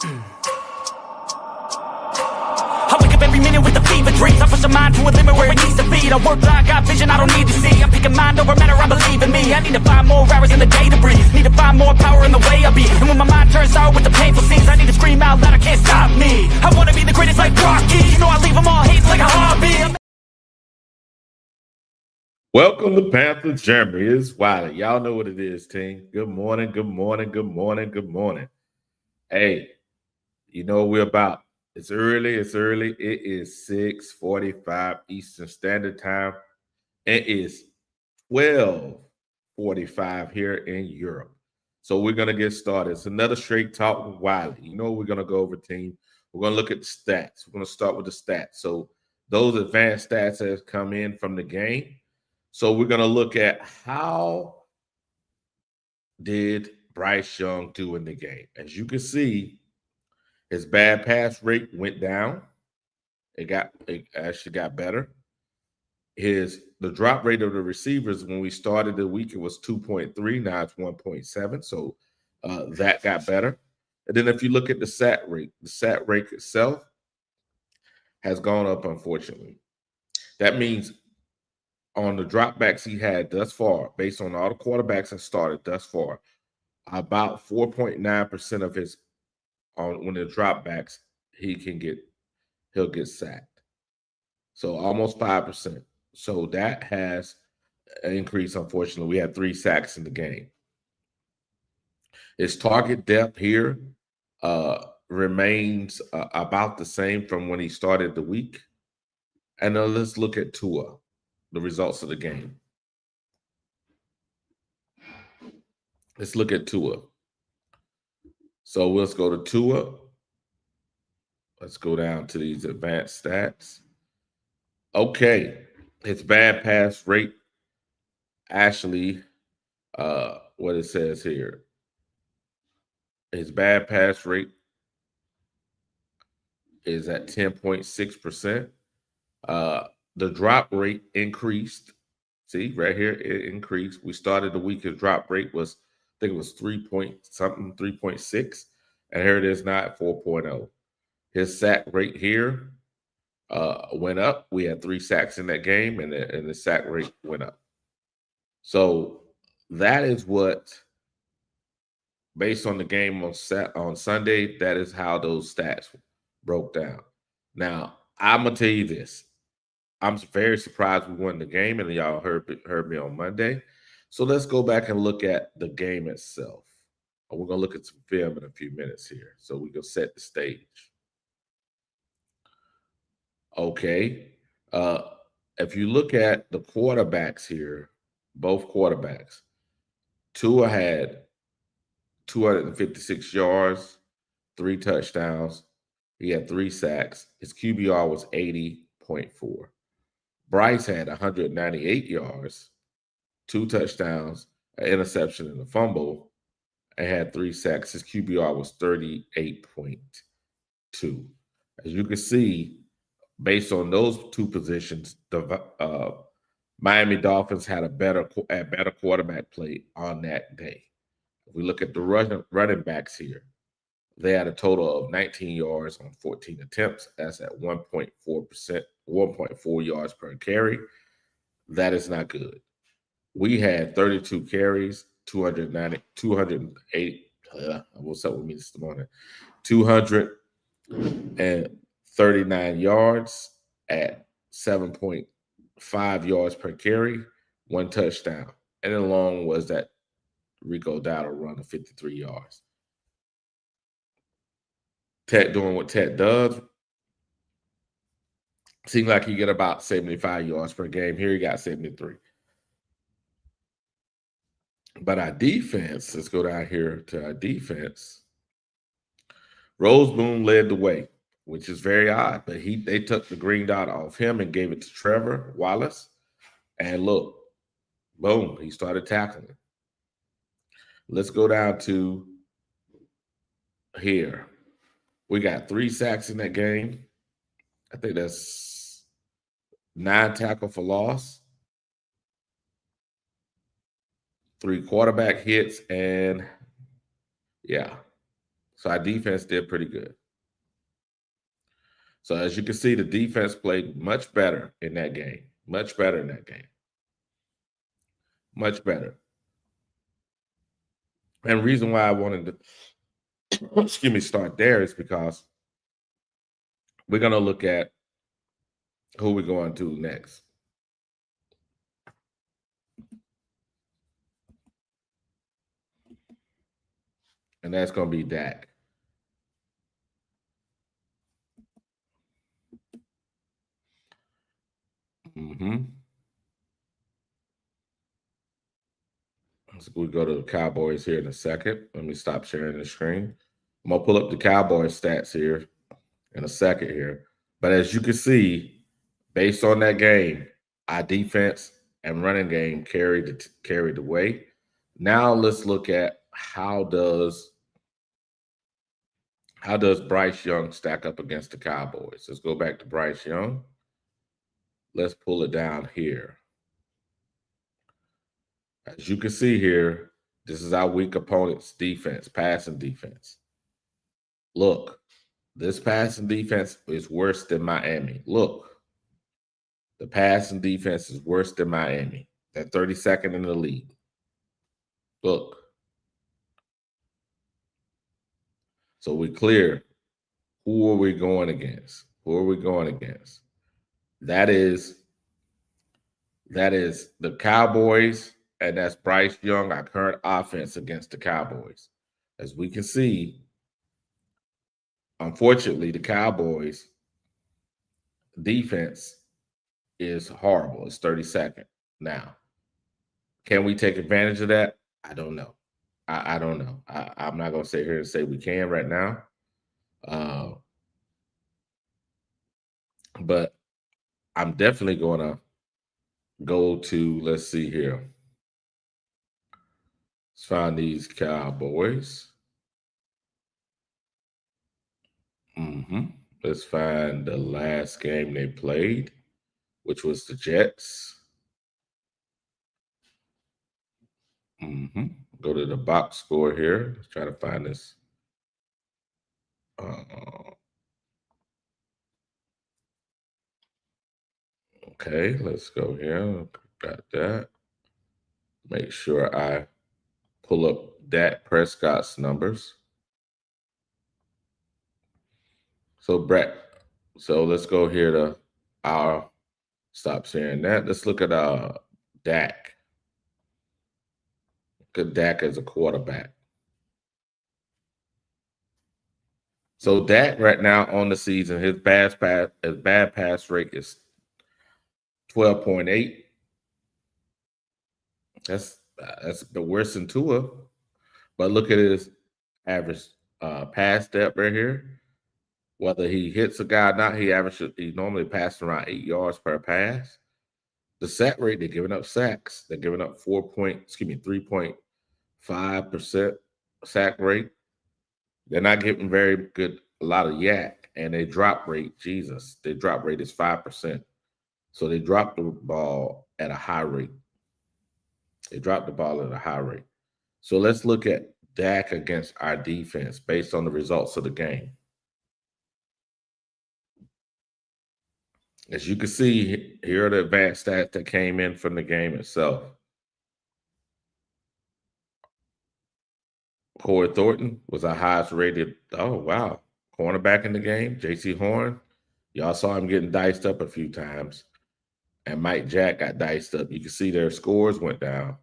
I wake up every minute with the fever dreams. I push my mind to a limit where it needs to be. I work blind, got vision I don't need to see. I'm picking mind over matter, I believe in me. I need to find more hours in the day to breathe. Need to find more power in the way I be. And when my mind turns sour with the painful scenes, I need to scream out loud, I can't stop me. I wanna be the greatest like Rocky. You know I leave them all hating like a hobby. Welcome to Panther Germany. It's Wiley. Y'all know what it is, team. Good morning, good morning, good morning, good morning. Hey, you know what we're about. It's early. It is 6:45 Eastern Standard Time. It is 12:45 here in Europe. So we're going to get started. It's another straight talk with Wiley. You know what we're going to go over, team. We're going to look at the stats. We're going to start with the stats. So those advanced stats that have come in from the game. So we're going to look at how did Bryce Young do in the game. As you can see, his bad pass rate went down. It actually got better. The drop rate of the receivers when we started the week, it was 2.3. Now it's 1.7. So that got better. And then if you look at the sack rate itself has gone up, unfortunately. That means on the dropbacks he had thus far, based on all the quarterbacks that started thus far, about 4.9% of his when the dropbacks he'll get sacked. So almost 5%. So that has increased. Unfortunately, we had 3 sacks in the game. His target depth here remains about the same from when he started the week. And now let's look at Tua, the results of the game. Let's look at Tua. So let's go to Tua. Let's go down to these advanced stats. Okay. His bad pass rate, actually, what it says here. His bad pass rate is at 10.6%. The drop rate increased. See, right here, it increased. We started the week, his drop rate was, I think it was 3.6. And here it is now at 4.0. His sack rate here went up. We had 3 sacks in that game, and the sack rate went up. So that is what, based on the game on Sunday, that is how those stats broke down. Now, I'm going to tell you this. I'm very surprised we won the game, and y'all heard me on Monday. So let's go back and look at the game itself. We're going to look at some film in a few minutes here so we can set the stage. Okay. If you look at the quarterbacks here, both quarterbacks, Tua had 256 yards, 3 touchdowns. He had 3 sacks. His QBR was 80.4. Bryce had 198 yards, 2 touchdowns, an interception, and a fumble, and had 3 sacks. His QBR was 38.2. As you can see, based on those 2 positions, the Miami Dolphins had a better quarterback play on that day. If we look at the running backs here, they had a total of 19 yards on 14 attempts. That's at 1.4%, 1.4 yards per carry. That is not good. We had 32 carries, 208. What's up with me this morning? 239 yards at 7.5 yards per carry, 1 touchdown. And then long was that Rico Dowdle run of 53 yards. Ted doing what Ted does. Seemed like he get about 75 yards per game. Here he got 73. But our defense, let's go down here to our defense. Roseboom led the way, which is very odd. But they took the green dot off him and gave it to Trevor Wallace. And look, boom, he started tackling. Let's go down to here. We got 3 sacks in that game. I think that's 9 tackle for loss, 3 quarterback hits, and yeah. So our defense did pretty good. So as you can see, the defense played much better in that game. Much better in that game. Much better. And the reason why I wanted to start there is because we're going to look at who we're going to next. And that's going to be Dak. So we go to the Cowboys here in a second. Let me stop sharing the screen. I'm going to pull up the Cowboys stats here in a second here. But as you can see, based on that game, our defense and running game carried the way. Now let's look at how does Bryce Young stack up against the Cowboys? Let's go back to Bryce Young. Let's pull it down here. As you can see here, this is our weak opponent's defense, passing defense. Look, this passing defense is worse than Miami. Look, the passing defense is worse than Miami. They're 32nd in the league. Look. So we're clear. Who are we going against? Who are we going against? That is the Cowboys, and that's Bryce Young, our current offense against the Cowboys. As we can see, unfortunately, the Cowboys defense is horrible. It's 32nd. Now, can we take advantage of that? I don't know. I don't know. I'm not going to sit here and say we can right now. But I'm definitely going to go to, let's see here. Let's find these Cowboys. Let's find the last game they played, which was the Jets. Go to the box score here. Let's try to find this. Okay, let's go here. Got that. Make sure I pull up Dak Prescott's numbers. So let's go here to our, stop sharing that. Let's look at Dak. Look at Dak as a quarterback. So Dak right now on the season, his bad pass rate is 12.8. That's the worst in Tua. But look at his average pass depth right here. Whether he hits a guy or not, he normally passes around 8 yards per pass. The sack rate, they're giving up sacks. They're giving up 3.5% sack rate. They're not getting a lot of yak, and their drop rate, their drop rate is 5%. So they drop the ball at a high rate. So let's look at Dak against our defense based on the results of the game. As you can see, here are the advanced stats that came in from the game itself. Corey Thornton was our highest rated. Oh, wow. Cornerback in the game. J.C. Horn. Y'all saw him getting diced up a few times. And Mike Jack got diced up. You can see their scores went down.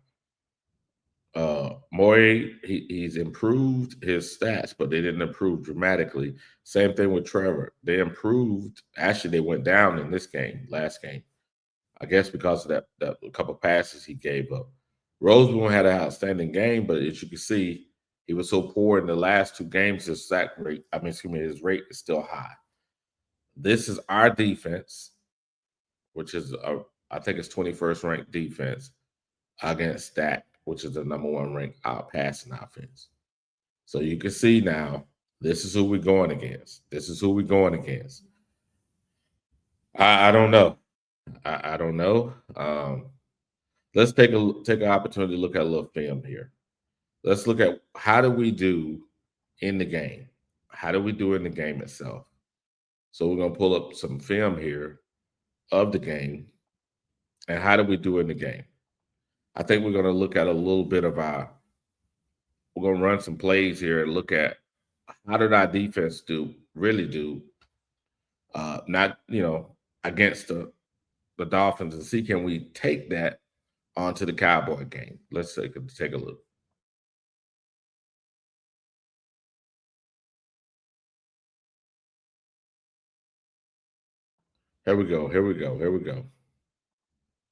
Morey, he's improved his stats, but they didn't improve dramatically. Same thing with Trevor. They improved. Actually, they went down in this game, last game. I guess because of that couple passes he gave up. Roseman had an outstanding game, but as you can see, he was so poor in the last two games. His rate is still high. This is our defense, which is I think it's 21st ranked defense against Dak, which is the number 1 ranked passing offense. So you can see now, this is who we're going against. I don't know. I don't know. Let's take an opportunity to look at a little film here. Let's look at how do we do in the game. How do we do in the game itself? So we're going to pull up some film here of the game. And how do we do in the game? I think we're going to look at a little bit of we're going to run some plays here and look at how did our defense really do, not, against the Dolphins, and see can we take that onto the Cowboy game. Let's take a look. Here we go.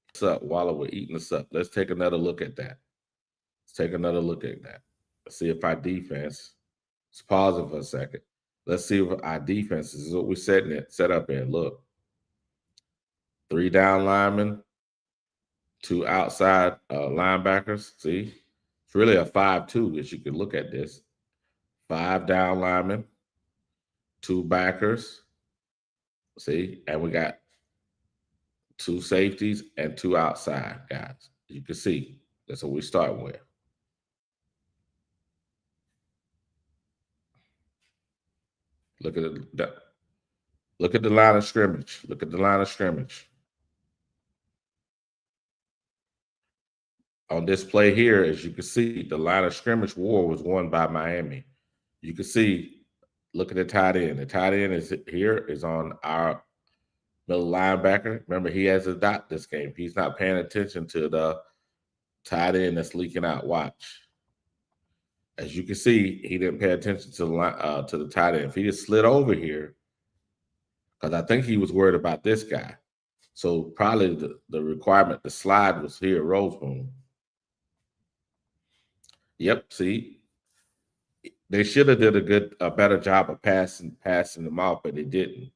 What's up, while we're eating this up? Let's take another look at that. Let's see if our defense, let's pause it for a second. Let's see if our defense is what we're set up in. Look, 3 down linemen, 2 outside linebackers. See, it's really a 5-2 as you can look at this. 5 down linemen, 2 backers. See, and we got 2 safeties and 2 outside guys. You can see that's what we start with. Look at the line of scrimmage. On this play here, as you can see, the line of scrimmage war was won by Miami. You can see, look at the tight end. The tight end is on our middle linebacker. Remember, he has a dot this game. He's not paying attention to the tight end that's leaking out. Watch. As you can see, he didn't pay attention to the tight end. If he just slid over here, because I think he was worried about this guy. So probably the requirement to slide was here, Roseboom. Yep, see, they should have did a better job of passing them off, but they didn't.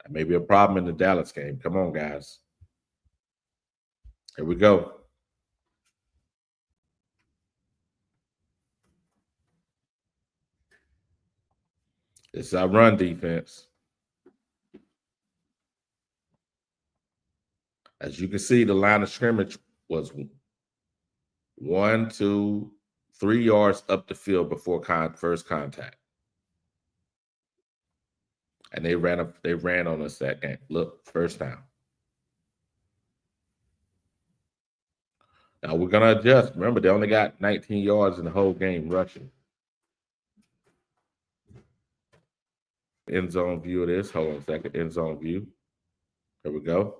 That may be a problem in the Dallas game. Come on, guys. Here we go. It's our run defense. As you can see, the line of scrimmage was 1, 2, 3 yards up the field before first contact. And they ran on us that game. Look, first down. Now we're gonna adjust. Remember, they only got 19 yards in the whole game rushing. End zone view of this. Hold on a second. End zone view. There we go.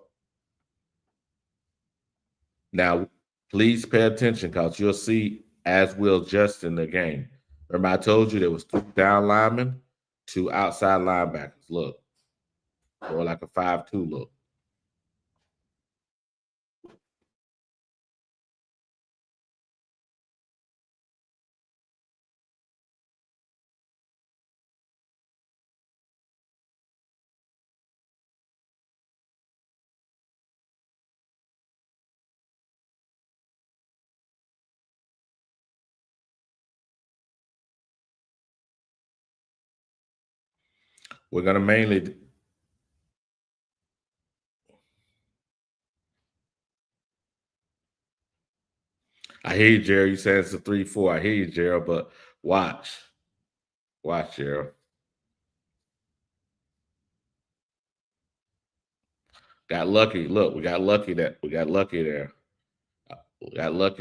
Now, please pay attention because you'll see as we'll adjust in the game. Remember, I told you there was 3 down linemen, 2 outside linebackers. Look, or like a 5-2 look. We're going to mainly I hear you, Gerald. You said it's a 3-4. I hear you, Gerald, but watch. Watch, Gerald. Got lucky. Look, we got lucky there. We got lucky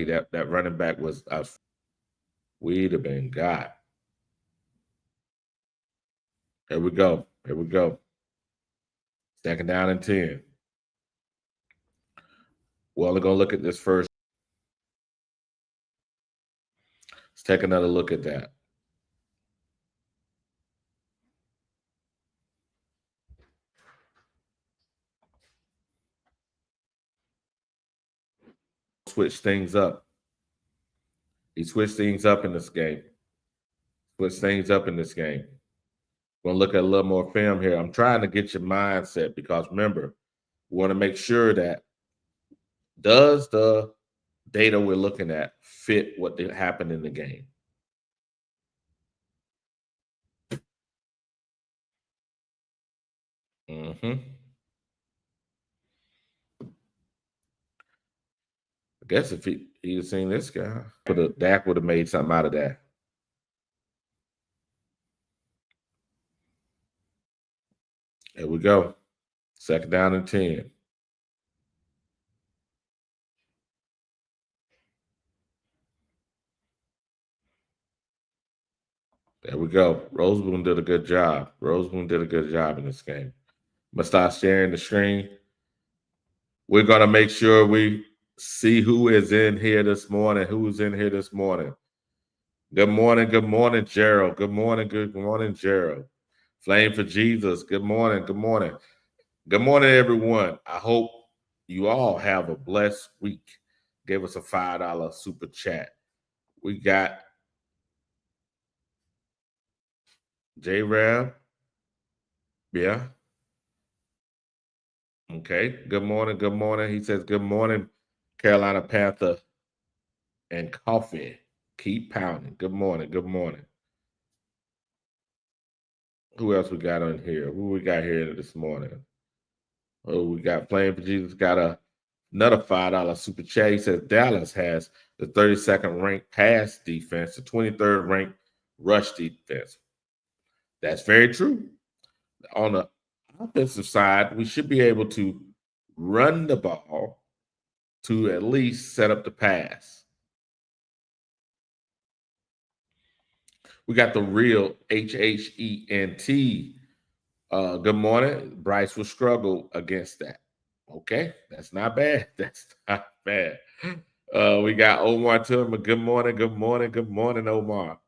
that running back was us. We'd have been got. Here we go. Second down and 10. We're only going to look at this first. Let's take another look at that. Switch things up. He switched things up in this game. We're going to look at a little more film here. I'm trying to get your mindset because remember, we want to make sure that does the data we're looking at fit what did happen in the game? I guess if he'd seen this guy, Dak would have made something out of that. There we go. 2nd down and 10. There we go. Roseboom did a good job. Roseboom did a good job in this game. I'm going to start sharing the screen. We're going to make sure we see who is in here this morning. Who's in here this morning? Good morning, Gerald. Good morning, Gerald. Flame for Jesus. Good morning, Good morning, everyone. I hope you all have a blessed week. Give us a $5 super chat. We got J-Rab. Yeah. Okay. Good morning. He says, good morning, Carolina Panther and coffee. Keep pounding. Good morning. Who else we got on here? Who we got here this morning? Oh, we got Playing for Jesus. Got another $5 super chat. He says Dallas has the 32nd ranked pass defense, the 23rd ranked rush defense. That's very true. On the offensive side, we should be able to run the ball to at least set up the pass. We got the real HHENT. Good morning. Bryce will struggle against that. Okay, that's not bad. That's not bad. We got Omar Tillman. Good morning, Omar.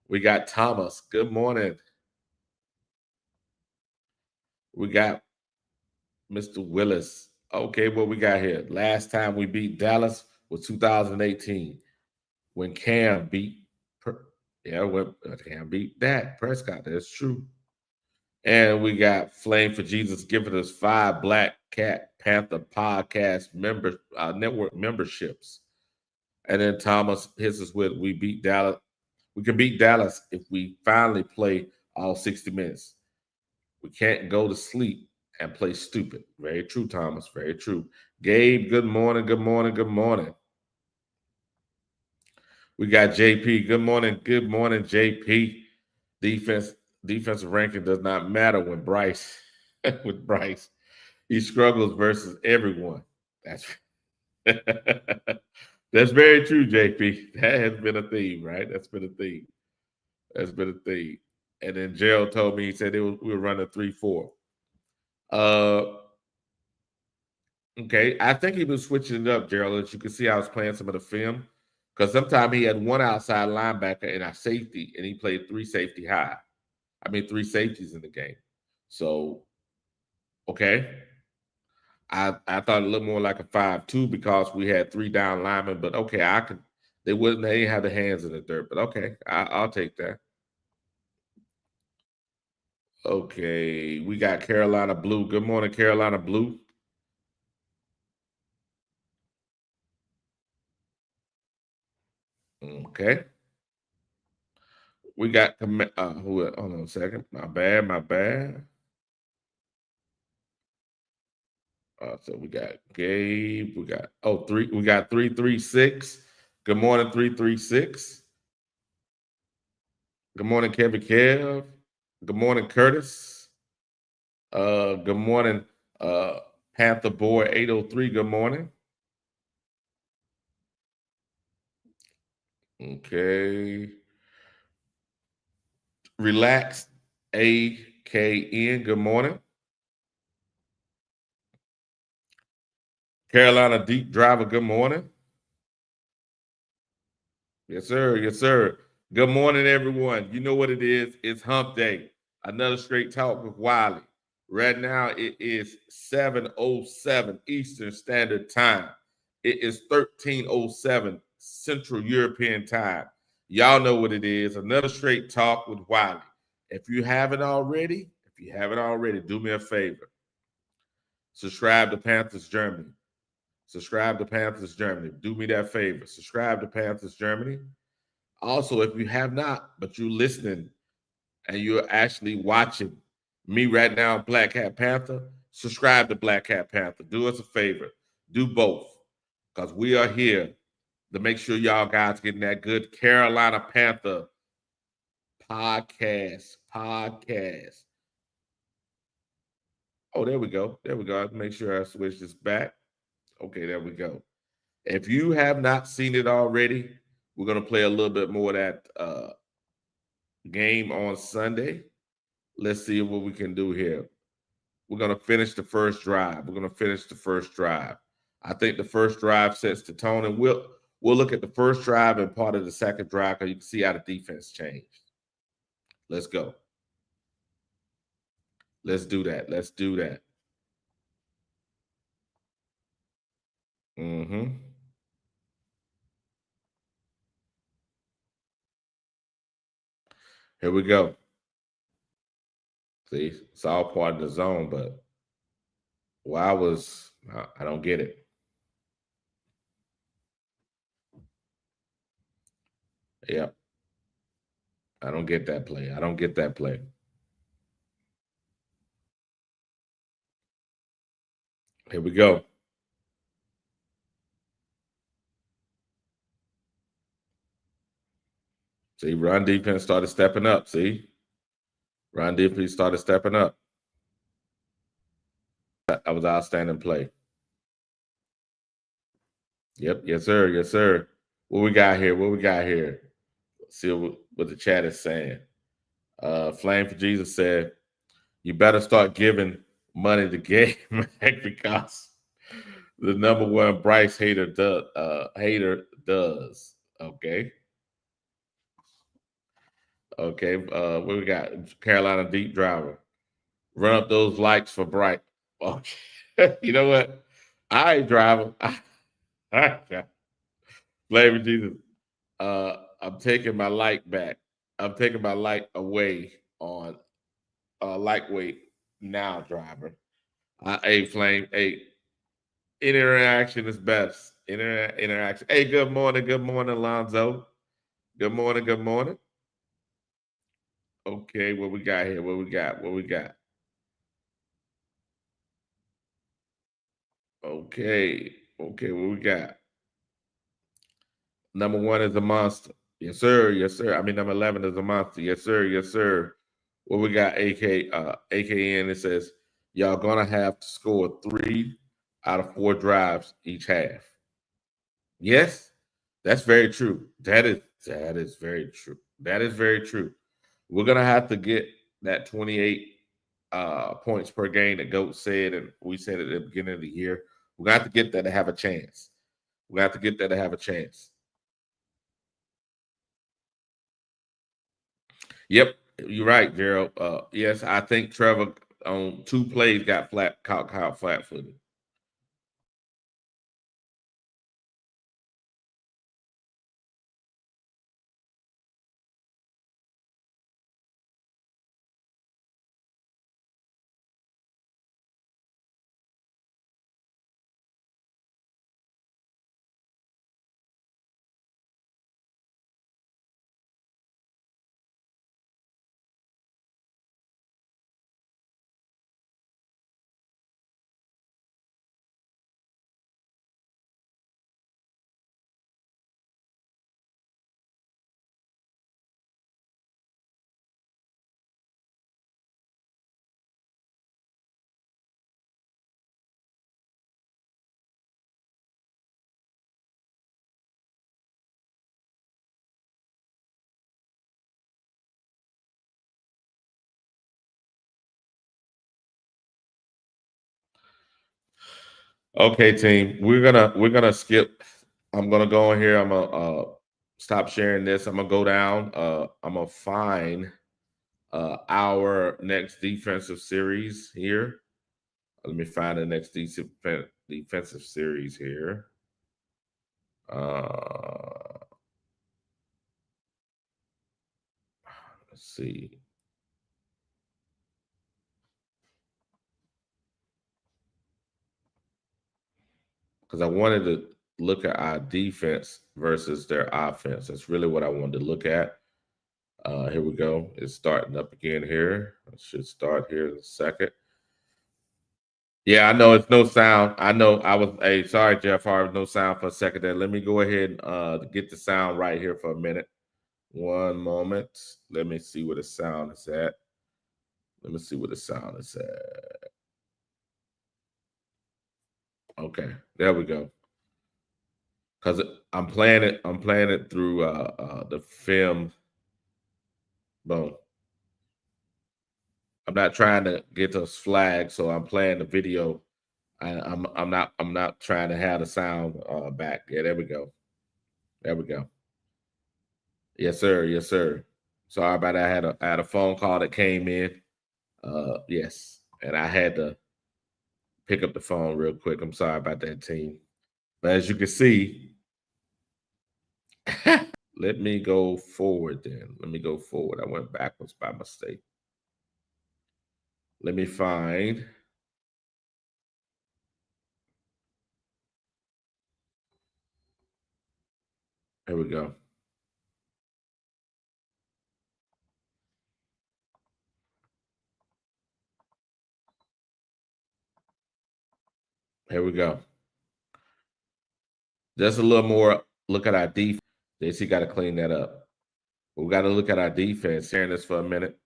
We got Thomas. Good morning. We got Mr. Willis. Okay, what we got here? Last time we beat Dallas was 2018 when Cam beat. Cam beat Dak Prescott. That's true. And we got Flame for Jesus giving us 5 Black Cat Panther podcast network memberships. And then Thomas hits us with we beat Dallas. We can beat Dallas if we finally play all 60 minutes. We can't go to sleep and play stupid. Very true, Thomas. Very true. Gabe, good morning. We got JP. Good morning, JP. Defensive ranking does not matter when Bryce with Bryce. He struggles versus everyone. That's that's very true, JP. That has been a theme, right? That's been a theme. And then Gerald told me, he said we were running 3-4. Okay, I think he was switching it up, Gerald. As you can see, I was playing some of the film because sometimes he had one outside linebacker and a safety, and he played 3 safeties in the game. So, okay. I thought a little more like a 5-2 because we had 3 down linemen, but okay, they didn't have the hands in the dirt, but okay, I'll take that. Okay, we got Carolina Blue. Good morning, Carolina Blue. Okay. We got hold on a second. My bad. So we got Gabe. We got 336. Good morning, 336. Good morning, Kevin Kev. Good morning, Curtis. Good morning, Panther Boy 803. Good morning. Okay. Relax, AKN. Good morning. Carolina Deep Driver. Good morning. Yes, sir. Good morning, everyone. You know what it is. It's hump day. Another straight talk with Wiley. Right now, it is 7:07 Eastern Standard Time. It is 13:07 Central European Time. Y'all know what it is. Another straight talk with Wiley. If you haven't already, do me a favor. Subscribe to Panthers Germany. Do me that favor. Subscribe to Panthers Germany. Also, if you have not, but you're listening and you're actually watching me right now, Black Hat Panther, subscribe to Black Hat Panther. Do us a favor. Do both. Because we are here to make sure y'all guys getting that good Carolina Panther podcast. Oh, there we go. There we go. I'll make sure I switch this back. Okay, there we go. If you have not seen it already, we're going to play a little bit more of that game on Sunday. Let's see what we can do here. We're going to finish the first drive. We're going to finish the first drive. I think the first drive sets the tone, and we'll look at the first drive and part of the second drive because you can see how the defense changed. Let's go. Let's do that. Let's do that. Mm-hmm. Here we go. See, it's all part of the zone, but I don't get it. Yep. I don't get that play. I don't get that play. Here we go. See, run defense started stepping up. See, run defense started stepping up. That was outstanding play. Yep. Yes, sir. Yes, sir. What we got here? What we got here? See what the chat is saying. Flame for Jesus said, "You better start giving money to Game because the number one Bryce hater does." Okay. Okay. What we got? Carolina deep driver. Run up those likes for Bright. Okay. You know what? I driver. Flavor Jesus. I'm taking my like back. I'm taking my like away on lightweight now, driver. Hey, Flame. Hey, interaction is best. Interaction. Hey, good morning. Good morning, Alonzo. Good morning. Good morning. Okay, what we got here? What we got? What we got? Okay. Okay, what we got? Number one is a monster. Yes, sir. Yes, sir. I mean, number 11 is a monster. Yes, sir. Yes, sir. What we got? AKN. It says y'all gonna have to score 3 out of 4 drives each half. Yes, that's very true. That is very true. That is very true. We're gonna have to get that 28 points per game that Goat said, and we said at the beginning of the year. We're gonna have to get that to have a chance. We're gonna have to get that to have a chance. Yep, you're right, Gerald. Yes, I think Trevor on 2 plays got caught flat-footed. Okay, team. We're gonna skip. I'm gonna go in here. I'm gonna stop sharing this. I'm gonna go down. I'm gonna find our next defensive series here. Let me find the next defensive series here. Let's see. Because I wanted to look at our defense versus their offense. That's really what I wanted to look at. Here we go. It's starting up again here. It should start here in a second. Yeah, I know it's no sound. I know I was sorry, Jeff Harvey, no sound for a second there. Let me go ahead and get the sound right here for a minute. One moment. Let me see where the sound is at. Let me see where the sound is at. Okay, there we go. Because I'm playing it. I'm playing it through the film. Boom. I'm not trying to get those flags, so I'm playing the video. I'm not trying to have the sound back. Yeah, there we go. There we go. Yes, sir. Yes, sir. Sorry about that. I had a phone call that came in. Yes, and I had to pick up the phone real quick. I'm sorry about that, team. But as you can see, let me go forward then. Let me go forward. I went backwards by mistake. Let me find. Here we go. Here we go. Just a little more look at our defense. JC got to clean that up. We got to look at our defense. Sharing this for a minute.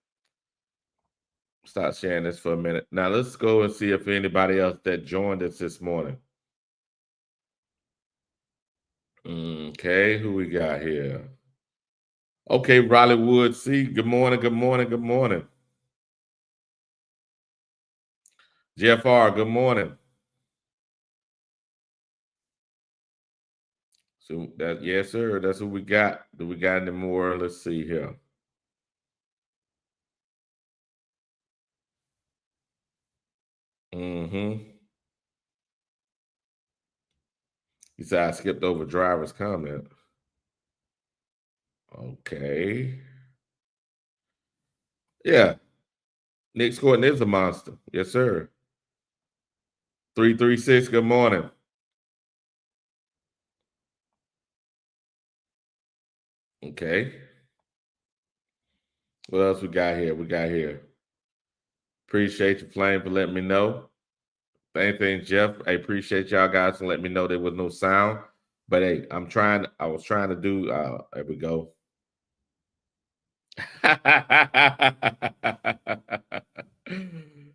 Stop sharing this for a minute. Now let's go and see if anybody else that joined us this morning. Okay, who we got here? Okay, Riley Wood. See, good morning, good morning, good morning. Jeff R, good morning. So that yes, sir. That's what we got. Do we got any more? Let's see here. Mm-hmm. He said I skipped over driver's comment. Okay. Yeah. Nick Gordon is a monster. Yes, sir. 336, good morning. Okay. What else we got here? We got here. Appreciate you, Flame, for letting me know. Same thing, Jeff. I appreciate y'all guys for letting me know there was no sound. But hey, I was trying to do there we go.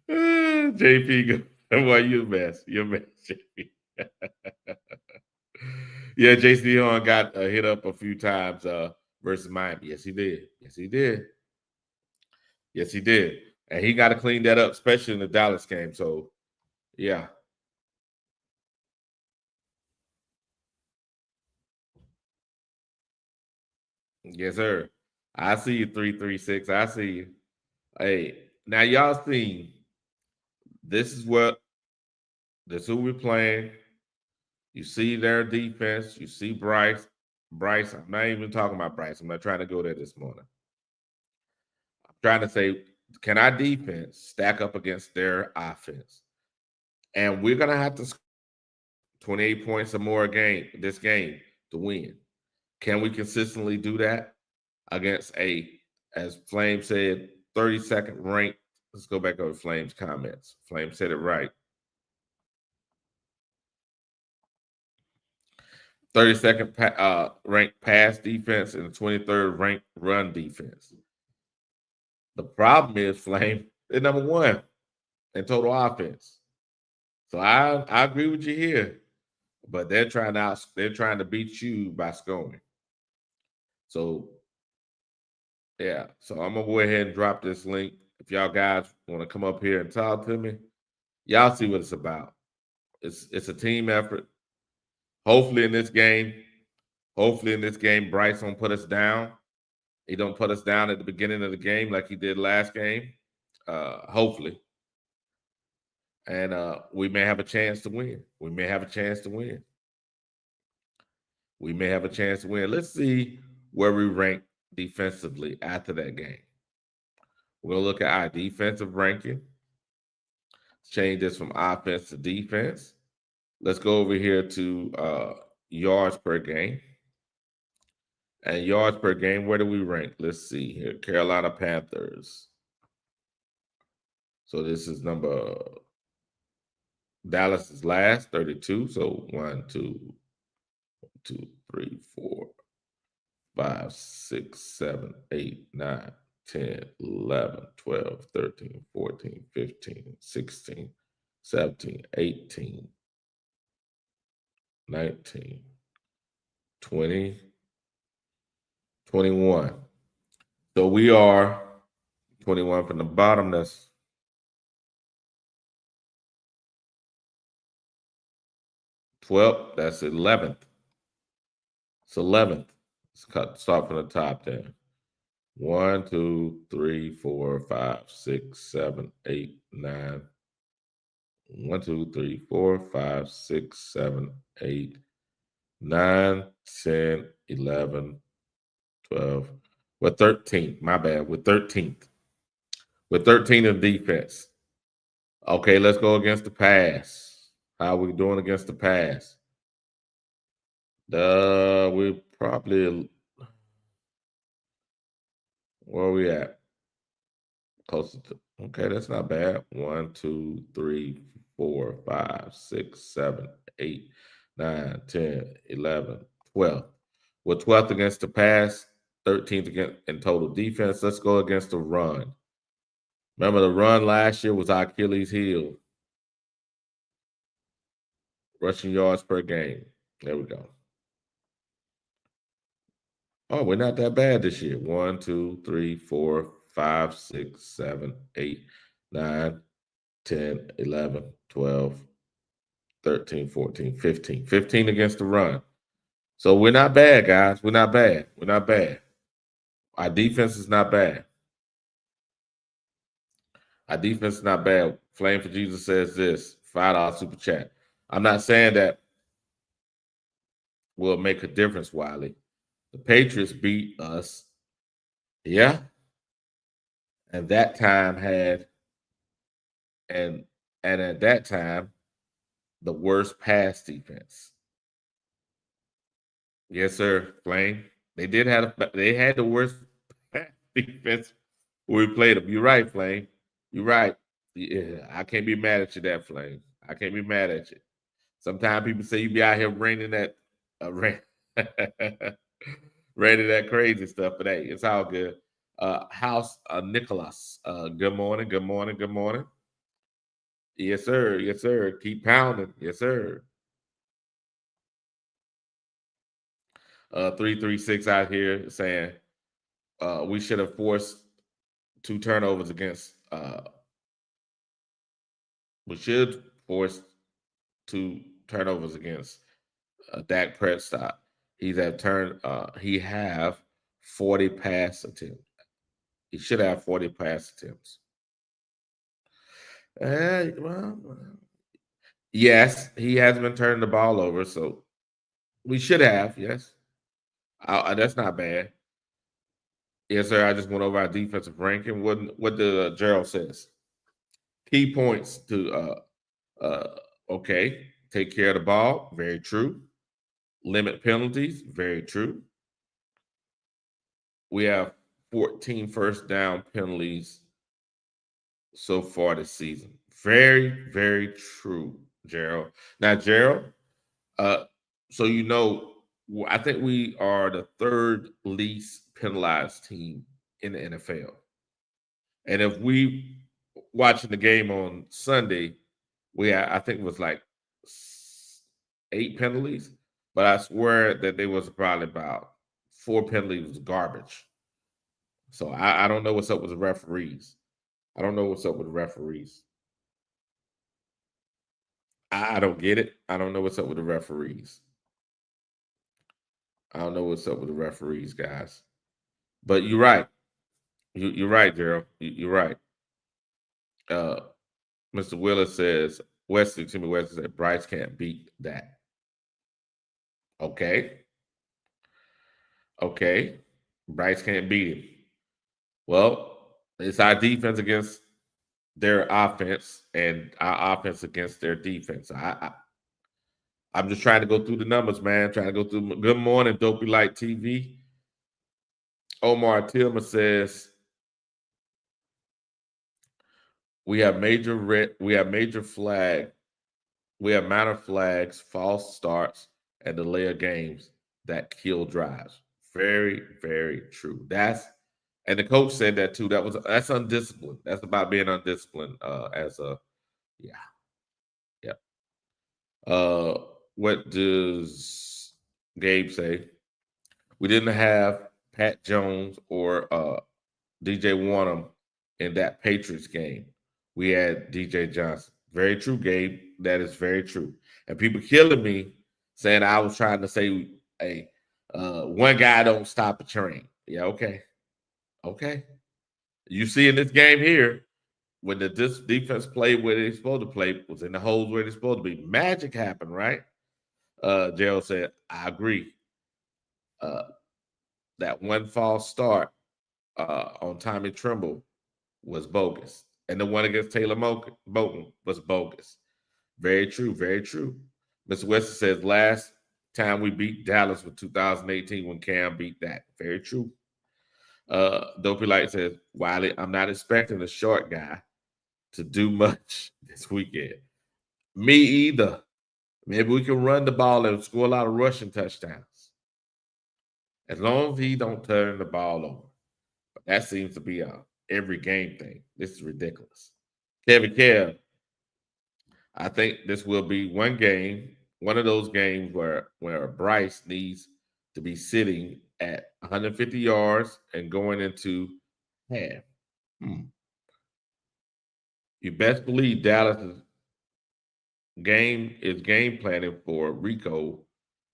JP, boy, you mess. You're mess, JP. Yeah, JC Horn got hit up a few times versus Miami. Yes, he did. Yes, he did. Yes, he did. And he got to clean that up, especially in the Dallas game. So, yeah. Yes, sir. I see you, 336. I see you. Hey, now y'all see, this is what, this is who we're playing. You see their defense. You see Bryce. Bryce, I'm not even talking about Bryce. I'm not trying to go there this morning. I'm trying to say, can our defense stack up against their offense? And we're going to have to score 28 points or more this game to win. Can we consistently do that against as Flame said, 32nd ranked? Let's go back over Flame's comments. Flame said it right. 32nd ranked pass defense and the 23rd ranked run defense. The problem is, Flame, they're number one in total offense. So I agree with you here, but they're trying to beat you by scoring. So yeah, so I'm gonna go ahead and drop this link. If y'all guys want to come up here and talk to me, y'all see what it's about. It's a team effort. Hopefully in this game, Bryce don't put us down. He don't put us down at the beginning of the game like he did last game. Hopefully. And we may have a chance to win. We may have a chance to win. We may have a chance to win. Let's see where we rank defensively after that game. We'll look at our defensive ranking. Change this from offense to defense. Let's go over here to yards per game. And yards per game, where do we rank? Let's see here. Carolina Panthers. So this is Dallas is last, 32. So 1, 2, 2, 3, 4, 5, 6, 7, 8, 9, 10, 11, 12, 13, 14, 15, 16, 17, 18, 19, 20, 21. So we are 21 from the bottom. That's 12th. That's 11th. It's 11th. Start from the top then. 1, 2, 3, 4, 5, 6, 7, 8, 9. 1, 2, 3, 4, 5, 6, 7, 8, 9, 10, 11, 12. We're 13th. My bad. We're 13th. We're 13th in defense. Okay, let's go against the pass. How are we doing against the pass? We're probably, where are we at? Close to, okay, that's not bad. 1, 2, 3, 4, 5, 6, 7, 8, 9, 10, 11, 12. We're 12th against the pass, 13th against in total defense. Let's go against the run. Remember, the run last year was our Achilles heel. Rushing yards per game. There we go. Oh, we're not that bad this year. 1, 2, 3, 4, 5, 6, 7, 8, 9, 10, 11, 12, 13, 14, 15. 15 against the run. So we're not bad, guys. We're not bad. We're not bad. Our defense is not bad. Our defense is not bad. Flame for Jesus says this, $5 super chat. I'm not saying that will make a difference, Wiley. The Patriots beat us. Yeah. And that time had, and at that time, the worst pass defense. Yes, sir, Flame. They had the worst pass defense when we played them. You're right, Flame. You're right. Yeah, I can't be mad at you, that Flame. I can't be mad at you. Sometimes people say you be out here raining that, raining that crazy stuff, but hey, it's all good. House Nicholas. Good morning. Good morning. Good morning. Yes, sir. Yes, sir. Keep pounding. Yes, sir. 336 out here saying we should have forced 2 turnovers against. We should force 2 turnovers against Dak Prescott. He have 40 pass attempts. He should have 40 pass attempts. Yes, he has been turning the ball over, so we should have. Yes, that's not bad. Yes, sir. I just went over our defensive ranking. What the Gerald says? Key points to okay, take care of the ball. Very true. Limit penalties. Very true. We have 14 first down penalties so far this season. Very, very true, Gerald. Now, Gerald, so I think we are the 3rd least penalized team in the NFL. And if we watching the game on Sunday, I think it was like 8 penalties, but I swear that there was probably about 4 penalties was garbage. So I don't know what's up with the referees. I don't know what's up with the referees. I don't get it. I don't know what's up with the referees. I don't know what's up with the referees, guys. But you're right. You're right, Gerald. You're right. Mr. Willis says, Timmy Wesley said, Bryce can't beat that. Okay. Okay. Bryce can't beat him. Well, it's our defense against their offense and our offense against their defense. I'm just trying to go through the numbers, man. Trying to go through. Good morning, Dopey Light TV. Omar Tillman says we have minor flags, false starts, and delay of games that kill drives. Very, very true. And the coach said that too. That's undisciplined. That's about being undisciplined. What does Gabe say? We didn't have Pat Jones or DJ Warner in that Patriots game. We had DJ Johnson. Very true, Gabe. That is very true. And people killing me saying I was trying to say, hey, one guy don't stop a train. Yeah, okay. Okay. You see in this game here, when this defense played where they're supposed to play, was in the holes where they're supposed to be. Magic happened, right? Gerald said, I agree. That one false start on Tommy Tremble was bogus. And the one against Taylor Moton was bogus. Very true, very true. Mr. Weston says last time we beat Dallas was 2018 when Cam beat that. Very true. Dopey Light says, Wiley, I'm not expecting the short guy to do much this weekend. Me either. Maybe we can run the ball and score a lot of rushing touchdowns. As long as he don't turn the ball over. But that seems to be a every game thing. This is ridiculous. Kevin Kev, I think this will be one game, one of those games where Bryce needs to be sitting at 150 yards and going into half. You best believe Dallas is game planning for Rico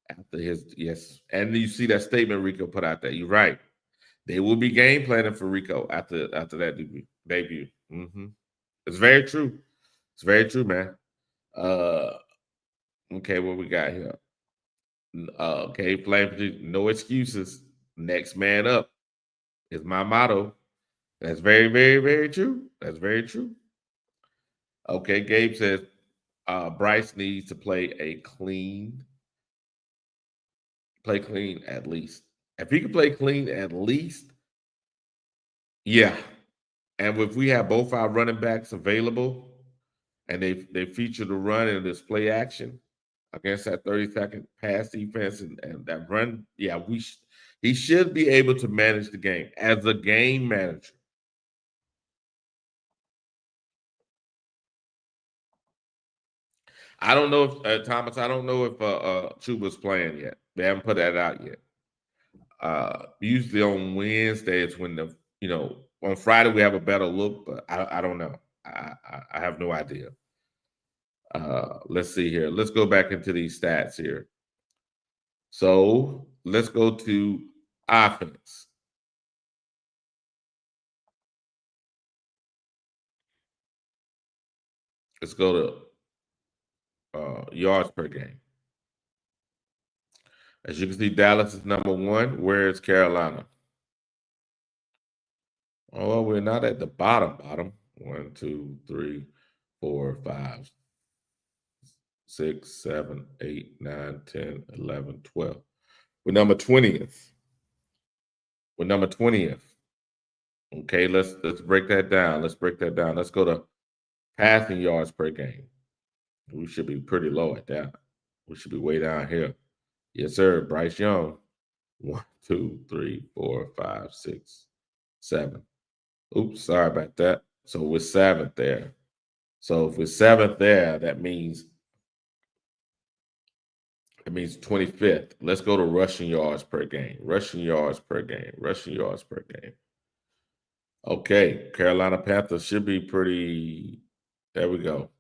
after his yes. And you see that statement Rico put out there. You're right. They will be game planning for Rico after that debut. It's very true. It's very true, man. Okay, what we got here? Okay, playing no excuses. Next man up is my motto. That's very, very, very true. That's very true. Okay, Gabe says Bryce needs to play clean at least. If he can play clean at least, yeah. And if we have both our running backs available and they feature the run and display action against that 30-second pass defense and that run, yeah, he should be able to manage the game as a game manager. I don't know if Thomas. I don't know if Chuba's playing yet. They haven't put that out yet. Usually on Wednesday it's when on Friday we have a better look, but I don't know. I have no idea. Let's see here. Let's go back into these stats here. So let's go to offense. Let's go to yards per game. As you can see, Dallas is number one. Where is Carolina? Oh, we're not at the bottom. 1, 2, 3, 4, 5, 6, 7, 8, 9, 10, 11, 12. We're number 20th. We're number 20th. Okay, let's break that down. Let's go to passing yards per game. We should be pretty low at that. We should be way down here. Yes, sir. Bryce Young. 1, 2, 3, 4, 5, 6, 7. Oops, sorry about that. So we're 7th there. So if we're 7th there, that means 25th. Let's go to rushing yards per game. Okay, Carolina Panthers should be pretty. There we go.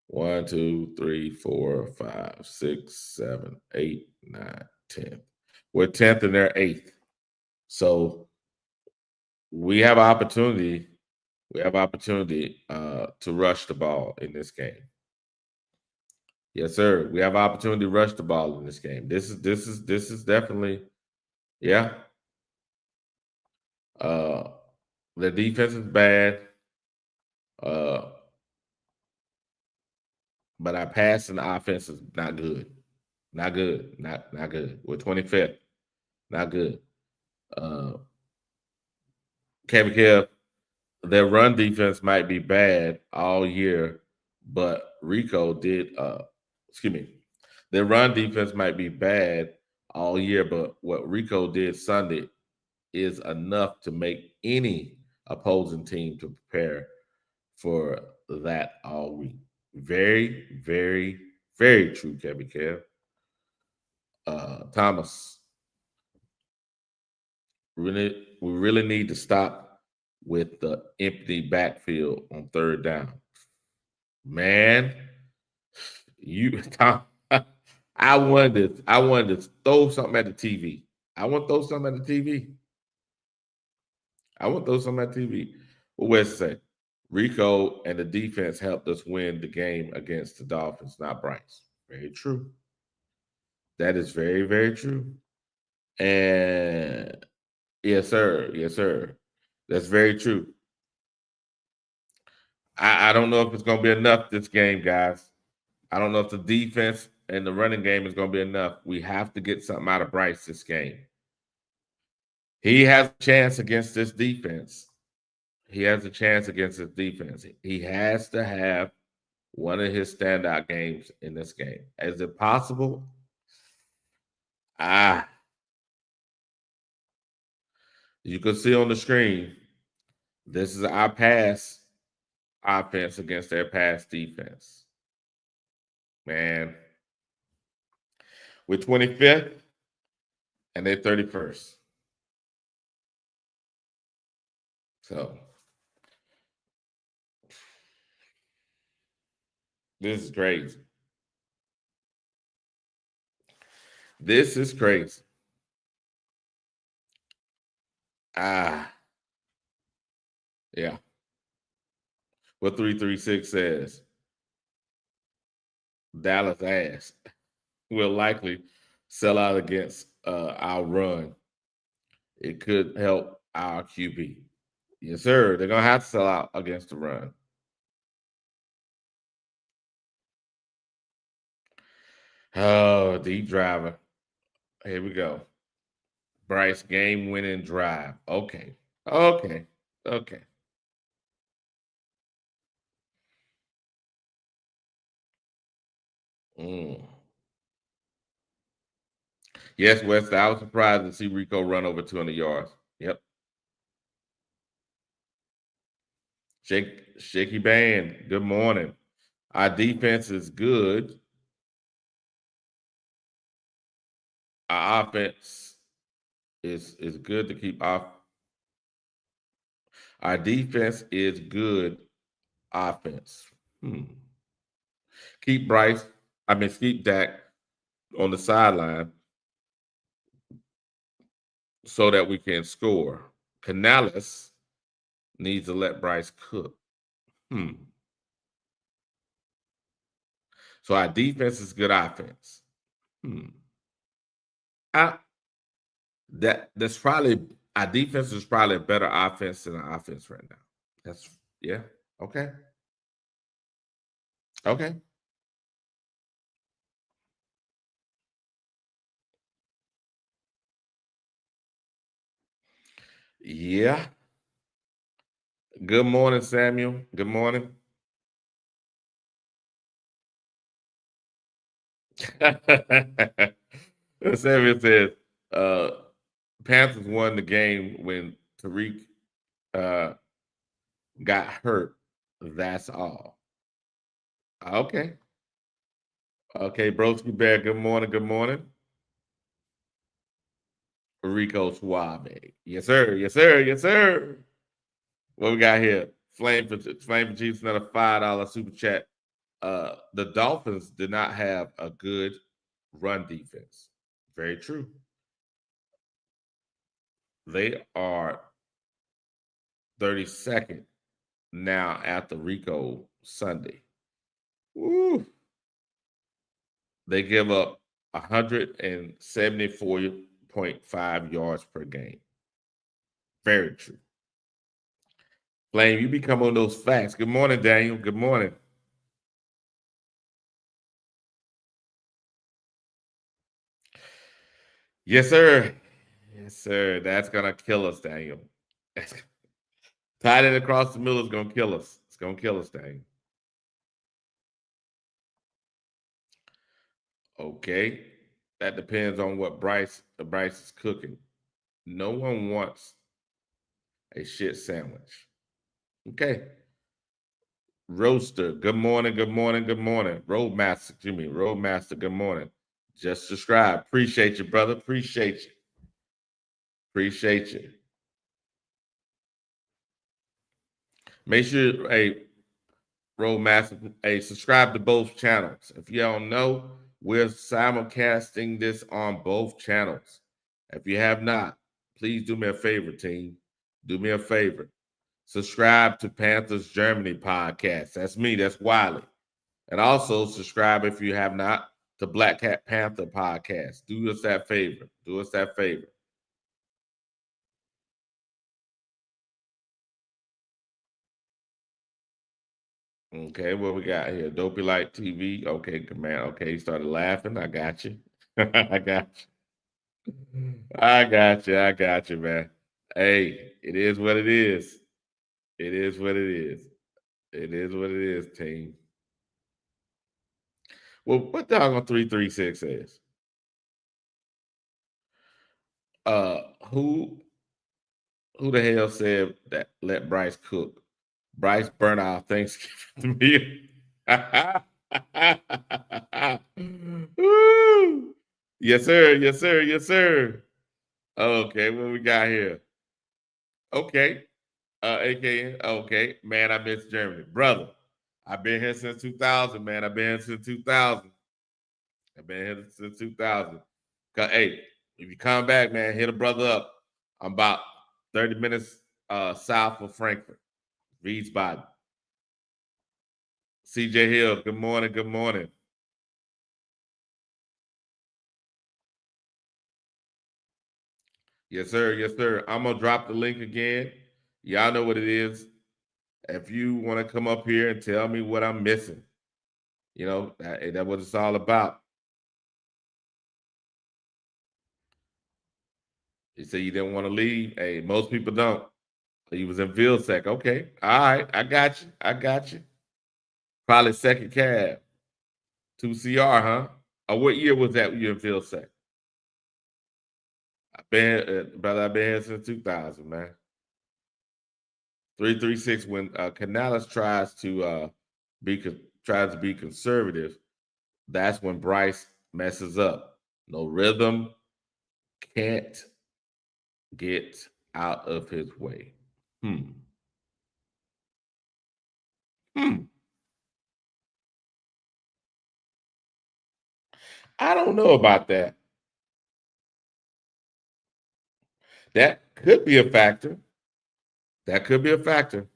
1, 2, 3, 4, 5, 6, 7, 8, 9, 10. We're 10th and they're 8th. So we have opportunity. To rush the ball in this game. Yes, sir. We have opportunity to rush the ball in this game. This is definitely, yeah. The defense is bad. But our passing offense is not good. Not good. Not good. We're 25th. Not good. Kevin Kev, their run defense might be bad all year, but Rico did their run defense might be bad all year, but what Rico did Sunday is enough to make any opposing team to prepare for that all week. Very, very, very true, Kevin Kev. Thomas, we really need to stop with the empty backfield on third down. Man, you Tom, I wanted to throw something at the TV. I want to throw something at the TV. I want to throw something at the TV. What Wes say? Rico and the defense helped us win the game against the Dolphins, not Bryce. Very true. That is very, very true. And yes, sir. Yes, sir. That's very true. I don't know if it's going to be enough this game, guys. I don't know if the defense and the running game is going to be enough. We have to get something out of Bryce this game. He has a chance against this defense. He has a chance against this defense. He has to have one of his standout games in this game. Is it possible? You can see on the screen, this is our pass offense against their pass defense. Man, we're 25th and they're 31st. So this is crazy. This is crazy. Yeah. What 336 says, Dallas ass will likely sell out against our run. It could help our QB. Yes, sir. They're going to have to sell out against the run. Oh, deep driver. Here we go. Bryce game-winning drive. Okay. Mm. Yes, Wes, I was surprised to see Rico run over 200 yards. Yep. Shaky Band, good morning. Our defense is good. Our offense is good to keep off. Our defense is good offense. Keep Dak on the sideline so that we can score. Canales needs to let Bryce cook. So our defense is good offense. That's probably our defense is probably a better offense than our offense right now. That's okay. Okay. Yeah. Good morning, Samuel. Good morning. Samuel says, Panthers won the game when Tariq got hurt. That's all. Okay. Okay, Broski Bear, good morning. Good morning. Rico Suave. Yes, sir. Yes, sir. Yes, sir. What we got here? Flame for Chiefs, another $5 super chat. The Dolphins did not have a good run defense. Very true. They are 32nd now after Rico Sunday. Woo. They give up 174.5 yards per game. Very true. Flame, you become on those facts. Good morning, Daniel. Good morning. Yes, sir. Yes, sir. That's gonna kill us, Daniel. Tied it across the middle is gonna kill us. It's gonna kill us, Daniel. Okay. That depends on what Bryce is cooking. No one wants a shit sandwich. Okay. Roaster, good morning, good morning, good morning. Roadmaster, Roadmaster, good morning. Just subscribe. Appreciate you, brother. Appreciate you. Appreciate you. Make sure, hey, Roadmaster, hey, subscribe to both channels. If you don't know, we're simulcasting this on both channels. If you have not, please do me a favor, team. Do me a favor. Subscribe to Panthers Germany podcast. That's me. That's Wiley. And also subscribe if you have not to Black Cat Panther podcast. Do us that favor. Do us that favor. Okay, what we got here? Dopey Light TV. Okay, command. Okay, he started laughing. I got you. I got you. I got you. I got you, man. Hey, it is what it is. It is what it is. It is what it is, team. Well, what the hell on 336 is? Uh, who who the hell said that let Bryce cook? Bryce burnt our Thanksgiving meal. Woo! Yes, sir. Yes, sir. Yes, sir. Okay, what we got here? Okay. AKN. Okay. Man, I miss Germany. Brother, I've been here since 2000, man. I've been here since 2000. I've been here since 2000. Hey, if you come back, man, hit a brother up. I'm about 30 minutes south of Frankfurt. Wiesbaden. CJ Hill, good morning. Good morning. Yes, sir. Yes, sir. I'm going to drop the link again. Y'all know what it is. If you want to come up here and tell me what I'm missing, you know, that's what it's all about. You say you didn't want to leave. Hey, most people don't. You was in Vilsack. Okay. All right. I got you. I got you. Probably second cab. 2CR, huh? What year was that you in Vilsack? Brother, I've been here since 2000, man. 336, when Canales tries to be conservative, that's when Bryce messes up. No rhythm, can't get out of his way. Hmm. I don't know about that. That could be a factor. That could be a factor.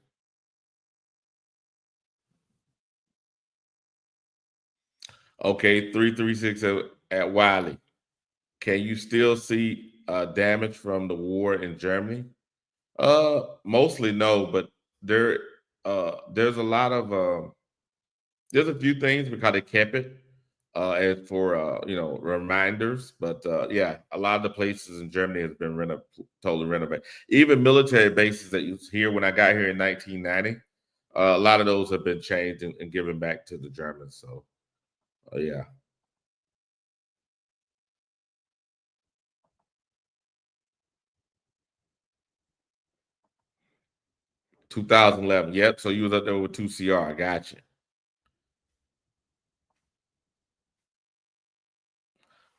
Okay, 336 at Wiley. Can you still see damage from the war in Germany? Mostly no, but there's a lot of there's a few things because they kept it as for reminders. But yeah, a lot of the places in Germany has been totally renovated. Even military bases that you here when I got here in 1990, a lot of those have been changed and given back to the Germans. So yeah. 2011. Yep. So you was up there with 2CR. I got you.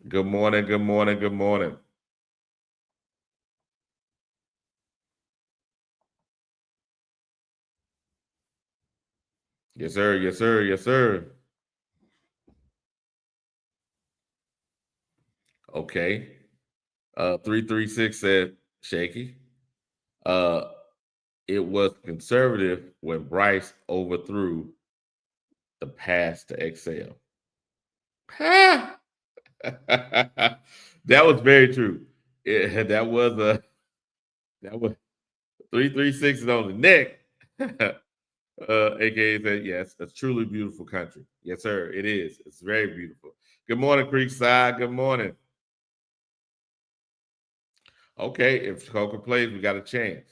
Good morning. Good morning. Good morning. Yes, sir. Yes, sir. Yes, sir. Okay. 336 said shaky. Uh, it was conservative when Bryce overthrew the pass to Excel. that was very true. That was 336 is on the neck. AKA said, yes, a truly beautiful country. Yes, sir. It is. It's very beautiful. Good morning, Creekside. Good morning. Okay, if Coker plays, we got a chance.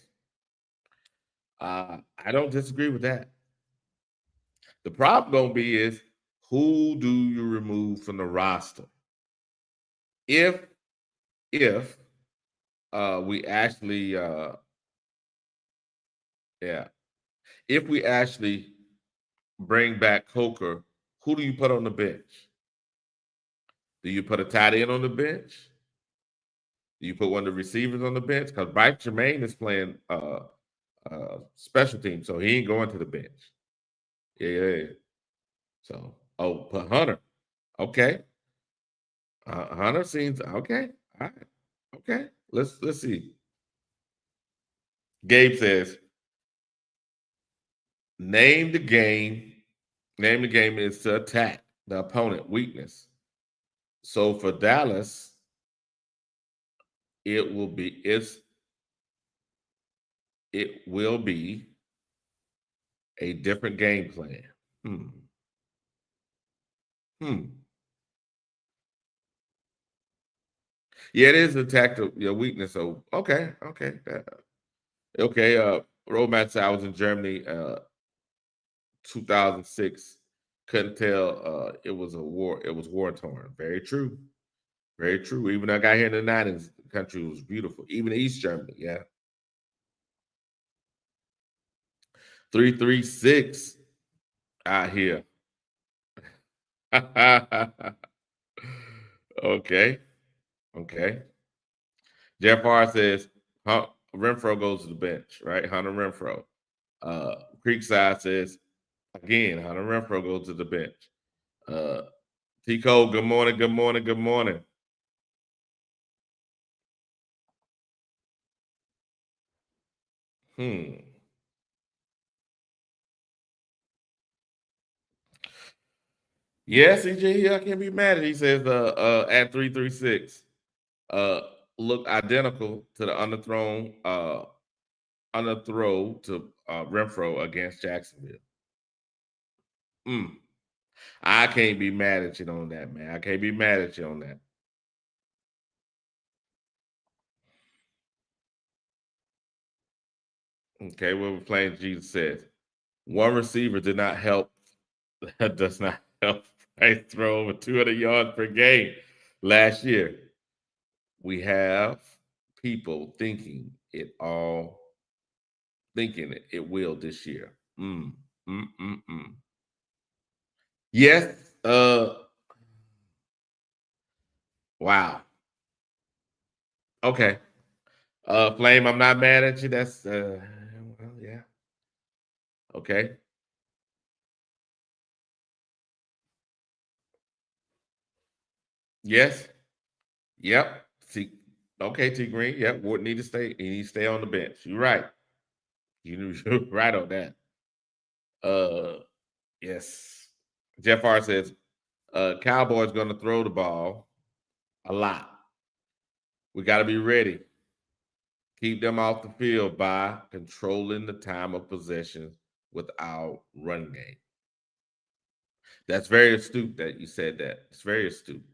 I don't disagree with that. The problem gonna be is who do you remove from the roster? If if we actually yeah, if we actually bring back Coker, who do you put on the bench? Do you put a tight end on the bench? Do you put one of the receivers on the bench? Because Bryce Jermaine is playing special team, so he ain't going to the bench. Yeah. So, put Hunter. Okay. Hunter seems okay. All right. Okay. Let's see. Gabe says, name the game. Name the game is to attack the opponent weakness. So for Dallas, it will be a different game plan. Hmm. Yeah, it is attack your weakness. So okay. Okay. Roadmap said I was in Germany 2006. Couldn't tell it was a war, it was war torn. Very true. Very true. Even though I got here in the 90s, the country was beautiful. Even East Germany, yeah. 336 out here. Okay. Okay. Jeff R says Renfro goes to the bench, right? Hunter Renfro. Creekside says again, Hunter Renfro goes to the bench. T Cole, good morning, good morning, good morning. Yeah, CJ, I can't be mad at it. He says at 336 look identical to the underthrow to Renfro against Jacksonville. I can't be mad at you on that, man. I can't be mad at you on that. Okay, what we're playing, Jesus says. One receiver did not help. That does not help Price throw over 200 yards per game last year. We have people thinking it will this year. Yes. Wow. Okay. Flame, I'm not mad at you. That's well, yeah. Okay. Yes. Yep. See. Okay, T Green. Yep. Ward need to stay. He needs to stay on the bench. You're right. You're right on that. Yes. Jeff R says, Cowboys gonna throw the ball a lot. We got to be ready. Keep them off the field by controlling the time of possession with our run game. That's very astute that you said that. It's very astute.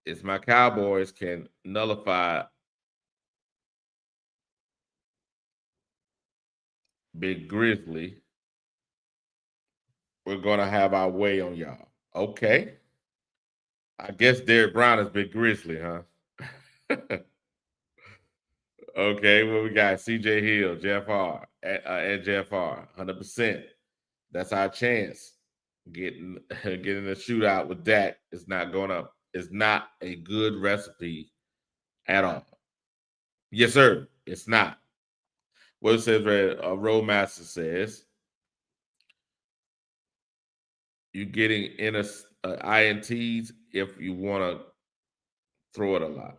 It's my Cowboys can nullify Big Grizzly. We're going to have our way on y'all. Okay. I guess Derek Brown is Big Grizzly, huh? Okay, well, we got CJ Hill, Jeff R, and Jeff R, 100%. That's our chance. Getting a shootout with Dak is not going up. It's not a good recipe at all. Yes, sir. It's not. What it says, Roadmaster says, you're getting INTs if you want to throw it a lot.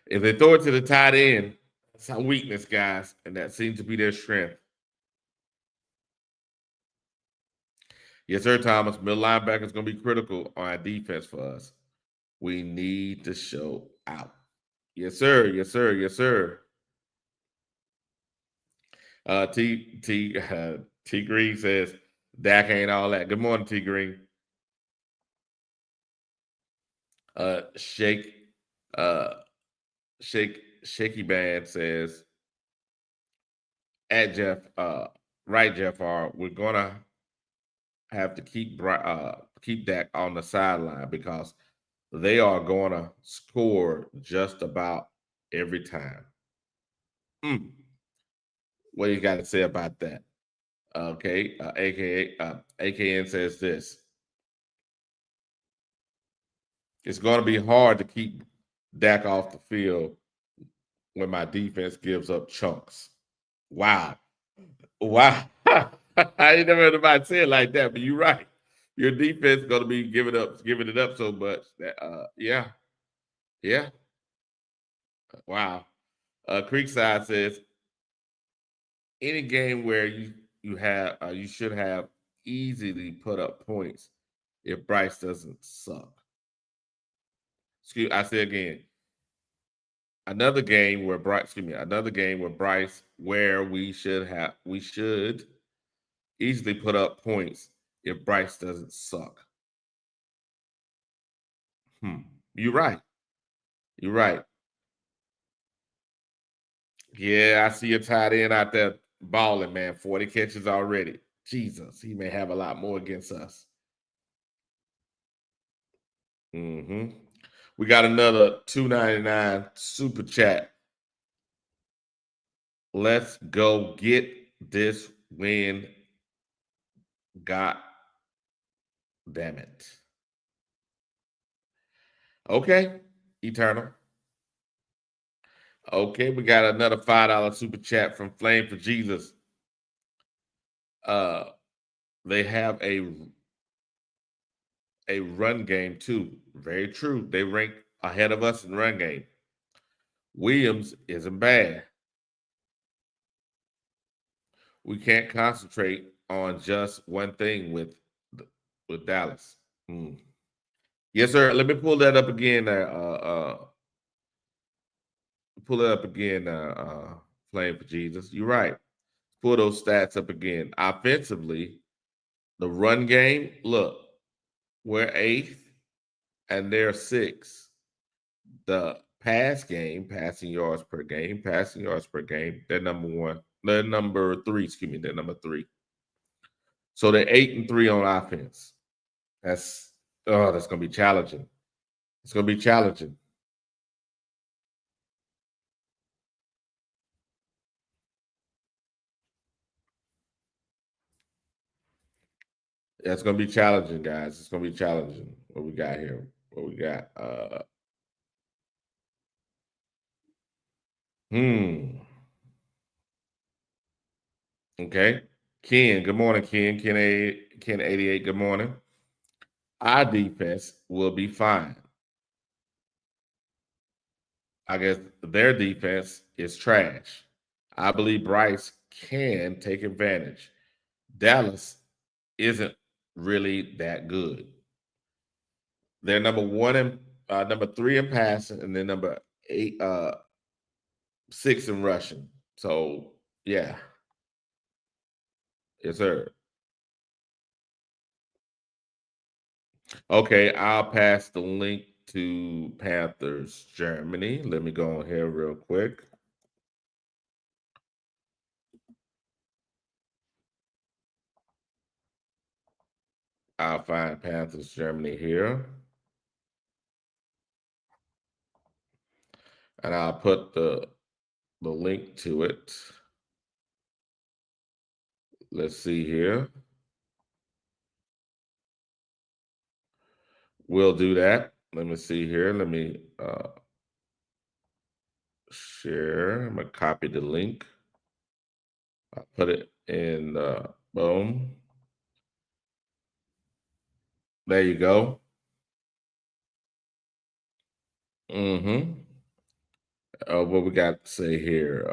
If they throw it to the tight end, that's our weakness, guys, and that seems to be their strength. Yes, sir, Thomas. Middle linebacker is going to be critical on our defense for us. We need to show out. Yes, sir. Yes, sir. Yes, sir. T Green says Dak ain't all that. Good morning, T Green. Shaky Band says at Jeff, right, Jeff R. We're gonna have to keep Dak on the sideline because they are gonna score just about every time. What do you got to say about that? Okay, aka AKN says this. It's going to be hard to keep Dak off the field when my defense gives up chunks. Wow. Wow. I ain't never heard anybody say it like that, but you're right. Your defense is going to be giving it up so much that yeah. Yeah. Wow. Creekside says any game where you should have easily put up points if Bryce doesn't suck. I say again, another game where Bryce where we should easily put up points if Bryce doesn't suck. You're right. You're right. Yeah, I see a tight end out there balling, man. 40 catches already. Jesus, he may have a lot more against us. We got another $2.99 super chat. Let's go get this win. God damn it. Okay, Eternal. Okay, we got another $5 super chat from Flame for Jesus. They have a run game too. Very true. They rank ahead of us in run game. Williams isn't bad. We can't concentrate on just one thing with Dallas. Yes, sir. Let me pull that up again. Pull it up again. Playing for Jesus. You're right. Pull those stats up again. Offensively, the run game. Look, we're 8th, and they're 6th. The pass game, passing yards per game, they're number 1. They're number 3. Excuse me. They're number 3. So they're 8-3 on offense. That's gonna be challenging. It's gonna be challenging. It's gonna be challenging, guys. It's gonna be challenging. What we got here? What we got? Okay. Ken, good morning, Ken. Ken 88, good morning. Our defense will be fine. I guess their defense is trash. I believe Bryce can take advantage. Dallas isn't really that good. They're number 3 in passing, and then number 6 in rushing. So yeah. Yes, sir. Okay, I'll pass the link to Panthers Germany. Let me go on here real quick. I'll find Panthers Germany here. And I'll put the link to it. Let's see here. We'll do that. Let me see here. Let me share. I'm going to copy the link. I'll put it in, boom. There you go. What we got to say here?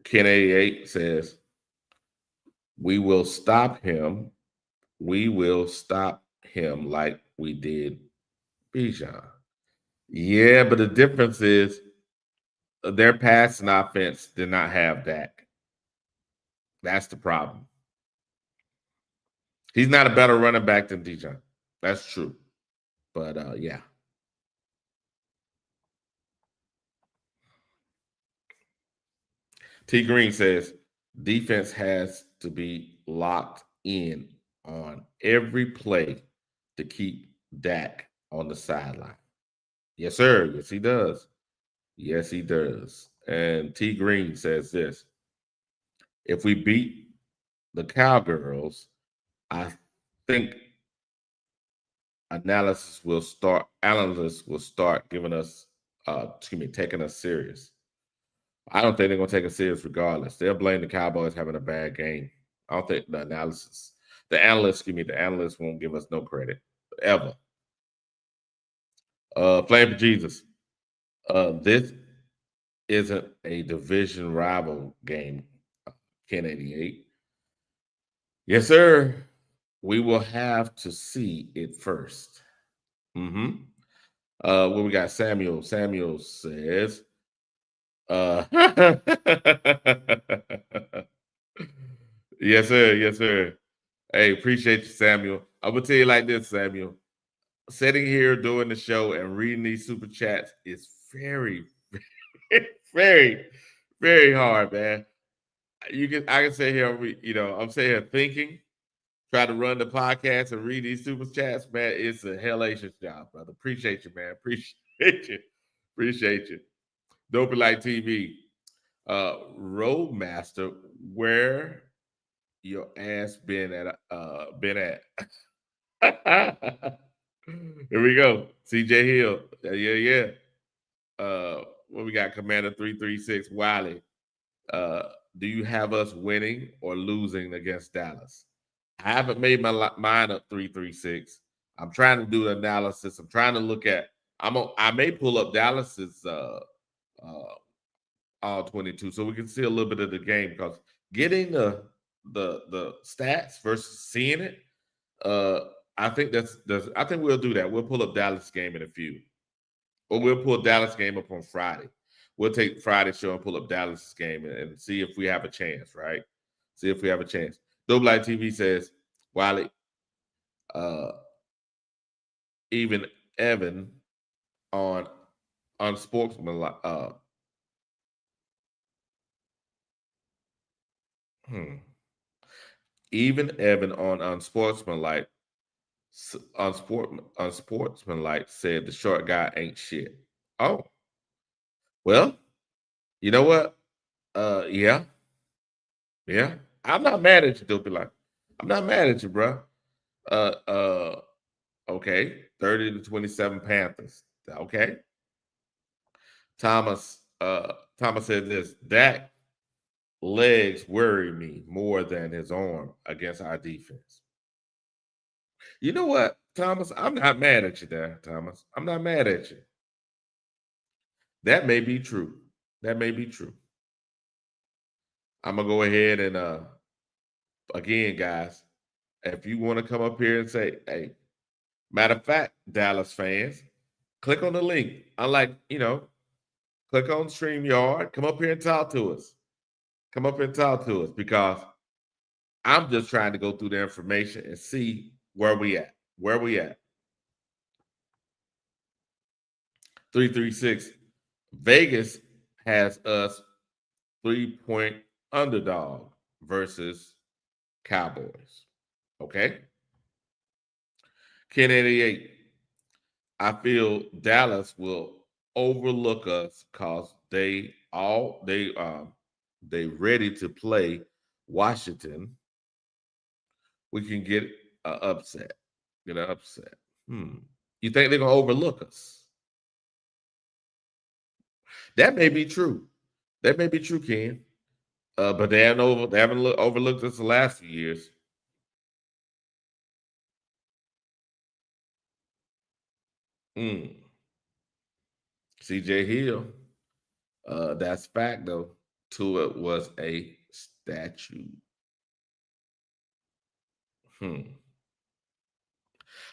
Ken 88 says, we will stop him. We will stop him like we did Bijan. Yeah, but the difference is their passing offense did not have Dak. That's the problem. He's not a better running back than Bijan. That's true. But yeah. T Green says defense has to be locked in on every play to keep Dak on the sideline. Yes, sir. Yes, he does. Yes, he does. And T Green says this. If we beat the Cowgirls, I think analysts will start giving us taking us serious. I don't think they're gonna take us serious regardless. They'll blame the Cowboys having a bad game. I don't think the analysts won't give us no credit ever. Flame for Jesus. This isn't a division rival game, Ken 88. Yes, sir. We will have to see it first. Mm-hmm. What we got? Samuel. Samuel says, yes, sir. Yes, sir. Hey, appreciate you, Samuel. I'm gonna tell you like this, Samuel. Sitting here doing the show and reading these super chats is very, very, very hard, man. I can sit here, I'm sitting here thinking, try to run the podcast and read these super chats, man. It's a hellacious job, brother. Appreciate you, man. Appreciate you. Appreciate you. Dopey Light TV. Roadmaster, where your ass been at? Here we go. CJ Hill. Yeah. What we got? Commander 336 Wiley. Do you have us winning or losing against Dallas? I haven't made my mind up 336. I'm trying to do the analysis. I'm trying to look at. I may pull up Dallas's all 22 so we can see a little bit of the game, because getting the stats versus seeing it, I think I think we'll do that. We'll pull up Dallas game in a few, or we'll pull Dallas game up on Friday. We'll take Friday's show and pull up Dallas game and see if we have a chance, right? See if we have a chance. Dope Light TV says, Wiley, even Evan on unsportsmanlike. Even Evan on unsportsmanlike said the short guy ain't shit. Oh, well, you know what? Yeah. I'm not mad at you, Dopey Light. I'm not mad at you, bro. Okay. 30-27 Panthers. Okay. Thomas said this. Dak legs worry me more than his arm against our defense. You know what, Thomas? I'm not mad at you there, Thomas. I'm not mad at you. That may be true. That may be true. I'm gonna go ahead and again, guys, if you want to come up here and say, hey, matter of fact, Dallas fans, click on the link. Unlike, click on StreamYard, come up here and talk to us. Come up and talk to us, because I'm just trying to go through the information and see where we at. 336. Vegas has us 3-point underdog versus Cowboys. Okay. Ken 88. I feel Dallas will overlook us because they ready to play Washington. We can get an upset. You think they're gonna overlook us? That may be true. Ken. But they haven't overlooked us the last few years. CJ Hill. That's fact though. Tua was a statue.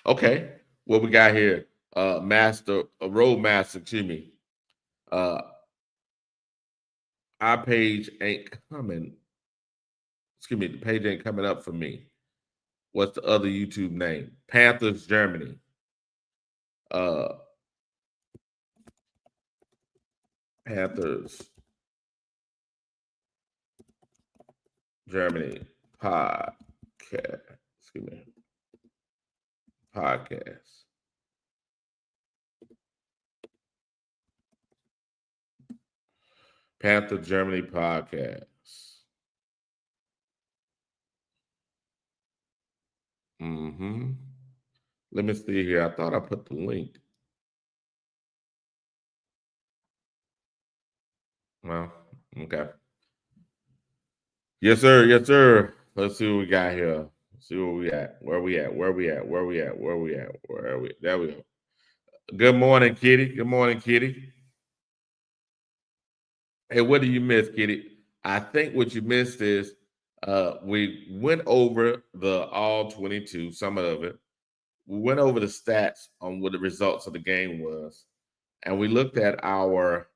Okay. What we got here? Roadmaster, excuse me. Our page ain't coming. Excuse me, the page ain't coming up for me. What's the other YouTube name? Panthers Germany. Panthers Germany podcast. Excuse me. Podcast. Panther Germany podcast. Mm-hmm. Let me see here. I thought I put the link. Well, okay. Yes, sir. Yes, sir. Let's see what we got here. See where we at. Where we at? Where we at? Where we at? Where we at? Where are we? There we go. Good morning, Kitty. Good morning, Kitty. Hey, what did you miss, Kitty? I think what you missed is we went over the all 22, some of it. We went over the stats on what the results of the game was, and we looked at our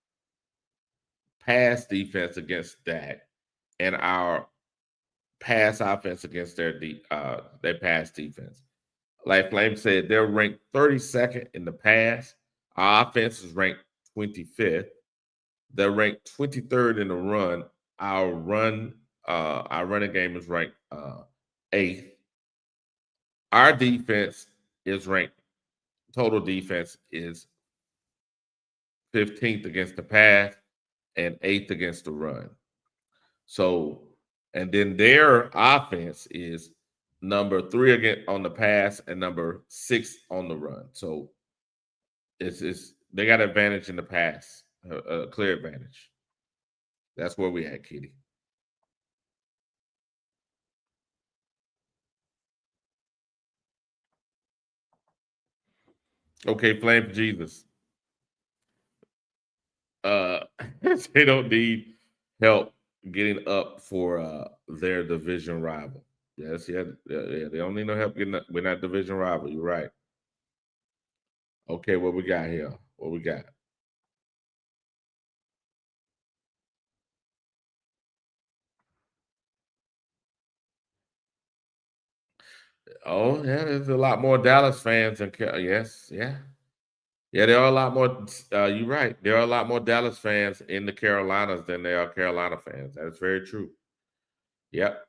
pass defense against Dak and our pass offense against their pass defense. Like Flame said, they're ranked 32nd in the pass. Our offense is ranked 25th. They're ranked 23rd in the run. Our running game is ranked eighth. Our defense is ranked. Total defense is 15th against the pass and eighth against the run. So, and then their offense is number 3 again on the pass and number 6 on the run. So it's they got advantage in the pass, a clear advantage. That's where we at, Kitty. Okay, Flame for Jesus. Uh, they don't need help getting up for their division rival. Yes, yeah, yeah. They don't need no help getting up with that division rival. You're right. Okay, what we got here? What we got? Oh, yeah, there's a lot more Dallas fans than yes, yeah. Yeah, there are a lot more. You're right. There are a lot more Dallas fans in the Carolinas than there are Carolina fans. That's very true. Yep,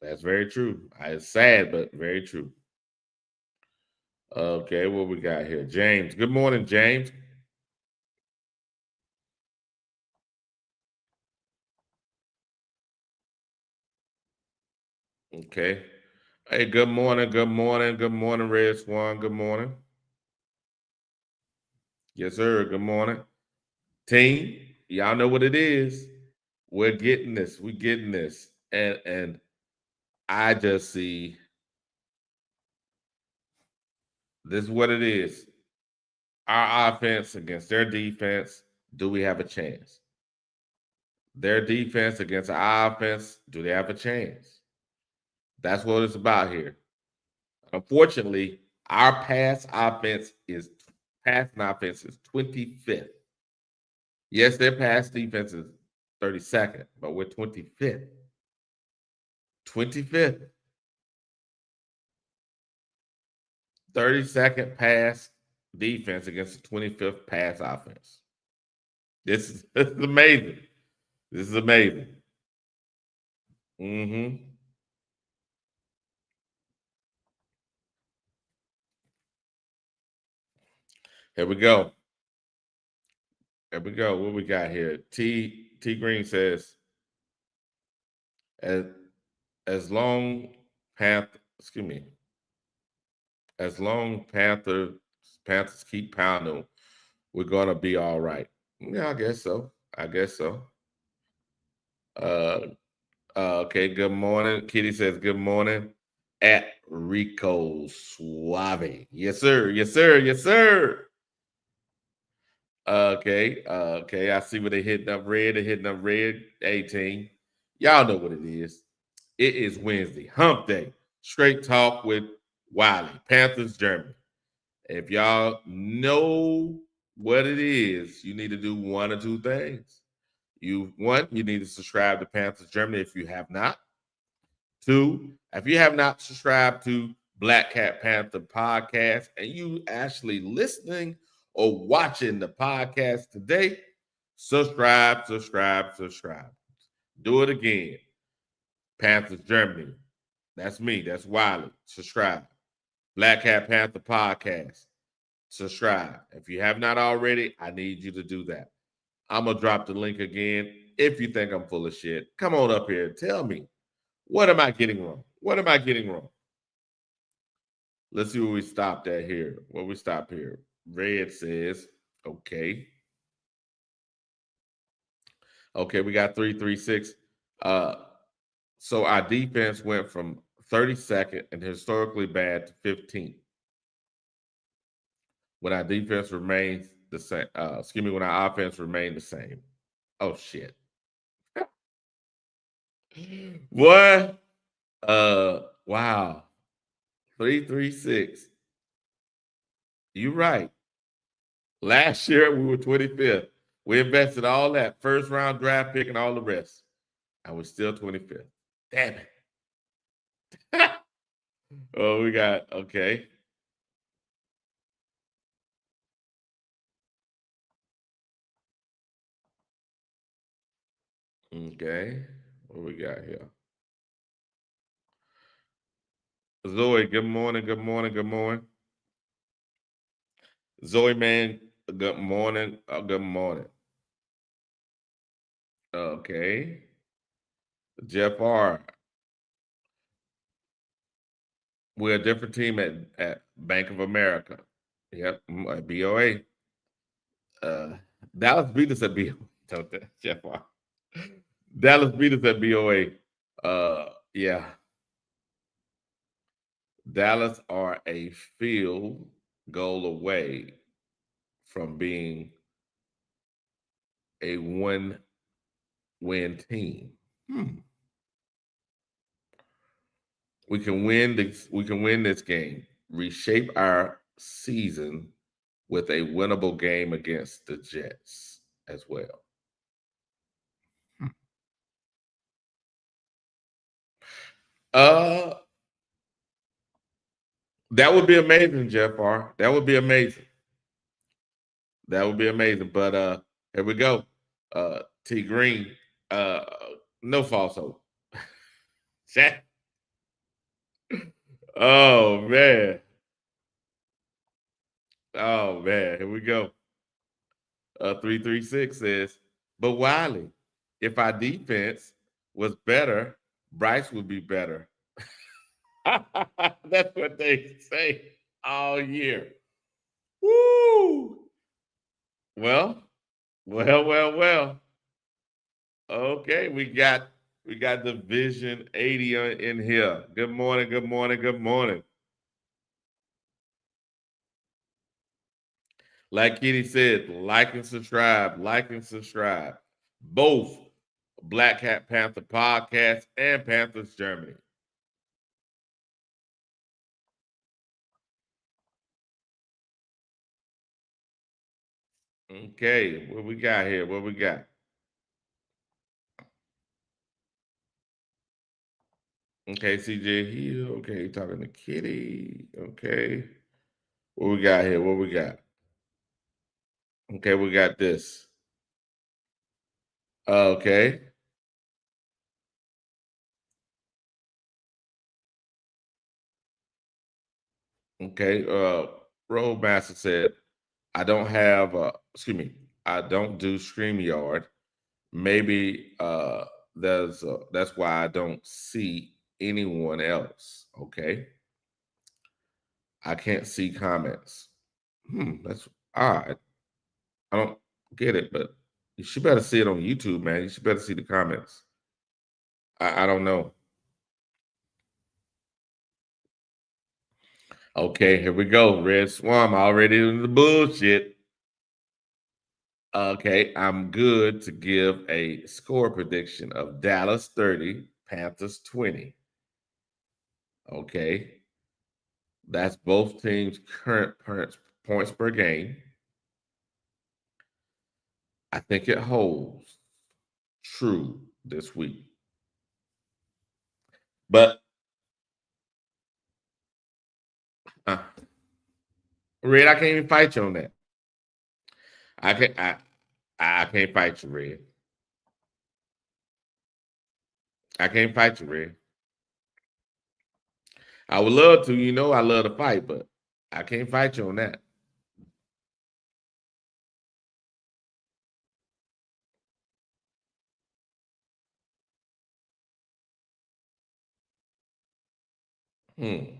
that's very true. It's sad, but very true. Okay, what we got here? James. Good morning, James. Okay. Hey, good morning, good morning, good morning, Red Swan. Good morning. Yes, sir. Good morning. Team, y'all know what it is. We're getting this. We're getting this. And I just see this is what it is. Our offense against their defense. Do we have a chance? Their defense against our offense. Do they have a chance? That's what it's about here. Unfortunately, our passing offense is 25th. Yes, their pass defense is 32nd, but we're 25th. 25th. 32nd pass defense against the 25th pass offense. This is amazing. This is amazing. Mm-hmm. Here we go. Here we go. What we got here? T Green says, as as long excuse me, as long Panthers keep pounding, we're gonna be all right. Yeah, I guess so. I guess so. Uh, okay. Good morning. Kitty says good morning at Rico Suave. Yes, sir. Yes, sir. Yes, sir. Okay. Okay. I see where they hitting up red. They're hitting up red. 18. Y'all know what it is. It is Wednesday, Hump Day. Straight talk with Wiley, Panthers, Germany. If y'all know what it is, you need to do one or two things. You need to subscribe to Panthers Germany if you have not. Two, if you have not subscribed to Black Cat Panther podcast and you actually listening or watching the podcast today, subscribe, subscribe, subscribe. Do it again. Panthers Germany. That's me. That's Wiley. Subscribe. Black Cat Panther podcast. Subscribe. If you have not already, I need you to do that. I'm going to drop the link again. If you think I'm full of shit, come on up here. Tell me, what am I getting wrong? What am I getting wrong? Let's see where we stopped at here. Where we stop here. Red says, okay. Okay, we got 336. Uh so our defense went from 32nd and historically bad to 15th. When our defense remains the same, when our offense remained the same. Oh shit. What? Wow. 336. You right. Last year we were 25th. We invested all that first round draft pick and all the rest. And we're still 25th. Damn it. Oh, we got okay. Okay. What we got here? Zoe, good morning, good morning, good morning. Zoe, man, good morning. Good morning. Okay. Jeff R. We're a different team at Bank of America. Yep, at BOA. Uh, Dallas beat us at BOA. Don't that, Jeff R. Dallas beat us at BOA. Yeah. Dallas are a field goal away from being a one-win team. We can win this. We can win this game. Reshape our season with a winnable game against the Jets as well. Uh, that would be amazing, Jeff R. That would be amazing. That would be amazing. But here we go. T Green. Uh, no false hope. Chat. Oh man. Oh man. Here we go. 336 says, but Wiley, if our defense was better, Bryce would be better. That's what they say all year. Woo! Well, well. Okay, we got the Vision 80 in here. Good morning, good morning, good morning. Like Kitty said, like and subscribe, like and subscribe. Both Black Hat Panther Podcast and Panthers Germany. Okay, what we got here? What we got? Okay, CJ Hill. Okay, talking to Kitty. Okay. What we got here? What we got? Okay, we got this. Okay. Okay. Roadmaster said, I don't have I don't do StreamYard. Maybe that's why I don't see anyone else. Okay. I can't see comments. That's odd. I don't get it, but you should better see it on YouTube, man. You should better see the comments. I don't know. Okay, here we go. Red Swarm already in the bullshit. Okay, I'm good to give a score prediction of Dallas 30, Panthers 20. Okay, that's both teams' current points per game. I think it holds true this week. But uh, Red, I can't even fight you on that. I can't. I can't fight you, Red. I can't fight you, Red. I would love to. You know, I love to fight, but I can't fight you on that. Hmm.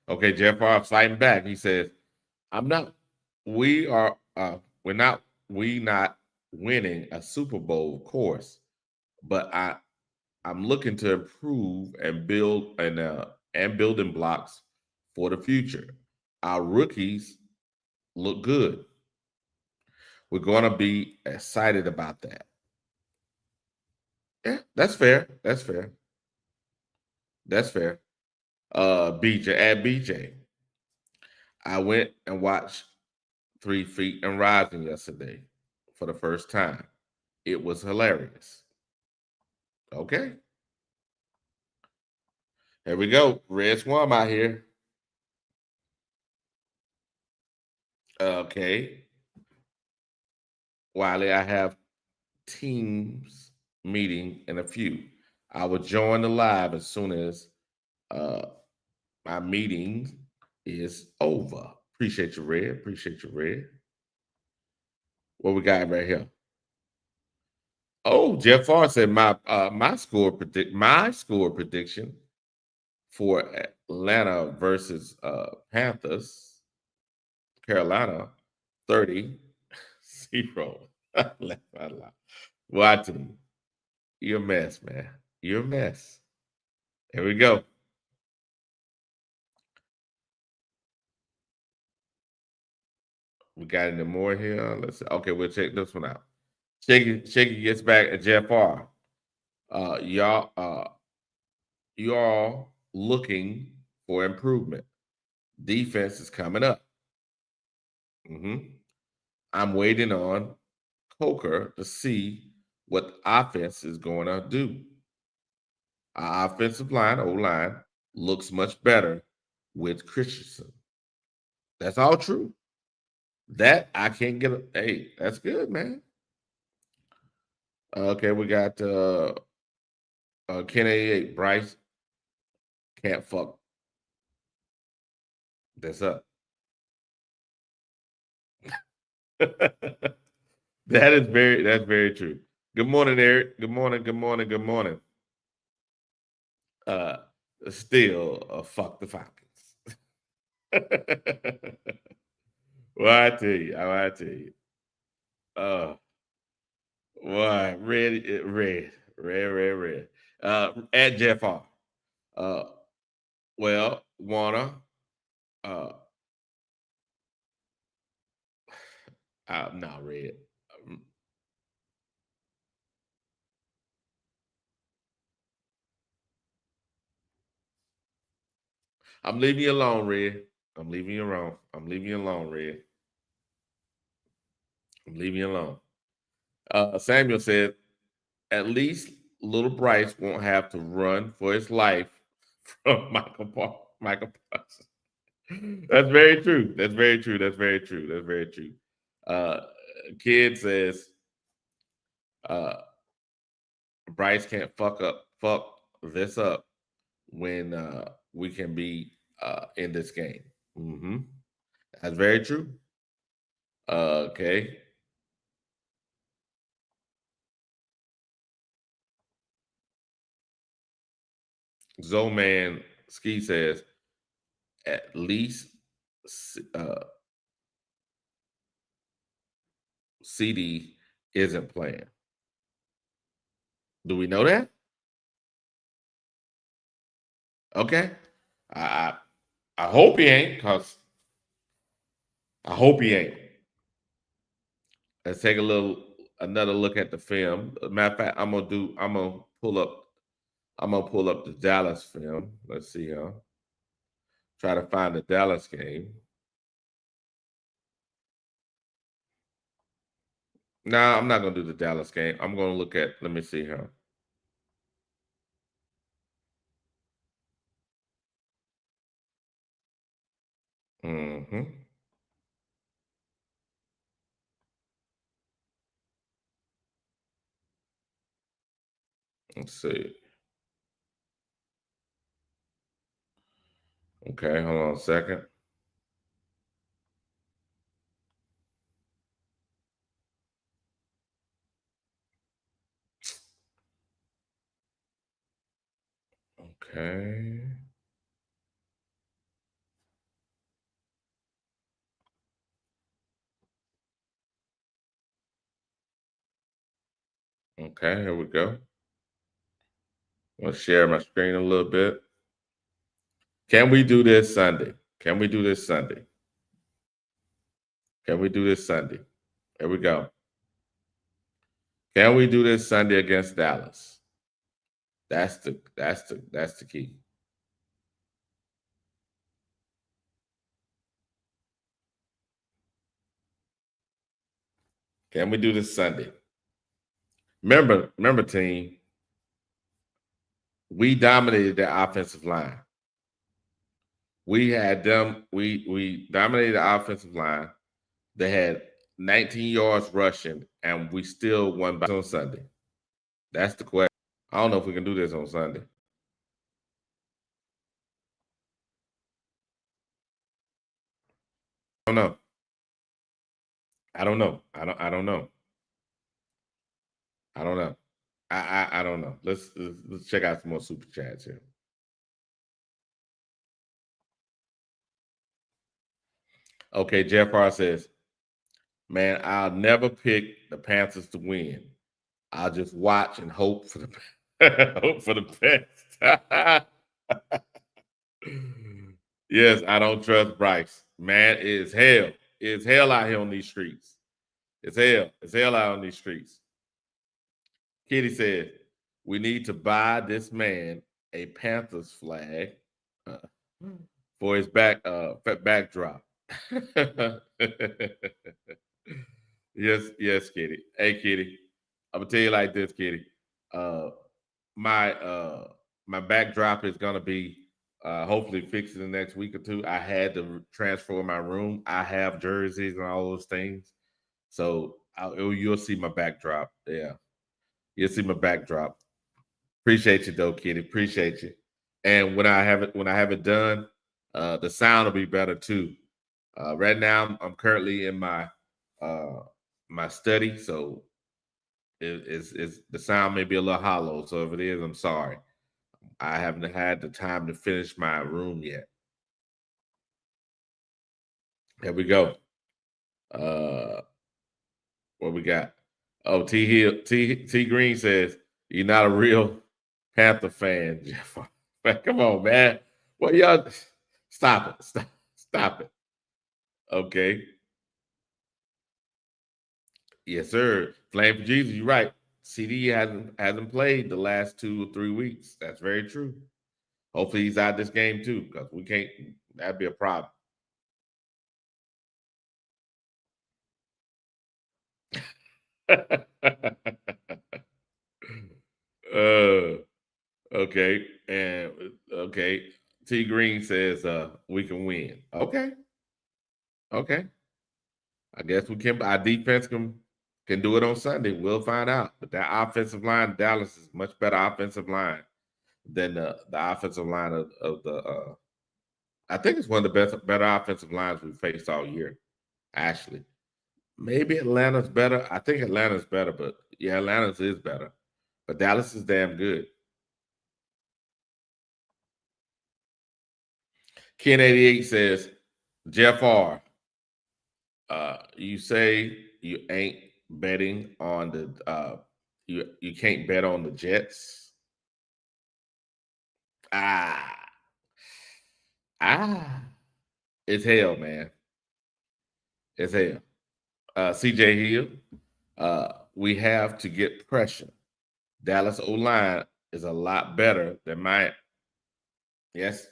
Okay, Jeff R. fighting back. He says, "I'm not. We are. We're not. We not winning a Super Bowl, of course. But I'm looking to improve and build and building blocks for the future. Our rookies look good. We're going to be excited about that. Yeah, that's fair. That's fair. That's fair. BJ at BJ. I went and watched 3 Feet and Rising yesterday for the first time. It was hilarious. Okay, here we go. Red Swarm out here. Okay, Wiley, I have Teams meeting in a few. I will join the live as soon as uh, my meeting is over. Appreciate you, Red. Appreciate you, Red. What we got right here? Oh, Jeff Farr said my score prediction for Atlanta versus Panthers, Carolina, 30-0. Laugh out loud. Watching you're a mess, man. You're a mess. Here we go. We got any more here? Let's see. Okay, we'll check this one out. Shaky gets back at Jeff R. Y'all looking for improvement. Defense is coming up. I'm waiting on Coker to see what the offense is going to do. Our offensive line, O line, looks much better with Christensen. That's all true. That I can't get. Hey, that's good, man. Okay, we got Ken 88. Bryce can't fuck this up. That's very true. Good morning, Eric. Good morning. Good morning. Good morning. Uh, still fuck the Falcons. Well, I tell you, I tell you. Uh, why red. At Jeff R. Uh, well, wanna. Uh, not red. Um, I'm leaving you alone, Red. I'm leaving you alone. I'm leaving you alone, Red. I'm leaving you alone. Samuel said, at least little Bryce won't have to run for his life from Michael Parsons. That's very true. That's very true. That's very true. That's very true. Uh, Kid says, uh, Bryce can't fuck this up when we can be in this game. That's very true. Okay. Zoman Ski says, at least uh, CD isn't playing. Do we know that? Okay. I I, I hope he ain't, cause I hope he ain't. Let's take another look at the film. Matter of fact, I'm gonna pull up the Dallas film. Let's see here. Try to find the Dallas game. Nah, I'm not gonna do the Dallas game. I'm gonna look at. Let me see here. Hmm. Let's see. Okay, hold on a second. Okay. Okay, here we go. I'm gonna share my screen a little bit. Can we do this Sunday? Can we do this Sunday? Can we do this Sunday? Here we go. Can we do this Sunday against Dallas? That's the key. Can we do this Sunday? Remember, team, we dominated the offensive line. We had them, we dominated the offensive line. They had 19 yards rushing, and we still won on Sunday. That's the question. I don't know if we can do this on Sunday. I don't know. I don't know. I don't know. I don't know. I don't know. Let's check out some more super chats here. Okay, Jeff R says, "Man, I'll never pick the Panthers to win. I'll just watch and hope for the hope for the best." Yes, I don't trust Bryce. Man, it's hell. It's hell out here on these streets. It's hell. It's hell out on these streets. Kitty says, "We need to buy this man a Panthers flag uh, for his backdrop." Yes, Kitty. Hey, Kitty. I'm gonna tell you like this, Kitty. Uh, my backdrop is gonna be hopefully fixed in the next week or two. I had to transfer my room. I have jerseys and all those things, so you'll see my backdrop. Yeah, you'll see my backdrop. Appreciate you though, Kitty. Appreciate you. And when I have it done, the sound will be better too. Right now, I'm currently in my study, so it's the sound may be a little hollow. So if it is, I'm sorry. I haven't had the time to finish my room yet. Here we go. What we got? Oh, T Green says you're not a real Panther fan, Jeff. Come on, man. Well, y'all stop it. Stop it. Okay. Yes, sir. Flame for Jesus, you're right. CD hasn't played the last 2 or 3 weeks. That's very true. Hopefully he's out this game too, because we can't. That'd be a problem. Okay, and okay. T Green says we can win. Okay, okay. I guess we can. Our defense can do it on Sunday. We'll find out. But that offensive line, Dallas is much better offensive line than the offensive line of the. I think it's one of the better offensive lines we've faced all year. Actually, maybe Atlanta's better. I think Atlanta's better, but yeah, Atlanta's is better. But Dallas is damn good. Ken 88 says, Jeff R. You say you ain't betting on the you can't bet on the Jets. Ah, ah, it's hell, man. It's hell. CJ Hill, we have to get pressure. Dallas O line is a lot better than mine. Yes.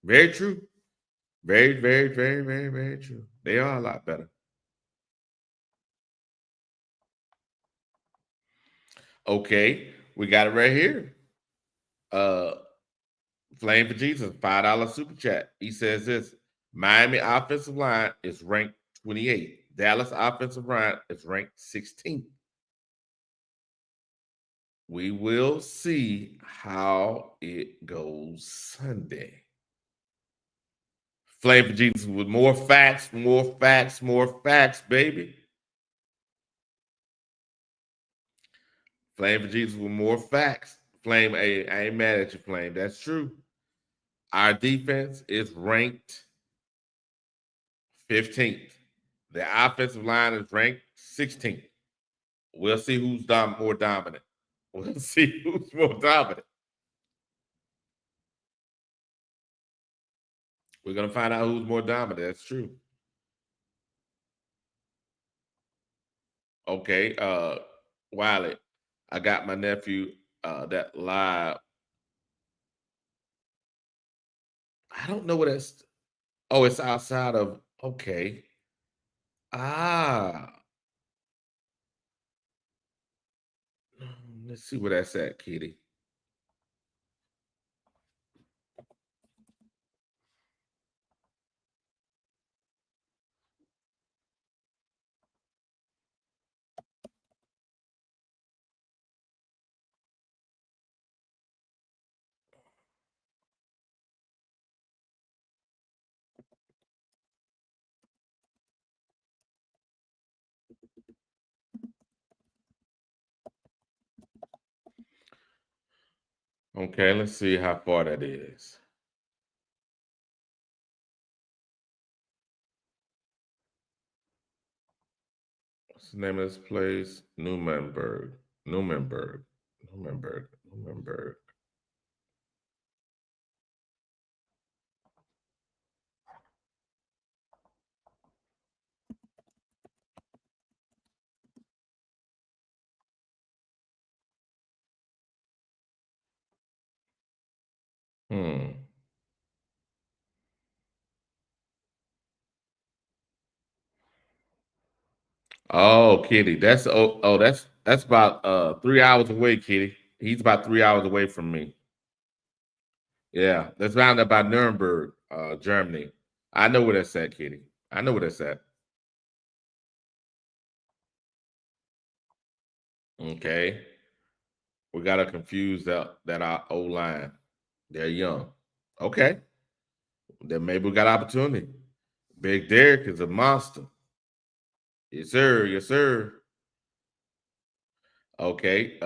Very true. Very, very, very, very, very true. They are a lot better. Okay, we got it right here. Flame for Jesus, $5 super chat. He says this: Miami offensive line is ranked 28. Dallas offensive line is ranked 16th. We will see how it goes Sunday. Flame for Jesus with more facts, baby. Flame for Jesus with more facts. Flame, hey, I ain't mad at you, Flame. That's true. Our defense is ranked 15th. The offensive line is ranked 16th. We'll see who's more dominant. We'll see who's more dominant. We're gonna find out who's more dominant. That's true. Okay, Wiley, I got my nephew that live. I don't know what that's. Oh, it's outside of. Okay. Ah, let's see where that's at, Kitty. Okay, let's see how far that is. What's the name of this place? Newmanburg. Newmanburg. Newmanburg. Newmanburg. Hmm. Oh, Kitty. That's about 3 hours away, Kitty. He's about 3 hours away from me. Yeah, that's round about Nuremberg, Germany. I know where that's at, Kitty. I know where that's at. Okay. We gotta confuse that our O line. They're young. Okay. Then maybe we got opportunity. Big Derek is a monster. Yes, sir. Yes, sir. Okay.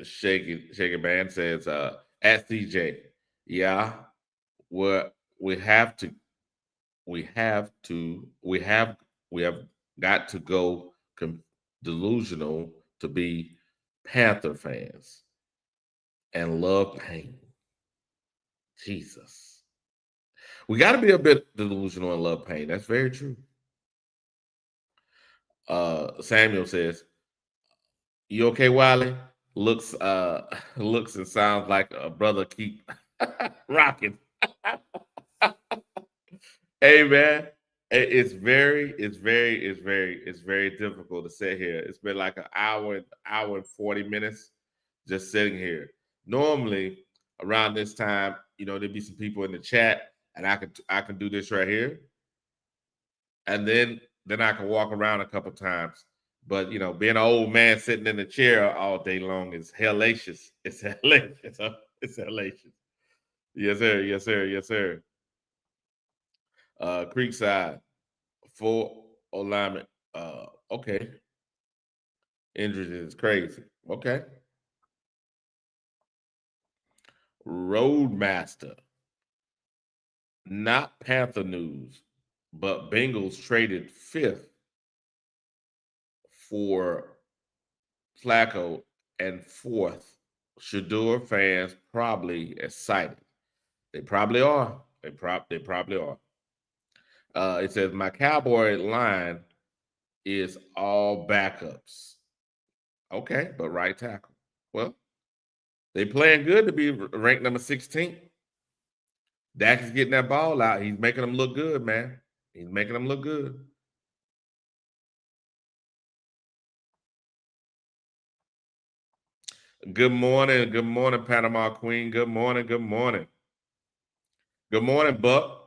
Shaky Man says at CJ. Yeah. What we have to we have to we have got to go delusional to be Panther fans and love pain. Jesus. We got to be a bit delusional and love pain. That's very true. Samuel says, "You okay, Wiley?" Looks looks and sounds like a brother keep rocking. Hey man, it's very difficult to sit here. It's been like an hour and 40 minutes just sitting here. Normally around this time, there'd be some people in the chat, and I can do this right here, and then I can walk around a couple times. But being an old man sitting in the chair all day long is hellacious. It's hellacious. Huh? It's hellacious. Yes, sir. Yes, sir. Yes, sir. Creekside, full alignment. Okay. Injuries is crazy. Okay. Roadmaster, not Panther news, but Bengals traded fifth for Flacco and fourth. Shador fans probably excited. They probably are. They probably are. It says my Cowboy line is all backups. Okay, but right tackle. Well, they playing good to be ranked number 16. Dak is getting that ball out. He's making them look good, man. He's making them look good. Good morning, Panama Queen. Good morning, good morning. Good morning, Buck.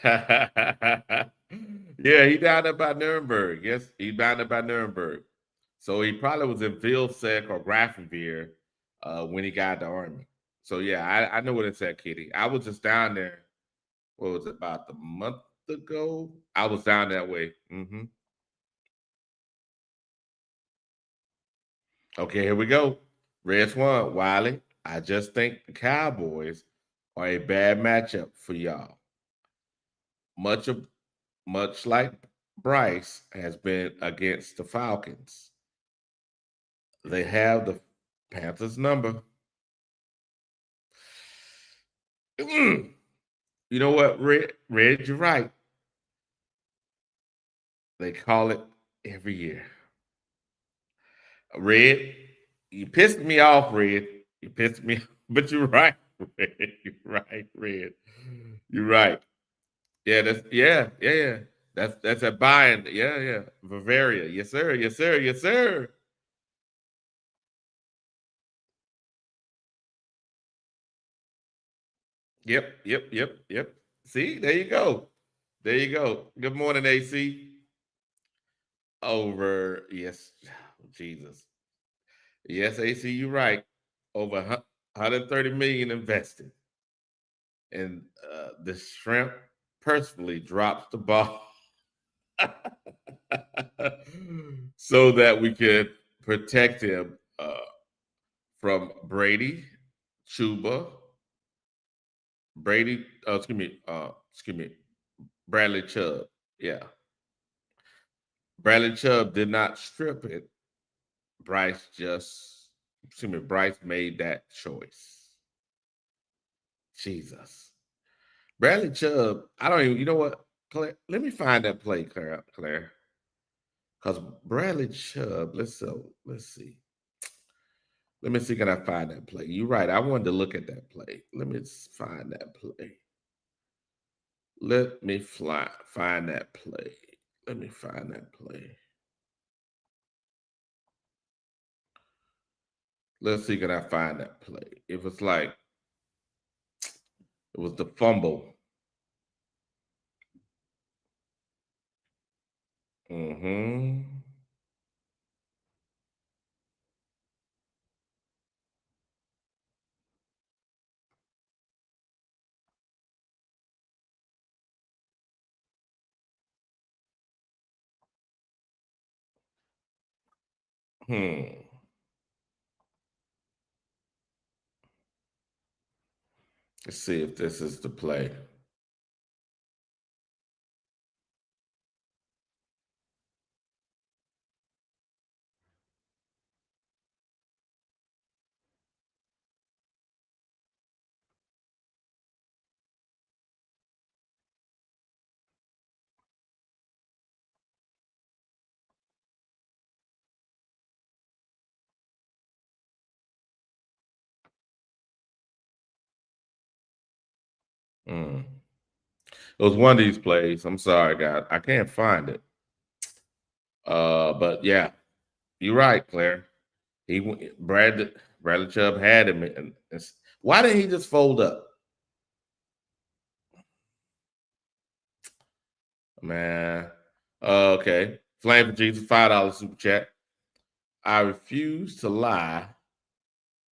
Yeah, he down there by Nuremberg. Yes, he down there by Nuremberg. So he probably was in Vilsec or Grafenwehr when he got the army. So yeah, I know what it's at, Kitty. I was just down there. What was it, about a month ago? I was down that way. Okay, here we go. Red Swan, Wiley. I just think the Cowboys are a bad matchup for y'all. Much of much like Bryce has been against the Falcons. They have the Panthers number. You know what, Red? Red, you're right. They call it every year. Red, you pissed me off, Red. You pissed me off. But you're right, Red. You're right, Red. You're right. Yeah, yeah. That's a buying. Yeah, yeah. Bavaria. Yes, sir. Yes, sir. Yes, sir. Yep. See, there you go. There you go. Good morning, AC. Over, yes, Jesus. Yes, AC, you're right. Over 130 million invested. And the shrimp personally drops the ball so that we could protect him from Brady, Chuba, Brady, excuse me, Bradley Chubb. Yeah. Bradley Chubb did not strip it. Bryce made that choice. Jesus. Bradley Chubb, I don't even, you know what, Claire, let me find that play, Claire. Because Bradley Chubb, let's see. Let me see, can I find that play? You're right. I wanted to look at that play. Let me find that play. Let me find that play. Let me find that play. Let's see, can I find that play? It was like, it was the fumble. Mm-hmm. Hmm. Let's see if this is the play. Mm. It was one of these plays. I'm sorry, guys. I can't find it. But yeah, you're right, Claire. Bradley Chubb had him. Why didn't he just fold up? Man. Okay. Flame for Jesus, $5 super chat. I refuse to lie,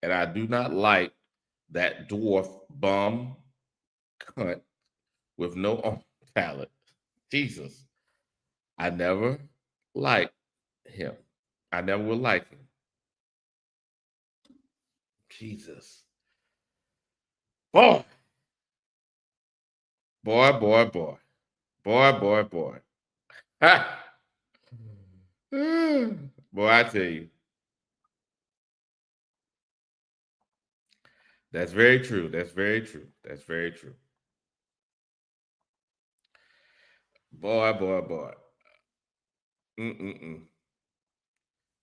and I do not like that dwarf bum cunt with no talent. Jesus. I never liked him. I never will like him. Jesus. Boy, boy. Boy. Ha! Boy, I tell you. That's very true. That's very true. That's very true. Boy. Mm-mm-mm.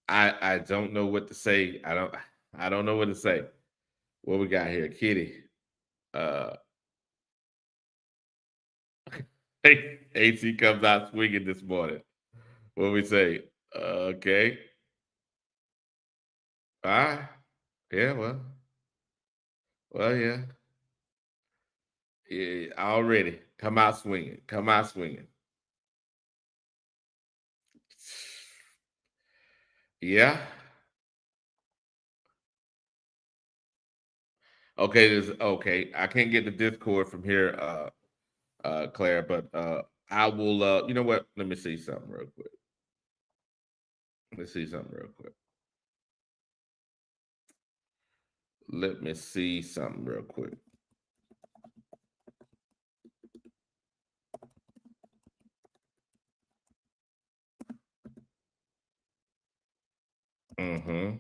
I don't know what to say. I don't know what to say. What we got here, Kitty? Uh, AC comes out swinging this morning. What we say? Okay. Ah, yeah. Well, yeah. Yeah. Already come out swinging. Come out swinging. Yeah. Okay. Okay. I can't get the Discord from here, Claire, but I will. You know what? Let me see something real quick. Let's see something real quick. Let me see something real quick. Mm-hmm.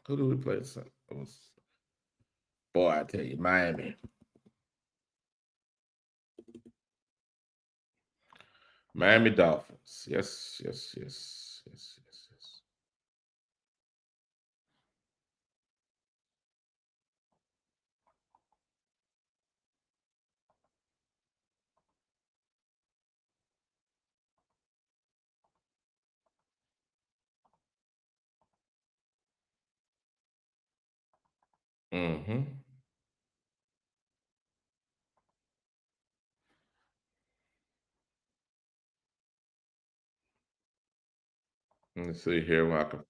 Who do we play? It was, boy, I tell you, Miami. Miami Dolphins. Yes, yes, yes, yes, yes, yes. Mm-hmm. Let's see here. Welcome.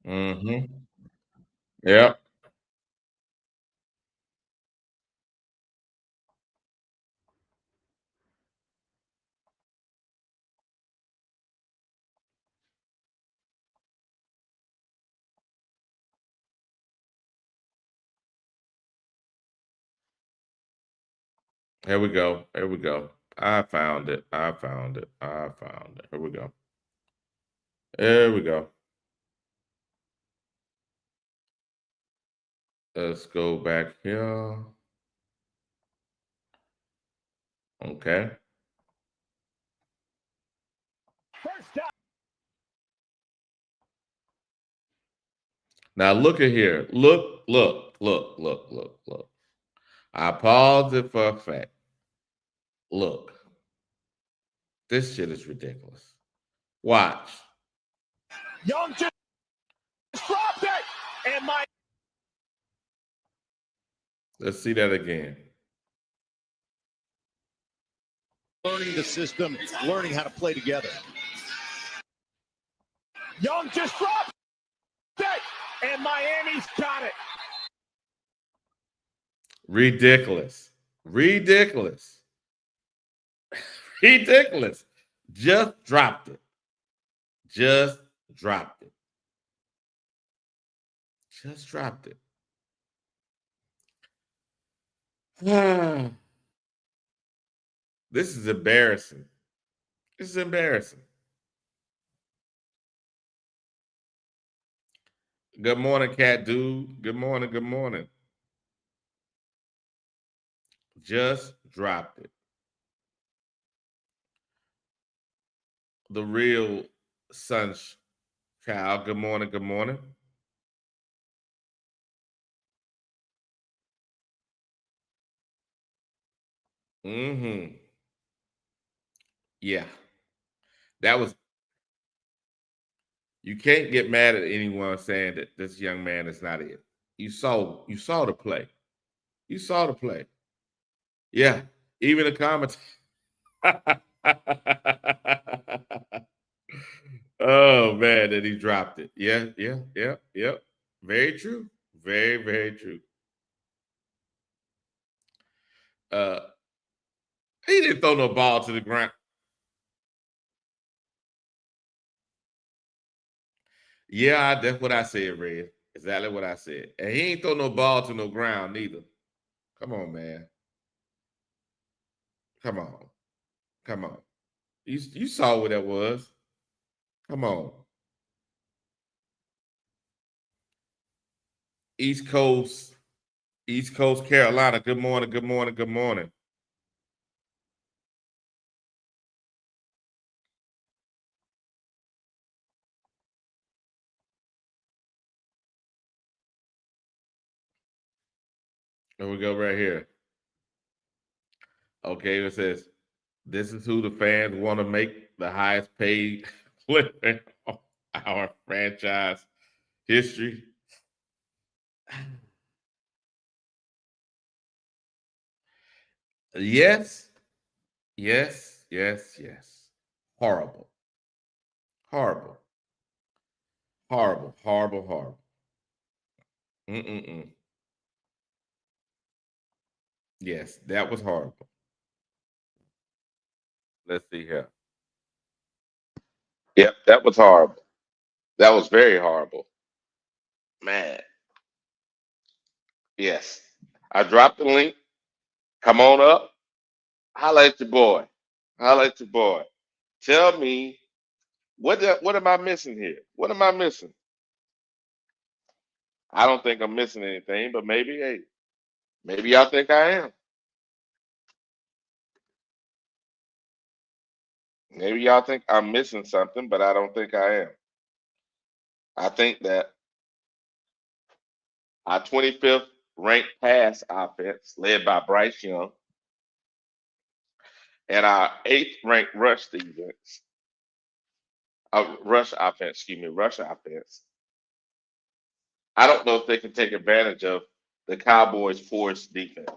Mm-hmm. Yep. Here we go. Here we go. I found it. I found it. I found it. Here we go. There we go. Let's go back here. Okay. Now look at here. Look, look, look, look, look, look. I paused it for a fact. Look, this shit is ridiculous. Watch. Young just dropped it, and my Let's see that again. learning the system, learning how to play together. Young just dropped it, and Miami's got it. Ridiculous. Ridiculous. Ridiculous. Just dropped it. Just dropped it. Just dropped it. This is embarrassing. This is embarrassing. Good morning, cat dude. Good morning. Good morning. Just dropped it. The real sun's child. Good morning. Good morning. Mm-hmm. Yeah. That was, you can't get mad at anyone saying that this young man is not it. You saw the play. You saw the play. Yeah. Even the comments. Oh man, that he dropped it. Yeah, yeah, yeah, yeah. Very true. Very, very true. Uh he didn't throw no ball to the ground. Yeah, that's what I said, Red. Exactly what I said. And he ain't throw no ball to no ground neither. Come on, man. Come on. Come on. You saw what that was. Come on. East Coast, East Coast Carolina. Good morning. Good morning. Good morning. Here we go right here. Okay, it says this is who the fans want to make the highest paid player in our franchise history. Yes, yes, yes, yes. Horrible. Horrible. Horrible. Horrible. Horrible. Mm-mm-mm. Yes, that was horrible. Let's see here. Yep, that was horrible. That was very horrible. Man, yes. I dropped the link. Come on up. Highlight your boy. Highlight your boy. Tell me what am I missing here? What am I missing? I don't think I'm missing anything, but maybe hey, maybe y'all think I am. Maybe y'all think I'm missing something, but I don't think I am. I think that our 25th ranked pass offense, led by Bryce Young, and our eighth ranked rush defense, rush offense, excuse me, rush offense. I don't know if they can take advantage of the Cowboys' force defense.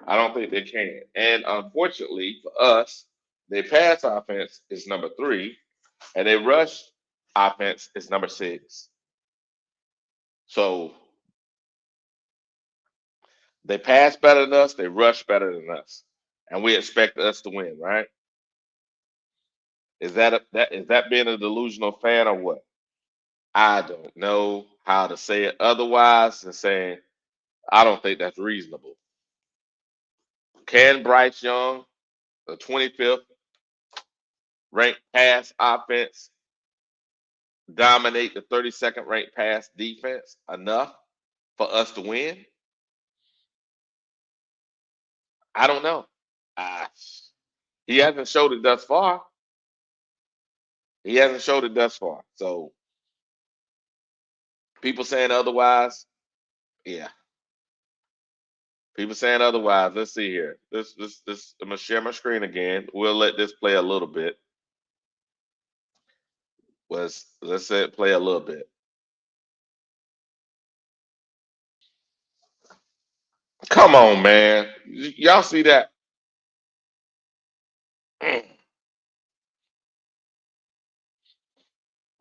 I don't think they can. And unfortunately for us, their pass offense is number three, and their rush offense is number six. So they pass better than us, they rush better than us, and we expect us to win, right? Is that being a delusional fan or what? I don't know how to say it otherwise than saying I don't think that's reasonable. Can Bryce Young, the 25th ranked pass offense, dominate the 32nd ranked pass defense enough for us to win? I don't know. Uh, he hasn't showed it thus far. He hasn't showed it thus far. So people saying otherwise, yeah. People saying otherwise. Let's see here. This. I'm gonna share my screen again. We'll let this play a little bit. Let's say it play a little bit. Come on, man. Y'all see that? Mm.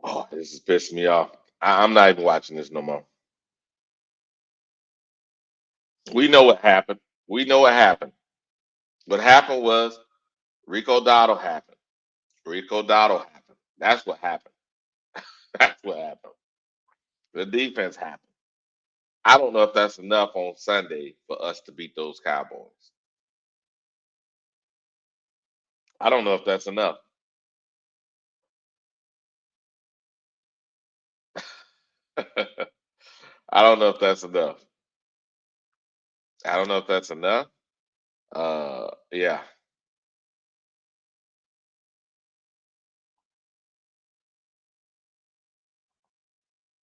Oh, this is pissing me off. I'm not even watching this no more. We know what happened. We know what happened. What happened was Rico Dotto happened. Rico Dotto happened. That's what happened. That's what happened. The defense happened. I don't know if that's enough on Sunday for us to beat those Cowboys. I don't know if that's enough. I don't know if that's enough. I don't know if that's enough. Yeah.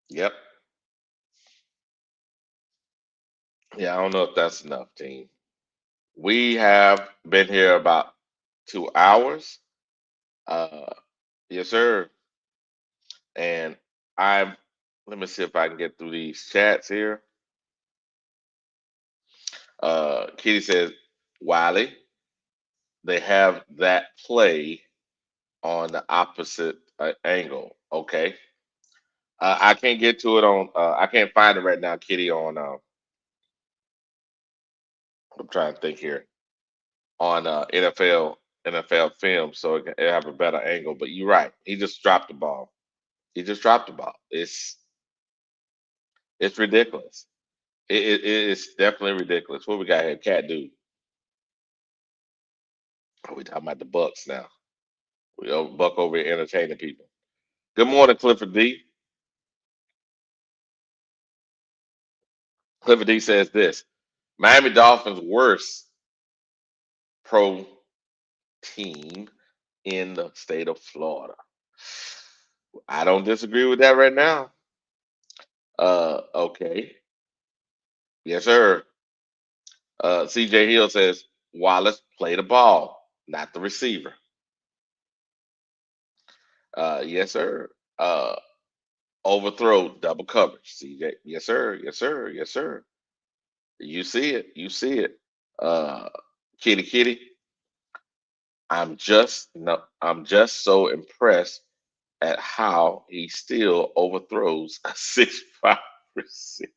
Yep. Yeah, I don't know if that's enough, team. We have been here about 2 hours. Uh, yes, sir. And I'm. Let me see if I can get through these chats here. Kitty says, Wiley, they have that play on the opposite angle. Okay. I can't get to it on. I can't find it right now, Kitty. On. I'm trying to think here on NFL film, so it have a better angle. But you're right. He just dropped the ball. He just dropped the ball. It's ridiculous. It's definitely ridiculous. What we got here, Cat Dude? Oh, we talking about the Bucks now. We Buck over here entertaining people. Good morning, Clifford D. Clifford D says this: Miami Dolphins worst pro team in the state of Florida. I don't disagree with that right now. Okay. Yes, sir. CJ Hill says Wallace play the ball, not the receiver. Yes, sir. Overthrow double coverage. CJ. Yes, sir. Yes, sir. Yes, sir. You see it. You see it. Uh, Kitty Kitty. I'm just no. I'm just so impressed at how he still overthrows a 6'5" receiver.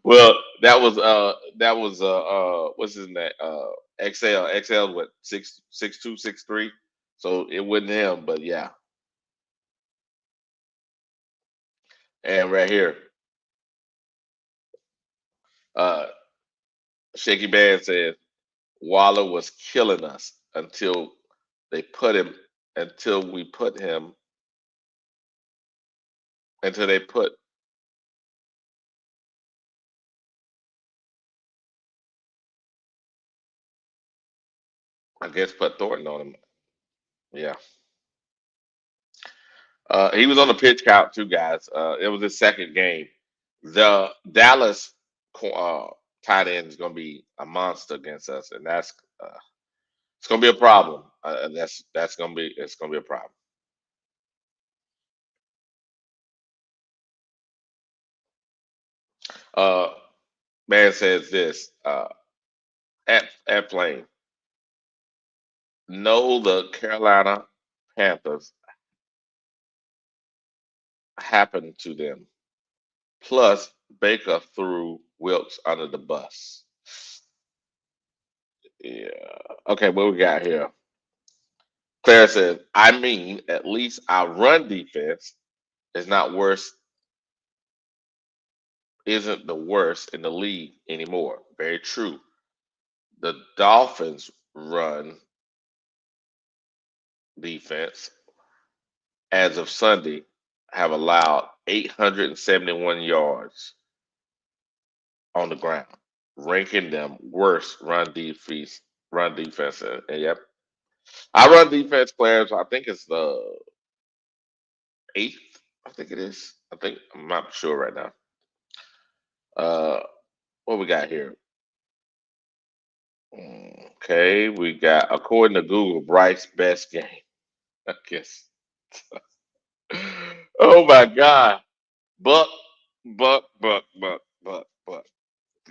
Well, that was what's his name? XL what 6'2", 6'3". So it wasn't him, but yeah. And right here, uh Shaky Band says Waller was killing us until we put him until they put I guess put Thornton on him. Yeah. He was on the pitch count too, guys. It was his second game. The Dallas tight end is going to be a monster against us, and that's it's going to be a problem. That's going to be it's going to be a problem. Uh, Man says this at Flame. No, the Carolina Panthers happened to them. Plus, Baker threw Wilkes under the bus. Yeah. Okay, what we got here? Claire says, I mean, at least our run defense is not worse, isn't the worst in the league anymore. Very true. The Dolphins run defense as of Sunday have allowed 871 yards on the ground, ranking them worst run defense. And yep. I run defense players, I think it's the eighth. I think it is. I'm not sure right now. Uh what we got here? Okay, we got according to Google, Bryce's best game. I guess. Oh my God. Buck, Buck.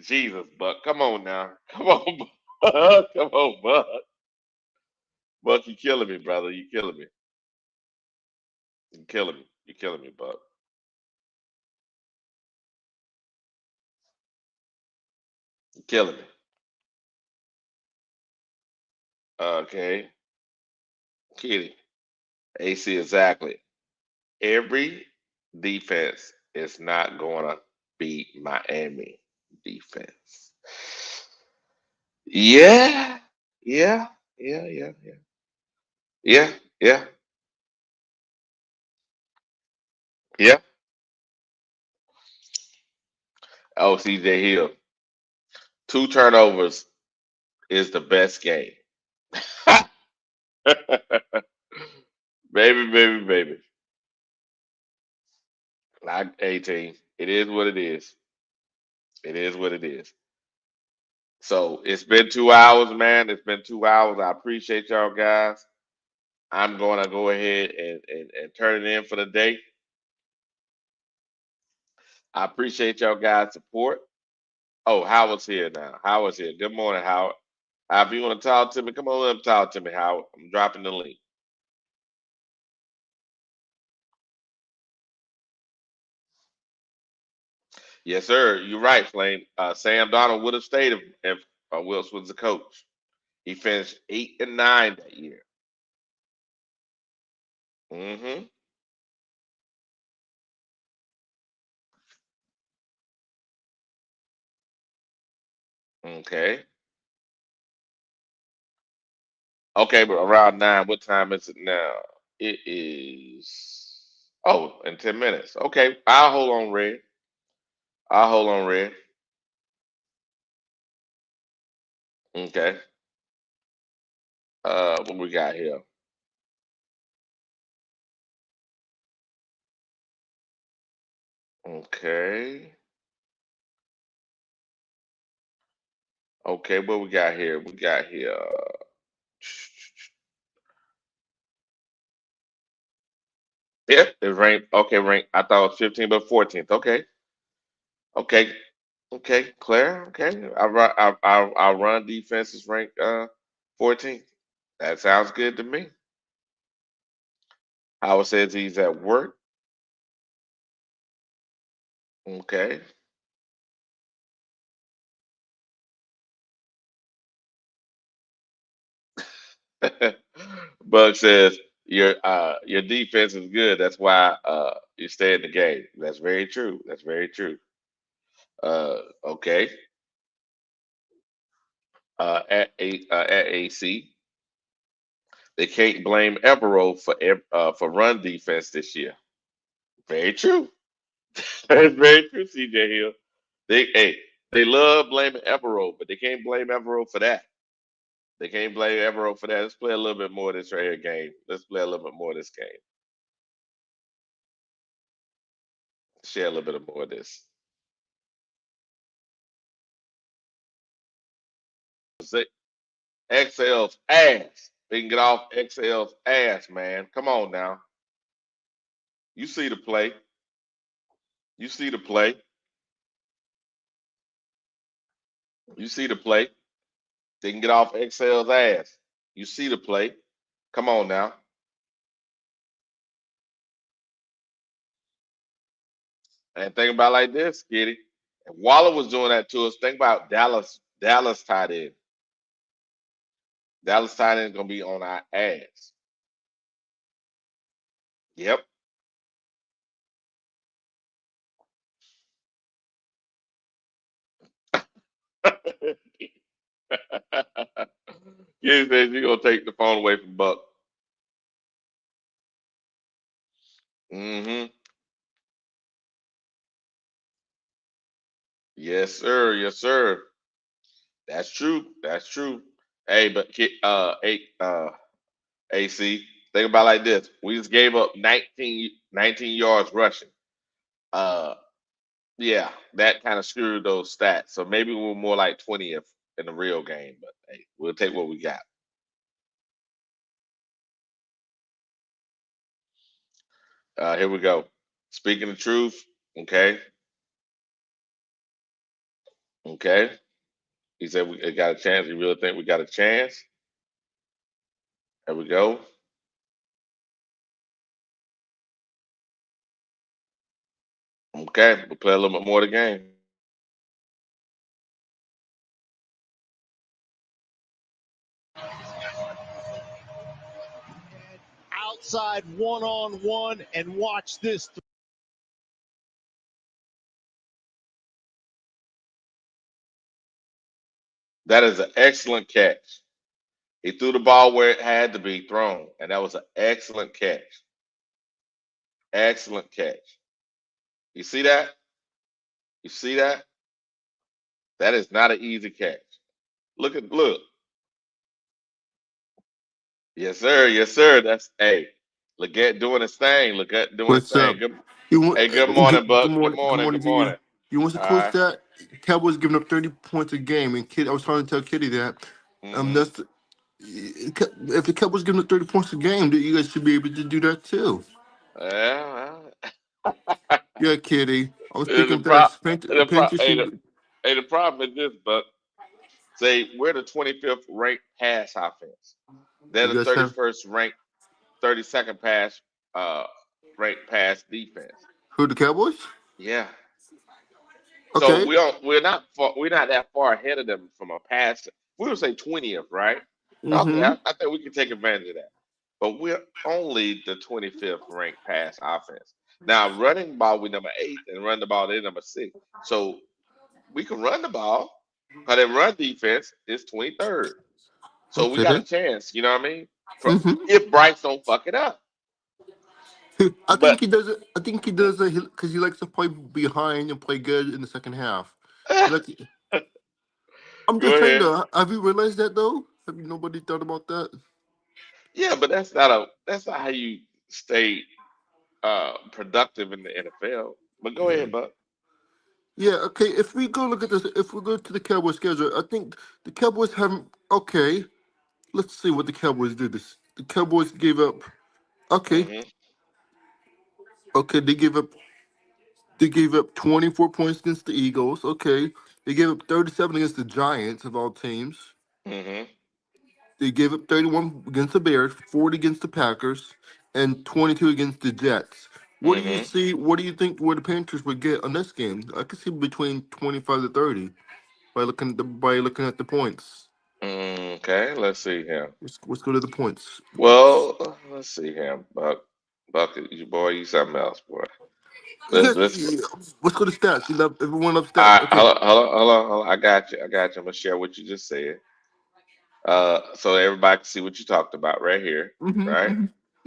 Jesus, Buck. Come on now. Come on, Buck. Come on, Buck. Buck, you killing me, brother. You killing me. You killing me. You killing me, Buck. You killing me. Okay. Kitty. AC exactly. Every defense is not gonna beat Miami defense. Yeah. Yeah. Yeah. Yeah. Yeah. Yeah. Oh, CJ Hill. Two turnovers is the best game. Baby. Like 18. It is what it is. It is what it is. So it's been 2 hours, man. It's been 2 hours. I appreciate y'all guys. I'm going to go ahead and turn it in for the day. I appreciate y'all guys' support. Oh, Howard's here now. Howard's here. Good morning, Howard. If you want to talk to me, come on up, talk to me, Howard. I'm dropping the link. Yes, sir. You're right, Flame. Sam Donald would have stayed if Wilson was the coach. He finished 8-9 that year. Hmm. Okay. Okay, but around 9, what time is it now? It is in 10 minutes. Okay, I'll hold on, Red. I'll hold on, Red. Okay. What we got here? Okay. Okay, what we got here? We got here. Yeah, it's ranked. Okay, ranked. I thought it was 15, but 14th. Okay. Okay. Okay. Claire. Okay. I run defense is ranked 14th. That sounds good to me. Howard says he's at work. Okay. Bug says your defense is good. That's why you stay in the game. That's very true. That's very true. Okay. At AC, they can't blame Evero for run defense this year. Very true. That's very true, CJ Hill. They love blaming Evero, but they can't blame Evero for that. They can't blame Evero for that. Let's play a little bit more of this right here game. Let's play a little bit more of this game. Share a little bit more of this. Say XL's ass. They can get off XL's ass, man. Come on now. You see the play. You see the play. You see the play. They can get off XL's ass. You see the play. Come on now. And think about it like this, Kitty. If Waller was doing that to us, think about Dallas. Dallas tied in. Dallas tight end is gonna be on our ass. Yep. You said you're gonna take the phone away from Buck. Mm-hmm. Yes, sir. Yes, sir. That's true. That's true. Hey, but AC, think about it like this. We just gave up 19 yards rushing. Uh, yeah, that kind of screwed those stats. So maybe we're more like 20th in the real game. But hey, we'll take what we got. Here we go. Speaking the truth. Okay. Okay. He said we got a chance. You really think we got a chance? There we go. Okay, we'll play a little bit more of the game. Outside one-on-one and watch this. That is an excellent catch. He threw the ball where it had to be thrown, and that was an excellent catch. Excellent catch. You see that? You see that? That is not an easy catch. Look. Yes, sir. Yes, sir. That's hey. Look at doing his thing. Look at doing his What's thing. up? Good. You want Hey, good good, morning, good Buck. Good morning, good morning. morning Good to you. morning. You want the All cool right. stat? Cowboys giving up 30 points a game, and Kid, I was trying to tell Kitty that. Mm-hmm. That's if the Cowboys giving up 30 points a game, that you guys should be able to do that too. Yeah. Yeah, Kitty. I was The thinking pro, that. the Pay pro, hey, attention. the problem is this, Buck. Say we're the 25th ranked pass offense. They're You the guys have 31st ranked, 32nd pass uh ranked pass defense. who the Cowboys? Yeah. So Okay. we're not that far ahead of them from a pass. We would say 20th, right? Okay, Mm-hmm. I think we can take advantage of that. But we're only the 25th ranked pass offense. Now running ball we number eight and run the ball they're number six. So we can run the ball, because their run defense is 23rd. So we got a Okay. chance, you know what I mean? For, Mm-hmm. if Bryce don't fuck it up. I But think he does it. I think he does it because he likes to play behind and play good in the second half. He likes. I'm go just saying ahead. though. Have you realized that though? Have you nobody thought about that? Yeah, but that's not how you stay productive in the NFL. But go ahead, Buck. Yeah, okay. If we go look at this, if we go to the Cowboys schedule, I think the Cowboys haven't. Okay, let's see what the Cowboys did. This the Cowboys gave up. Okay, Hmm. okay, they gave up 24 points against the Eagles. Okay, they gave up 37 against the Giants of all teams. Hmm. They gave up 31 against the Bears, 40 against the Packers, and 22 against the Jets. What do you Mm-hmm. see? What do you think? Where the Panthers would get on this game? I could see between 25 to 30 by looking at the points. Okay, let's see here. Let's go to the points. Well, let's see here. Bucket, you boy, you something else, boy. Let's Yes, let's. let's go to stats. You love everyone loves All stats. right, Okay. hold on. I got you. I got you. I'm gonna share what you just said. So everybody can see what you talked about right here. Right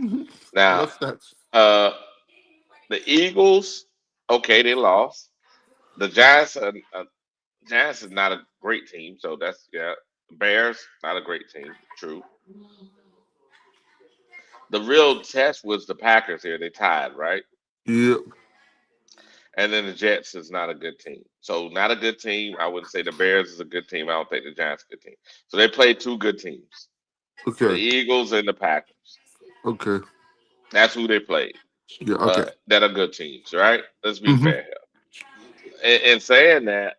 Mm-hmm. I now, love stats. uh, the Eagles. Okay, they lost. The Giants. Giants is not a great team, so that's yeah. The Bears, not a great team. True. The real test was the Packers here. They tied, right? Yeah. And then the Jets is not a good team. So not a good team. I wouldn't say the Bears is a good team. I don't think the Giants is a good team. So they played two good teams. The Okay. Eagles and the Packers. Okay. That's who they played. Yeah. Okay. That are good teams, right? Let's be Mm-hmm. fair here. In saying that,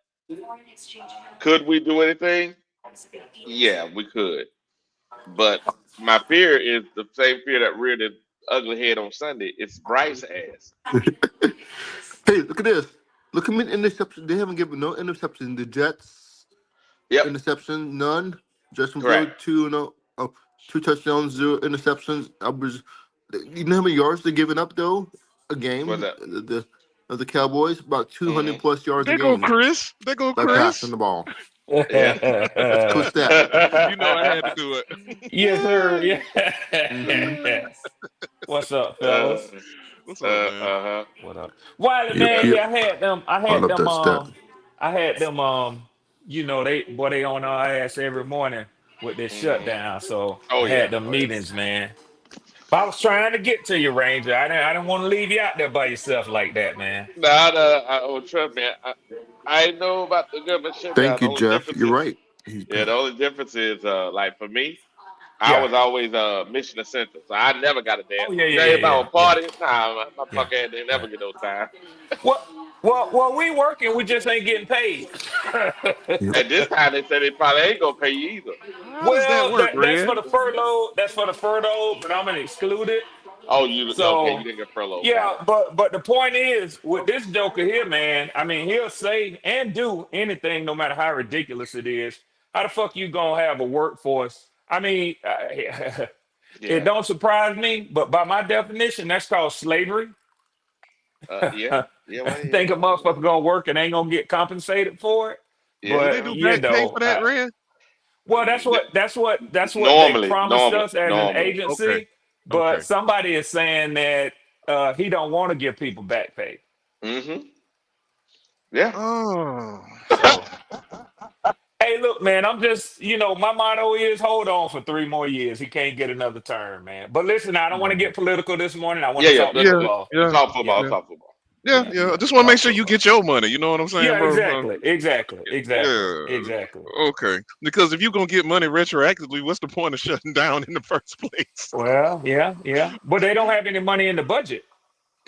could we do anything? Yeah, we could. But my fear is the same fear that reared its ugly head on Sunday. It's Bryce ass. Hey, look at this. Look at many interceptions. They haven't given no interception. The Jets Yep, interception none. correct. Jacksonville 2-0. Oh, 2 touchdowns, 0 interceptions. I was. You know how many yards they're giving up though? A What's game. that? The of the Cowboys about 200 Hmm. plus yards a There go game Chris. There go by passing Chris. the ball. Yeah. That's a cool stat. You know I had to do Yes, sir. it. Mm-hmm. Yeah. What's up, uh, fellas? What's up, man? uh-huh. What up? Wiley, Yep. man, Yep. yeah, I had them. I I had love them. that stat. I had them. They on our ass every morning with this Hmm. shutdown. So Oh I yeah. had them Oh yeah. meetings, man. But I was trying to get to you, Ranger. I didn't want to leave you out there by yourself like that, man. Nah, nah, oh, trust me. I know about the government shutdown. Thank The you, only Jeff. difference You're is, right. He's yeah, back. the only difference is, like for me, I Yeah. was always mission essential, so I never got a damn. Oh yeah, yeah, Now yeah, if I yeah, was yeah, party, nah, my yeah, punk ass didn't yeah. never get no time. Well, we working. We just ain't getting paid. Yep. At this time, they said they probably ain't gonna pay you either. How does that Well, work, that's Red? for the furlough. That's for the furlough, but I'm gonna exclude it. Oh, you okay? You So didn't get furlough, got yeah, it. but the point is with this Joker here, man. I mean, he'll say and do anything, no matter how ridiculous it is. How the fuck you gonna have a workforce? I mean, it Yeah, don't surprise me, but by my definition, that's called slavery. yeah, yeah. Well, yeah, Think a motherfucker gonna work and ain't gonna get compensated for it. Do yeah. they But do Well, you back pay know, for that, Red? well, n- that's what they normally, promised us as an Oh, normally. okay, agency. But okay. somebody is saying that he don't want to give people back pay. Hmm. Yeah. Oh, So, hey, look, man, I'm just, my motto is hold on for 3 more years. He can't get another term, man. But listen, I don't want to get political this morning. I want Yeah, to yeah. talk yeah, football. yeah, Talk football. Yeah, yeah, Talk football. yeah, yeah, yeah. I yeah. just want to make Talk sure you football. get your money. You know what I'm saying, Yeah, bro? exactly, Yeah. exactly. Okay. Because if you're gonna get money retroactively, what's the point of shutting down in the first place? Well, yeah. But they don't have any money in the budget.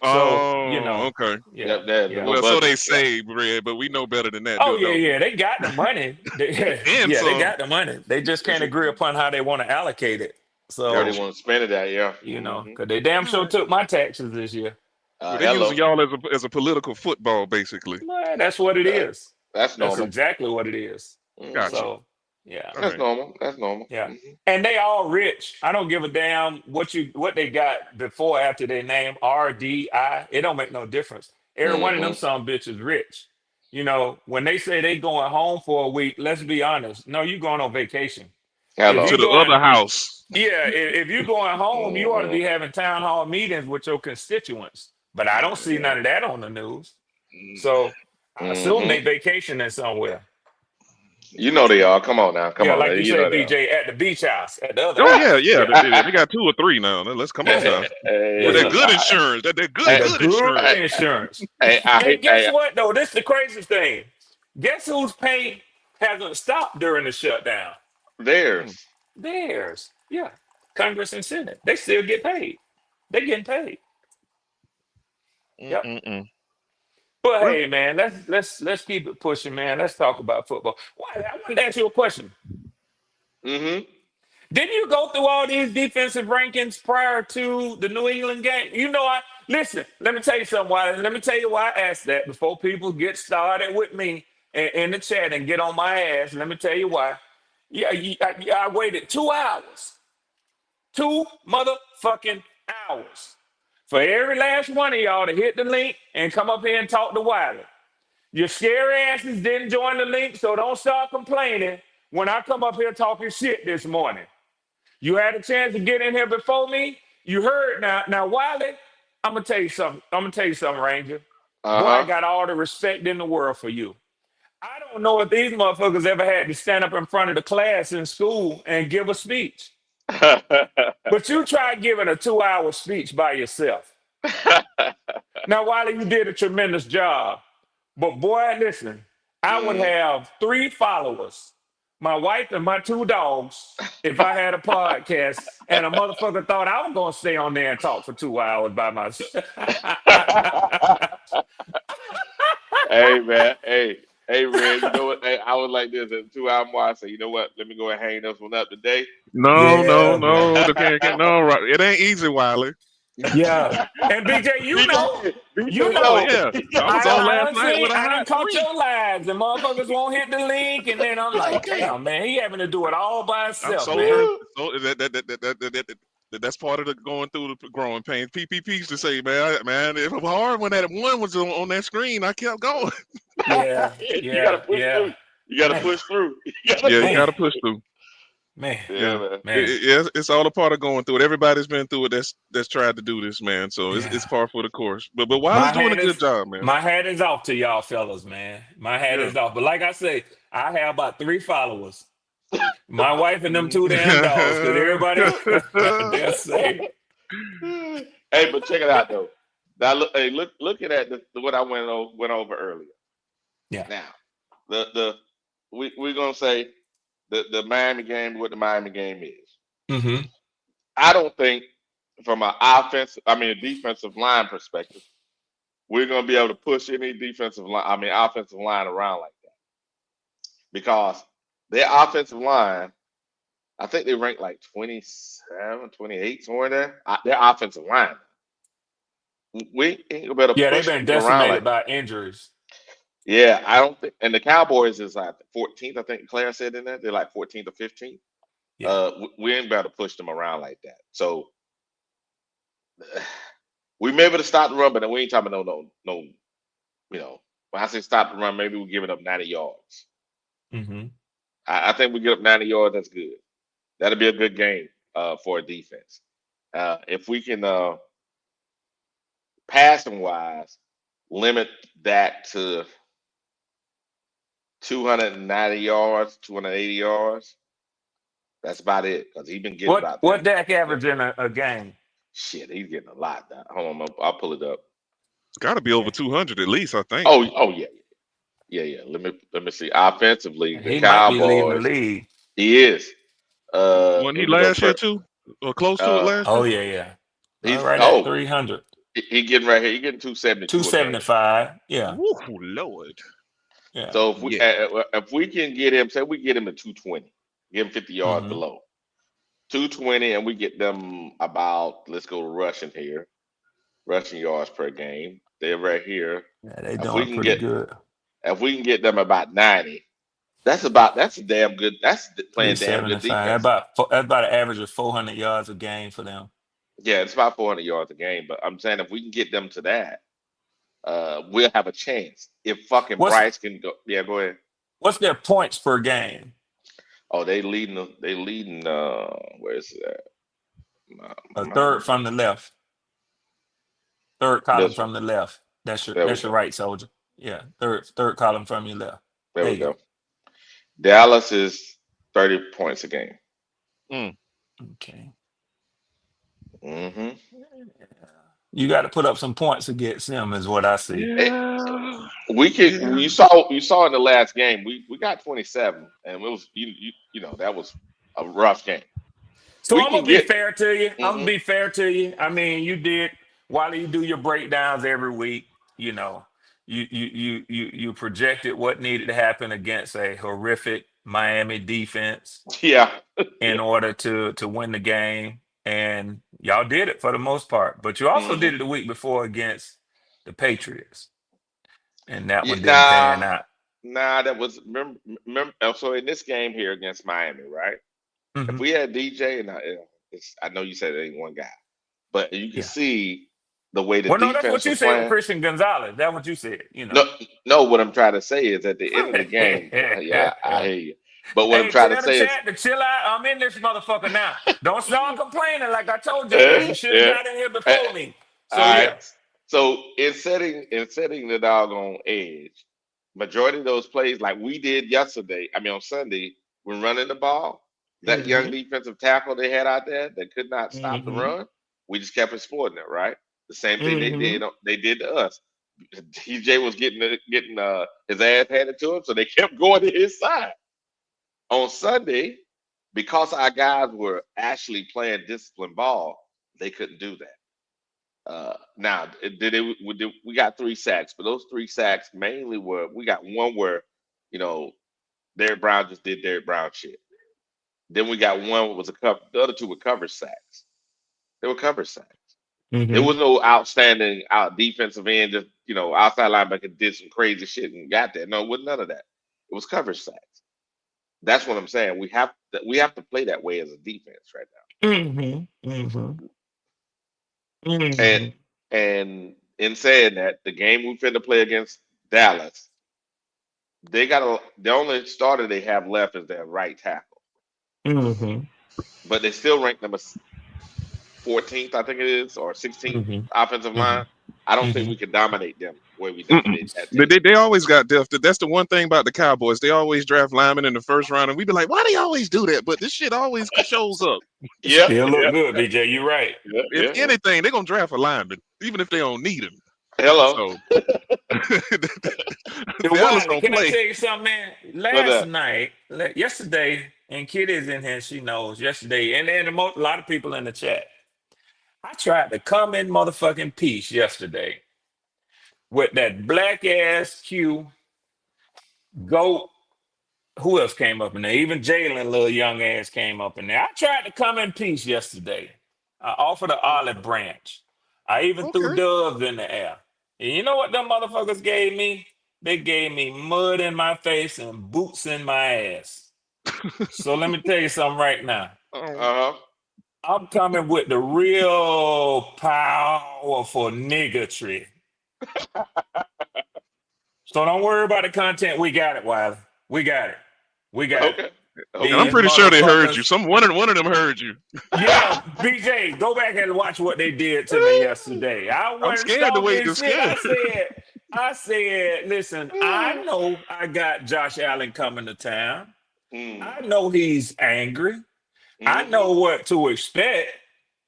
So, Oh, okay. Yeah, yeah, there's no yeah. Well, so budget. they Yeah. say, Red, but we know better than that, Oh do yeah, don't we? yeah. They got the money. And Yeah, they some. got the money. They just can't agree upon how they want to allocate it. Where they Gotcha. So, want to spend it at? Yeah. Hmm. because they damn All sure right. took my taxes this year. Well, they're using Hello. y'all as a political football, basically. Well, that's what it Uh, is. that's That's normal. exactly what it is. Hmm. Gotcha. So, yeah. All That's right. normal. That's normal. Yeah. Hmm. And they all rich. I don't give a damn what they got before after their name RDI. It don't make no difference. Every one of them Hmm. some bitches rich. When they say they going home for a week, let's be honest. No, you going on vacation. If To you Hello. the going other house. Yeah, if you're going home, you ought to Hmm. be having town hall meetings with your constituents. But I don't see none of that on the news. So I assume Hmm. they vacationing somewhere. You know they are. Come on now. Come Yeah, on now. like you You say, know they BJ, at the beach house, at the other Oh yeah, house. yeah. Yeah, They got two or three now. Let's come on yes, now. sir. hey, With Yes, that sir. good listen. insurance. That I, The good good insurance. I, insurance. I And hate. guess what, though? This is the craziest thing. Guess whose pay hasn't stopped during the shutdown? Mm, Theirs. Theirs. Yeah. Congress and Senate. They still get paid. They getting paid. mm, Yep. mm, mm. But Well, hey, man, let's keep it pushing, man. Let's talk about football. Why? I wanted to ask you a question. Hmm. Didn't you go through all these defensive rankings prior to the New England game? You know, I listen. Let me tell you something. Why? Let me tell you why I asked that before people get started with me in the chat and get on my ass. Let me tell you why. Yeah, I waited 2 hours, 2 motherfucking hours, for every last one of y'all to hit the link and come up here and talk to Wiley. Your scary asses didn't join the link, so don't start complaining when I come up here talking shit this morning. You had a chance to get in here before me. You heard now, Wiley. I'm gonna tell you something. I'm gonna tell you something, Ranger. Boy, I got all the respect in the world for you. I don't know if these motherfuckers ever had to stand up in front of the class in school and give a speech. But you tried giving a 2-hour speech by yourself. Now, Wiley, you did a tremendous job. But boy, listen, I would have 3 followers, my wife and my 2 dogs, if I had a podcast and a motherfucker thought I was gonna stay on there and talk for 2 hours by myself. Hey man, hey Red, you know what? Hey, I was like this at 2 hour mark. I said, you know what? Let me go and hang this one up today. No, no, Yeah, no. man. The can't no right. It ain't easy, Wiley. Yeah. And BJ, you BJ, Oh know. yeah. I was on last night with a I high done caught 3. your lives, and motherfuckers won't hit the link, and then I'm like, damn, man, he having to do it all by I'm himself, soldier. man. So that's part of the going through the growing pains. PPPs to say, man, it was hard when that one was on that screen. I kept going. Yeah, you gotta yeah, push yeah. through. You gotta Man, push through. Yeah, you man, got to push through. man, Yeah, Yeah, man. man. it's all a part of going through it. Everybody's been through it. That's tried to do this, man. So it's Yeah. par for the course. But Wiley's My doing a hat good is job, man. my hat is off to y'all fellas, man. My hat Yeah. is off. But like I say, I have about 3 followers. My wife and them 2 damn dogs, because everybody they'll say, Hey, but check it out though. Now looking at what I went over earlier. yeah. Now, we're gonna say the Miami game, what the Miami game is. Mm-hmm. I don't think from a defensive line perspective, we're gonna be able to push any offensive line around like that because their offensive line, I think they rank like 27, 28, somewhere there. Their offensive line, we ain't gonna be able to Yeah, they've push been them around like decimated that. by injuries. Yeah, I don't think. And the Cowboys is like 14th, I think Claire said in there. They're like 14th or 15th. Yeah. We ain't about to push them around like that. So we may be able to stop the run, but then we ain't talking about no. You know, when I say stop the run, maybe we're giving up 90 yards. Mm-hmm. I think we get up 90 yards. That's good. That'll be a good game for a defense. If we can passing wise limit that to 290 yards, 280 yards. That's about it because he's been getting about What that. Dak Yeah. average in a game? Shit, he's getting a lot now. Hold on, I'll pull it up. It's got to be over 200 at least, I think. Oh yeah, yeah. Let me see. Offensively, the He might be leading the Cowboys. league. He is. Wasn't he Even though last year too, or close to it uh, last Oh year? yeah, yeah. All he's right at 300. he getting right here. He getting 272 a game. 275. Yeah. Woo, Lord. Yeah. So Yeah. if we can get him, say we get him at 220, give him 50 yards Mm-hmm. below 220, and we get them about, let's go rushing here, rushing yards per game. They're right here. Yeah, they If we doing can pretty get good. if we can get them about 90, that's a damn good. That's playing damn good 375. defense. That's about an average of 400 yards a game for them. Yeah, it's about 400 yards a game. But I'm saying if we can get them to that, we'll have a chance. If fucking What's Bryce can go, yeah, go ahead. what's their points per game? Oh, they leading. They leading. Where is that? A Miami. third from the left. Third column This one. from the left. There we That's your go. right, soldier. Yeah. Third column from your left. There There we you go. go. Dallas is 30 points a game. Mm. Okay. hmm You got to put up some points against them, is what I see. Yeah. We can. Yeah. You saw in the last game. We got 27, and it was that was a rough game. So We I'm can gonna be get. fair to you. I'm gonna hmm be fair to you. I mean, you did while you do your breakdowns every week. You know, you projected what needed to happen against a horrific Miami defense Yeah. in order to win the game, and y'all did it for the most part. But you also Hmm. did it the week before against the Patriots, and that Yeah, one didn't pan out. that was remember, so in this game here against Miami, right? If Hmm. we had DJ and I know you said it ain't one guy, but you can Yeah. see the way the Well, no, that's defense what you was said with playing. Christian Gonzalez. That's what you said. No, no, what I'm trying to say is at the end of the game, yeah, I Hey, hear you. But what I'm trying to tell the say is, chat to chill out. I'm in this motherfucker now. Don't start complaining like I told y'all. You should have yeah. got in here Eh, before me. all So right. yeah. So in setting the doggone edge, majority of those plays like we did yesterday, I mean on Sunday, when running the ball, that young Hmm. defensive tackle they had out there that could not stop the Hmm. run, we just kept exploiting it, right? The same thing Hmm. they did to us. TJ was getting his ass handed to him, so they kept going to his side. On Sunday, because our guys were actually playing disciplined ball, they couldn't do that. Now, we got 3 sacks, but those 3 sacks mainly were we got one where, you know, Derek Brown just did Derek Brown shit. Then we got one that was a cover. The other two were cover sacks. They were cover sacks. There Hmm. was no outstanding out defensive end, just outside linebacker did some crazy shit and got there. No, it was none of that. It was cover sacks. That's what I'm saying. We have to play that way as a defense right Hmm. Hmm. now. And Hmm. and in saying that, the game we finna play against Dallas, the only starter they have left is their right tackle, Hmm. but they still rank number 14th, I think it is, or 16th Hmm. offensive Hmm. line. I don't think Hmm. we can dominate them where we Mm-mm. dominate that They, team. they they always got depth. That's the one thing about the Cowboys. They always draft linemen in the first round, and we be like, why they always do that? But this shit always shows up. Yeah, Still look yeah, good, BJ. You right. yeah, If yeah, yeah. anything, they're gonna draft a lineman, even if they don't need him. Hello. So The Dallas Wiley, gonna can I play. tell you something, man? What Last that? night, yesterday, and Kitty's in here, she knows. Yesterday, and a lot of people in the chat. I tried to come in motherfucking peace yesterday with that black ass Q goat. Who else came up in there? Even Jalen, little young ass, came up in there. I tried to come in peace yesterday. I offered an olive branch. I even threw Okay. doves in the air. And you know what them motherfuckers gave me? They gave me mud in my face and boots in my ass. So let me tell you something right now. Um, Uh huh. I'm coming with the real powerful niggatry. So don't worry about the content. We got it, Wiley. We got it. We got it. Okay. and I'm Okay. These pretty sure they heard you. motherfuckers. One of them heard you. Yeah, BJ, go back and watch what they did to me yesterday. I I'm wasn't scared the way stalking you're shit. scared. I said, listen, I know I got Josh Allen coming to town. Mm. I know he's angry. I Hmm. know what to expect.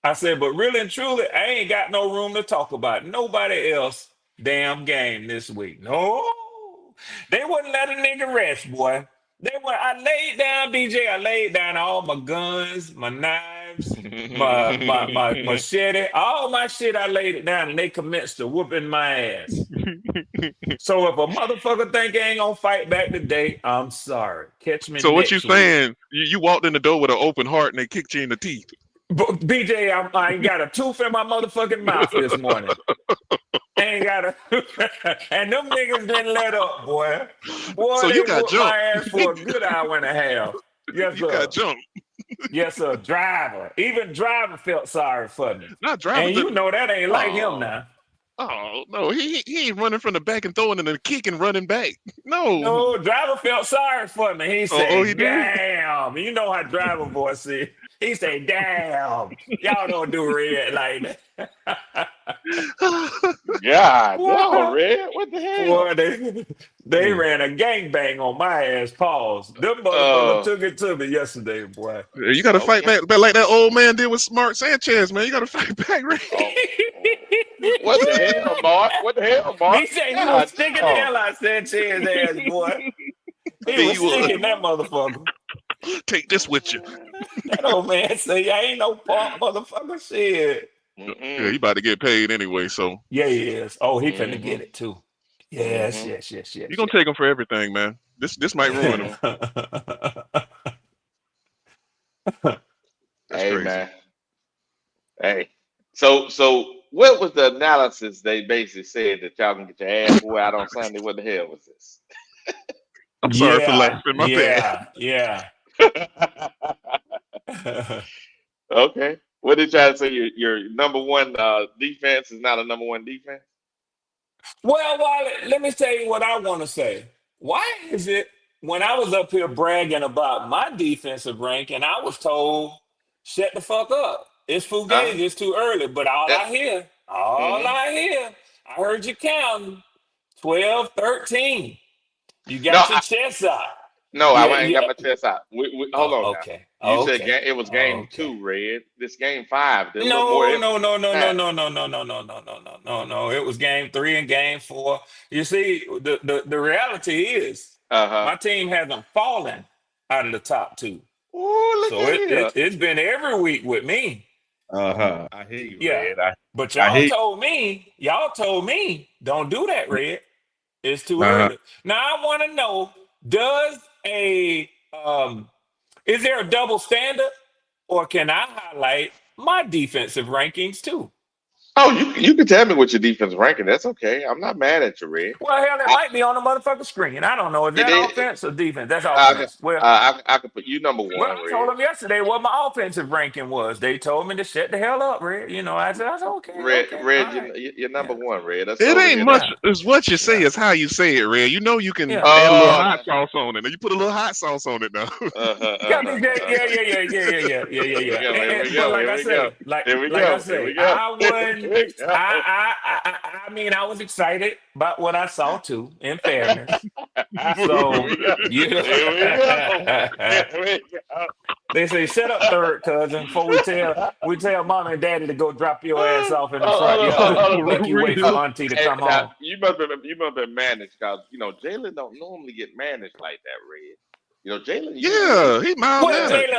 I said, but really and truly, I ain't got no room to talk about nobody else damn game this week. No, they wouldn't let a nigga rest, boy. I laid down, BJ. I laid down all my guns, my knives, my machete, all my shit. I laid it down, and they commenced to whooping my ass. So if a motherfucker think he ain't gonna fight back today, I'm sorry. Catch me So what you next week. saying? You walked in the door with an open heart and they kicked you in the teeth. But BJ, I ain't got a tooth in my motherfucking mouth this morning. Ain't got a, and them niggas didn't let up, boy. Boy, So they you got whooped my jumped. ass for a good hour and a half. Yes, You got sir. jumped. Yes, sir. Driver. Even driver felt sorry for me. Not driver And to you the. know that ain't like him Oh, now. oh no, he ain't running from the back and throwing in a kick and running back. No. No, driver felt sorry for me. He Oh, he said, did. damn. You know how driver voice is. He said, damn. Y'all don't do red like that. God damn, Boy, Red. What the hell? boy, they Mm. ran a gangbang on my ass. Pause. Them motherfuckers Uh. took it to me yesterday, boy. You got to fight Okay. back like that old man did with Smart Sanchez, man. You got to fight back, right? Oh. What the hell, Mark? What the hell, Mark? BJ, he was God sticking the damn. hell out of Sanchez ass, boy. He Tell was you what, sticking that motherfucker. take this with you. That old man say, I ain't no punk motherfucker shit. Yeah, you Mm-mm. about to get paid anyway, so Yeah, he is. Oh, he finna Mm-hmm. get it too. Yes, Mm-hmm. yes, yes, You're yes, gonna take him for everything, man. This might ruin him. Mm-hmm. yes. That's Hey, crazy. man. Hey. So what was the analysis they basically said that y'all can get your ass wore out on Sunday? What the hell was this? I'm sorry for Yeah, laughing. My bad. yeah, yeah. Okay. What did y'all say? Your number one defense is not a number one defense? Well, Wally, let me tell you what I want to say. Why is it when I was up here bragging about my defensive rank and I was told, shut the fuck up. It's Uh-huh. Fugazi, it's too early. But Mm-hmm. I heard you counting 12, 13. You No, got your chest out. no, Yeah, I ain't got yeah. my chest out. Hold Oh, on now. okay. You said Okay. it was game Okay. two, Red. This game five. There's a little more No, no, emphasis no, on no, no, that. no, no, no, no, no, no, no, no. It was game 3 and game 4. You see, the reality is Uh-huh. my team hasn't fallen out of the top 2. Oh, look So at here. it's been every week with me. I hear you, Yeah. Red. But I hear. y'all told me, don't do that, Red. It's too Uh-huh. early. Now I want to know, does a is there a double standard, or can I highlight my defensive rankings too? Oh, you can tell me what your defense ranking. That's okay. I'm not mad at you, Red. Well, hell, it I, might be on the motherfucking screen. I don't know. Is it that is. offense or defense? That's I, offense. I could put you number Well, one, I told Red. them yesterday what my offensive ranking was. They told me to shut the hell up, Red. I said, okay, okay, all Red, right. you're number Yeah, one, Red. That's It over ain't here. much yeah, as what you say yeah, is how you say it, Red. You know you can yeah, add a little yeah. hot sauce on it. And you put a little hot sauce on it now. Uh-huh, Yeah, uh-huh, BJ. Yeah, uh-huh. yeah, yeah, yeah, yeah, yeah, yeah, yeah, Here we yeah. go. Here we But go. Here we go. Here we like I go. Here say, we go. I Here wouldn't. we go. I mean, I was excited about what I saw too. In fairness, Here so we go. you know, Here we go. Here we go. they say, "Shut up, third cousin," before we tell mom and daddy to go drop your ass off in the front Hold yard. on, Make For you wait for real. auntie to Hey, come now, home. you must have been managed because Jalen don't normally get managed like that, Red. Jalen usually Yeah, he mild Well, yeah, mannered.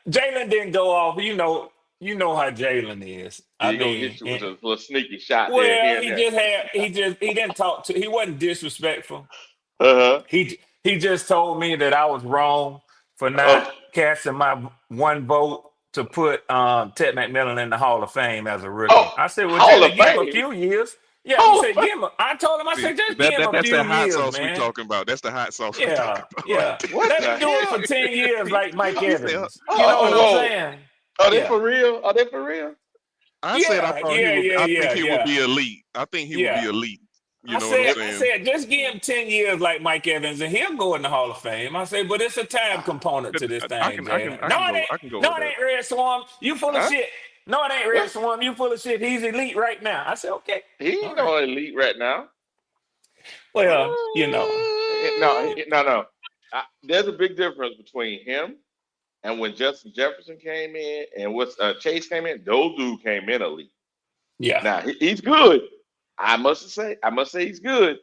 Jalen didn't go off. You know how Jalen is. I he gonna mean, hit you with a little sneaky shot there and well, here and there. he didn't talk to. He wasn't disrespectful. Uh He just told me that I was wrong for not huh. casting my one vote to put Ted McMillan in the Hall of Fame as a rookie. Oh, I said, well, Hall of Jalen, give him a Fame. few years. Yeah, he Hall of said, Fame. I told him, I See, said, just give him a that's few that hot years, sauce we man. talking about. That's the hot sauce we talking Yeah, about. yeah. What Let the him do it for hell? 10 years like Mike He said, Evans. You know what Oh, I'm whoa. saying? Are they Yeah. for real? Are they for real? I said I Yeah, thought he yeah, would. yeah, I think yeah, he would be yeah. elite. I think he would be Yeah. elite. You I know what I'm said, If I saying? said, just give him 10 years like Mike Evans and he'll go in the Hall of Fame. I said, but it's a time component But to this I thing, can, I can, Jalen. I can go. I can go No, with it that. ain't Red Swarm. You full of huh? shit. No, it ain't Red What? Swarm. You full of shit. He's elite right now. I said, okay. He All ain't right. no elite right now. Well, Mm, No. There's a big difference between him and when Justin Jefferson came in and what's Chase came in. Those dudes came in elite. yeah. Now he's good. I must say he's good.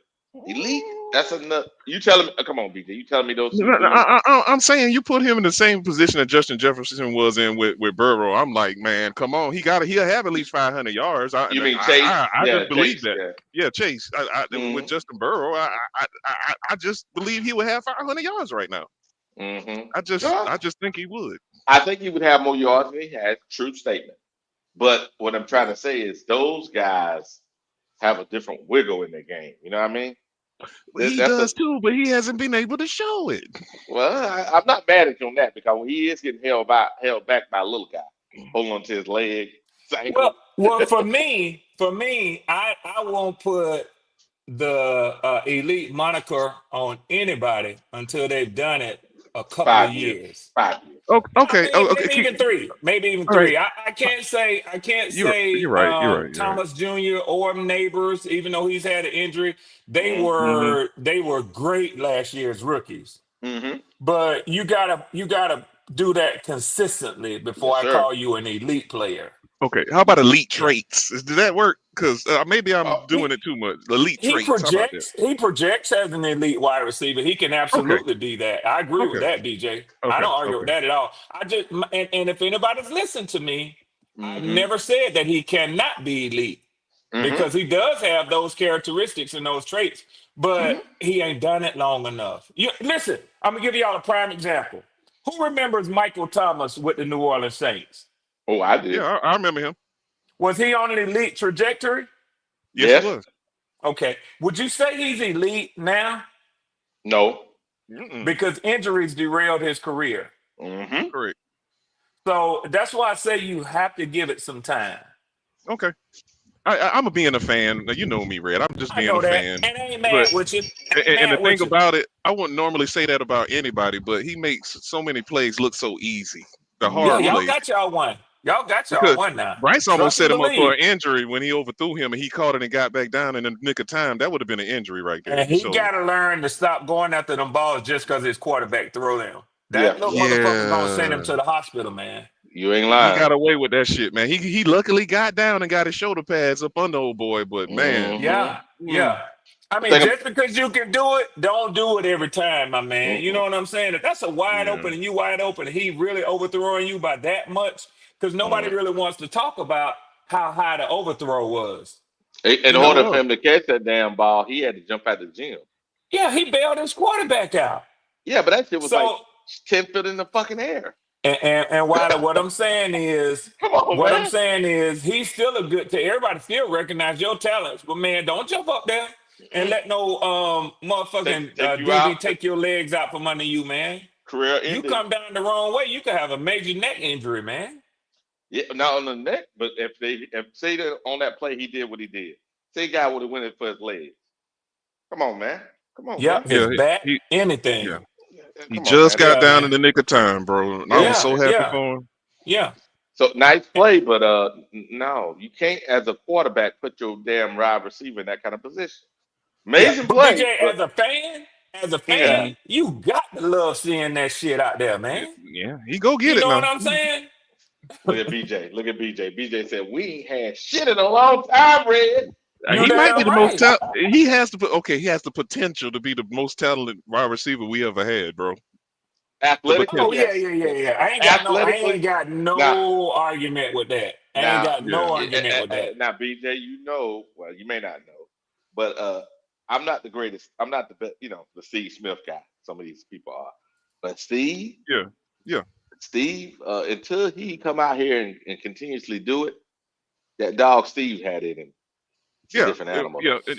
Elite. That's enough. You telling me? Come on, BJ. You telling me those two dudes? I'm saying you put him in the same position that Justin Jefferson was in with Burrow. I'm like, man, come on, he'll have at least 500 yards. You mean Chase? I Yeah, just believe Chase. that. Yeah. Yeah, Chase. With hmm Justin Burrow, I just believe he would have 500 yards right now. hmm I just think he would. I think he would have more yards than he had. True statement. But what I'm trying to say is those guys have a different wiggle in their game. You know what I mean? He That's a does too, but he hasn't been able to show it. well. I'm not mad at you on that because he is getting held back by a little guy, holding on to his leg, his ankle. Well, for me, I won't put the elite moniker on anybody until they've done it a couple of 5 years. years. 5 years. I Okay. mean, Okay. maybe even three. Maybe even All right. three. I can't say. I can't You're say right. You're right. You're right. Thomas Jr. or Neighbors, even though he's had an injury. They Mm-hmm. Mm-hmm. were great last year as rookies. Mm-hmm. But you gotta do that consistently before Yes, I sir. call you an elite player. Okay. How about elite Yeah. traits? Does that work? Because maybe I'm Oh, doing it too much. Elite He traits. How about that? projects as an elite wide receiver. He can Okay. absolutely be that. I agree with Okay. that, BJ. I Okay. don't argue with Okay. that at all. And if anybody's listened to me, I've mm-hmm. never said that he cannot be elite Mm-hmm. because he does have those characteristics and those traits. but he ain't done it long enough. You listen, I'm gonna give y'all a prime example. Who remembers Michael Thomas with the New Orleans Saints? Oh, I Yeah, do. I remember him. Was he on an elite trajectory? Yes, he Yes. was. Okay. Would you say he's elite now? No. Mm-mm. Because injuries derailed his career. Mm-hmm. Correct. So that's why I say you have to give it some time. Okay. I'm a being a fan. Now, you know me, Red. I'm just I being know a that. fan. And I ain't But mad with you. I ain't and the mad thing with you. about it, I wouldn't normally say that about anybody, but he makes so many plays look so easy. The Yeah, hard Mm-hmm. y'all plays. got y'all one. Y'all got y'all Because one now. Bryce almost Trust and set him up for believe. an injury when he overthrew him and he caught it and got back down in the nick of time. That would have been an injury right there. And he So got to learn to stop going after them balls just because his quarterback throw them. Yeah, That for little sure. motherfucker gonna send him yeah, to the hospital, man. You ain't he lying. got away with that shit, man. He luckily got down and got his shoulder pads up under old boy, but man, Mm-hmm. Yeah, mm, yeah. I I mean, think. just because you can do it, don't do it every time, my man. You know Mm-mm. what I'm saying? If that's a wide yeah, open and you wide open, and he really overthrowing you by that much, because nobody Mm. really wants to talk about how high the overthrow was. In You it order know? for was. him to catch that damn ball, he had to jump out the gym. Yeah, he bailed his quarterback out. Yeah, but that shit was like So 10 feet in the fucking air. and what I'm saying is, Come on, man. he's still a good. Everybody still recognize your talents, but man, don't jump up there and Mm. let no motherfucking Take you DB out. take your legs out from under you, man. Career You ending. come down the wrong way, you could have a major neck injury, man. Yeah, not on the neck, but if say that on that play he did what he did, say guy would have went in for his legs. Come on, man. Come on, bro. Yep, his Yeah, back, he yeah. anything. He Come on, just man. got Yeah, down in man. the nick of time, bro. And I was Yeah. Yeah, so happy yeah, for him. yeah. So nice play, but no, you can't as a quarterback put your damn wide receiver in that kind of position. Yeah, Amazing but play, BJ, but as a yeah. Hmm. fan, you got to love seeing that shit out there, Yeah, man. yeah, he go You get it know what now. I'm saying? Look at BJ. Look at BJ. BJ said we ain't had shit in a long time, Red. You He might be damn the most right. He has the okay. He has the potential to be the most talented wide receiver we ever had, bro. The Athletically, Oh potential. yeah, yes. yeah, yeah, yeah. I Athletically, ain't got now, no argument with that. I ain't now, got Yeah. no argument with that. now, BJ, you know, well, you may not know, but I'm not the greatest. I'm not the best, the Steve Smith guy. Some of these people are, but Yeah. Yeah. Steve, until he come out here and continuously do it, that dog Steve had it in him. It's a Yeah. different animal, Yeah. though.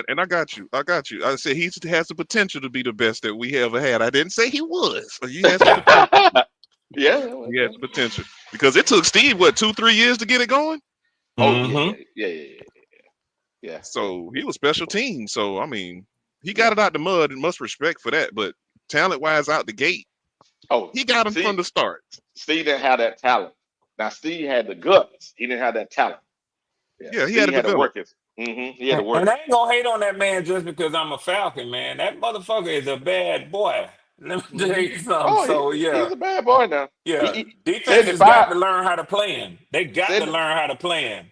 And I got you. I got you. I said he has the potential to be the best that we ever had. I didn't say he was. But he has the potential. Yeah. He has the potential because it took Steve what 2-3 years to get it going. Oh yeah, Mm-hmm. yeah. So he was special team. So I mean, he got Yeah. it out the mud and much respect for that. But talent wise, out the gate, Oh, he got him from see, the start. Steve didn't have that talent. Now Steve had the guts. He didn't have that talent. Yeah, Yeah, he had to Steve had to develop. work his. He had to And work I it. ain't gonna hate on that man just because I'm a Falcon, man. That motherfucker is a bad boy. Let me tell hmm you something. Oh, So he's yeah, a bad boy now. yeah. He Defenses got 75, to learn how to play him. They got to 70, learn how to play him.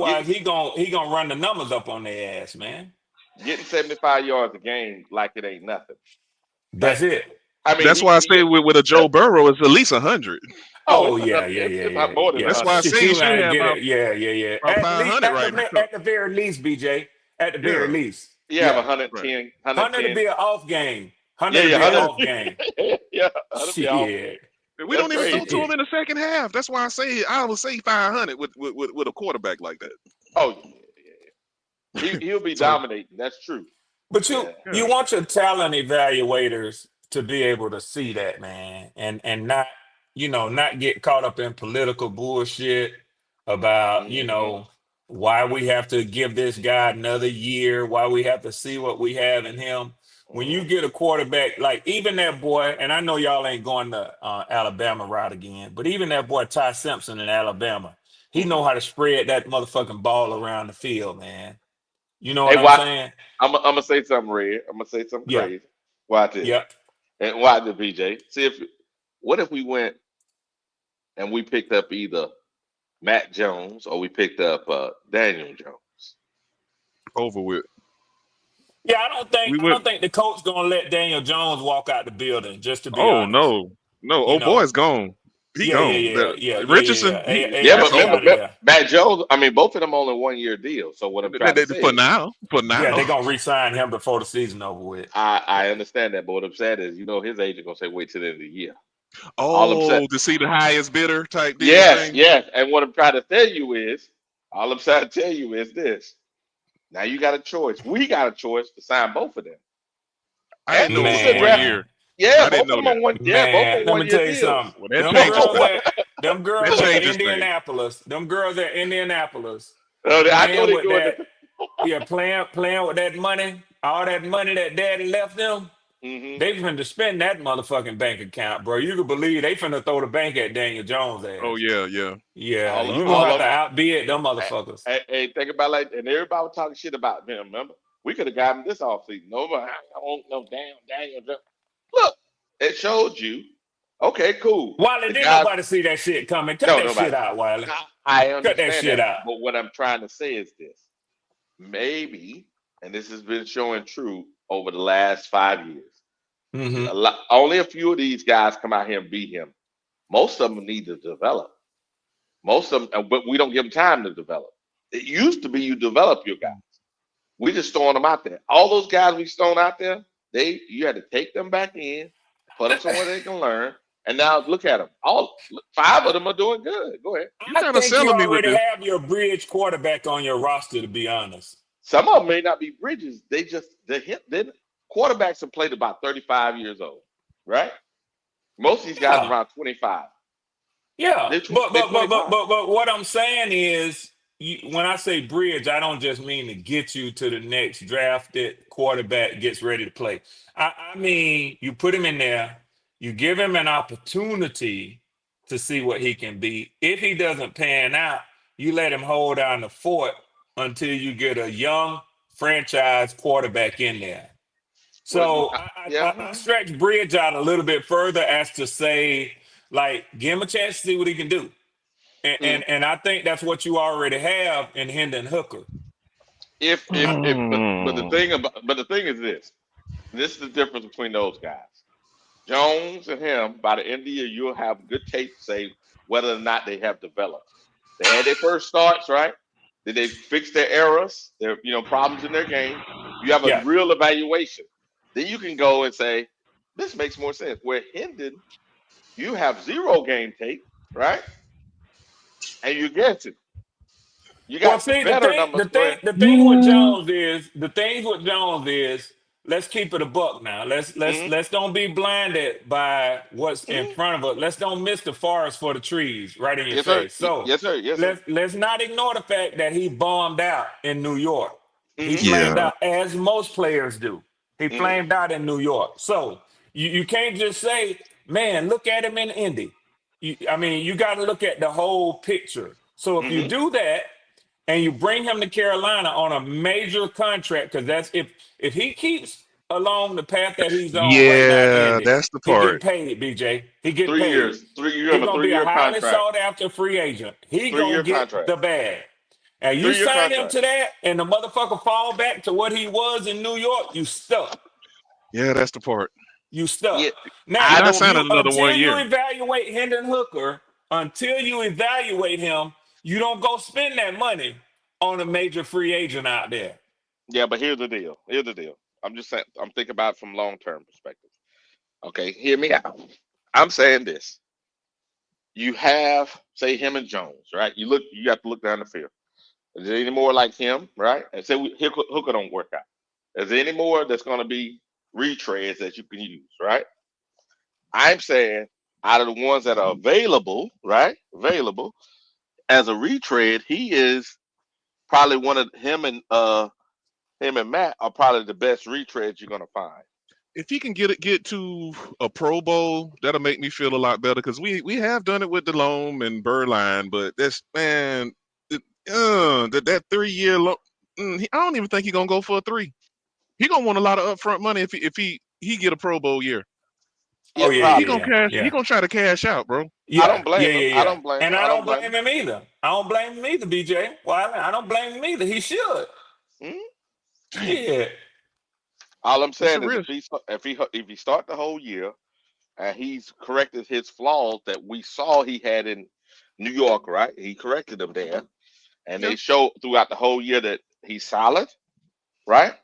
getting Otherwise, he gonna run the numbers up on their ass, man. getting 75 yards a game like it ain't nothing. Like That's it. I mean, That's why I say with a Joe Burrow, it's at least 100. oh, Oh it's yeah, 100. yeah, yeah, It's yeah, not more than yeah. That's why I 100. Shit, say he you should gotta have get it. Yeah, yeah, yeah. about 500 right now. At the very least, BJ. At the very Yeah, least, You have yeah. 110, Hundred to 110. be an off game. Yeah, Hundred to yeah, be an 100. off game. Yeah, 100 be off game. Shit. we That's don't even throw to crazy. him in the second half. That's why I would say 500 with a quarterback like that. Oh yeah. He'll be So dominating. That's true. But Yeah. you yeah, want your talent evaluators to be able to see that, man, and not not get caught up in political bullshit about hmm why we have to give this guy another year, why we have to see what we have in him. When you get a quarterback like even that boy, and I know y'all ain't going to Alabama route again, but even that boy Ty Simpson in Alabama, he hmm know how to spread that motherfucking ball around the field, man. You know what Hey, I'm why? saying? I'm gonna say something, Red. I'm gonna say something Yeah. crazy. Watch this. Yep. And watch the BJ. See if what if we went and we picked up either Matt Jones or we picked up Daniel Jones. over with. Yeah, We I went. don't think the coach gonna let Daniel Jones walk out the building. Just to be Oh honest, no, no. you Oh know, boy's gone. He Yeah, yeah, gone. yeah, yeah, yeah, yeah, Richardson, yeah. Yeah, AI, but that's he over. out of there. Matt Jones, I mean, both of them only 1 year deal. So what I'm trying to say For is, now. For Yeah, now. they're gonna re-sign him before the season over with. I understand that, but what I'm saying is, his agent gonna say wait till the end of the year. All I'm saying, Oh, to see the highest bidder type deal yes, thing. yes. And what I'm trying to tell you is, all I'm trying to tell you is this. Now you got a choice. We got a choice to sign both of them. I And didn't know it this was is a one draft. Man, year. Yeah, I didn't both of know them that. on one. Yeah, both man, on let me 1 year tell you deals. something. Well, that Them changes girls things. at them That girls at changes things. Indianapolis, them girls at Indianapolis I know playing they're with doing that, it. yeah, playing with that money, all that money that daddy left them. Hmm. They finna spend that motherfucking bank account, bro. You can believe they finna throw the bank at Daniel Jones' Oh ass. yeah, yeah. Yeah, All, you Uh-huh. gonna all have to of outbid them motherfuckers. Hey, think about like, and everybody was talking shit about him. Remember, we could have got him this offseason. Nobody, I don't know, damn Daniel. Look, it showed you. Okay, cool. Wiley, The didn't guys, nobody see that shit coming. Cut no, that shit nobody. out, Wiley. I Cut that understand shit that, out. but what I'm trying to say is this: maybe, and this has been showing true over the last 5 years. Hmm. Only a few of these guys come out here and beat him. Most of them need to develop. Most of them, but we don't give them time to develop. It used to be you develop your guys. We just throwing them out there. All those guys we thrown out there, you had to take them back in, put them somewhere they can learn. And now look at them. Five of them are doing good. Go ahead. You I kind of think you selling me with already this. have your bridge quarterback on your roster, to be honest. Some of them may not be bridges. Then quarterbacks have played about 35 years old, right? Most of these guys are Yeah. around 25. Yeah, They're, but they're but but but 25. but but what I'm saying is, when I say bridge, I don't just mean to get you to the next drafted quarterback gets ready to play. I mean you put him in there, you give him an opportunity to see what he can be. If he doesn't pan out, you let him hold down the fort until you get a young franchise quarterback in there. Well, So yeah. I stretch Bridge out a little bit further as to say, like, give him a chance to see what he can do. And Mm. and I think that's what you already have in Hendon Hooker. If but the Mm. thing is this. This is the difference between those guys. Jones and him, by the end of the year, you'll have good tape to say whether or not they have developed. They had their first starts, right? Did they fix their errors, their problems in their game? You have a Yeah. real evaluation. Then you can go and say, this makes more sense. Where Hendon, you have zero game tape, right? And you're guessing. You Well, got see, the better thing, numbers. Go ahead. the thing with Jones is, let's keep it a buck now. Hmm. Let's don't be blinded by what's in Hmm. front of us. Let's don't miss the forest for the trees right in your Yes, sir. face. So Yes, sir. Yes, sir. let's not ignore the fact that he bombed out in New York. He Hmm. flamed Yeah. out as most players do. He Hmm. flamed out in New York. So you can't just say, man, look at him in Indy. I mean, you got to look at the whole picture. So if you Hmm. do that and you bring him to Carolina on a major contract, because that's if he keeps along the path that he's on right now in Yeah, Indy, that's the he getting part. paid, BJ. He getting 3 years. paid. You He have a gonna be a 3 year highly contract. sought after free agent. He Three gonna year get contract. the bag. And you 3 year sign him contract. to that, and the motherfucker fall back to what he was in New York, you stuck. Yeah, that's the part. You stuck. Yeah, You're Now, I not don't. signing another until 1 you year. evaluate Hendon Hooker, until you evaluate him, you don't go spend that money on a major free agent out there. Yeah, but here's the deal. Here's the deal. I'm just saying. I'm thinking about it from long term perspective. Okay, hear me out. I'm saying this. You have, say, him and Jones, right? You look. You have to look down the field. Is there any more like him, right? And say Hooker don't work out. Is there any more that's going to be retreads that you can use, right? I'm saying out of the ones that are available, right? Available as a retread, he is probably one of him and Matt are probably the best retreads you're gonna find. If he can get to a Pro Bowl, that'll make me feel a lot better because we have done it with DeLome and Burline, but that's man, that 3 year I don't even think he's gonna go for a three. He gonna want a lot of upfront money if he get a Pro Bowl year. Oh Yeah, yeah, He yeah, gonna probably. yeah, cash. He yeah, gonna try to cash out, bro. I yeah, don't yeah, blame him. yeah, I yeah. don't blame. And I I don't don't blame blame him. him either. I don't blame him either, BJ. Well, I don't blame him either. He should. Mhm. Dang, Shit. All I'm it's a saying is risk. if he start the whole year and he's corrected his flaws that we saw he had in New York, right? He corrected them there, and Yeah. they showed throughout the whole year that he's solid, right?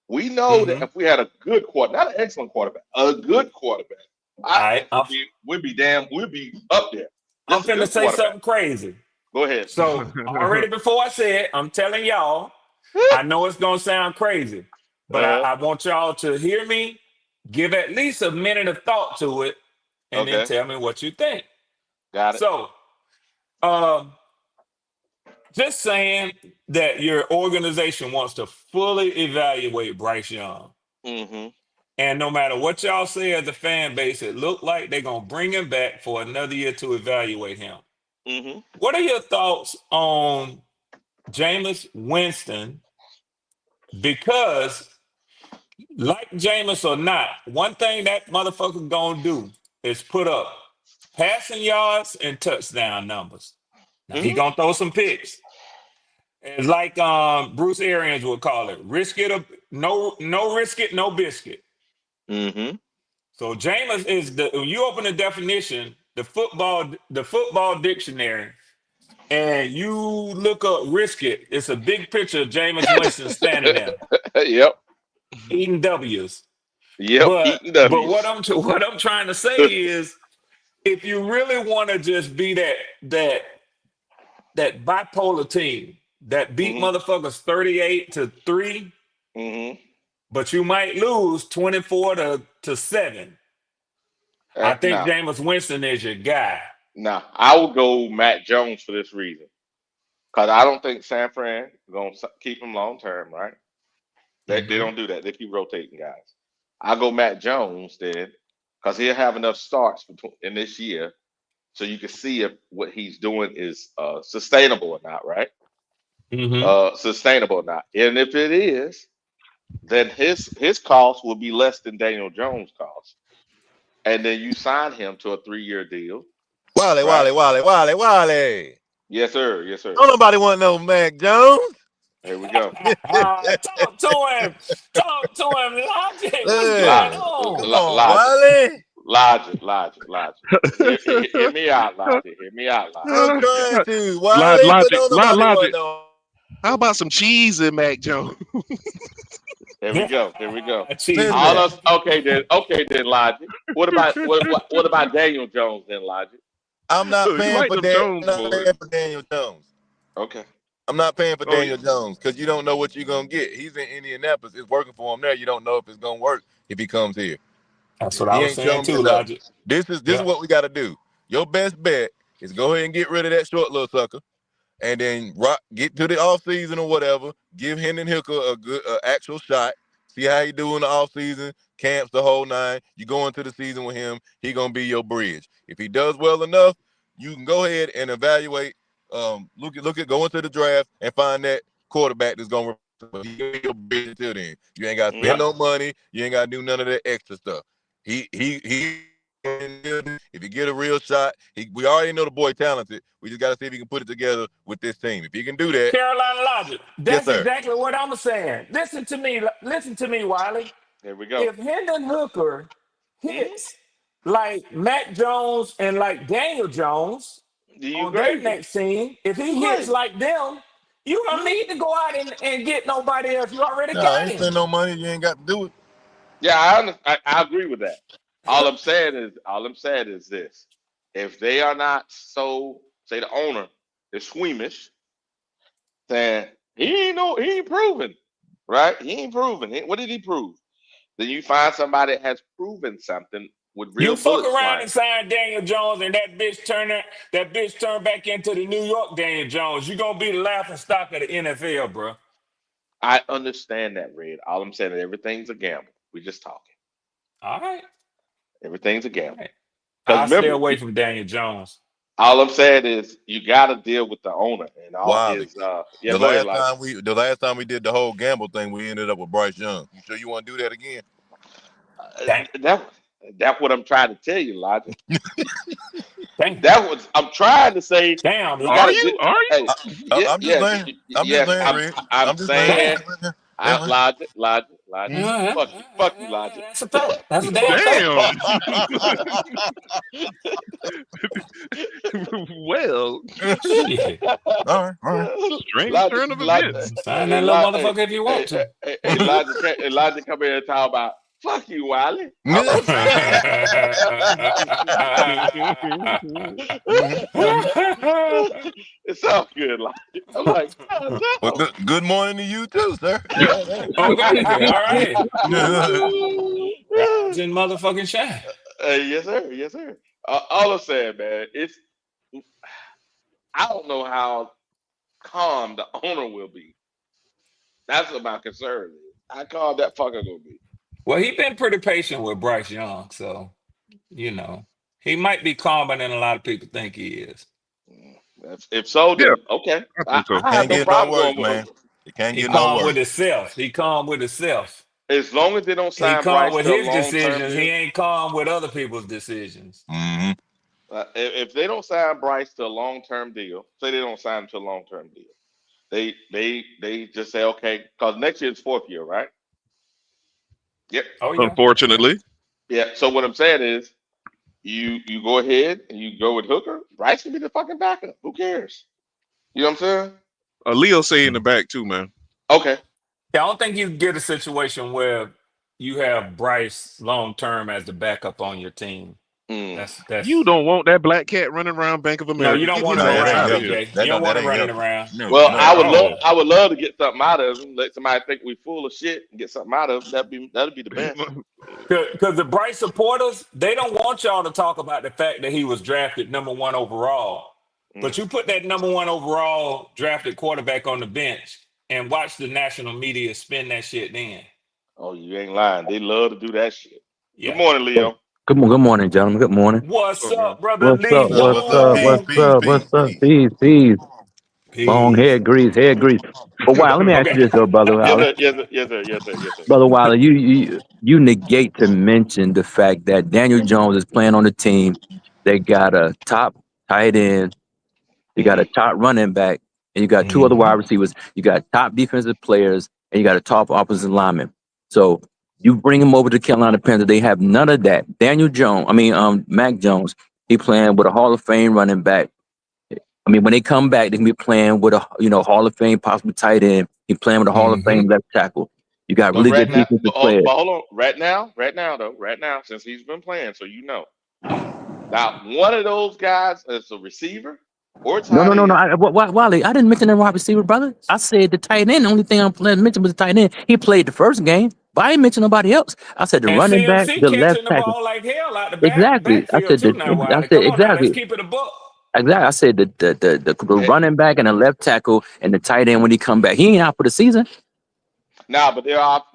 We know that Mm-hmm. if we had a good quarter, not an excellent quarterback, a good quarterback, I I think we'd be up there. I'm Just a finna good say quarterback. something crazy. Go ahead. So already before I say it, I'm telling y'all, I know it's gonna sound crazy, but uh, I want y'all to hear me, give at least a minute of thought to it, and then okay, tell me what you think. got it. So, um, just saying that your organization wants to fully evaluate Bryce Young. Mm-hmm. And no matter what y'all say as a fan base, it looked like they're gonna bring him back for another year to evaluate him. Mm-hmm. What are your thoughts on Jameis Winston? Because, like Jameis or not, one thing that motherfucker gonna do is put up passing yards and touchdown numbers. Now he Mm-hmm. gonna throw some picks. It's like Bruce Arians would call it: risk it or no risk it, no biscuit. Mm-hmm. So Jameis is when you open the definition, the football dictionary, and you look up risk it, it's a big picture of Jameis Winston standing there Yep. eating W's. Yep. But Eating but what W's. I'm trying to say is, if you really want to just be that bipolar team that beat Mm-hmm. motherfuckers 38-3, Mm-hmm. but you might lose 24-7. I think No. Jameis Winston is your guy. No. I would go Matt Jones for this reason. Because I don't think San Fran is going to keep him long term, right? They Mm-hmm. don't do that. They keep rotating guys. I go Matt Jones then, because he'll have enough starts in this year, so you can see if what he's doing is sustainable or not, right? Mm-hmm. Sustainable or not. And if it is, then his cost will be less than Daniel Jones' cost. And then you sign him to a 3-year deal, Wally, right? Wally, Wally, Wally, Wally. Yes, sir. Yes, sir. Don't nobody want no Mac Jones. Here we go. Talk to him. Talk to him. Logic. What's going Hey, on? come on, Logic. Wally. Logic. Hear me out, Logic. Hear me out, Logic. I'm trying to, Log- Wally, but logic, don't log- nobody want logic. no. How about some cheese in Mac Jones? Here we go. Here we go. Cheese All Listen, man. us okay then. Okay then, Logic. What about Daniel Jones then, Logic? I'm not You paying like for them that. Jones I'm not boys. paying for Daniel Jones. Okay. I'm not paying for Oh, Daniel Jones because you don't know what you're gonna get. He's in Indianapolis. It's working for him there. You don't know if it's gonna work if he comes here. That's what I He was ain't saying shown me too, enough. Logic. This is Yeah. what we got to do. Your best bet is go ahead and get rid of that short little sucker, and then get to the off season or whatever. Give Hendon Hooker a good actual shot. See how he do in the off season, camps the whole nine. You go into the season with him. He gonna be your bridge. If he does well enough, you can go ahead and evaluate. Look at go into the draft and find that quarterback that's gonna. But he gonna be your bridge until then. You ain't gotta spend Yep. no money. You ain't gotta do none of that extra stuff. He. If you get a real shot, we already know the boy talented. We just got to see if he can put it together with this team. If he can do that, Carolina Logic. yes, That's sir. exactly what I'm saying. Listen to me. Listen to me, Wiley. Here we go. If Hendon Hooker Hmm. hits like Mac Jones and like Daniel Jones You on their gravy. next team, if he You hits gravy. like them, you don't Hmm. need to go out and get nobody else. You already No, I got ain't him. spend no money. You ain't got to do it. Yeah, I agree with that. All I'm saying is this: if they are not so, say the owner is squeamish, then he ain't proven, right? He ain't proven. What did he prove? Then you find somebody that has proven something with real You fuck bullets around flying. and sign Daniel Jones, and that bitch turn back into the New York Daniel Jones. You gonna be the laughing stock of the NFL, bro. I understand that, Red. All I'm saying is everything's a gamble. We're just talking. All right, Everything's a all gamble. right. Because I'll stay remember, away from Daniel Jones. all I'm saying is you got to deal with the owner and all Wally. his. Yeah, The go ahead, last Lodge. time we did the whole gamble thing, we ended up with Bryce Young. You sure you want to do that again? Dang, That's what I'm trying to tell you, Logic. dang, That was I'm trying to say. damn, We got are a Logic. good. you? Are you? Hey, yeah, I'm just yeah, saying. I'm just yes. saying, Red. I'm I'm just saying. saying. Damn. Logic. Yeah, Fuck you, Logic. that's a fact. That's a damn fact. Damn. Well, Shit. All right. strange turn of events. Sign that little motherfucker if you want to. Elijah come here and talk about fuck you, Wiley. I'm upset. It's all good, Elijah. I'm like, God Well, damn. good morning to you too, sir. Okay, all right. Rise and motherfucking shine. Yes, sir. Yes, sir. All I'm saying, man, I don't know how calm the owner will be. That's what my concern is. How calm that fucker gonna be? Well, he been pretty patient with Bryce Young, so he might be calmer than a lot of people think he is. If so, Yeah, then okay. I think so. I have Can't no get no problem worse, going with man. Hooker. It can't He get no calm with worse. himself. He calm with himself. As long as they don't He sign calm Bryce with to a his long-term decisions. deal. He ain't calm with other people's decisions. Mm-hmm. If they don't sign Bryce to a long-term deal, say they don't sign him to a long-term deal, they just say okay, because next year is fourth year, right? Yep. Oh yeah. Unfortunately, Yeah. So what I'm saying is, you go ahead and you go with Hooker. Bryce can be the fucking backup. Who cares? You know what I'm saying? Leo say in the back too, man. Okay. Yeah, I don't think you get a situation where you have Bryce long term as the backup on your team. Mm. You That's don't want that black cat running around Bank of no, America. you don't Get want his him No, that ass ain't around, out of healthy. here. BJ. You don't That want him ain't running healthy. around. No, Well, not I at would love all. I would love to get something out of him. Let somebody think we full of shit and get something out of him. That'd be the best. Because the Bryce supporters, they don't want y'all to talk about the fact that he was drafted #1 overall. But Mm. you put that #1 overall drafted quarterback on the bench and watch the national media spin that shit then. Oh, you ain't lying. They love to do that shit. Good Yeah. morning, Leo. Good morning, gentlemen. Good morning. What's Oh, man. up, brother What's up? What's up? What's What's up? up? Peace, What's Leo? peace, up? peace, What's up? peace. Peace, peace. Long Peace. hair grease. But wow, let me ask you Okay. this though, brother Yes, Wilder. sir. Yes, sir. Yes, sir. Yes, sir. Yes, sir. Brother Wilder, you negate to mention the fact that Daniel Jones is playing on the team. They got a top tight end, you got a Mm-hmm. top running back, and you got two other wide receivers. You got top defensive players, and you got a top offensive lineman. So you bring him over to Carolina Panthers. They have none of that. Mac Jones. He playing with a Hall of Fame running back. I mean, when they come back, they can be playing with a Hall of Fame possible tight end. He playing with a Hall of Mm-hmm. Fame left tackle. You got But really right good now, defensive players. hold on. Right now, since he's been playing, so you know. Now, one of those guys is a receiver or a No, tight no, no, no. end. Wally, I didn't mention the wide receiver, brother. I said the tight end. The only thing I'm mentioning was the tight end. He played the first game, but I didn't mention nobody else. I said the And running back, CMC the left catching the tackle. ball like hell out the Exactly. backfield too now, I Wiley. said Come on now, let's exactly. keep it a book. Exactly. I said the Eh, running back and the left tackle and the tight end when he come back. He ain't out for the season. Nah, but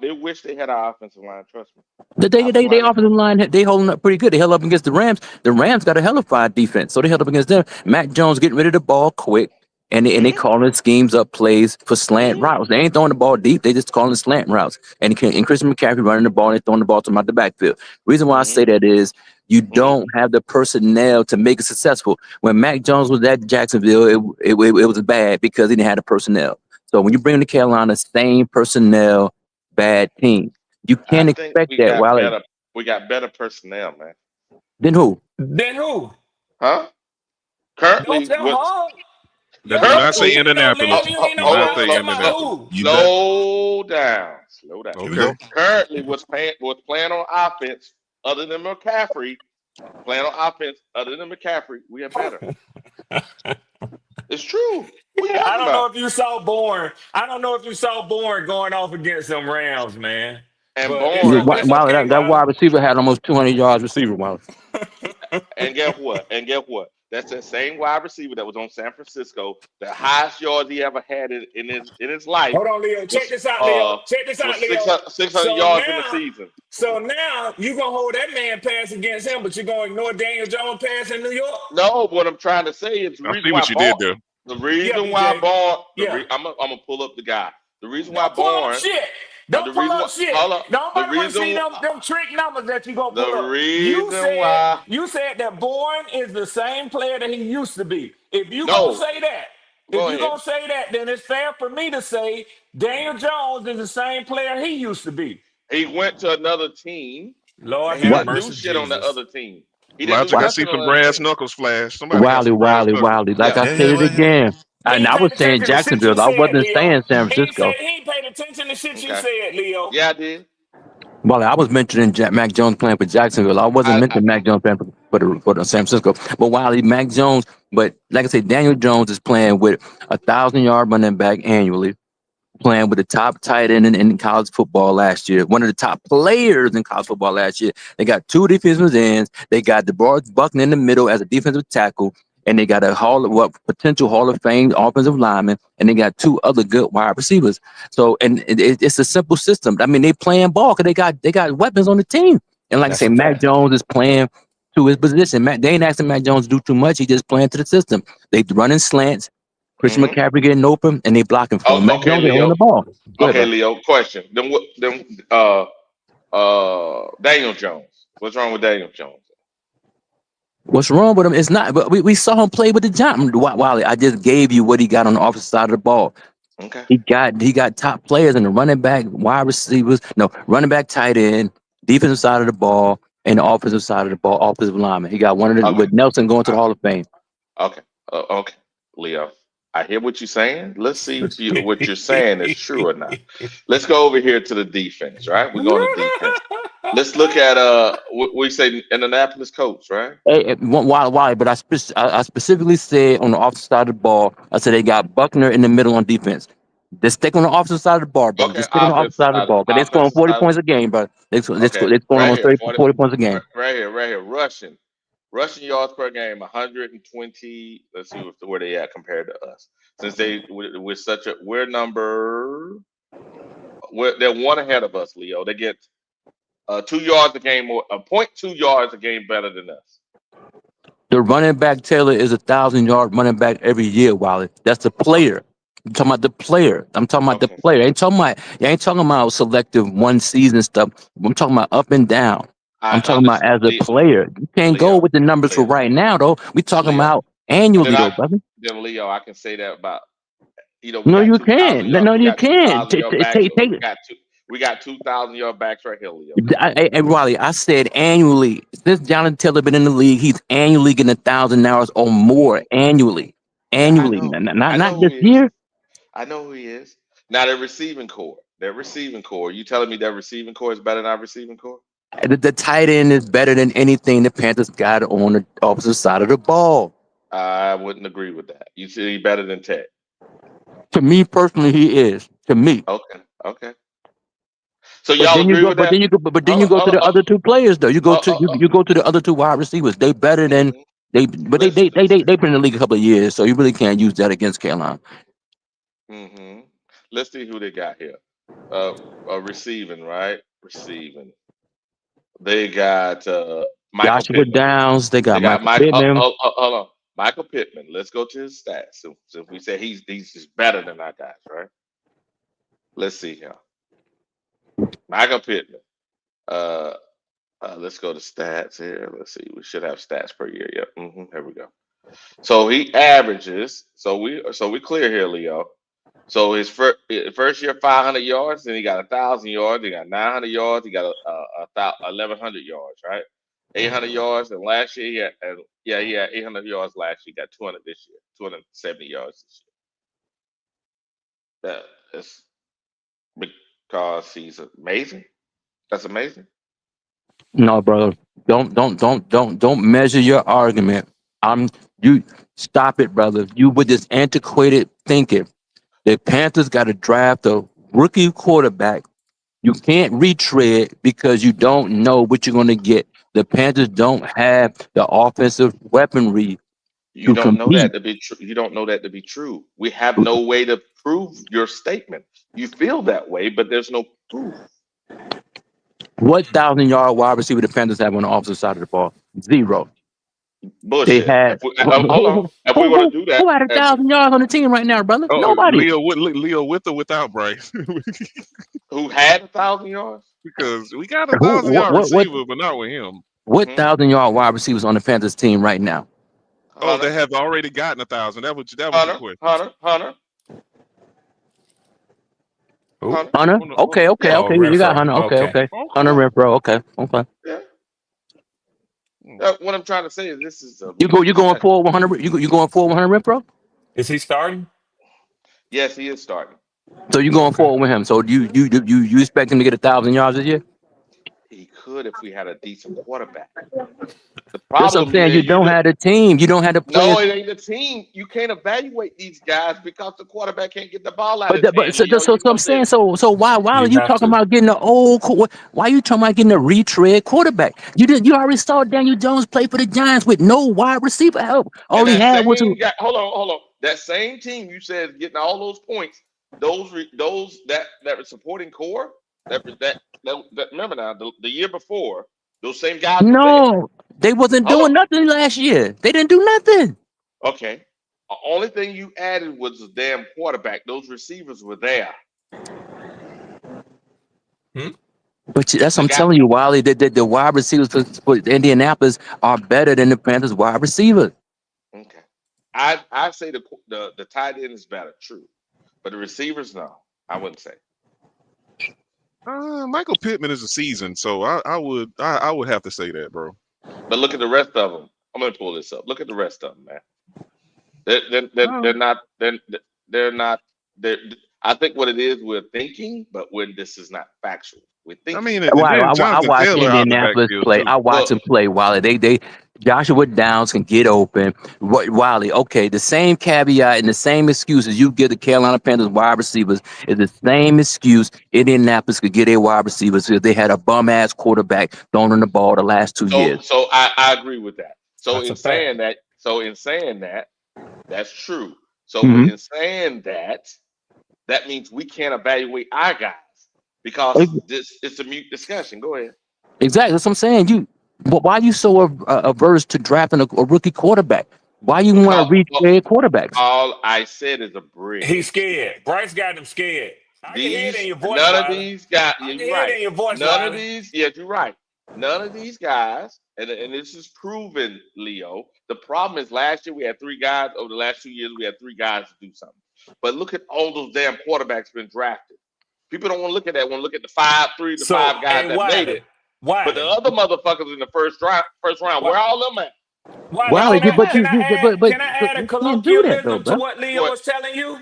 they wish they had our offensive line. Trust me. They offensive line, they holding up pretty good. They held up against the Rams. The Rams got a hellified defense, so they held up against them. Mac Jones getting rid of the ball quick, and they Mm-hmm. calling schemes up plays for slant Mm-hmm. routes. They ain't throwing the ball deep. They just calling slant routes. And Christian McCaffrey running the ball and throwing the ball to him out the backfield. Reason why I Mm-hmm. say that is you Mm-hmm. don't have the personnel to make it successful. When Mac Jones was at Jacksonville, it was bad because he didn't have the personnel. So when you bring the Carolina, same personnel, bad team. You I can't think expect that. While we got better personnel, man. then who? Then who? Huh? Don't Currently, tell what's huh? That do not say currently? You ain't no Liam. Indianapolis. You ain't no Do Hold not on, Wild. say I'm talking about Indianapolis. who? You bet. slow down, slow down. Here we go. Okay. Currently, what's playing on offense other than McCaffrey, playing on offense other than McCaffrey, we are better. It's true. What are you Yeah, I talking don't know about? if you saw Bourne. I don't know if you saw Bourne going off against them Rams, man. And But Bourne, it's While okay, that Wiley. wide receiver had almost 200 yards receiver. While and guess what? And guess what? That's that same wide receiver that was on San Francisco. The highest yards he ever had in his life Hold on, Leo. Check was this out, Leo. Check this was out, Leo. 600 So yards in the now, season. so now you gonna hold that man pass against him, but you're gonna ignore Daniel Jones pass in New York? No, what I'm trying to say is I see what you did there. The Yeah, reason why BJ. Barn, Yeah. I'm gonna pull up the guy. The reason why Don't pull up Barn, shit. the Don't pull reason up why, shit. hold up, Nobody want to see them trick numbers that you gonna the pull up. reason why, You said that Bourne is the same player that he used to be. If you gonna no, say that, Go If you're ahead. gonna say that, then it's fair for me to say Daniel Jones is the same player he used to be. He went to another team, Lord and he have What? didn't do mercy, shit on the Jesus. other team. He didn't do Elijah, I What? see nothing some on the other brass team. knuckles flash. Somebody got Wiley, some brass Wiley, knuckles. Wiley. Like Yeah. I said it again, He and ain't I was paid saying attention to shit you Jacksonville. I said, wasn't Leo. saying San Francisco. He ain't paid attention to shit you Okay. said, Leo. Yeah, I did. Well, I was mentioning Mac Jones playing for Jacksonville. I wasn't I mentioning Mac Jones playing for the San Francisco. But Wiley, Mac Jones, but like I said, Daniel Jones is playing with 1,000-yard running back annually, playing with the top tight end in college football last year. One of the top players in college football last year. They got two defensive ends. They got DeBarge Buckner in the middle as a defensive tackle. And they got a potential Hall of Fame offensive lineman, and they got two other good wide receivers. So, and it's a simple system. I mean, they playing ball because they got weapons on the team. And like I That's say, a Mac fact. Jones is playing to his position. They ain't asking Mac Jones to do too much. He just playing to the system. They running slants. Christian mm-hmm. McCaffrey getting open, and they blocking for him. Oh, Mac okay, Jones ain't holding Leo. the ball. Go ahead, Okay, bro. Leo. Question. Daniel Jones. What's wrong with Daniel Jones? What's wrong with him? It's not. But we saw him play with the Giants. Wiley, I just gave you what he got on the offensive side of the ball. Okay. He got top players in the running back, wide receivers, no running back, tight end, defensive side of the ball, and the offensive side of the ball, offensive lineman. He got one of the Okay. with Nelson going to the Uh, Hall of Fame. okay. Okay. Leo, I hear what you're saying. Let's see if what you're saying is true or not. Let's go over here to the defense, right? We're going to defense. Let's look at we say Indianapolis Colts, right? Why? But I specifically said on the offensive side of the ball, I said they got Buckner in the middle on defense. They stick on the offensive side of the ball, brother. Okay, Just stick on the offensive side of the ball. Because they scoring offensive 40 side. points a game, bro. Okay, They scoring right almost here, 30, 40, 40 points a game. right here, rushing yards per game, 120. Let's see where they at compared to us. Since we're they're one ahead of us, Leo. They get 2 yards a game more, 0.2 yards a game better than us. The running back Taylor is 1,000-yard running back every year, Wally. That's the player. I'm talking about the player. I'm talking about the Okay, player. I ain't talking about selective one season stuff. I'm talking about up and down. I I'm talking about understand, as a player. You can't go Leo, with the numbers for Leo, right now, though. We talking Leo. about And annually, though, brother. then Leo, I can say that about we No, got you 2,000 can't. yard No, we you got can't. 2,000 yard backs. Take. We got 2,000 yard backs right here, Leo. Come on. Wally, I said annually. Since Jonathan Taylor been in the league, he's annually getting 1,000 hours or more annually. Yeah, I Annually, know. not Who this he is. year. I know who he is. Now their receiving core. You telling me their receiving core is better than our receiving core? The tight end is better than anything the Panthers got on the opposite side of the ball. I wouldn't agree with that. You say he's better than Ted. To me personally, he is. To me. Okay. Okay. So But y'all then you agree go. with that? Then you go to the other two players though. You go to you go to the other two wide receivers. They better than Mhm. they. But Listen. they've been in the league a couple of years, so you really can't use that against Carolina. hmm Let's see who they got here. Receiving, right? Receiving. They got Michael Joshua Pittman. Downs. They They got got Michael Mike. Pittman. Hold on, Michael Pittman. Let's go to his stats. So if we say he's just better than our guys, right? Let's see here. Michael Pittman. Uh, let's go to stats here. Let's see. We should have stats per year. Yep. Here we go. So he averages. So we clear here, Leo. So his first year 500 yards, then he got 1,000 yards, he got 900 yards, he got 1,100 yards, right? 800 yards, and last year he had 800 yards last year. He got 200 this year, 270 yards this year. That is because he's amazing. That's amazing. No, brother. Don't measure your argument. You stop it, brother. You with this antiquated thinking. The Panthers got to draft a rookie quarterback. You can't retread because you don't know what you're going to get. The Panthers don't have the offensive weaponry You to don't know compete. that to be true. You don't know that to be true. We have no way to prove your statement. You feel that way, but there's no proof. What 1,000-yard wide receiver the Panthers have on the offensive side of the ball? Zero. They Bullshit. had If we hold on, if we were to do that, who had 1,000 yards on the team right now, brother? Oh, Nobody. Leo with or without Bryce? who had 1,000 yards? Because we got a Who 1,000 yard receiver, but not with him. what hmm 1,000-yard wide receivers on the Panthers team right now? Oh, they Hunter, have already gotten 1,000. That was the Hunter, question. Hunter. Who? Hunter. Okay. Yeah, Oh, You got Renfro. Hunter. Okay. Okay. Hunter Okay. Renfro. Okay. yeah. Hmm. What I'm trying to say is this is a You moot going discussion. forward 100? You going forward 100 Renfro? Is he starting? Yes, he is starting. So you going Okay. forward with him? So you expect him to get 1,000 yards this year? He could if we had a decent quarterback. The That's what I'm problem saying. You is don't have the team. You don't have the players. no, it ain't the team. You can't evaluate these guys because the quarterback can't get the ball out of his But hand. Leo, so you know I'm what I'm saying? saying. So why are You you have talking to. about getting why are you talking about getting a retread quarterback? You already saw Daniel Jones play for the Giants with no wide receiver help. All And he that had was same guy, hold on. That same team you said is getting all those points. Those that supporting core that remember now the year before those same guys was there. no. They wasn't Hold doing on. nothing last year. They didn't do nothing. Okay. The only thing you added was the damn quarterback. Those receivers were there. Hmm? But that's what The I'm guy. telling you, Wiley. The wide receivers for Indianapolis are better than the Panthers wide receivers. Okay. I say the tight end is better, true, but the receivers no, I wouldn't say. Michael Pittman is a season, so I would have to say that, bro. But look at the rest of them. I'm gonna pull this up. Look at the rest of them, man. They're not. They're not. They're. I think what it is, we're thinking, but when this is not factual, we're I thinking. mean, and Why? then I Jonathan watch Taylor out the Indianapolis backfield play. too. I watch Well, them play. Wiley, they Joshua Downs can get open. Wiley, okay. The same caveat and the same excuses you give the Carolina Panthers wide receivers is the same excuse Indianapolis could get their wide receivers because they had a bum ass quarterback throwing the ball the last 2 years. so I agree with that. That's a fact. In saying that, that's true. So Mm-hmm. in saying that, that means we can't evaluate our guys because this it's a mute discussion. Go ahead. Exactly. That's what I'm saying. But why are you so averse to drafting a rookie quarterback? Why you want to Because retrade quarterbacks? all I said is a He's bridge. scared. Bryce got him scared. I can hear it in your voice, None of Wiley. these guys. I Yeah, can you're hear it right. in your voice, None of Wiley. these. Yeah, you're right. None of these guys, and this is proven, Leo. The problem is last year we had three guys. Over the last 2 years, we had three guys to do something. But look at all those damn quarterbacks been drafted. People don't want to look at that. Want to look at the three to So, five guys hey, that made Wiley, it. But the Wiley, other motherfuckers in the first round, Wi- where all them at? Where Wiley, all Wiley, them but at? can I add a you can't do that though, colloquialism to bro. what Leo What? was telling you?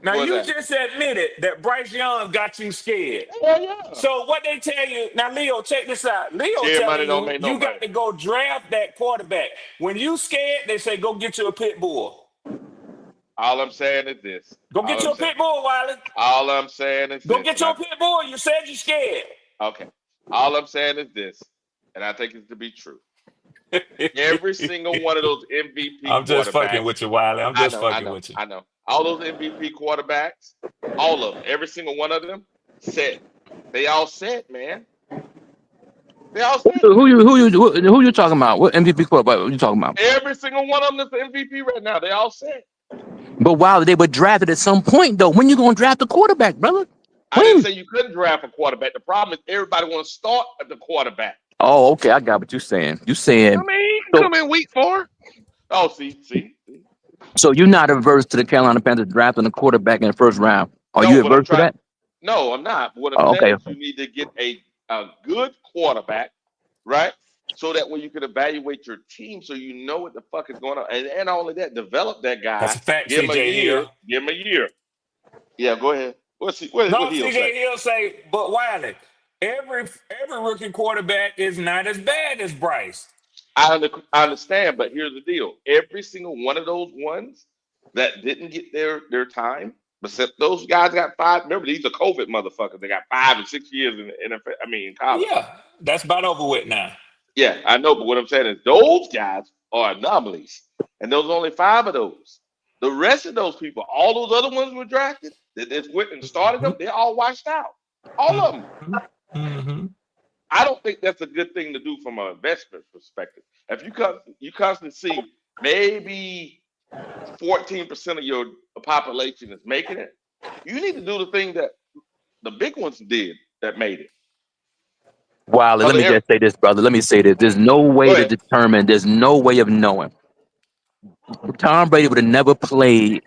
Now What's you that? just admitted that Bryce Young got you scared. Hell yeah. So what they tell you now, Leo, check this out. Leo Scared money telling don't you make no you money. got to go draft that quarterback. When you scared, they say go get you a pit bull. All I'm saying is this. Go get you a pit bull, Wiley. All I'm saying is Go this. get And your pit bull. You said you scared. okay. All I'm saying is this, and I think it to be true. Every single one of those MVP I'm just fucking quarterbacks. with you, Wiley. I'm just fucking with you. I know. All those MVP quarterbacks, all of them, every single one of them, set. They all set, man. They all set. Who you talking about? What MVP quarterback? What you talking about? Every single one of them is the MVP right now. They all set. But Wiley, they were drafted at some point though. When you gonna draft a quarterback, brother? I didn't When? say you couldn't draft a quarterback. The problem is everybody wants to start at the quarterback. Oh, okay. I got what you're saying. You saying I mean, he can so? come in week 4. Oh, see. So you're not averse to the Carolina Panthers drafting a quarterback in the first round? Are No, you what I'm averse to trying. that? No, I'm not. What I'm Oh, saying okay. is you need to get a good quarterback, right? So that way you can evaluate your team so you know what the fuck is going on. And not only that, develop that That's guy. a fact, Give him a CJ year. Hill. Give him a year. Yeah, go ahead. What No, he'll CJ say? Hill say, but Wiley, every rookie quarterback is not as bad as Bryce. I understand, but here's the deal. Every single one of those ones that didn't get their time, but those guys got 5. Remember, these are COVID motherfuckers. They got 5 and 6 years in the NFL. I mean, in college. Yeah, that's about over with now. Yeah, I know, but what I'm saying is those guys are anomalies, and there's only 5 of those. The rest of those people, all those other ones were drafted that just went and started them, they're all washed out. All of them. Mm-hmm. I don't think that's a good thing to do from an investment perspective. If you constantly see maybe 14% of your population is making it, you need to do the thing that the big ones did that made it. Wiley, let me just say this, brother. Let me say this. There's no Go way to ahead. determine. There's no way of knowing Tom Brady would have never played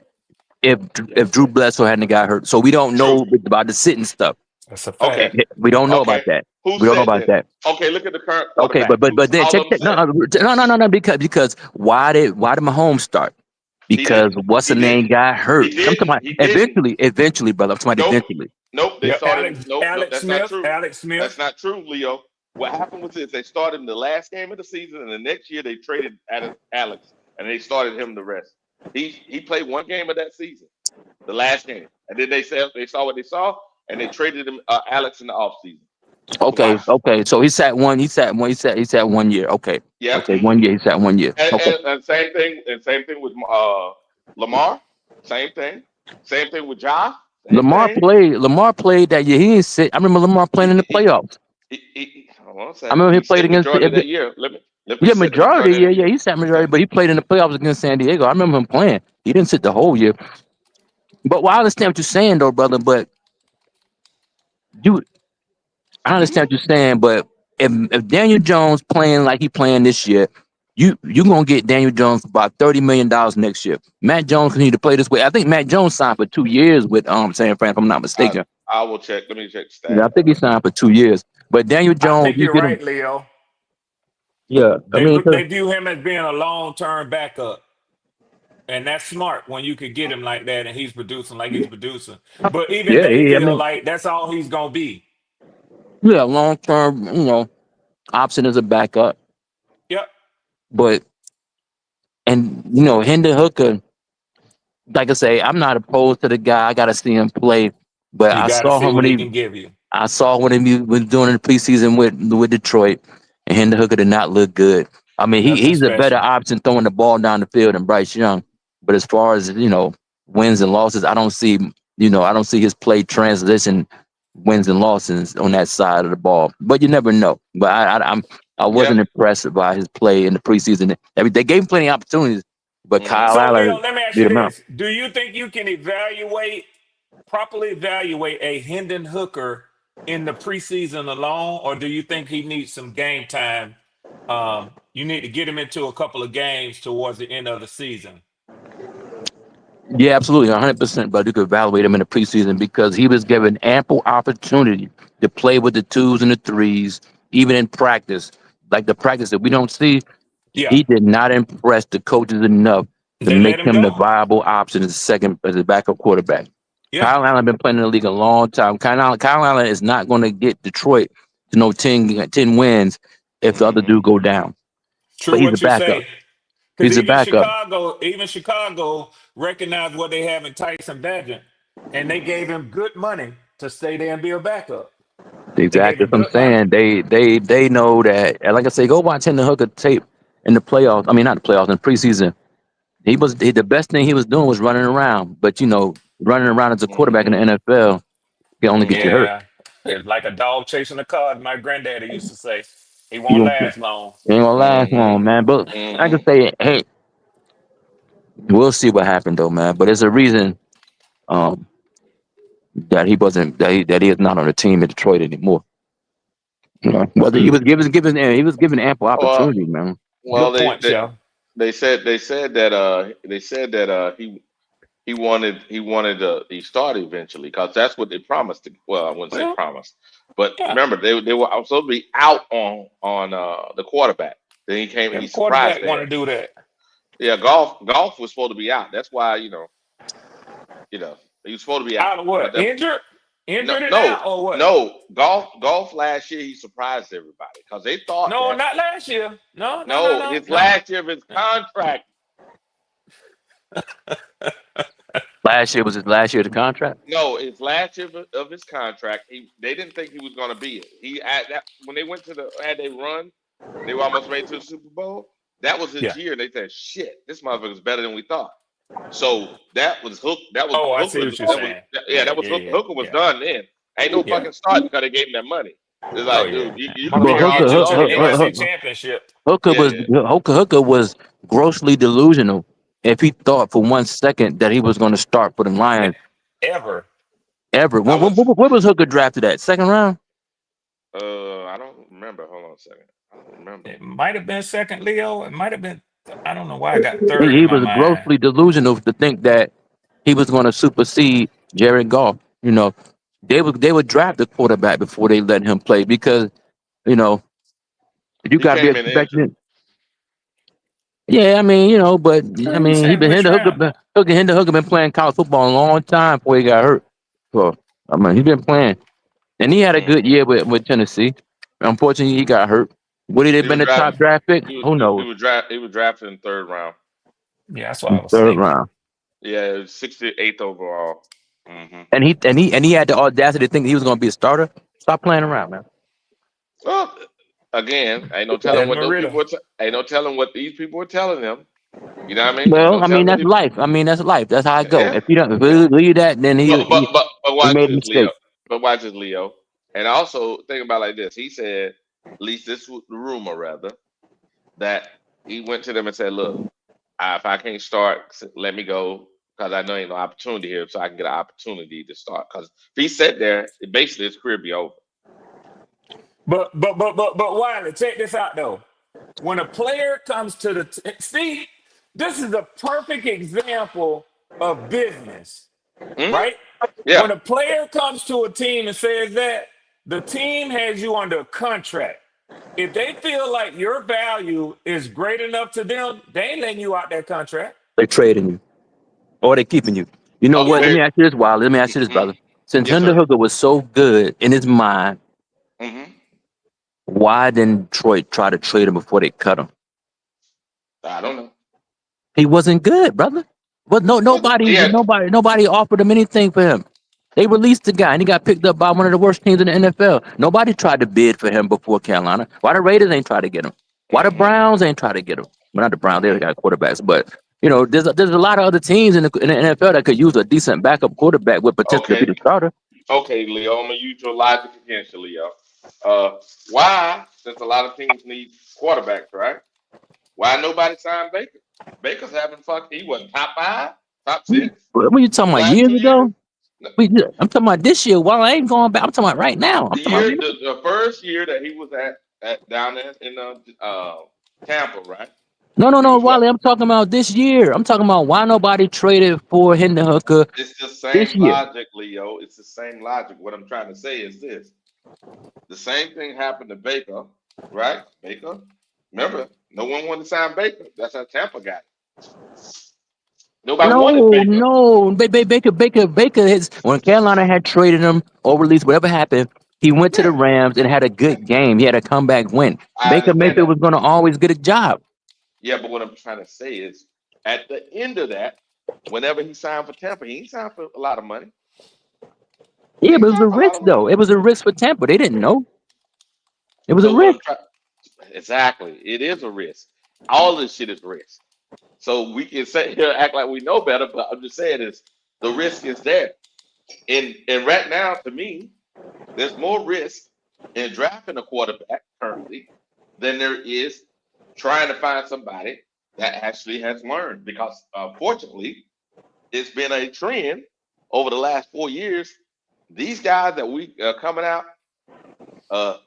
if Drew Bledsoe hadn't got hurt. So we don't True. know about the sitting stuff. That's a Okay. fact. We don't know about Okay. that. Who's We don't know sitting about it? that. Okay, look at the current Okay, quarterback. but then All check of them no because why did Mahomes start? He Because didn't. what's He the name didn't. got He hurt. I'm talking didn't. about He didn't. eventually, brother. I'm talking about Nope. eventually. Nope. They Yeah, started him. Nope. Nope. Alex That's not Smith. true. Alex Smith. That's not true, Leo. What happened was this: they started him the last game of the season, and the next year they traded Alex, and they started him the rest. He played one game of that season, the last game, and then they saw what they saw, and they traded him Alex in the offseason. Okay, Twice. okay. So he sat 1 year. Okay. Yeah. Okay, 1 year. He sat 1 year. Okay. And same thing. And same thing with Lamar. Same thing. Same thing with Ja. Same thing. Lamar played that year. He didn't sit. I remember Lamar playing in the playoffs. Hold on a I second. remember he He played sat against majority of that year. Let me yeah, sit the majority. majority of that Yeah, year. he sat majority, Okay. but he played in the playoffs against San Diego. I remember him playing. He didn't sit the whole year. But well, I understand what you're saying though, brother. But you I understand what you're saying, but if Daniel Jones playing like he playing this year, you gonna get Daniel Jones for about $30 million next year. Matt Jones need to play this way. I think Matt Jones signed for 2 years with San Fran, if I'm not I mistaken. I will check. Let me check the Yeah, I stat. think he signed for 2 years. But Daniel I Jones, think you you're get him. right, Leo. Yeah, I mean, They view him as being a long-term backup. And that's smart when you could get him like that and he's producing like he's producing. But even yeah, they I feel mean, like that's all he's gonna be. yeah, long term, option as a backup. Yep. But Hendon Hooker, like I say, I'm not opposed to the guy. I gotta see him play. But You gotta see what he can give you. I saw when he was doing in the preseason with Detroit, and Hendon Hooker did not look good. I mean, Nothing he's a better special. option throwing the ball down the field than Bryce Young. But as far as wins and losses, I don't see his play transition wins and losses on that side of the ball. But you never know. But I Yeah. wasn't impressed by his play in the preseason. I mean, they gave him plenty of opportunities, but hmm Kyle So Leo, Allen let me ask beat you him out. this. Do you think you can properly evaluate a Hendon Hooker in the preseason alone, or do you think he needs some game time? You need to get him into a couple of games towards the end of the season. Yeah, absolutely, 100%. But you could evaluate him in the preseason because he was given ample opportunity to play with the twos and the threes, even in practice. Like the practice that we don't see, Yeah. he did not impress the coaches enough to They make let him him the go. viable option as a backup quarterback. Yeah. Kyle Allen been playing in the league a long time. Kyle Allen is not going to get Detroit to 10 wins if the other hmm dude go down. True But he's a what you backup. say. Because He's a backup. Even Chicago recognized what they have in Tyson Badgett, and they gave him good money to stay there and be a backup. They gave Exactly him what I'm good money. saying. They know that. And like I say, go watch Hendon Hooker tape in the playoffs. I mean, not the playoffs, in the preseason. The best thing he was doing was running around. But running around as a quarterback in the hmm NFL can only get you hmm hurt. Yeah. It's like a dog chasing a car, my granddaddy used to say. He won't You last long. ain't gonna last hmm long, man. But I hmm can say, hey, we'll see what happened though, man. But there's a reason um, that he wasn't that he is not on the team in Detroit anymore. Whether he was given ample Well, opportunity, man. well, Good points, y'all. they said that he wanted to start eventually because that's what they promised. Well, I wouldn't say Well, promised, but yeah. remember they were supposed to be out on the quarterback. Then he came. He Every surprised quarterback want there. to do that. Yeah, golf was supposed to be out. That's why he was supposed to be out. Out of But what? Injured? no, Injured it no, out or what? no. Golf last year he surprised everybody because they thought No, that not last year. No, no, no, no, no, his no. last year of his contract. Last year was his last year of the contract. No, his last year of his contract. They didn't think he was going to be it. He at that when they went to had they run, they were almost made to the Super Bowl. That was his Yeah. year, and they said, "Shit, this motherfucker's better than we thought." So that was Hook. That was Oh, I see Hooker. what you're That was saying. yeah. Yeah, That was yeah, Hooker. yeah, Hooker was yeah, done then. Ain't no yeah. fucking start because they gave him that money. It's Oh, like, dude, yeah. you can Motherfucker But play gonna all get day you to long the anyway. NFC Championship. Yeah, yeah. Hooker was grossly delusional if he thought for 1 second that he was going to start for the Lions Ever. ever. I was. Where was Hooker drafted at? Second round? I don't remember. Hold on a second. I don't remember. It might have been second, Leo. It might have been. I don't know why I got third He in my was mind. grossly delusional to think that he was going to supersede Jared Goff. They would draft the quarterback before they let him play because you know you He got to be came in injured. expecting. Yeah, I mean, but I You mean, he saying been which round? Hendon Hooker been playing college football a long time before he got hurt. So I mean, he's been playing, and he had a good Hmm. year with Tennessee. Unfortunately, he got hurt. Would he have He been was a top drafted. draft pick? He was Who he knows? was he was drafted in the third round. Yeah, that's what I was Third thinking. round, Yeah, it was 68th overall. Hmm. and he had the audacity to think he was going to be a starter. Stop playing around, man. Well, again, ain't no telling what Desmond those Ritter. people ain't no telling what these people were telling them. You know what I mean? Ain't Well, no I mean telling what that's he. life. I mean that's life. That's how it go. Yeah, If you don't, if yeah. you leave that, then But but he but but he watch made a this, Leo. mistake. But watch this, Leo. And also think about it like this. He said, at least this was the rumor rather, that he went to them and said, "Look, if I can't start, let me go because I know ain't no opportunity here, so I can get an opportunity to start. Because if he sat there, basically his career be over." But Wiley, check this out though. When a player comes to see, this is a perfect example of business, Hmm. right? Yeah. When a player comes to a team and says that the team has you under contract, if they feel like your value is great enough to them, they ain't letting you out that contract. They trading you or they keeping you. You know Oh, what? Let Yeah. me very. ask you this, Wiley. Let me ask you this, Mhm. brother. Since Yes, Hendon sir. Hooker was so good in his mind, Hmm. why didn't Detroit try to trade him before they cut him? I don't know. He wasn't good, brother. But no, Well, nobody, yeah. nobody offered him anything for him. They released the guy, and he got picked up by one of the worst teams in the NFL. Nobody tried to bid for him before Carolina. Why the Raiders ain't try to get him? Why the Hmm. Browns ain't try to get him? Well, not the Browns; they Hmm. got quarterbacks, but there's a lot of other teams in the NFL that could use a decent backup quarterback with potential to be Okay. the starter. Okay, Leo. I'm gonna use your logic against you, Leo. Why? Since a lot of teams need quarterbacks, right? Why nobody signed Baker? Baker's having fuck. He was top five, top six What you talking the about? last Years 2 years. ago? I'm talking about this year. Well, I ain't going back. I'm talking about right now. I'm The talking about year, right now. the first year that he was at down there in Tampa, right? No, He no, was what? Wally. I'm talking about this year. I'm talking about why nobody traded for Hendon Hooker It's the this same year. logic, Leo. It's the same logic. What I'm trying to say is this: the same thing happened to Baker, right? Baker. Remember, no one wanted to sign Baker. That's how Tampa got it. Nobody wanted No, Baker. no. Baker. When Carolina had traded him or released whatever happened, he went to the Yeah, Rams and had a good game. He had a comeback win. I Baker understand Mayfield that. was going to always get a job. Yeah, but what I'm trying to say is, at the end of that, whenever he signed for Tampa, he ain't signed for a lot of money. He Yeah, ain't but it was a signed for a lot risk of money. though. It was a risk for Tampa. They didn't know. It was a So what I'm risk. trying, exactly, it is a risk. All this shit is risk. So we can sit here act like we know better, but I'm just saying is the risk is there. And right now, to me, there's more risk in drafting a quarterback currently than there is trying to find somebody that actually has learned. Because fortunately, it's been a trend over the last 4 years. These guys that we coming out, uh,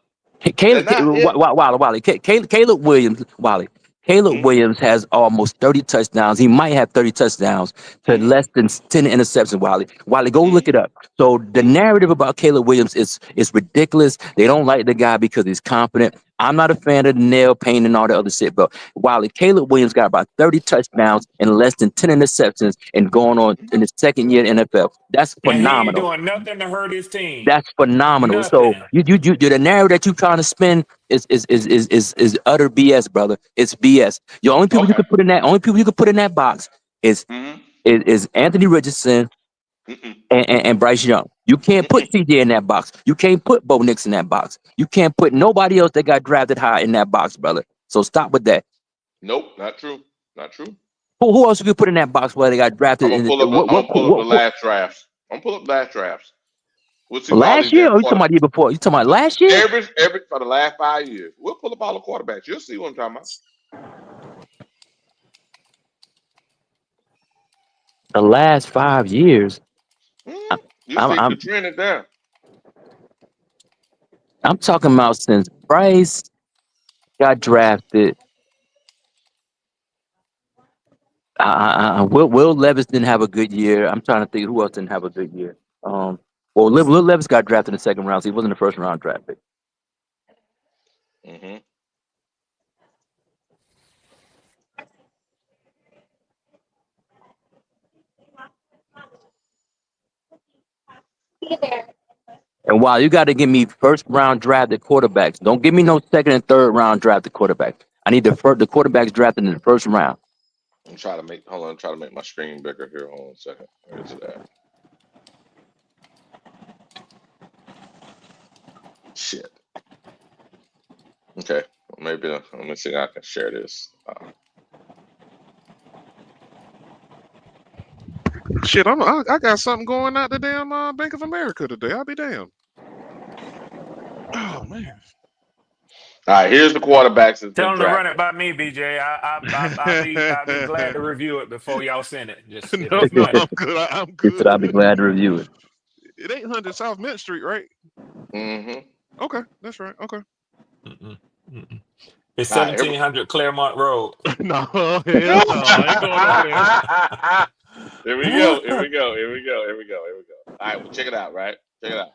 they're Caleb, not it. Wally, Caleb Williams, Wally. Caleb Mhm, Williams has almost 30 touchdowns. He might have 30 touchdowns to mhm, less than 10 interceptions, Wally. Wally, go look mhm, it up. So the mhm, narrative about Caleb Williams is ridiculous. They don't like the guy because he's confident. I'm not a fan of the nail paint and all the other shit, but Wally, Caleb Williams got about 30 touchdowns and less than 10 interceptions and going on in his second year in NFL. That's And he ain't phenomenal. doing nothing to hurt his team. That's phenomenal. So Nothing. the narrative that you're trying to spin is utter BS, brother. It's BS. The okay. only people you could put in that box is Mhm, is Anthony Richardson mhm, and Bryce Young. You can't put mhm. CJ in that box. You can't put Bo Nix in that box. You can't put nobody else that got drafted high in that box, brother. So stop with that. Nope, not true. Not true. Who else you could put in that box where they got drafted? I'm gonna pull up the last drafts. I'm gonna pull up the last drafts. We'll see what all last these year damn or you talking about the year before? You talking about last year? every for the last 5 years. We'll pull up all the quarterbacks. You'll see what I'm talking about. The last 5 years. Mhm. You I'm see the I'm trend is there. I'm talking about since Bryce got drafted Will Levis didn't have a good year. I'm trying to think who else didn't have a good year. Well, Will Levis got drafted in the second round, so he wasn't a first round draft pick. Mm-hmm. And while you got to give me first round drafted quarterbacks, don't give me no second and third round drafted quarterbacks. I need the quarterbacks drafted in the first round. I'm trying to make. Hold on. I'm trying to make my screen bigger here. Hold on a second. Where is it at? Shit. Okay. Maybe let me see if I can share this. Shit, I got something going out the damn Bank of America today. I'll be damned. Oh man. All right. Here's the quarterbacks that's Tell been them to run drafted. it by me, BJ. I'll be glad to review it before y'all send it. Just if No, it's no, money. I'm good. I'm He said, I'll be good. glad to review it. It ain't 100 South Mint Street, right? Mm-hmm. Okay, that's right. Okay. Mm-mm, mm-mm. It's All right. Here 1700 Claremont Road. No, hell no. I ain't going over there. Here we go. Here we go. Here we go. Here we go. Here we go. All right. Well, check it out. Right. Check it out.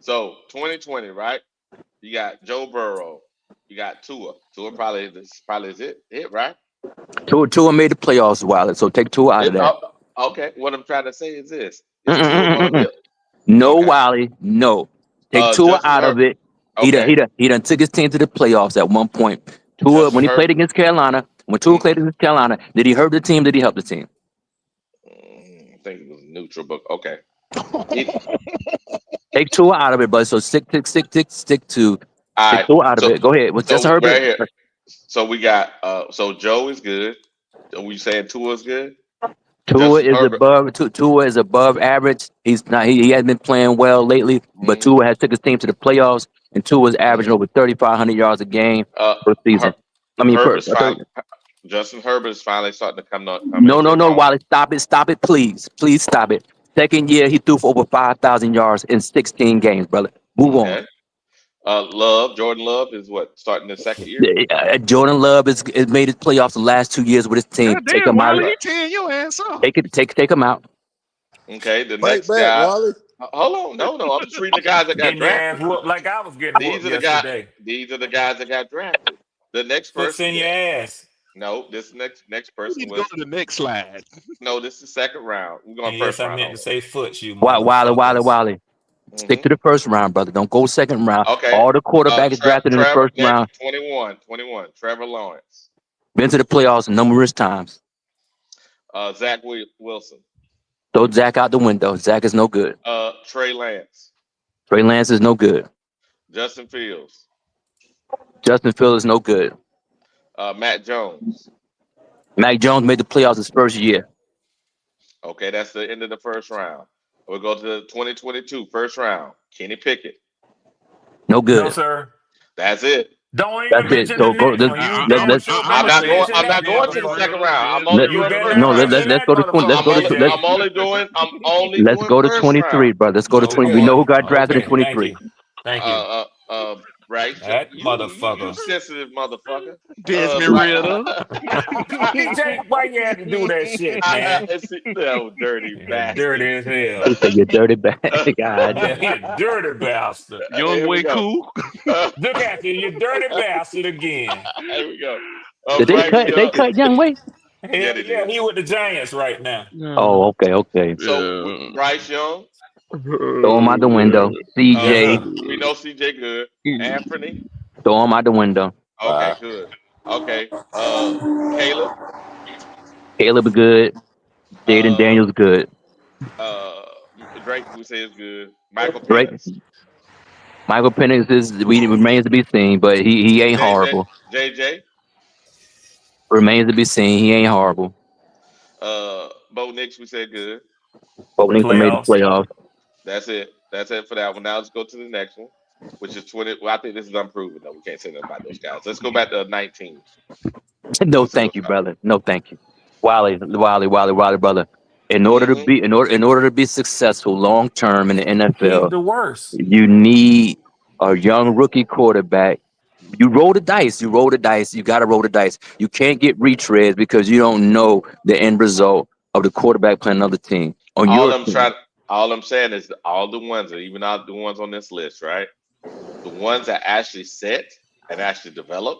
So 2020, right? You got Joe Burrow. You got Tua. Tua probably is it, right? Tua made the playoffs, Wilder, so take Tua out of that. Okay. What I'm trying to say is this: Is Tua going to Mm-mm-mm-mm-mm. be? No, Okay. Wiley, no. Take Tua Justin out of Herbert. it. Okay. He done took his team to the playoffs at one point. Tua, Justin when he played Herbert. against Carolina, did he hurt the team? Did he help the team? I think it was neutral, but okay. He, Take Tua out of it, but so stick to all take right. Tua out of it. Go ahead. Was Justin So right Herbert? here. So we got. So Joe is good. Are we saying Tua is good? Tua Justin is Herbert. Tua is above average. He's not. He hasn't been playing well lately, but Mm-hmm. Tua has took his team to the playoffs, and Tua is averaging over 3,500 yards a game per season. I mean, Herbert's fine. Justin Herbert is finally starting to come No, into his own. Wally, stop it, please stop it. Second year, he threw for over 5,000 yards in 16 games, brother. Move on. Okay. Jordan Love is what starting the second year. Jordan Love has made his playoffs the last 2 years with his team. God Take damn, him out. Wiley, he tearing your ass up. Take him out. Okay, the Fight next back, guy. Wally. Hold on, no, I'm just reading the guys that got Getting your ass drafted. whooped like I was getting whooped These are the guys. yesterday. These are the guys that got drafted. The next Foots person. in your ass. No, this next You person need to was. go to the next slide. No, this is second round. We're going And yes, first I round meant to only. say foots, you motherfuckers. Wally. Stick to the first round, brother. Don't go second round. Okay. All the quarterbacks drafted in the Trevor first round 21. Trevor Lawrence. been to the playoffs numerous times. Zach Wilson. Throw Zach out the window. Zach is no good. Trey Lance. Trey Lance is no good. Justin Fields. Justin Fields is no good. Matt Jones. Mac Jones made the playoffs his first year. Okay, that's the end of the first round. We'll go to the 2022 first round. Kenny Pickett. No good. No, sir. That's it. Don't That's even it. mention So the go. next one. You don't show I'm not going. mention I'm that not going to the motherfucker. second round. I'm only You doing better first not round. mention Let's that go to motherfucker, BJ. I'm only doing. Let's go to first 23, round. bro. Let's go to 20. We Okay. know who got drafted in Okay. Thank 23. you. Thank you. Bryce, That you motherfucker. sensitive motherfucker. Desmond Ritter. BJ, why you had to do that shit, man? No, dirty You're bastard. dirty as hell. He said, "You dirty bag." God. Yeah, you dirty bastard. Young Here we Way go. Cool. Look at you, you dirty bastard again. Here we go. Did they Bryce cut? They Young. cut Young Way. Hell Yeah, they yeah, did. he with the Giants right now. Oh, okay. So Bryce Young. Throw him out the window. Yes, CJ. sir. We know CJ good. Anthony. Throw him out the window. Okay, good. Okay. Caleb. Caleb good. Jaden Uh, Daniels good. Drake, we say is good. Michael Drake. Penix. Michael Penix remains to be seen, but he ain't horrible. JJ. Remains to be seen. He ain't horrible. Bo Nix, we said good. But we made the playoffs. That's it. That's it for that one. Now let's go to the next one, which is 20. Well, I think this is unproven though. We can't say nothing about those guys. Let's go back to 19. No, thank you, brother. No, thank you. Wally, brother. In order to be successful long term in the He's NFL, the worst. you need a young rookie quarterback You roll the dice. You roll the dice. You got to roll the dice. You can't get retreads because you don't know the end result of the quarterback playing another team on All your I'm team. trying, all I'm saying is all the ones, and even all the ones on this list, right? The ones that actually sit and actually develop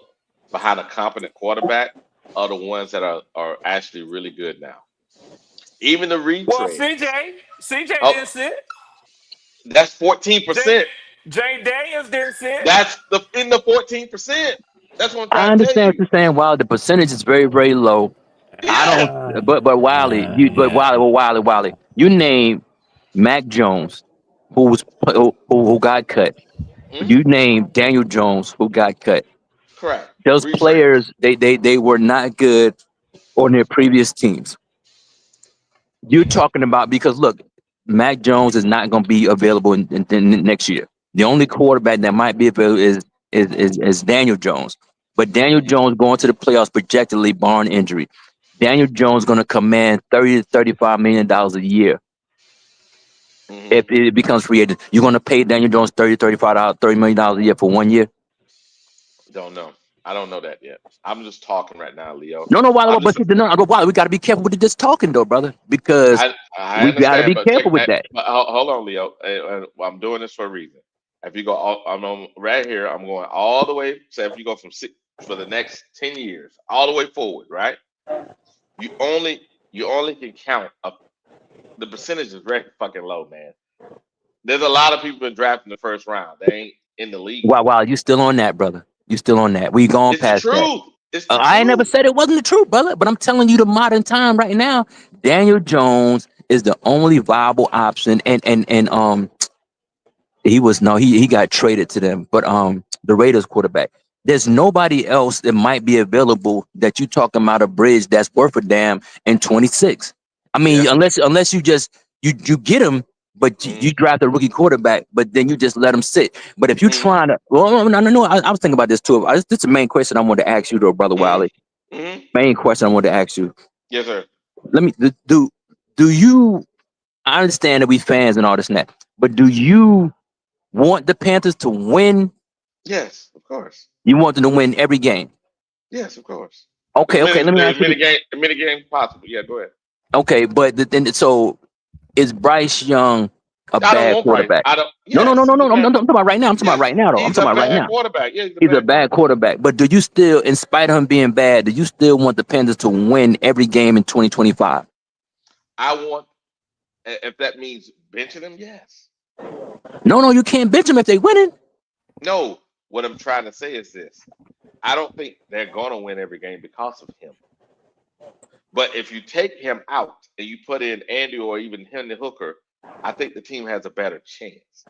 behind a competent quarterback are the ones that are actually really good now. Even the Well, retreads. CJ didn't Oh, sit. that's Jay 14%. Jay Daniels didn't sit. That's the in the 14%. That's what I'm I trying to tell understand what you. you're saying. While the percentage is very, very low, I don't. Yeah. But Wiley, Wiley, you name Mac Jones, who got cut. Hmm. You name Daniel Jones, who got cut. Correct. Those Retreads. players, they were not good on their previous teams. You're Hmm. talking about because look, Mac Jones is not going to be available in next year. The only quarterback that might be available is Daniel Jones. But Daniel Hmm. Jones going to the playoffs projectedly, barring injury. Daniel Jones going to command $30 to $35 million a year Hmm. if it becomes free agent. You're going to pay Daniel Jones $30 $35 $30 million a year for 1 year. Don't know. I don't know that yet. I'm just talking right now, Leo. No, I'm Wiley, just. Wiley, we got to be careful with this talking though, brother, because I we got to understand, be but check. careful with that. But hold on, Leo. I'm doing this for a reason. If you go, I'm on, right here. I'm going all the way. So if you go from six for the next 10 years, all the way forward, right? You only can count up. The percentage is very fucking low, man. There's a lot of people been drafted in the first round. They ain't in the league Wow, yet. wow, you still on that, brother? You still on that? We gone It's the past that. truth. It's the I ain't never truth. said it wasn't the truth, brother. But I'm telling you, the modern time right now, Daniel Jones is the only viable option, and he was no, he got traded to them, but the Raiders quarterback. There's nobody else that might be available that you talking about a bridge that's worth a damn in 26. I mean, Yeah. unless you just you get him, but you Mm-hmm. draft a rookie quarterback, but then you just let him sit. But if you're Mm-hmm. trying to, well, no, I was thinking about this too. This is the main question I wanted to ask you, though, brother Wiley. Mm-hmm. Mm-hmm. Main question I wanted to ask you. Yes, sir. Let me do you? I understand that we fans and all this and that, but do you want the Panthers to win? Yes, of course. You want them to win every game. Yes, of course. As Okay, many let me as ask you many this. game as many games possible. Yeah, go ahead. Okay, but then so is Bryce Young a I don't bad want Bryce. quarterback? I don't. No, Yes, he's a I'm bad. talking about right now. I'm talking about Yes, right now, though. I'm he's a talking about right bad now. quarterback. Yeah, he's a He's a bad bad quarterback. quarterback. But do you still, in spite of him being bad, do you still want the Panthers to win every game in 2025? I want if that means benching him. Yes. No, you can't bench him if they winning. No. What I'm trying to say is this. I don't think they're gonna win every game because of him. But if you take him out and you put in Andy or even Henry Hooker, I think the team has a better chance.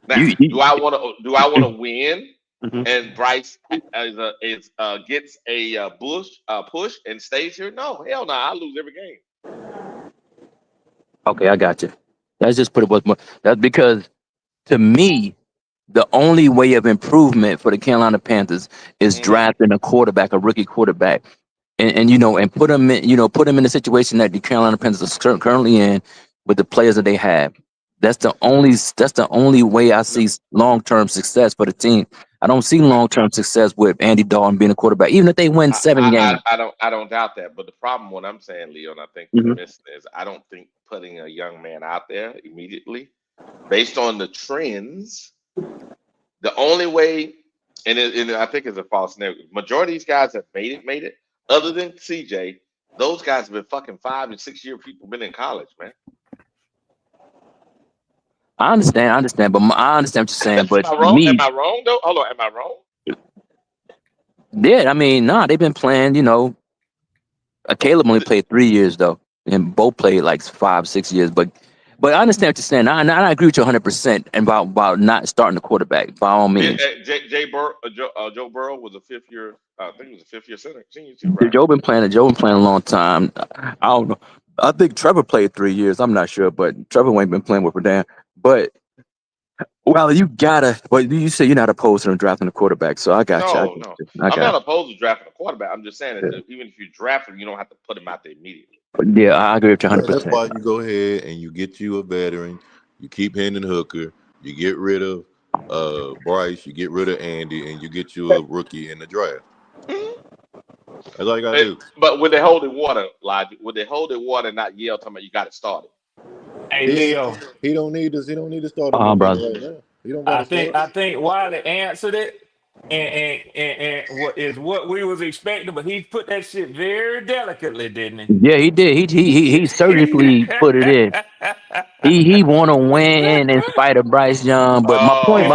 Now, You, do I want to win? Mhm. And Bryce gets a push and stays here? No, hell no. I lose every game. Okay, I got you. Let's just put it what's more. That's because to me, the only way of improvement for the Carolina Panthers is Hmm. drafting a quarterback, a rookie quarterback, and put them in, put them in the situation that the Carolina Panthers are currently in with the players that they have. That's the only way I see long term success for the team. I don't see I, long term success with Andy Dalton being a quarterback, even if they win I, 7 games. I don't doubt that. But the problem, what I'm saying, Leo, and I think you're Mhm. missing is I don't think putting a young man out there immediately, based on the trends, the only way, and I think it's a false narrative. Majority of these guys have made it. Other than CJ, those guys have been fucking 5 and 6 year people been in college, man. I understand, but I understand what you're saying. Am But I wrong? Am me, I wrong though? Hold on, am I wrong? yeah, I mean, nah, they've been playing. Caleb only played 3 years though, and Bo played like 5, 6 years. But I understand what you're saying. I agree with you 100% about not starting the quarterback by all means. Joe Burrow was a fifth year. I think he was a fifth year senior too, right? Joe been playing a long time. I don't know. I think Trevor played 3 years. I'm not sure, but Trevor ain't been playing with a damn. But well, you gotta. Well, you say you're not opposed to them drafting a quarterback, so I got you. No, no. I I'm got not opposed to drafting a quarterback. I'm just saying you. that even if you draft him, you don't have to put him out there immediately. Yeah, I agree with you Yeah, that's 100%. why you go ahead and you get you a veteran. You keep Hendon Hooker. You get rid of Bryce, you get rid of Andy, and you get you a rookie in the draft. Mhm. That's all you gotta do. But would they hold it water, Logic? Would they hold it water and not yell talking about you got it started? Hey He Leo, he don't need this. He don't need to start him no more brother. right now. He don't got to start. I think Wiley answered it, and what we was expecting, but he put that shit very delicately, didn't Yeah, he did. He surgically he? put it in. He want to win in spite of Bryce Young. But my point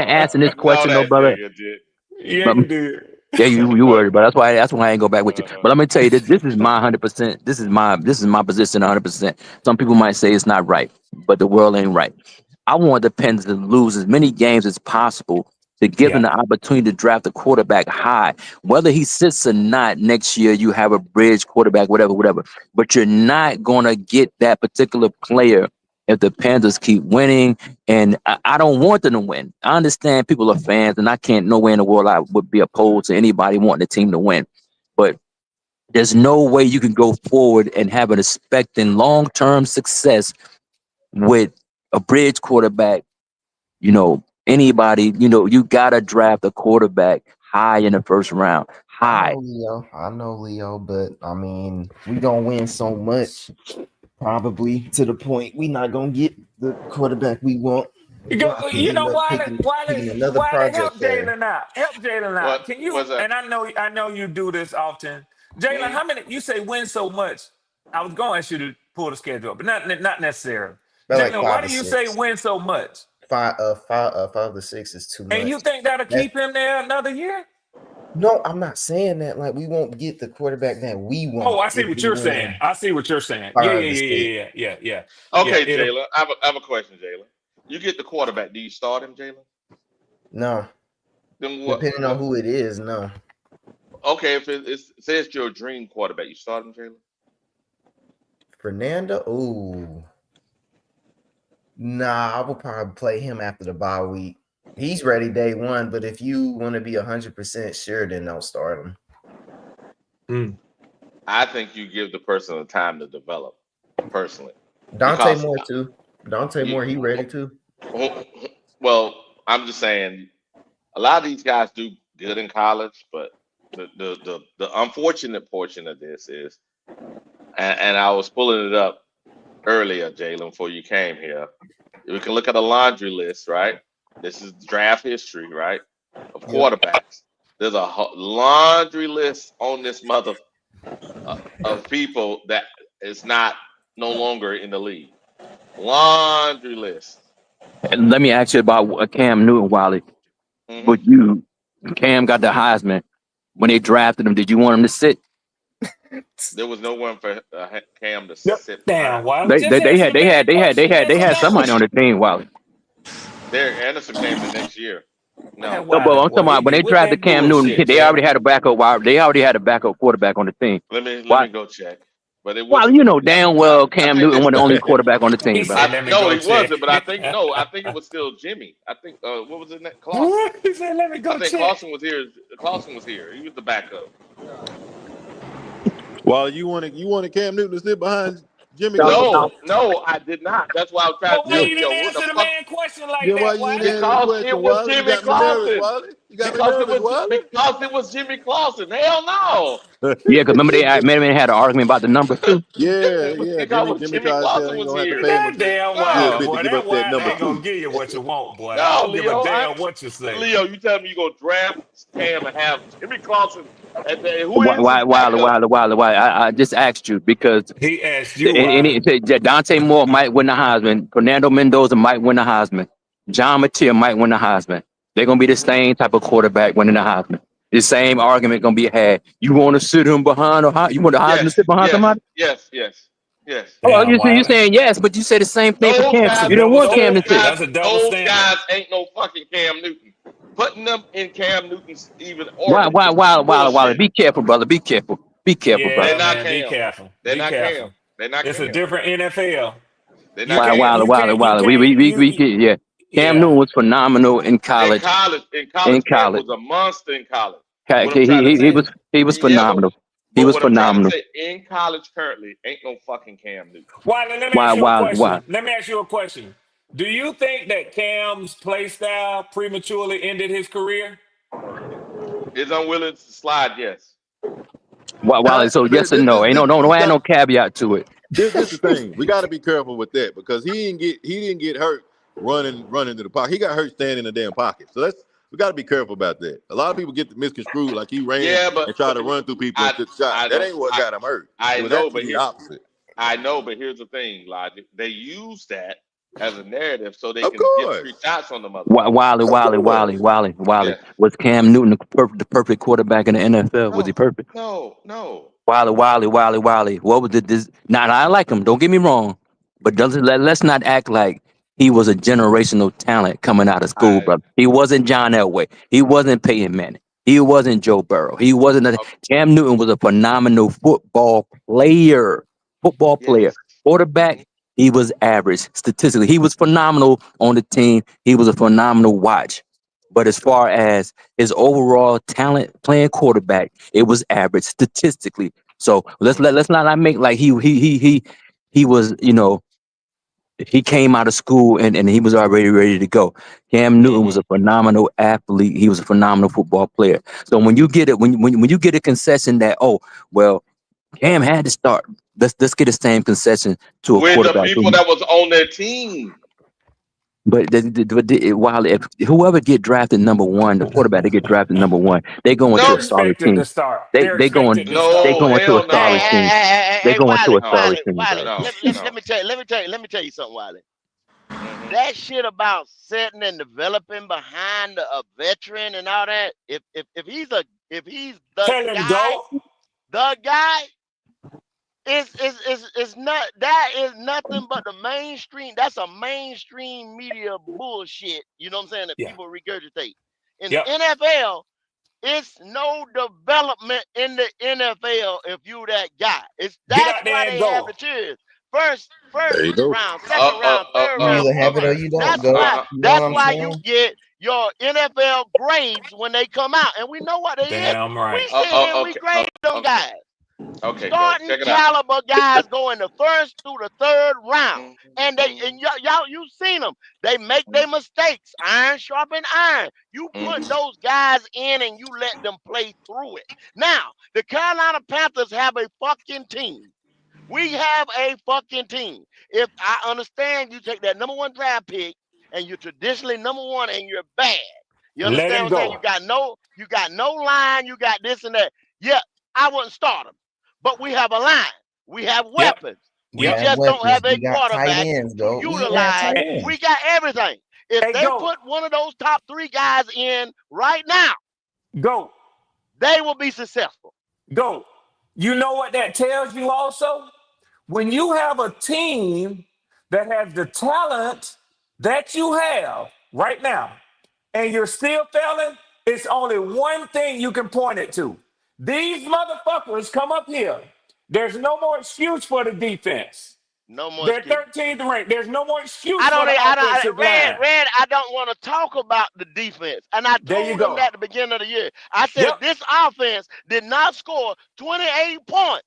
of asking this No, question, though, that brother. nigga did. Yeah, But you did. yeah, you worried, but that's why I ain't go back with you. But let me tell you this is my 100%. This is my position 100%. Some people might say it's not right, but the world ain't right. I want the Pens to lose as many games as possible to give them Yeah. the opportunity to draft a quarterback high. Whether he sits or not next year, you have a bridge quarterback, whatever. But you're not gonna get that particular player if the Panthers keep winning. And I don't want them to win. I understand people are fans, and I can't nowhere in the world I would be opposed to anybody wanting the team to win. But there's no way you can go forward and have an expecting long-term success with a bridge quarterback. Anybody, you gotta draft a quarterback high in the first round. High. I know Leo, but I mean, we gonna win so much, probably to the point we not gonna get the quarterback we want. We You go, gonna have to you end know, up why picking another help project player. Jalen out? Help Jalen out. What Can you? was that? And I know you do this often. Jalen, Mm, how many? You say win so much. I was going to ask you to pull the schedule up, but not necessarily. But like Jalen, why five do or you say six. win so much? Five to six is too And much. you think that'll That's keep him there another year? no, I'm not saying that. Like we won't get the quarterback that we Oh, want I see if what we you're saying. win I see what you're saying. Yeah, five to six. yeah. Okay, It'll. Jalen. I have a question, Jalen. You get the quarterback. Do you start him, Jalen? No, Then what? depending on who it is, no. Okay, if say it's your dream quarterback, you start him, Jalen. Fernando, ooh. Nah, I will probably play him after the bye week. He's ready day one, but if you want to be 100% sure, then don't start him. I think you give the person the time to develop, personally, Dante because Moore too. Dante you, Moore, he ready too. well, I'm just saying a lot of these guys do good in college, but the unfortunate portion of this is, and I was pulling it up earlier, Jalen, before you came here. We can look at a laundry list, right? This is draft history, right? Of Yep. quarterbacks. There's a laundry list on this mother of people that is not no longer in the league. Laundry list. And let me ask you about Cam Newton, Wiley. Hmm. But Cam got the Heisman. When they drafted him, did you want him to sit? There was no one for Cam to Yep. sit Damn. behind. Why? They Just they, they answer had the they man had they had they question. had they Answer had that somebody on question. the team, Wiley. Derek Anderson came the next year. Man, No, No, but Wiley, I'm talking boy, he about when be they with drafted that Cam Newton, bullshit, they already Jalen. had a backup wide. They already had a backup quarterback on the team. let Why? me go check. But it Well, wasn't you the. know damn well I Cam think Newton this. was the I only think that. quarterback on the team, He brother. said, "Let me No, go he check." wasn't. But I think no. I think it was still Jimmy. I think what was his name? Clausen. What? He said, "Let me I go think check." Clausen was here. Clausen was here. He was the backup. Well, you wanted Cam Newton to sit behind Jimmy Clausen? No, I did not. That's why I was trying Well, to why tell Yeah. you Leo didn't what the answer the fuck. man question like Then why that, you ain't Wiley? answer the Because it question, was Wiley? You Jimmy got me nervous, Clausen. Wiley. You got me nervous, Wiley. Because it was Jimmy Clausen. Hell no. Yeah, because remember they had an argument about the numbers too. Yeah. Because Jimmy Jimmy tried to say Clausen I ain't was gonna have to here. pay him That damn a good Wiley, No, bit to boy. give That up that Wiley number ain't gonna two. give you what you want, boy. I no, don't give a Leo. damn what you say. Leo, you tell me you gonna draft Cam and have Jimmy Clausen at the who Why, is his why, backup? why? I just asked you because He asked you, Wiley. Dante Moore might win the Heisman. Fernando Mendoza might win the Heisman. John Mateer might win the Heisman. They're gonna be the Hmm. same type of quarterback winning the Heisman. The same argument gonna be had. You want to sit him behind you want the Heisman to Yes, sit behind yes, somebody? yes, yes, yes. Oh, Damn, you Wiley. saying yes, but you said the same thing for Those Cam. That's a guys, You didn't double want Cam to standard. sit. That's a double those standard. guys ain't no fucking Cam Newton. Putting them in Cam Newton's even orbit is Why? bullshit. Be careful, brother. Be careful. Be careful, They're Yeah, brother. not man. Be Cam. careful. They're Be not Cam. careful. They're not It's a Cam. different NFL. They're You not Why, can't. Cam. You can't. You can't. yeah. Cam Yeah. Newton was phenomenal in college. In In college, Cam college, was a monster in college. What I'm trying to he say, was yeah, phenomenal. He but was what I'm trying to phenomenal. say, in college currently, ain't no fucking Cam Newton. Wiley, let me Why, ask you a why, why? question. Let me ask you a question. Do you think that Cam's play style prematurely ended his career? Is unwilling to slide, yes. Wally, so yes or no? Ain't no add no caveat to it. This the thing. We got to be careful with that because he didn't get hurt running to the pocket. He got hurt standing in the damn pocket. So we got to be careful about that. A lot of people get misconstrued like he ran and tried to run through people and took shots. That ain't what got him hurt. I It was know, actually but the opposite. I know, but here's the thing, Logic. They use that as a narrative so they Of can course. get free shots on the mother. Wally. Yeah. Was Cam Newton the perfect quarterback in the NFL? Was he perfect? No. Wally. What was this? Now I like him. Don't get me wrong, but let's not act like he was a generational talent coming out of school, brother. He wasn't John Elway. He wasn't Peyton Manning. He wasn't Joe Burrow. He wasn't. Cam Newton was a phenomenal football player. Yes. Quarterback. He was average statistically. He was phenomenal on the team. He was a phenomenal watch. But as far as his overall talent playing quarterback, it was average statistically. So let's not make like he was, he came out of school and he was already ready to go. Cam Newton was a phenomenal athlete. He was a phenomenal football player. So when you get it, when you get a concession that, oh, well, Cam had to start. Let's get the same concession to a with quarterback. the people that was on their team. But while if whoever get drafted number one, the quarterback that get drafted number one, they go into They're a sorry expected team. to start. They They're they going expected to No, they start. go into hell a sorry no. team. They go into a sorry team. Wiley. No. Let me tell you something, Wiley. Mhm. That shit about setting and developing behind a veteran and all that. If he's the Tell him guy, it's not, that is nothing but the mainstream. That's a mainstream media bullshit. You know what I'm saying? That Yeah. people regurgitate. In Yep. the NFL, it's no development in the NFL if you that guy. That's out there why and they go. have the tiers. First There you go. round, second round, third You round, either have fourth it or round. you don't That's go. why. You know That's what I'm why you saying? get your NFL grades when they come out, and we know what they is. Damn right. We sit here and we grade them guys. Okay, Starting check it out. caliber guys go in the first through the third round, and Mhm. y'all you seen them. They make their mistakes. Iron sharpen iron. You put those guys in and you let them play through it. Now the Carolina Panthers have a fucking team. We have a fucking team. If I understand, you take that number one draft pick and you're traditionally number one and you're bad. You Let understand him what I'm saying? go. You got no line. You got this and that. Yeah, I wouldn't start them, but we have a line. We have weapons. We We have just don't weapons. have a We got tight quarterback ends, to though. We even have utilize. tight ends. We got everything. If Hey, they go. put one of those top three guys in right now, Go. they will be successful. Go. You know what that tells you also? When you have a team that has the talent that you have right now, and you're still failing, it's only one thing you can point it to. These motherfuckers come up here. There's no more excuse for the defense. No more They're excuse. 13th ranked. There's no more excuse I for don't, the offensive line. Red, I don't want to talk about the defense. And I There you told them go. that at the beginning of the year. I said, Yep. if this offense did not score 28 points,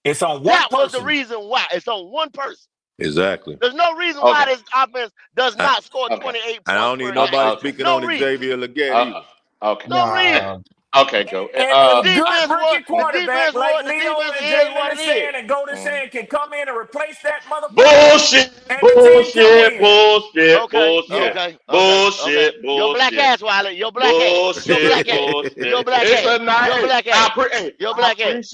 It's on one that was the person. reason why. It's on one person. Exactly. There's no reason why this offense does I- not score Okay. 28 And I points don't need per nobody game. speaking No on reason. Xavier Leggett either. Okay. No Nah. reason. Okay, go. And a good rookie quarterback like The Leo defense and is Jalen what is it saying is. and Golden saying can come in and replace that motherfucker, Bullshit. and the team can win. Okay. Your black ass, Wiley. Your black ass. Your black ass. Your black It's ass. a nice. Your black ass. Your black ass.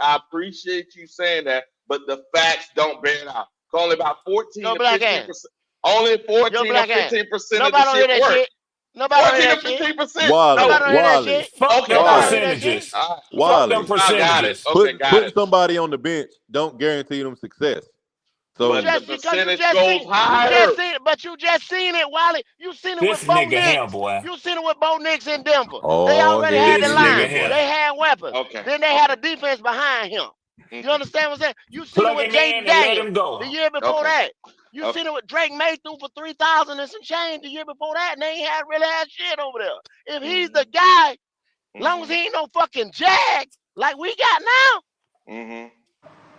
I appreciate you saying that, but the facts don't bear it out. Only about 14 Your to black 15%. ass. Only 14 Your or black ass. 15% of Nobody the don't hear shit that work. shit. Nobody don't hear 14 that to shit. 15%. Wiley, Nobody don't hear that Wiley, shit. Fuck Okay, them Nobody got don't it. hear that shit. percentages. All right. Fuck them Wiley. I got it. percentages. Okay, got Putting it. somebody on the bench don't guarantee them success. So But the Because you percentage just goes seen, higher. you just seen it, Wiley. You seen it with This Bo nigga here, Nix. boy. You seen it with Bo Nix in Denver. They oh, already here had This the he nigga line. is, boy. here. They had weapons. Okay. Then they had a defense behind him. You understand what I'm saying? You seen it Plug with him Jaden in and let Daniels him go. the year before Okay. that. You Okay. seen it with Drake May threw for 3,000 and some change the year before that, and they ain't really had shit over there. If he's the guy, long as he ain't no fucking jag like we got now,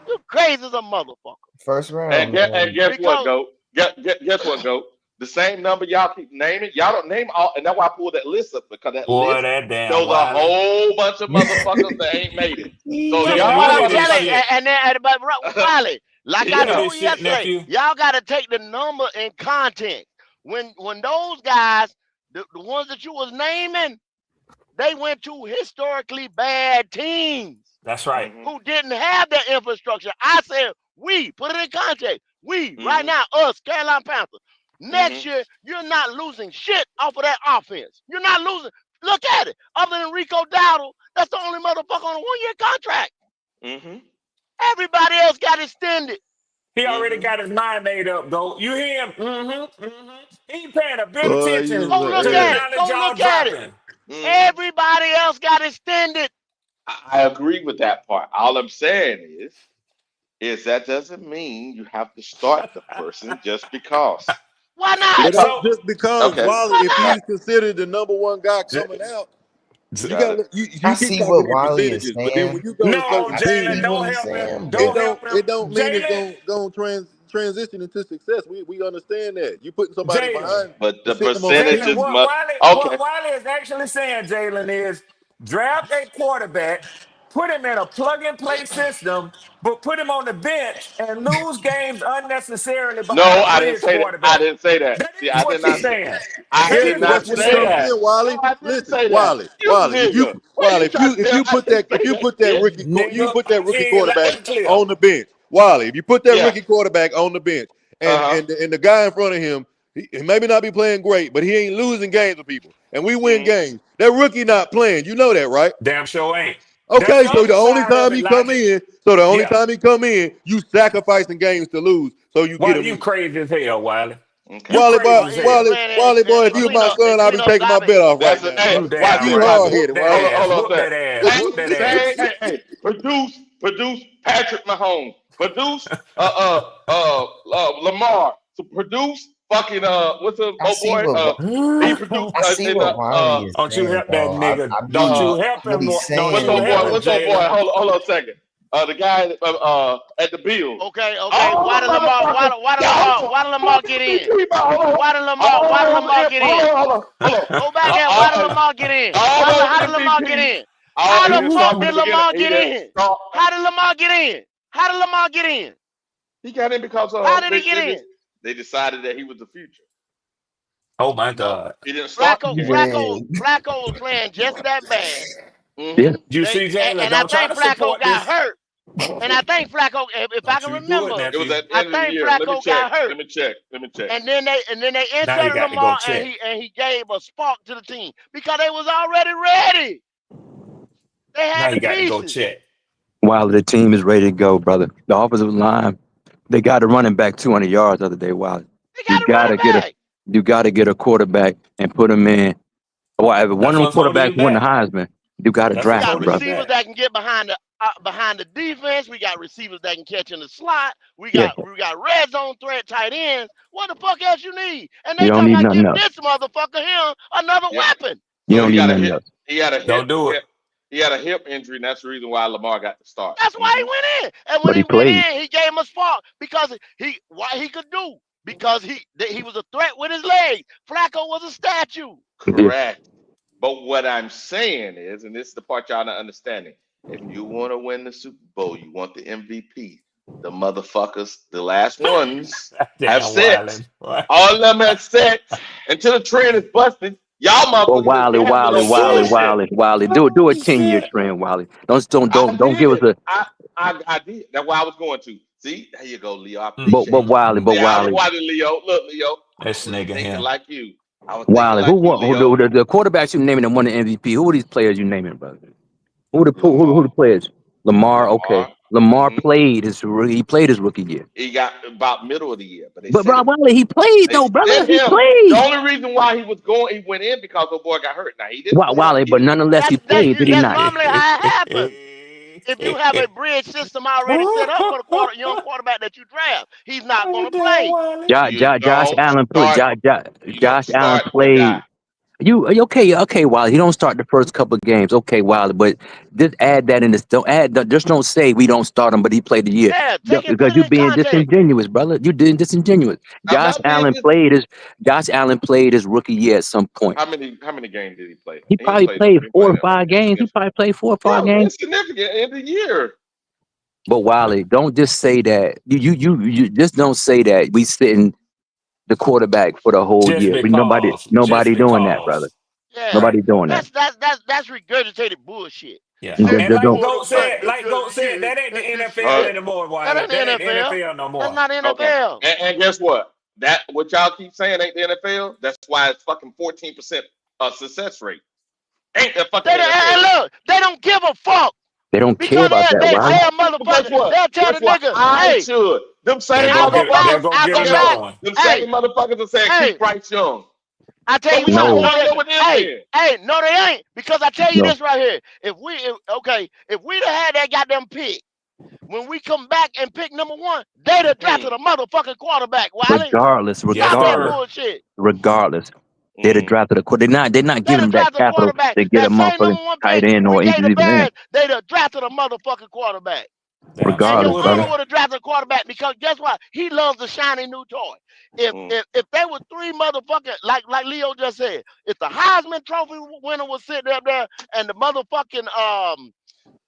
you crazy as a motherfucker. First round, And man. guess what, Because Goat? Guess what, Goat? The same number y'all keep naming. Y'all don't name all, and that's why I pulled that list up because that Boy, list that damn shows a Wiley. whole bunch of motherfuckers that ain't made it. So He Well, ain't y'all well, winning got this tell it, shit. and then, but Wiley, like I Winning yeah. this told you shit, yesterday, nephew. y'all got to take the number in context. When those guys, the ones that you was naming, they went to historically bad teams That's right. Mm-hmm. who didn't have that infrastructure. I said, we, put it in context. We, right Mm-hmm. now, us, Carolina Panthers. Next Mm-hmm. year, you're not losing shit off of that offense. You're not losing. Look at it. Other than Rico Dowdle, that's the only motherfucker on a 1-year contract. Mm-hmm. Everybody else got extended. He already Mm-hmm. got his mind made up, though. You hear him? He ain't paying a bit of Boy, attention you Go right look to the at here. it. knowledge Go y'all look at it. dropping. Mm-hmm. Everybody else got extended. I agree with that part. All I'm saying is that doesn't mean you have to start the person just because. Why not? It Because ain't So, just because okay, Wally, Why if not? he's considered the number one guy j- coming out, j- you got got it. you I keep see talking what in Wally is percentages, but then when saying. you go to no, certain I Jalen, see teams, what don't he's help him. saying, it Don't but help don't him. it don't mean it's Jalen, going transition into success. We understand that. You putting somebody Jalen, behind But and the sitting them on the percentage Jalen, bench. is what much. Wiley, Okay. what Wiley is actually saying, Jalen, is draft a quarterback, put him in a plug and play system, but put him on the bench and lose games unnecessarily No, behind a I didn't bridge say that. I quarterback. didn't say that. That See, is I what did you're not say. saying. I That That's did is that's not what you're what say I'm saying. that. saying, No, Wally. I didn't Listen, say that. Wally, You Wally. nigga. Why you Wally, trying to tell I didn't if say you that put that shit? Nigga, rookie he quarterback loud and clear. on the bench, Wally, if you put that Yeah. rookie quarterback on the bench, and Uh-huh. the guy in front of him, he maybe not be playing great, but he ain't losing games with people, and we win Mm-hmm. games. That rookie not playing. You know that, right? Damn sure ain't. That's Okay, the so other the only side of time it, he come Logic. in, Yeah. you sacrificing games to lose, so you get Wiley, him you in. crazy as hell, Wiley. Okay. You Wally, boy, crazy Well, as he hell. man, Boy, if they you was clean my up. They son, I'd be clean up taking my garbage. bet off right That's a now, hey, boy. You watch damn You this right. right hard quick. Whoop headed, that Wally. ass. Hold on Whoop a that second. ass. Hey, Whoop that hey, ass. hey, hey. Produce Patrick Mahomes. Produce Lamar. So produce fucking what's the I old see boy? what He produced I see in what Wally is Don't you saying, help that though. nigga. Don't uh you help What him. he's Don't what's you saying, old help boy? him, though. What's old boy? Jalen. Hold on a second. The guy at the Bills. Okay, okay. All the motherfuckers. Y'all Why did Lamar fucking get in? people. Hold on. Why did All Lamar them, get hold in? on, hold on. Go back there. Why did All, Lamar get in? all How those did Lamar get MVPs. in? He How the didn't start fuck from the did beginning. Lamar He get didn't in? start. How did Lamar get in? How did Lamar get in? He got in because How did he get in? they decided that he was the future. Oh my No, God. he didn't start the game. Man, Flacco was playing just that bad. Yeah. Mm-hmm. You see, Jalen, And I don't try think to Flacco support got this. hurt. And I think Flacco, if I Don't can you do it, remember, It was nephew. at the I end of the think year. Let me Flacco check. got hurt. Let me check. Let me check. And then they Now you inserted got to go Lamar and check. he gave a spark to the team because they was already ready. They Now had the you got to go pieces. check. While the team is ready to go, brother. The offensive line, they got a running back 200 yards the other day. Wow. They You got a running gotta get a back. you gotta get a quarterback and put him in. Well, if one That's of them what's holding quarterbacks you win the back. Heisman, you gotta That's We what's draft got him, holding you brother. receivers back. that can get behind the defense. We got receivers that can catch in the slot. We Yeah. got red zone threat tight ends. What the fuck else you need? And You they don't talking need about nothing give else. this motherfucker here another Yep. weapon. You So don't he need got a nothing hip. else. He had a Don't hip. do it. He had a hip injury, and that's the reason why Lamar got the start. That's why he Mm-hmm. went in. And when But he he went played. in, he gave him a spark because he could do because he was a threat with his legs. Flacco was a statue. Yeah. Correct. But what I'm saying is, and this is the part y'all not understanding, if you want to win the Super Bowl, you want the MVP. The motherfuckers, the last ones, have Damn, sex. Wiley. What? All of them have sex until the trend is busted. Y'all Well, motherfuckers Wiley, ain't having Wiley, no Wiley, Shit. bullshit. Wiley, Wiley. Do a Oh, 10-year shit. trend, Wiley. Don't I don't give us did. a I did. That's where I was going to. See, there you go, Leo. I appreciate but you. Wiley, but See, I was Wiley, watching Leo. Look, Leo, I This was nigga thinking here. like you. I was thinking Wiley. Who like you, won? Leo. The quarterbacks you naming that won the MVP? Who are these players you naming, brother? Who Lamar. the players? Lamar. Okay. Lamar. Lamar Hmm. played he played his rookie year. He got about middle of the year, but they But sit bro, him. Wiley, he played They though, brother. sit He him. The played. only reason why he went in because the boy got hurt. Now he didn't play like Wiley, he but didn't. nonetheless, he played. Did he That's not? normally how it happens. If you have a bridge system already set up for the young quarterback that you draft, he's not Oh, gonna damn, play. Wiley. You Josh don't Allen played. start. You don't Josh Allen start the guy. played. Okay, Wiley. He don't start the first couple of games. Okay, Wiley, but just add that in this. Just don't say we don't start him, but he played the year. Yeah, No, take it, because put it you're in being context. disingenuous, brother. You're being disingenuous. I'm Josh not being. Allen played his rookie year at some point. How many games did he play? He He ain't probably played no. played He 4 played or no 5 games. He insignificant. probably played 4 or 5 Yeah, games. insignificant in the year. But Wiley, don't just say that. You just don't say that. We sitting the quarterback for the whole Just year. because. Just Nobody doing that, brother. because. Yeah, Right. Nobody doing that. that's regurgitated bullshit. Yeah. Say Just And we like don't. pulled Goat the said, yeah, that ain't the this NFL shit. anymore, That Wiley. ain't the That ain't the NFL. NFL no That's more. not Okay. NFL. And guess what? That what y'all keep saying ain't the NFL. That's why it's fucking 14% success rate. Ain't the fucking They don't, NFL. hey, look, they don't give a fuck They don't care because about that, they Wiley. tell Well, guess motherfucker. what? They'll tell Guess the what? nigga, I hey, should. Them They'll same go motherfuckers. I get go Guess another back. what? one. Them Hey, same motherfuckers that saying hey, keep Bryce Young. I tell So you we why. might as No, No, well they, go with them then. no, they ain't. Because I tell you no. this right here. If we'd have had that goddamn pick, when we come back and pick number 1, they'd have drafted a motherfucking quarterback, Wiley. Regardless, Yes, Stop that sir. bullshit. they'd have Mm. drafted a quarter. They're not They'd giving have him that drafted a capital quarterback. to get a That same motherfucking number 1 tight pick end we or gave the even in. Bears, they'd have drafted a motherfucking quarterback. Damn And sure Regardless, your brother. owner would. would have drafted a quarterback because guess what? He loves the shiny new toy. If Mm. if there were 3 motherfucking like Leo just said, if the Heisman Trophy winner was sitting up there and the motherfucking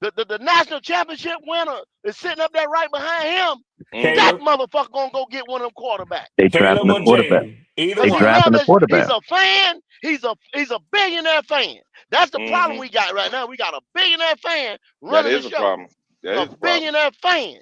the national championship winner is sitting up there right behind him, Mm-hmm. that Caleb, motherfucker gonna go get one of them quarterbacks. They drafting Caleb a or quarterback. Jaden. Either Cause They he one. drafting loves a it. He's quarterback. a fan. He's a billionaire fan. That's the problem Mm-hmm. we got right now. We got a billionaire fan That running the is a show. problem. That A is a problem. billionaire fan.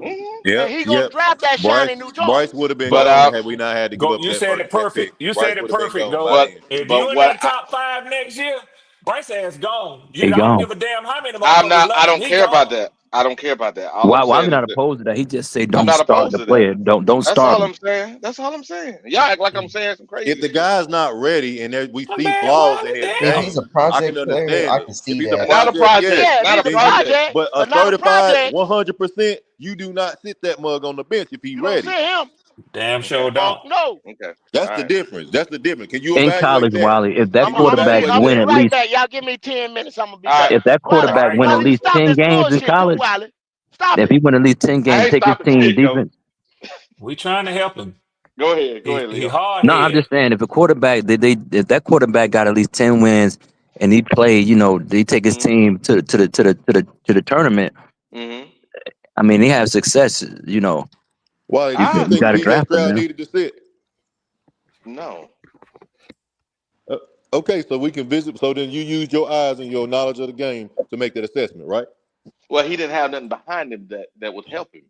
Mm-hmm. And Yep, he gonna yep. draft that Bryce shiny new toy. Bryce would have been But gone had we not had to give Go up you said it that pick. perfect. You Bryce said it would have been perfect, gone Goat. by but then. If you but in what that top 5 next year, Bryce ass gone. They I don't gone. give a damn how many I'm motherfuckers not. I love him. don't He care about gone. that. I don't care about that. All I'm Why we saying is not that opposed to that? He just say I'm don't not start opposed the to that. player. Don't That's start all him. I'm saying. That's all I'm saying. Y'all act like I'm saying some If crazy the shit. guy's not ready and we My see bad, flaws in Wiley. his If he's Damn. a game, I can project player, understand I it. can If see he's a that. Not a project, yes, project. Yeah, if Not he's a a then you. project. project, But a but not a certified project, 100%, you do not sit that mug on the bench if he's you don't ready. see him. Damn Okay. sure Fuck don't. no. Okay. All That's the right. difference. That's the difference. Can you In evaluate college, that? Wiley, if that Can you quarterback evaluate I'm gonna win be that? at right least back. Y'all give me 10 minutes. I'm gonna be All right. back. if that Wiley, All quarterback right, win at Wiley, you go. least stop 10 this games in bullshit too, college, Wiley. Stop if it. he win at least 10 I games, ain't take his stopping team shit, yo. defense. We trying to help him. Go ahead. Go He ahead, he Leo. hard No, I'm head. just saying if a quarterback if that quarterback got at least 10 wins and he played, they take his Mm-hmm. team to the tournament. Mm-hmm. I mean, they have success. Why You do you I you think got to agree. Pete draft them Stroud now. needed to sit? No. Uh, okay, so we can visit. So then you use your eyes and your knowledge of the game to make that assessment, right? Well, he didn't have nothing behind him that would help him.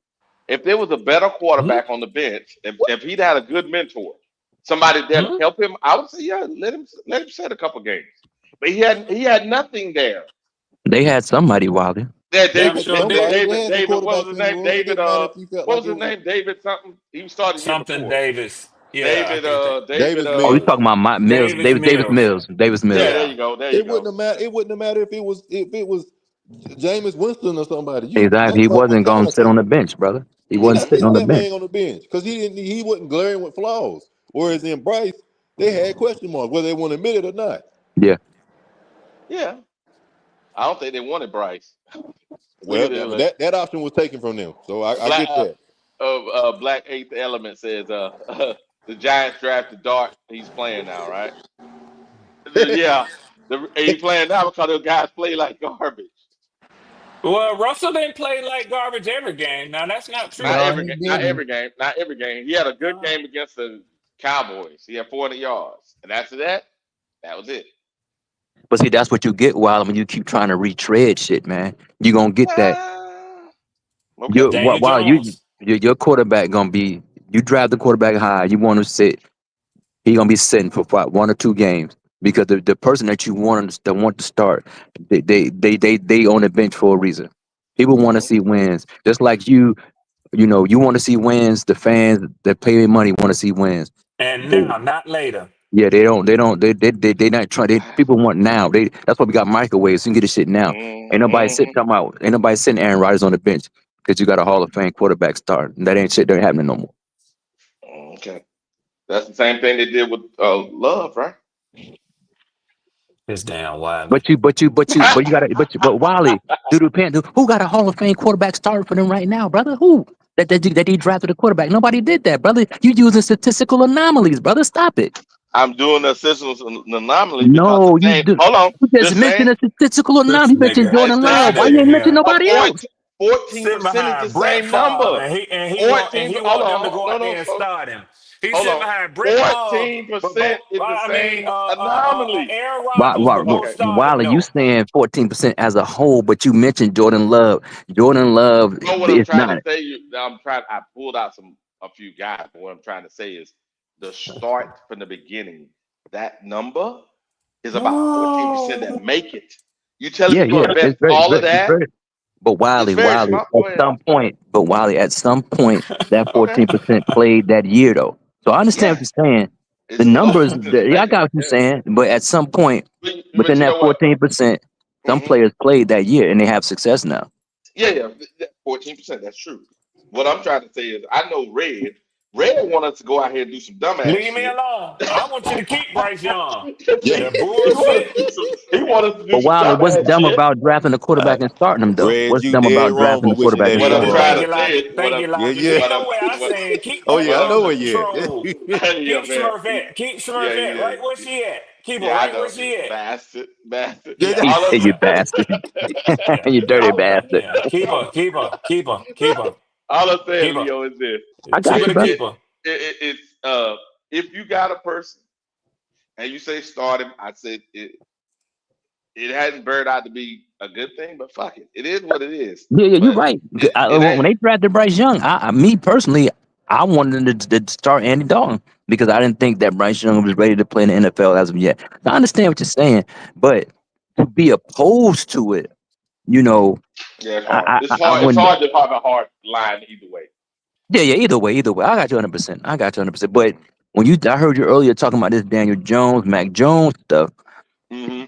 If there was a better Hmm? quarterback on the bench, if he'd had a good mentor, somebody there to Hmm? help him, I would say, yeah, let him set a couple games. But he had nothing there. They had somebody, Wilder. That They Damn had sure somebody. did. They had some David, what was quarterbacks his in the name? room. It David, didn't matter if you felt what like was it his was name? David something. He started the year Something before. Davis. Yeah, I David, think that. David, Davis Oh, you Mills. talking about Mills? Davis Davis Mills. Mills. Davis yeah, Mills. there Yeah. you go, there you It go. wouldn't have mattered. It wouldn't have mattered if it was Jameis Winston or somebody. Exactly. That He mug wasn't wasn't going going to to sit on sit. the bench, brother. He He wasn't didn't sitting sit on the that bench. man on the bench because he wasn't glaring with flaws. Whereas in Bryce, they had question marks whether they want to admit it or not. Yeah. Yeah, I don't think they wanted Bryce. Look Well, at this. that option was taken from them, so I Black get that. Black Eighth Element says the Giants drafted Dart. He's playing now, right? Yeah, he playing now because those guys play like garbage. Well, Russell didn't play like garbage every game. Now that's not Not true. No, every he game. Not didn't. every game. Not every game. He had a good Uh, game against the Cowboys. He had 400 yards, and after that, that was it. But see, that's what you get, Wilder, when you keep trying to retread shit, man. You're going to get that. Ah, okay. Daniel While Jones. your quarterback going to be, you draft the quarterback high, you want to sit, he going to be sitting for 1 or 2 games. Because the person that you want to start, they on the bench for a reason. People want to Mm-hmm. see wins. Just like you want to see wins. The fans that pay their money want to see wins. And They, now, not later. yeah, they not trying. People want now. That's why we got microwaves. You can get the shit now. Mm-hmm. Ain't nobody sitting Aaron Rodgers on the bench because you got a Hall of Fame quarterback start. That ain't shit. That ain't happening no more. Okay. That's the same thing they did with Love, right? It's damn wild. But you got to, but Wiley, who got a Hall of Fame quarterback starting for them right now, brother? Who? That he drafted a quarterback. Nobody did that, brother. You using statistical anomalies, brother. Stop it. I'm doing the statistical anomaly because the No, you same. do. Hold on, You the just same. mentioned a statistical This anomaly. You mentioned nigga, I Jordan this Love. said Why it. you nigga ain't mention here nobody else? 14% sitting is the behind Brett same Favre, number. and 14. he Hold want them to on, go no, out no, there and folks. start him. He's Hold sitting on. behind Brett Favre, but 14% is the same anomaly. Aaron Rodgers, but both Okay. started. Wiley, you No, saying 14% as a whole, but you mentioned Jordan Love. Jordan Love You know what I'm is trying to not. say? I pulled out a few guys, but what I'm trying to say is the start from the beginning. That number is about 14% that make it. You telling Yeah, me you're yeah. going to bet It's very, all of very, it's that? very. But It's Wiley, very Wiley, smart. at Go ahead. some point, that Okay. 14% played that year though. So I understand Yeah. what you're saying. The It's numbers, just yeah, I making got it. what you're Yeah. saying. But at some point, But within you that know what? 14%, some Hmm. players played that year and they have success now. Yeah. 14%. That's true. What I'm trying to say is, I know Red. Red want us to go out here and do some dumbass leave me shit. alone. I want you to keep Bryce Young. Yeah. That he want bullshit. us to do some. He want us to do But some Wiley, what's dumbass dumb shit. about drafting a quarterback and starting him though? Red, What's you dumb dead about wrong drafting for a wishing quarterback that and What he I'm starting him? trying Thank was. you, to say Logic. is, Thank you, Yeah, Logic. yeah. You what know I'm, what I what, saying? Keep Oh that yeah, I girl know under it. Yeah. control. yeah, Keep man. Smurfette. Keep Yeah, Smurfette yeah, right where she at. Keep her yeah. I right know, where she at. bastard. Yeah, He All I'm said, "You yeah, bastard, yeah, you dirty yeah, bastard." yeah. Keep her, all I'm saying, keep her. Leo, is this: I Keep got her you, to brother. keep her. it's if you got a person and you say start him, I said it hadn't burned out to be a good thing, but fuck it, it is what it is. Yeah, yeah, you're But right. it When ain't. they drafted Bryce Young, me personally, I wanted to start Andy Dalton because I didn't think that Bryce Young was ready to play in the NFL as of yet. I understand what you're saying, but to be opposed to it, you know, Yeah, it's hard. I It's wouldn't. hard to have a hard line either way. Yeah, yeah. Either way, I got you 100%. I got you 100%. But when I heard you earlier talking about this Daniel Jones, Mac Jones stuff. Mm-hmm.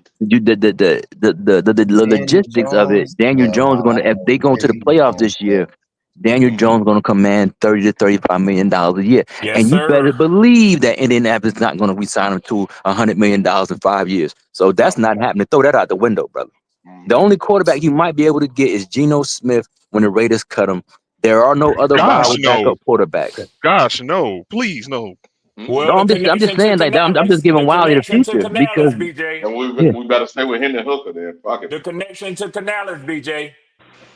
The Daniel logistics of it. Jones. Daniel Yeah, Jones wow, gonna I if know they go where to the he was playoffs going this with year, that. Daniel Mm-hmm. Jones gonna command $30 to $35 million a year, Yes, and you better sir. believe that Indianapolis is not gonna resign him to $100 million in 5 years. So that's No. not happening. Throw that out the window, brother. The Mm-hmm. only quarterback you might be able to get is Geno Smith when the Raiders cut him. There are no other Gosh, viable no. backup quarterbacks. Gosh, no. Please, no. Well, Mm-mm. No, the I'm just connection to saying like that. I'm Canales, just giving the Wiley the connection to future because Canales, BJ, And yeah. we better stay with Hendon Hooker then. Fuck it. the connection to Canales, BJ.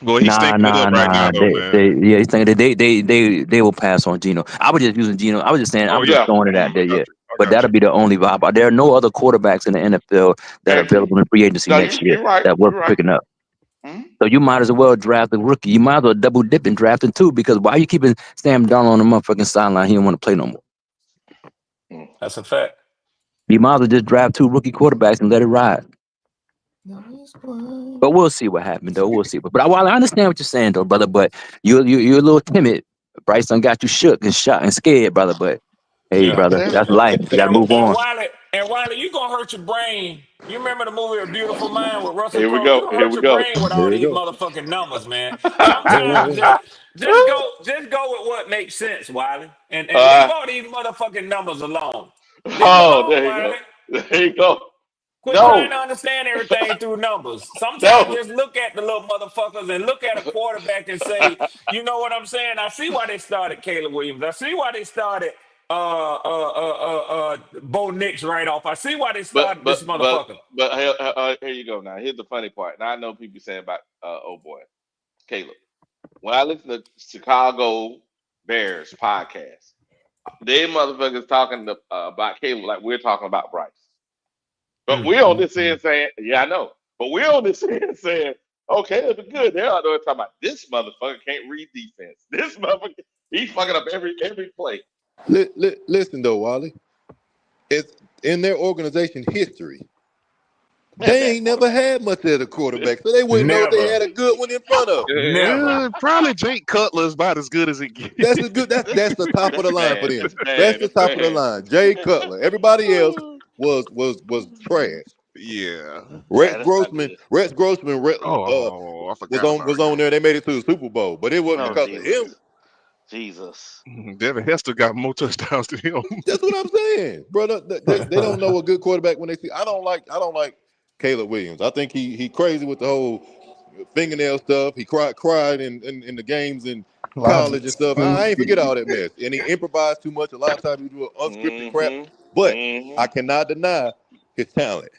Well, he's Nah, stinking it nah, up right now, nah. though, man. Yeah, he's saying that they will pass on Geno. I was just using Geno. I was just saying Oh I'm just yeah. throwing it out I there, got yeah. you. I But got that'll you. be the only vibe. There are no other quarterbacks in the NFL that are Thank you. available in free agency No, next year you're right. that worth You're right. picking up. Mm-hmm. So you might as well draft a rookie. You might as well double dip and draft him too, because why are you keeping Sam Darnold on the motherfucking sideline? He don't want to play no more. That's a fact. You might as well just draft two rookie quarterbacks and let it ride. Nice one. But we'll see what happens, though. We'll see. But I understand what you're saying, though, brother. But you're a little timid. Bryce done got you shook and shot and scared, brother. But hey, Yeah. brother, Yeah. that's life. You got to move on. And Wiley, you gonna hurt your brain. You remember the movie A Beautiful Mind with Russell Here we Crowe? You go. gonna Here hurt we your go. brain with Here all we these go. motherfucking numbers, man. Sometimes just go with what makes sense, Wiley. And leave uh, all these motherfucking numbers alone. Leave them oh, alone, there you go. Wiley. There you go. Quit trying No, to understand everything through numbers. Sometimes no. just look at the little motherfuckers and look at a quarterback and say, you know what I'm saying? I see why they started Caleb Williams. I see why they started Bo Nix right off. I see why they but started but this but motherfucker. but here you go. Now here's the funny part. Now I know people saying about oh boy, Caleb. When I listen to Chicago Bears podcast, they motherfuckers talking about Caleb like we're talking about Bryce. But Mm, we're on mm, this mm. end saying, yeah, I know. But we're on this end saying, okay, Caleb is good. They're out there talking about this motherfucker can't read defense. This motherfucker, he's fucking up every play. Listen though, Wally. It's in their organization history. They Bad ain't never quarterback. had much of a quarterback, so they wouldn't know if they Never. had a good one in front of them. Never. Probably Jake Cutler is about as good as it gets. That's a good. That's the top of the That's line for bad. them. That's That's bad. the That's top of the bad. line. Jay Cutler. Everybody else was trash. Yeah. Yeah, that's not good. Rex Grossman Oh, I was forgot about on there. They made it to the Super Bowl, but it wasn't Oh because of him. Jesus. Jesus. him. Devin Hester got more touchdowns than him. That's what I'm saying, brother. They don't know a good quarterback when they see. I don't like Caleb Williams. I think he crazy with the whole fingernail stuff. He cried in the games in college and stuff. I ain't forget all that mess. And he improvised too much. A lot of times he do unscripted crap. But I cannot deny his talent.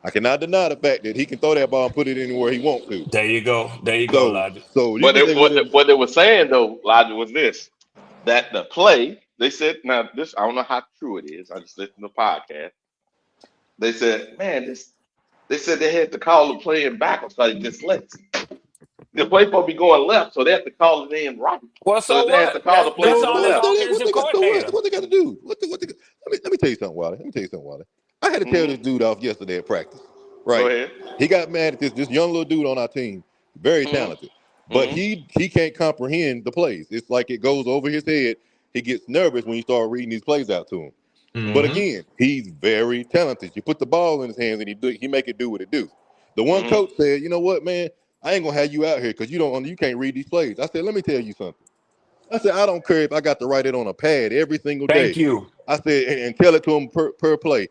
I cannot deny the fact that he can throw that ball and put it anywhere he wants to. There you go. There you go, Logic. So you But can say what they were saying though, Logic, was this: that the play they said. Now this I don't know how true it is. I just listened to the podcast. They said, man, this. They said they had to call the play in backwards because he dyslexic. The play supposed to be going left, so they have to call it in right. Well, So so they have to what? call the play That's to the on the left. offensive coordinator. What they got to do? Let me tell you something, Wally. I had to tell this dude off yesterday at practice. Right? Go ahead. He got mad at this young little dude on our team, very talented, but he can't comprehend the plays. It's like it goes over his head. He gets nervous when you start reading these plays out to him. But again, he's very talented. You put the ball in his hands and he make it do what it do. The one coach said, you know what, man, I ain't gonna have you out here because you can't read these plays. I said, let me tell you something. I said, I don't care if I got to write it on a pad every single day. Thank you. I said, and tell it to him per play.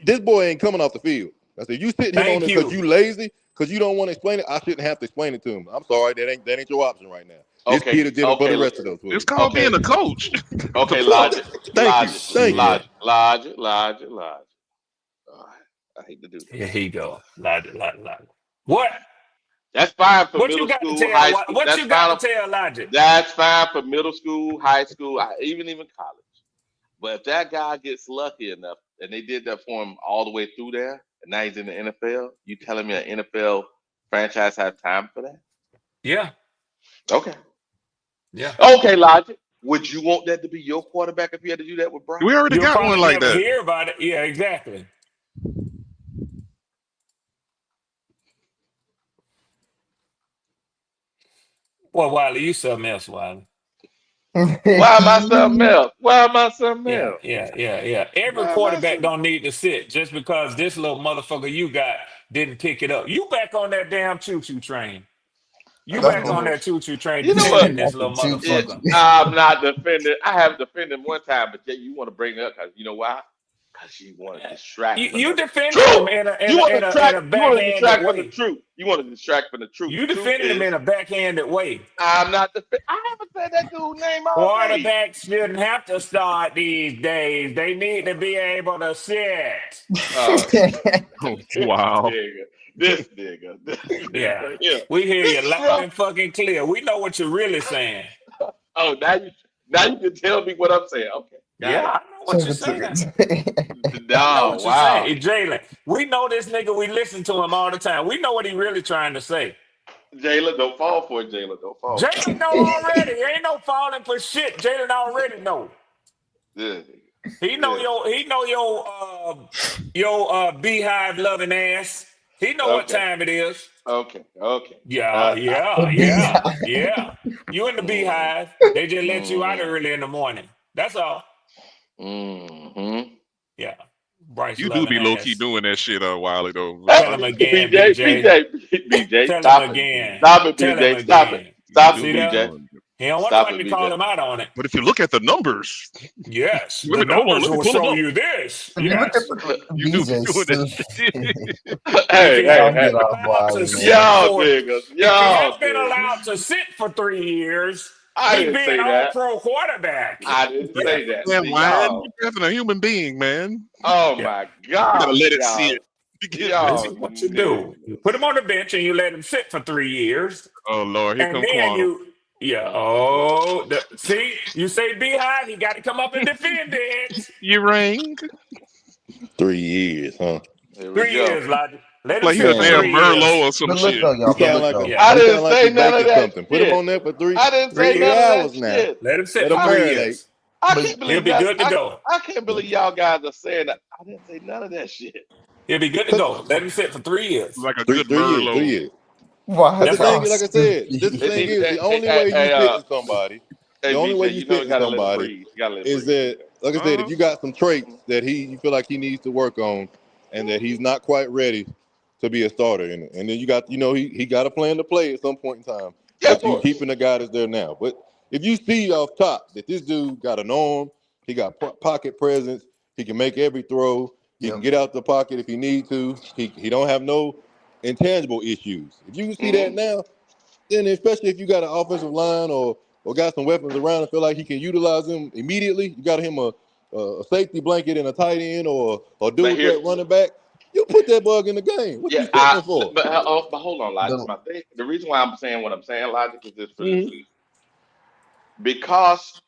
This boy ain't coming off the field. I said, you sitting here on it because you lazy, because you don't want to explain it. I shouldn't have to explain it to him. I'm sorry, that ain't your option right now. This kid is different for the rest of those. It's called being a coach. Okay, Logic. Thank you. Logic. Oh, I hate to do this. Here he go. Logic. What? That's fine for What middle you got school, to tell? high school. What you got to tell Logic? That's fine for middle school, high school, even college. But if that guy gets lucky enough, and they did that for him all the way through there, and now he's in the NFL, you telling me an NFL franchise have time for that? Yeah. Okay. Yeah. Okay, Logic. Would you want that to be your quarterback if you had to do that with Brock? We already You'll got one probably like never that. hear about it. Yeah, exactly. Well, Wiley, you something else, Wiley. Why am I something else? Why am I something Yeah. else? Every Why am I quarterback something? don't need to sit just because this little motherfucker you got didn't pick it up. You back on that damn choo-choo train. You back on that choo-choo train You know defending what? this little motherfucker. I'm not defending. I have defended him one time, but yet you want to bring it up because you know why? Because you want to distract from You the defended truth. him in You want to a distract. You want to backhanded distract from the way. truth. You want to distract from the truth. You The truth defended him is, in a backhanded way. I'm not defending. I haven't said that dude's name all day. Quarterbacks shouldn't have to start these days. They need to be able to sit. Wow. This nigga. Yeah. Yeah. We hear This you loud truck. and fucking clear. We know what you're really saying. Oh, now you can tell me what I'm saying. Okay. Yeah, I know what you're saying. I know what you're Wow. saying. Jalen, we know this nigga. We listen to him all the time. We know what he really trying to say. Jalen, don't fall for it, Jalen. Don't fall. Jalen know already. Ain't no falling for shit. Jalen already know. Yeah. He know your beehive loving ass. He know what time it is. Okay. Yeah. You in the beehive. They just let you out early in the morning. That's all. Mm-hmm. Yeah. Bryce You do be loving low ass. key doing that shit a while ago. Tell him again, BJ. BJ, Tell him again. Stop it, Tell him BJ. Stop again. it. Stop it, See BJ. that? He don't want Stop nobody it, to call BJ. him out on it. But if you look at the numbers, Yes, Hold the on, numbers let me will pull them show up. you this. I mean, look Yes. at you do BJ doing that stuff. shit. Hey, Y'all get off Allowed to Wiley, sit man. y'all for- niggas. If he Y'all has been niggas. allowed to sit for 3 years, I he's didn't being say an that. all-pro quarterback. I didn't say that. Man, See, why? y'all. You're drafting a human being, man. Oh Yeah. my You God. gotta let it y'all. sit. This Y'all is what you do. You put him on the bench and you let him sit for 3 years. Oh Lord, here And come then Quantum. see, you say beehive, he got to come up and defend it. You ring. 3 years, huh? Here we 3 go. years, Logic. Let him Like he's sit a for Yeah. damn 3 Merlot years. or some But look shit. though, y'all. You But sound look like though. you I didn't sound like say you none of baking that something. Put him shit. on there for three I didn't say 3 none of that hours now. shit. Let him sit Let for him 3 marinate. years. I But- can't He'll believe be that. good to go. I can't believe y'all guys are saying that. I didn't say none of that shit. He'll be good to go. Let him sit for 3 years. Like a Three good years, 3 Merlot. years. Why But the That's thing, all. like I said, this It thing need- is the only way you sitting somebody. Hey, The only way BJ, you you know you sitting gotta let it somebody breathe. You gotta let it is breathe. that, like I said, if you got some traits that you feel like he needs to work on, and that he's not quite ready to be a starter in it, and then you got, he got a plan to play at some point in time, Yeah, but of you course. keeping the guy that's there now. But if you see off top that this dude got an arm, he got pocket presence, he can make every throw, He can get out the pocket if he need to. He don't have no intangible issues. If you can see that now, then especially if you got an offensive line or got some weapons around and feel like he can utilize them immediately, you got him a safety blanket and a tight end or dual threat running back. You put that bug in the game. What you settling for? But hold on, Logic. My thing, the reason why I'm saying what I'm saying, Logic, is this for this reason. Because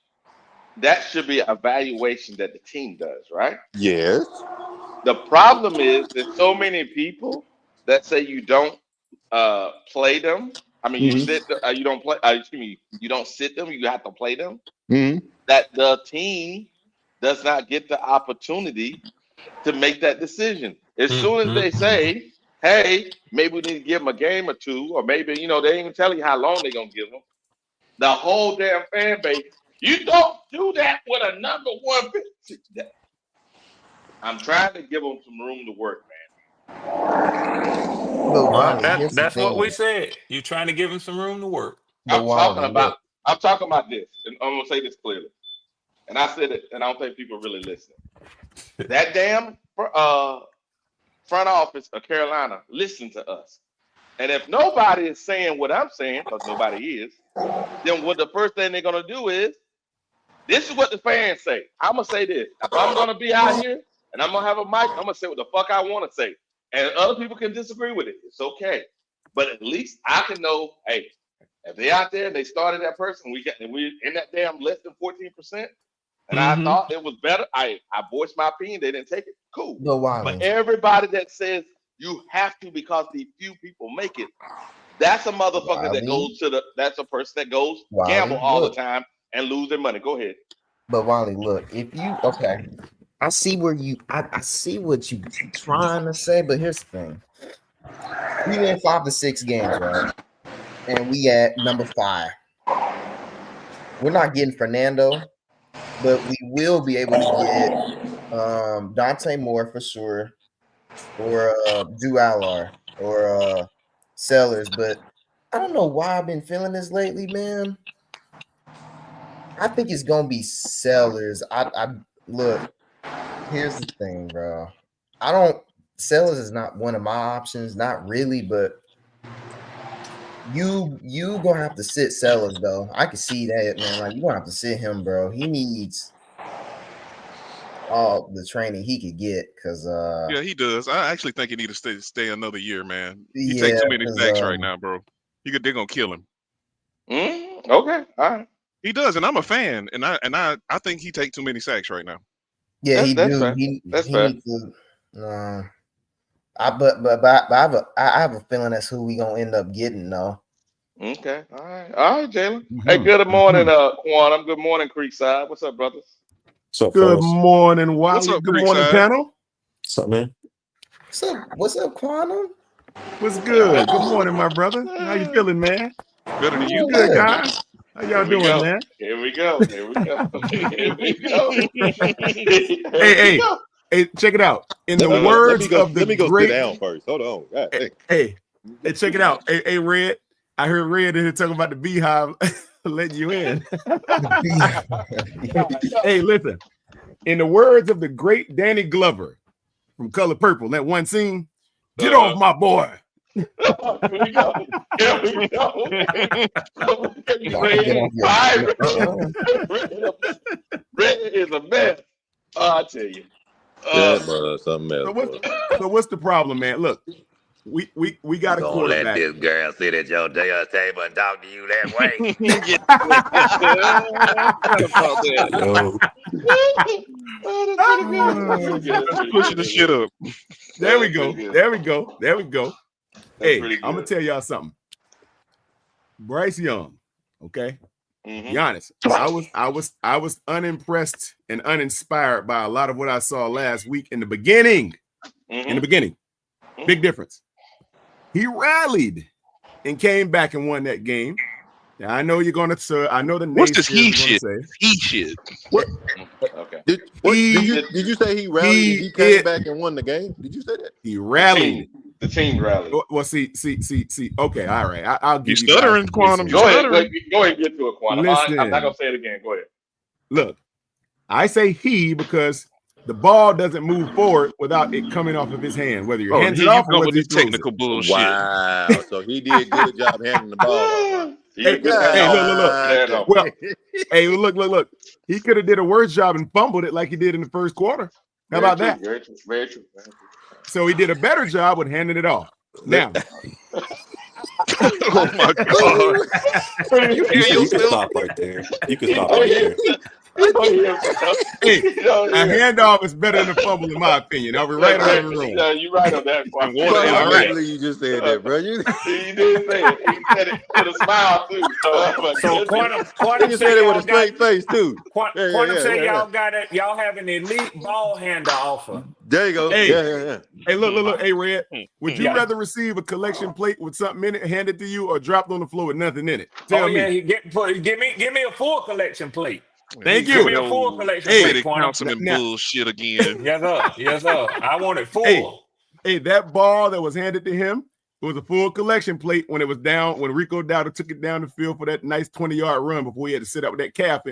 that should be an evaluation that the team does, right? Yes. The problem is there's so many people that say you don't play them. I mean, you sit, you don't play. Excuse me, you don't sit them. You have to play them. That the team does not get the opportunity to make that decision. As soon as they say, "Hey, maybe we need to give them a game or two," or maybe they ain't even tell you how long they're gonna give them. The whole damn fan base. You don't do that with a number one pick. I'm trying to give them some room to work, man. That's what we said. You're trying to give him some room to work. I'm talking about this, and I'm gonna say this clearly. And I said it, and I don't think people are really listening. That damn front office of Carolina listen to us. And if nobody is saying what I'm saying, because nobody is, then what the first thing they're gonna do is, this is what the fans say. I'm gonna say this. If I'm gonna be out here and I'm gonna have a mic, I'm gonna say what the fuck I want to say. And other people can disagree with it. It's okay. But at least I can know, hey, if they out there and they started that person, we in that damn less than 14%, and I thought it was better. I voiced my opinion. They didn't take it. Cool. But everybody that says you have to because these few people make it, that's a motherfucker that goes to that's a person that goes gamble all the time and lose their money. Go ahead. But Wally, look, if you I see where I see what you trying to say, but here's the thing. We win 5 to 6 games, right? And we at number 5. We're not getting Fernando, but we will be able to get Dante Moore for sure, or Dualar, or Sellers. But I don't know why I've been feeling this lately, man. I think it's gonna be Sellers. I look. Here's the thing, bro. Sellers is not one of my options, not really, but you gonna have to sit Sellers though. I can see that, man. Like, you gonna have to sit him, bro. He needs all the training he could get, because yeah, he does. I actually think he need to stay another year, man. He takes too many sacks right now, bro. They're gonna kill him. Okay, all right. He does, and I'm a fan, and I think he takes too many sacks right now. Yeah, that's do. fair. That's fair. Needs to, I have a feeling that's who we gonna end up getting, though. Okay, all right, Jalen. Hey, good morning, Quantum. Good morning, Creekside. What's up, brothers? What's up, Good fellas? morning, Wally. What's up, Good morning, Creekside? panel. What's up, man? What's up, Quantum? What's good? Good morning, my brother. How you feeling, man? Better than you. Good, guys. How y'all doing, go. man? Here we go. Here we go. Here we go. Hey, check it out. In the Let words me of the go great, sit down first. Hold on. God, hey, check it out. Hey, Red. I heard Red in here talking about the Beehive letting you in. Hey, listen. In the words of the great Danny Glover from Color Purple, that one scene, get off my boy. Here we go. Here we go. Red is a mess. I tell you. something else. So what's the problem, man? Look, we got a quarterback. Let this girl sit at your dinner table and talk to you that way. That's pushing the shit up. There we go. Hey, I'm gonna tell y'all something. Bryce Young, okay. Be honest. I was unimpressed and uninspired by a lot of what I saw last week in the beginning. Big difference. He rallied and came back and won that game. Now, I know you're gonna say, I know the What's this he shit? Say, he shit. What? Okay. Did you say he rallied? He came back and won the game. Did you say that? He rallied. The team rallied. Well, see. Okay, all right. I'll give you stuttering, Quantum. Go ahead and get to it, Quantum. Listen, I'm not gonna say it again. Go ahead. Look, I say he because the ball doesn't move forward without it coming off of his hand, whether your hands it here you off or go whether with he this throws technical it. bullshit. Wow. So he did good job handling the ball. Off. Hey, look. Well, hey, look. He could have did a worse job and fumbled it like he did in the first quarter. How about that? Very true. Very true. So he did a better job with handing it off. Now. Oh my God. You can stop right there. You can stop right there. Hey, a handoff is better than a fumble, in my opinion. Are we right or are we wrong? Yeah, you're right on that. I can't believe you just said that, bro. He did say it. He said it with a smile too. So Quantum You said it with a straight face too. Quantum say y'all have an elite ball handler offer. There you go. Hey, hey, look. Hey, Red. Would you rather receive a collection plate with something in it handed to you, or dropped on the floor with nothing in it? Tell me. Give me a full collection plate. Thank you. Give me a full collection plate, Councilman bullshit again. Yes, sir. I want it full. Hey, that ball that was handed to him was a full collection plate when it was down, when Rico Dowdle took it down the field for that nice 20-yard run before he had to sit up with that calf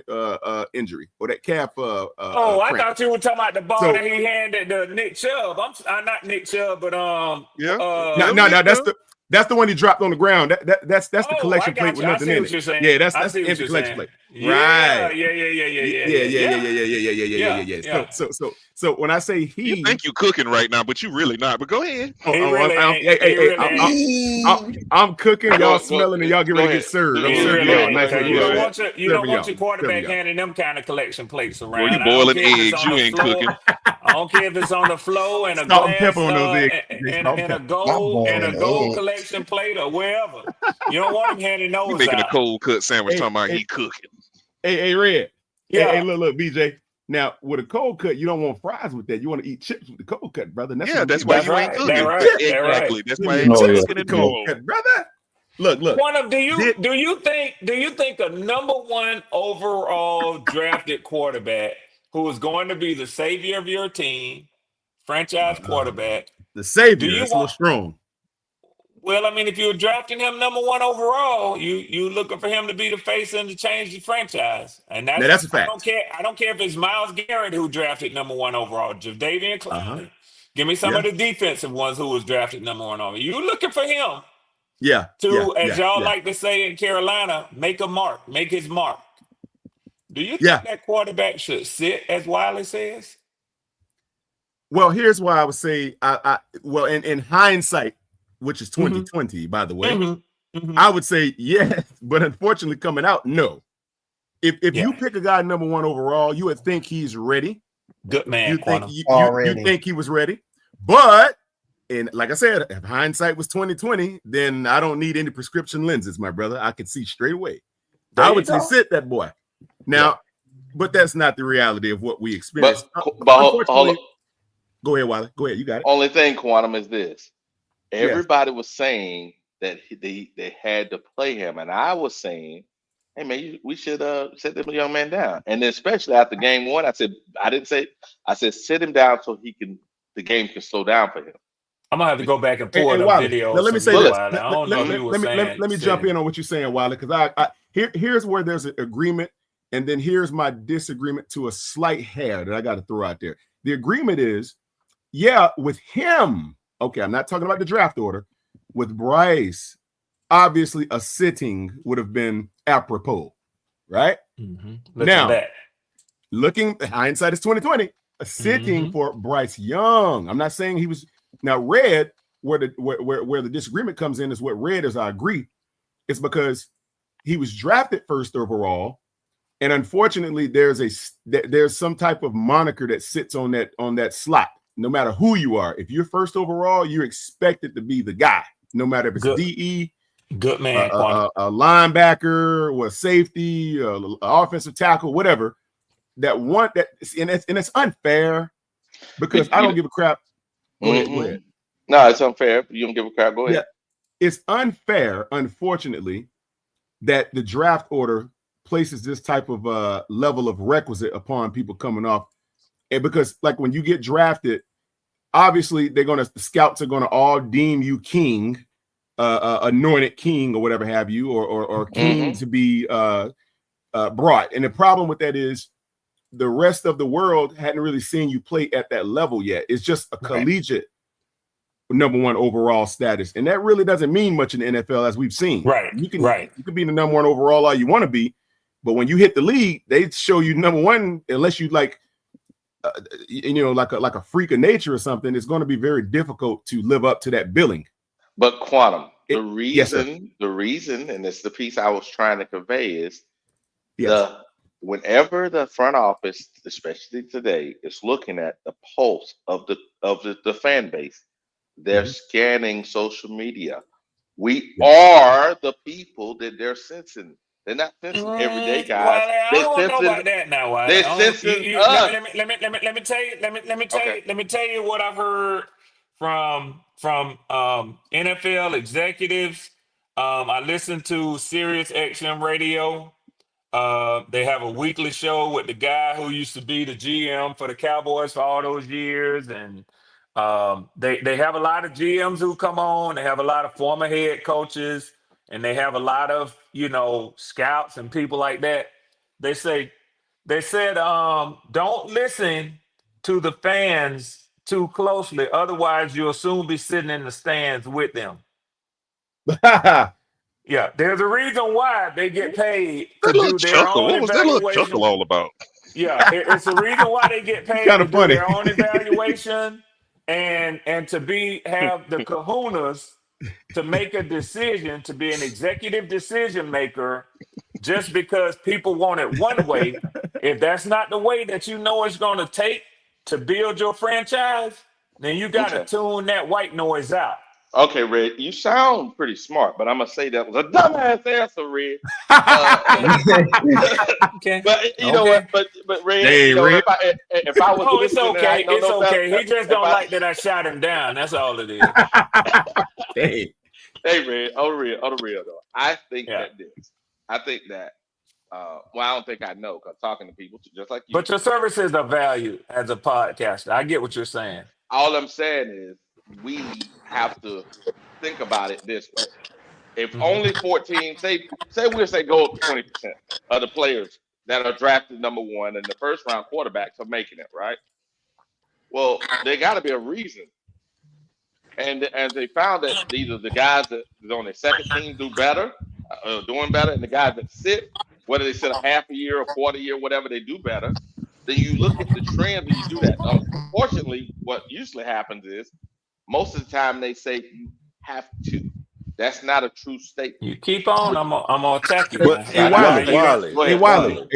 injury or that calf. I thought you were talking about the ball that he handed to Nick Chubb. I'm not Nick Chubb, but no, that's the one he dropped on the ground. That's the collection plate with nothing in it. Yeah, that's the empty collection plate. Right. Yeah. So when I say he, you think you cooking right now, but you really not. But go ahead. I'm cooking. Y'all smelling and y'all get ready to get served. I'm serving y'all. You don't want your quarterback handing them kind of collection plates around. Well, you boiling eggs. You ain't cooking. I don't care if it's on the floor and a salt and pepper on those eggs. And a gold collection plate or wherever. You don't want him handing those out. Making a cold cut sandwich talking about he cooking. Hey, Red. Yeah. Hey, look, BJ. Now, with a cold cut, you don't want fries with that. You want to eat chips with the cold cut, brother. That's why you ain't cooking. Exactly. That's why you ain't cooking at cold cut, brother. Look. Quantum, do you think a number one overall drafted quarterback who is going to be the savior of your team, franchise quarterback, the savior? That's a little strong. Well, I mean, if you're drafting him number one overall, you looking for him to be the face and to change the franchise, and that's a fact. I don't care if it's Myles Garrett who drafted number one overall, Jadeveon Clowney. Give me some of the defensive ones who was drafted number one overall. You looking for him? As y'all like to say in Carolina, make his mark. Do you think that quarterback should sit, as Wiley says? Well, here's why I would say, in hindsight, which is 2020, by the way, I would say yes, but unfortunately coming out, no. If you pick a guy number one overall, you would think he's ready. Good man. You think he was ready. But, and like I said, if hindsight was 2020, then I don't need any prescription lenses, my brother. I could see straight away. I would say sit that boy. Now, but that's not the reality of what we experienced. But go ahead, Wiley. Go ahead. You got it. Only thing, Quantum, is this. Everybody was saying that they had to play him, and I was saying, "Hey man, we should sit this young man down." And then especially after game one, I said sit him down so the game can slow down for him. I'm gonna have to go back and pull the video. Let me say this. Let me jump in on what you're saying, Wiley, because here's where there's an agreement, and then here's my disagreement to a slight hair that I got to throw out there. The agreement is, with him. Okay, I'm not talking about the draft order. With Bryce, obviously a sitting would have been apropos, right? Now, looking hindsight is 2020. A sitting for Bryce Young. I'm not saying he was now Red. Where the disagreement comes in is what Red is. I agree. It's because he was drafted first overall, and unfortunately, there's some type of moniker that sits on that slot. No matter who you are, if you're first overall, you're expected to be the guy. No matter if it's DE, good man, a linebacker, or a safety, offensive tackle, whatever. And it's unfair because I don't give a crap. Go ahead. No, it's unfair. You don't give a crap. Go ahead. Yeah, it's unfair, unfortunately, that the draft order places this type of level of requisite upon people coming off. And because, like, when you get drafted, obviously the scouts are gonna all deem you king, anointed king, or whatever have you, or king to be brought. And the problem with that is the rest of the world hadn't really seen you play at that level yet. It's just a collegiate number one overall status, and that really doesn't mean much in the NFL, as we've seen. Right. You can be the number one overall all you want to be, but when you hit the league, they show you number one unless you like, like a freak of nature or something. It's going to be very difficult to live up to that billing. But Quantum, the reason, and it's the piece I was trying to convey is whenever the front office, especially today, is looking at the pulse of the fan base, they're scanning social media. We are the people that they're sensing. They're not sensing everyday guys. I don't want to know about that now. They're sensing us. Let me tell you what I've heard from NFL executives. I listen to Sirius XM Radio. They have a weekly show with the guy who used to be the GM for the Cowboys for all those years, and they have a lot of GMs who come on. They have a lot of former head coaches, and they have a lot of scouts and people like that. They said don't listen to the fans too closely, otherwise you'll soon be sitting in the stands with them. Yeah, there's a reason why they get paid to do their own What was that little chuckle all about? Yeah, it's the reason why they get paid to do their own evaluation and to have the kahunas to make a decision, to be an executive decision maker, just because people want it one way. If that's not the way that it's going to take to build your franchise, then you got to tune that white noise out. Okay, Red, you sound pretty smart, but I'm gonna say that was a dumbass answer, Red. Okay, but you know what? But Red, Red. If I was, it's okay. It's okay. He just don't like that I shot him down. That's all it is. Hey, Red, on the real though, I think that I don't think I know because talking to people just like you. But your services are valued as a podcaster. I get what you're saying. All I'm saying is we have to think about it this way. If only 14, say go up 20% of the players that are drafted number one and the first round quarterbacks are making it, right? Well, there got to be a reason. And they found that either the guys that are on their second team doing better, and the guys that sit, whether they sit a half a year, a quarter year, whatever, they do better. Then you look at the trends and you do that. Unfortunately, what usually happens is most of the time they say you have to. That's not a true statement. You keep on. I'm gonna attack you. Hey,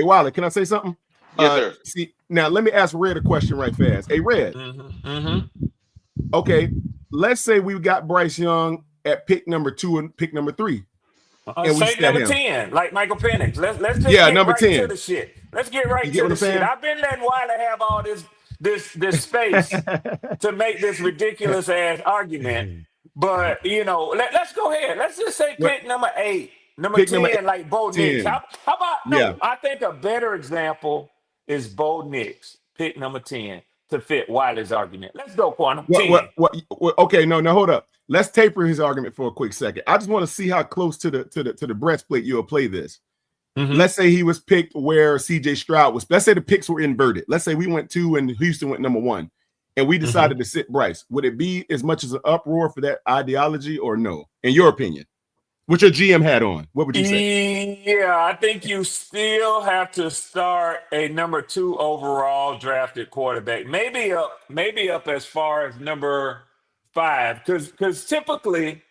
Wiley, can I say something? Yes, sir. See, now let me ask Red a question right fast. Hey, Red. Okay, let's say we got Bryce Young at pick number 2 and pick number 3. And say number 10, like Michael Penix. Let's just get number right 10 to the shit. Let's get right to the shit. Saying? I've been letting Wiley have all this space to make this ridiculous ass argument. But let's go ahead. Let's just say pick number 8, number 10, like Bo Nix. How about I think a better example is Bo Nix, pick number 10, to fit Wiley's argument. Let's go, Quantum. Okay, no, hold up. Let's taper his argument for a quick second. I just want to see how close to the breastplate you'll play this. Let's say he was picked where CJ Stroud was. Let's say the picks were inverted. Let's say we went 2 and Houston went number 1, and we decided to sit Bryce. Would it be as much as an uproar for that ideology or no? In your opinion, with your GM hat on, what would you say? Yeah, I think you still have to start a number 2 overall drafted quarterback. Maybe up as far as number 5, because typically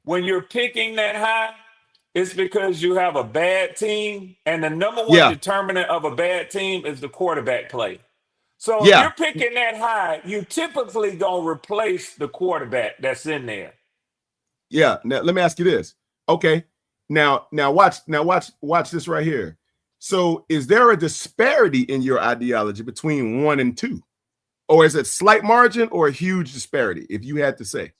when you're picking that high, it's because you have a bad team, and the number one determinant of a bad team is the quarterback play. So if you're picking that high, you typically gonna replace the quarterback that's in there. Yeah. Now let me ask you this. Okay. Now watch this right here. So is there a disparity in your ideology between 1 and 2? Or is it slight margin or a huge disparity, if you had to say?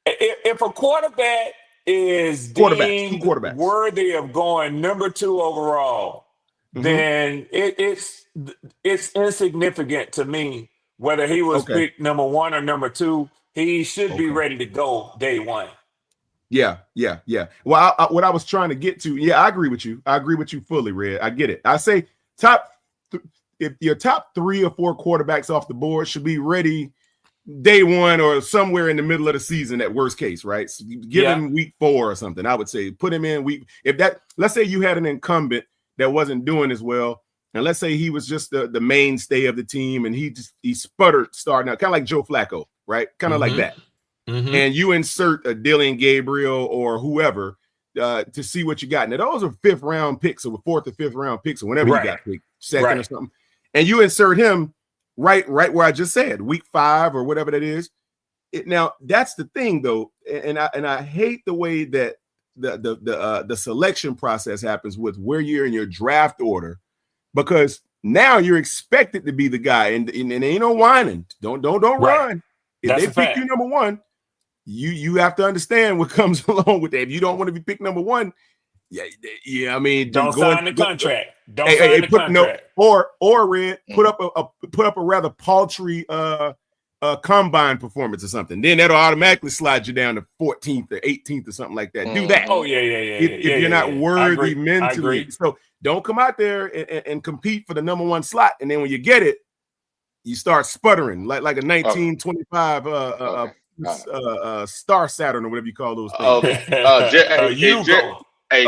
If a quarterback is deemed worthy of going number 2 overall, then it's insignificant to me whether he was picked number 1 or number 2. He should be ready to go day 1. Yeah. Well, what I was trying to get to, I agree with you. I agree with you fully, Red. I get it. I say top if your top 3 or 4 quarterbacks off the board should be ready day 1 or somewhere in the middle of the season at worst case, right? So give him week 4 or something. I would say put him in week. Let's say you had an incumbent that wasn't doing as well, and let's say he was just the mainstay of the team, and he sputtered starting out, kind of like Joe Flacco, right? Kind of like that. And you insert a Dylan Gabriel or whoever to see what you got. Now those are 5th round picks or 4th or 5th round picks or whenever you got picked, 2nd or something, and you insert him right where I just said, week 5 or whatever that is. Now that's the thing though, and I hate the way that the selection process happens with where you're in your draft order, because now you're expected to be the guy, and ain't no whining. Don't run. If That's they pick you number 1, you have to understand what comes along with that. If you don't want to be picked number 1, I mean, don't sign the contract. Don't sign the put contract. Or Red, put up a rather paltry combine performance or something. Then that'll automatically slide you down to 14th or 18th or something like that. Do that. Oh yeah. If you're not worthy mentally, so don't come out there and compete for the number 1 slot, and then when you get it, you start sputtering like a 1925 Star Saturn or whatever you call those things.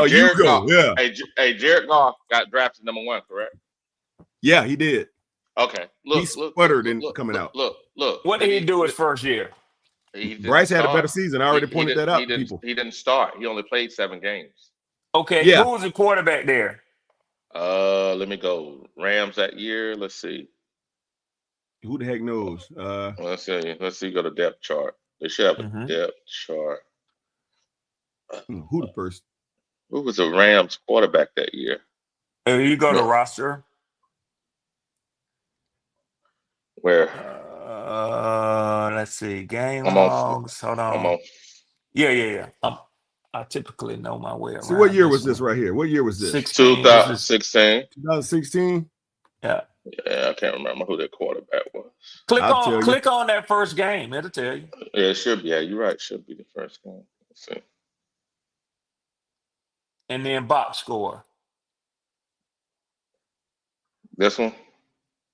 Jared Goff got drafted number 1, correct? Yeah, he did. Okay. He sputtered in coming out. Look. What did he do his first year? Bryce had a better season. I already pointed that out to people. He didn't start. He only played 7 games. Okay. Who was the quarterback there? Let me go. Rams that year. Let's see. Who the heck knows? Let's see. Go to depth chart. They should have a depth chart. Who the first? Who was the Rams quarterback that year? You go to roster. Where? Let's see. Game logs. Hold on. Yeah. I typically know my way around. So what year was this right here? What year was this? 2016. 2016? Yeah. Yeah, I can't remember who that quarterback was. Click on that first game. It'll tell you. Yeah, it should be. Yeah, you're right. It should be the first game. Let's see. And then box score. This one?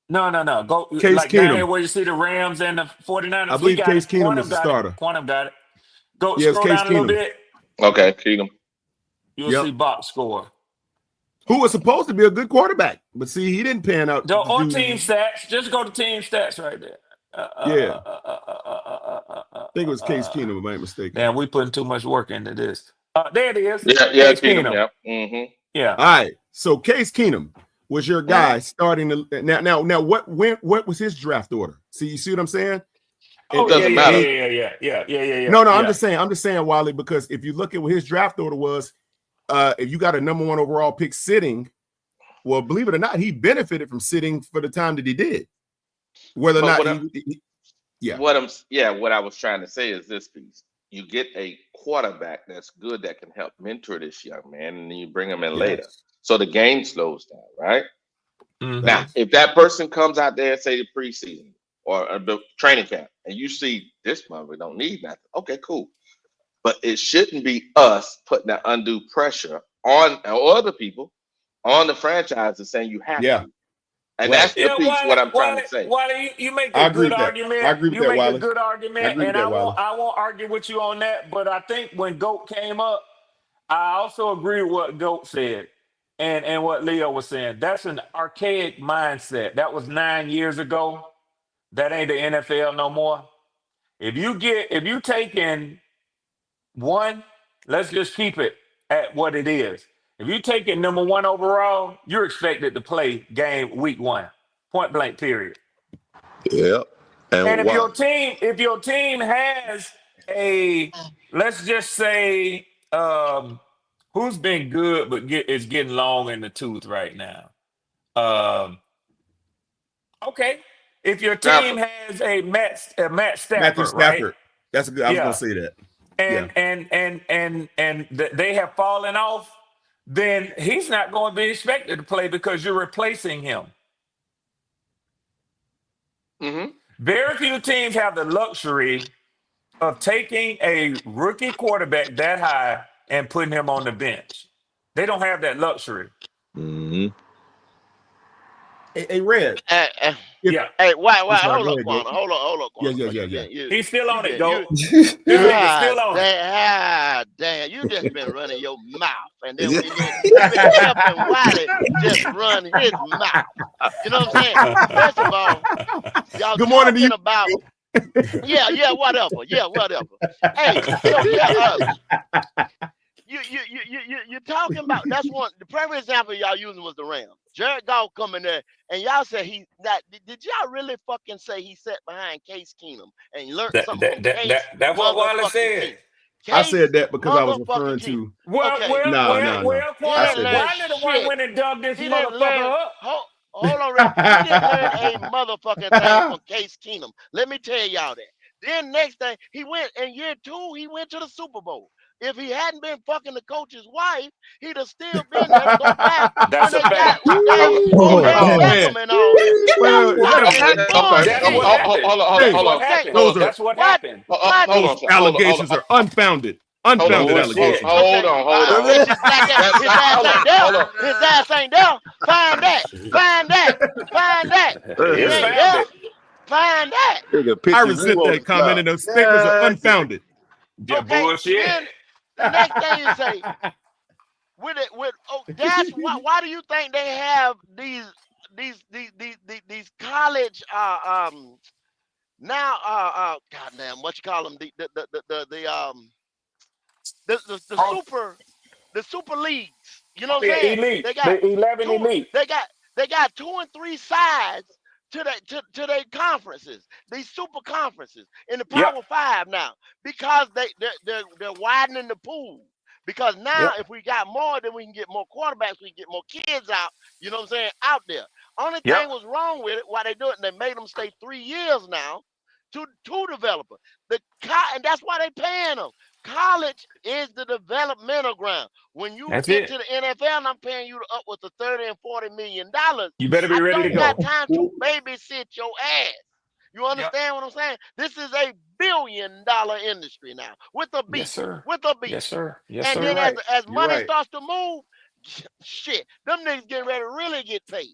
No. Go Case like Keenum. down here where you see the Rams and the 49ers. I believe Case Keenum was the starter. Quantum got it. Go Yes, scroll Case down a little Keenum. bit. Okay, Keenum. You'll see box score. Who was supposed to be a good quarterback, but see, he didn't pan out. On team stats. Just go to team stats right there. I think it was Case Keenum, if I ain't mistaken. Man, we putting too much work into this. There it is. Yeah, Keenum. Yeah. Yeah. All right. So Case Keenum was your guy starting to now. What was his draft order? See, you see what I'm saying? It doesn't matter. Yeah. No. I'm just saying, Wally, because if you look at what his draft order was, if you got a number 1 overall pick sitting, well, believe it or not, he benefited from sitting for the time that he did. Whether or not what I was trying to say is this piece. You get a quarterback that's good that can help mentor this young man, and then you bring him in later. So the game slows down, right? Now, if that person comes out there, say the preseason or the training camp, and you see this one, we don't need nothing. Okay, cool. But it shouldn't be us putting that undue pressure on or other people on the franchise and saying you have to. And that's the piece what I'm trying to say. Wally, you make a good argument. I agree with that, Wally. A good argument, and I won't argue with you on that. But I think when GOAT came up, I also agree with what GOAT said and what Leo was saying. That's an archaic mindset. That was 9 years ago. That ain't the NFL no more. If you taking one, let's just keep it at what it is. If you take it number 1 overall, you're expected to play week 1, point blank, period. Yep. And if your team has a, let's just say, who's been good but is getting long in the tooth right now. Okay, if your team has a Matt Stafford, Matthew Stafford, right? That's a good. I was gonna say that. And they have fallen off, then he's not going to be expected to play because you're replacing him. Very few teams have the luxury of taking a rookie quarterback that high and putting him on the bench. They don't have that luxury. Hey, Red. Yeah. Hey, why? I'm sorry, Hold go up, ahead, Quanah. Go. Hold up, Quanah. Yeah. He's still on it, go. This nigga's still on it. Damn, you just been running your mouth, and then when you been helping Wiley just run his mouth. You know what I'm saying? First of all, y'all Good morning to you. talking about whatever. Hey, so you're talking about that's one. The primary example y'all using was the Rams. Jared Goff coming there, and y'all said he that. Did y'all really fucking say he sat behind Case Keenum and learned something from Case? That's what Wallace motherfucking said. Keenum? I Case said that because I was motherfucking referring Keenum. to. Well, Okay. Quanah, He didn't learn Wiley the one shit. went and dug this He didn't learn. motherfucker up. Hold on, Red. He didn't learn a motherfucking thing from Case Keenum. Let me tell y'all that. Then next thing, he went in year 2, he went to the Super Bowl. If he hadn't been fucking the coach's wife, he'd have still been there to go back That's when a they got fact. Odell man. Beckham and all them. Well, is that a Fucking fact? Okay. That's bullshit. what happened. Hold That's on. what happened. Those are That's what What? happened. What? Hold those on, sir. allegations are unfounded. Unfounded Bullshit. allegations. Hold on. Which his black ass, That's his not. ass Hold ain't on. there. Hold on. His ass ain't there. Find that. He It's ain't there. founded. Find that. I resent that comment, and those statements are unfounded. Yeah, Okay. bullshit. Then the next thing you say, that's why do you think they have these college goddamn, what you call them, the super leagues, you know what I'm Yeah, saying? elite. They got The 11 two elite. they got 2 and 3 sides to their conferences, these super conferences in the Yep. Power 5 now, because they're widening the pool. Because now, Yep. if we got more, then we can get more quarterbacks, we can get more kids out, you know what I'm saying, out there. Only Yep. thing was wrong with it, why they do it, and they made them stay 3 years now to develop it. And that's why they paying them. College is the developmental ground. When you That's get it. to the NFL and I'm paying you upwards of $30 and $40 million, You better be I ready to don't got go. time to babysit your ass. You Yep. understand what I'm saying? This is a billion-dollar industry now with a B. Yes, sir. With a B. Yes, sir. Yes, And sir. then as You're money right. starts to move, shit, them niggas getting ready to really get paid.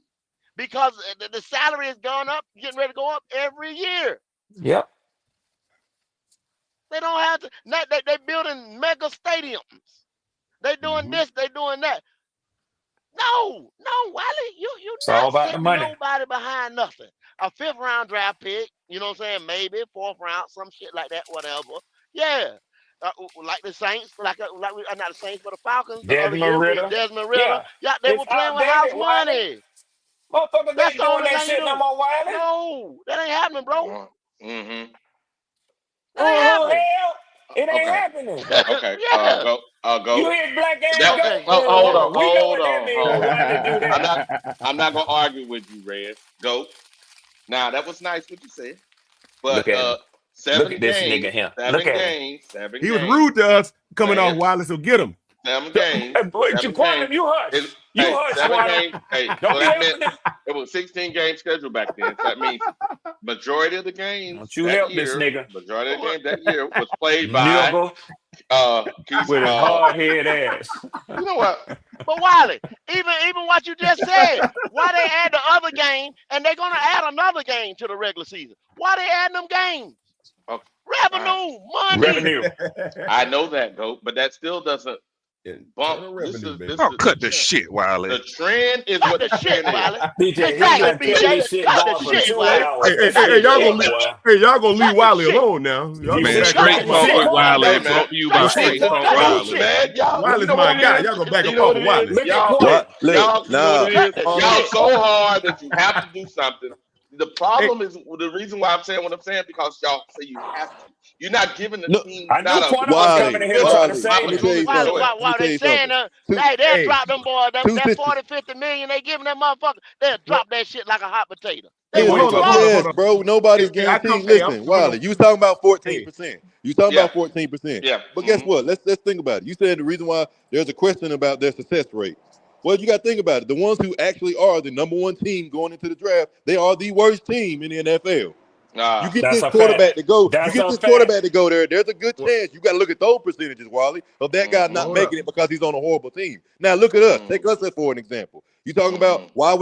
Because the salary has gone up, getting ready to go up every year. Yep. They don't have to. They building mega stadiums. They doing this. They doing that. No, Wiley, you It's all not about the setting money. nobody behind nothing. A 5th round draft pick, you know what I'm saying? Maybe 4th round, some shit like that, whatever. Yeah. Like the Saints, not the Saints, but the Falcons the other Desmond year with Ritter. Desmond Ritter. Yeah. Yeah, they It's were playing with house outdated, Wiley. money. Motherfuckers That's ain't the doing only that thing you shit no do. more, Wiley. No, that ain't happening, bro. Mm-hmm. That ain't happening. Hell, it ain't Okay. happening. Okay. Yeah. Go. You hear black ass That. go? Okay. Hold on. We know what that means. Why they do that? I'm not gonna argue with you, Red. Go. Now that was nice what you said, but Look at him. Look 7 at this nigga games, here. Look 7 at him. games, 7 He was games. rude to us coming off Sam, wireless, so get him. 7 games, Boy, 7 Quantum, games. you hush. You Hey, hush, 7 Quantum. games. Hey, Don't so be that meant helping him. it was 16 game schedule back then. So that means majority of the games Don't you that help this year, nigga. majority of the games that year was played by Nigga Keith. with his hard head ass. You know what? But Wiley, even what you just said, why they add the other game and they're gonna add another game to the regular season? Why they adding them games? Okay, all right. Revenue, money. Revenue. I know that, Goat, but that still doesn't bump. Internal This revenue, is baby. this Oh, is cut the shit, Wiley. the trend is Cut what the the shit, trend is. Wiley. BJ, he Exactly, done kept BJ. this shit Cut the going for shit, 2 Wiley. hours. Hey, y'all BJ, gonna boy. leave Cut the Wiley shit. alone now. Y'all You gonna Man, see, back up Straight Quantum, off you my Smoke see, with boy. Quantum, Wiley Hey is man, brought to you Cut by you the see, shit. Straight the Smoke Quantum. Cut the truth, Wiley. shit. man. Y'all, you Wiley's know what my it guy. is. Y'all gonna back You up know off what of it is. Wiley. Look at Y'all, Quantum. y'all, you know what it is. Cut the Y'all shit. so hard that you have to do something. The Hey, problem is the reason why I'm saying what I'm saying because y'all say you have to. You're not giving the No, team I knew not a. Quantum was You're coming Wiley, in here giving trying to Wiley. save Let me him. tell you opportunity to While, show something. it. Let me tell they you saying something. Two, they'll hey, drop them boys, two that situations. 40, 50 million they giving that motherfucker, they'll well, drop that shit like a hot potato. They Man, hey, what won't you even talking bother. about? hold Yes, on. bro. Nobody's Hey, I come. guaranteed. Hey, Listen, hold Wiley, on. you was talking about Hey, 14%. You talking Yeah. about 14%. Yeah. But guess what? Let's think about it. You said the reason why there's a question about their success rate. Well, you got to think about it. The ones who actually are the number one team going into the draft, they are the worst team in the NFL. You get That's this a quarterback fact. to go. That's You get a this fact. quarterback to go there. There's a good chance. You got to look at those percentages, Wally, of that guy not Hold making up. it because he's on a horrible team. Now look at us. Take us for an example. You talking about why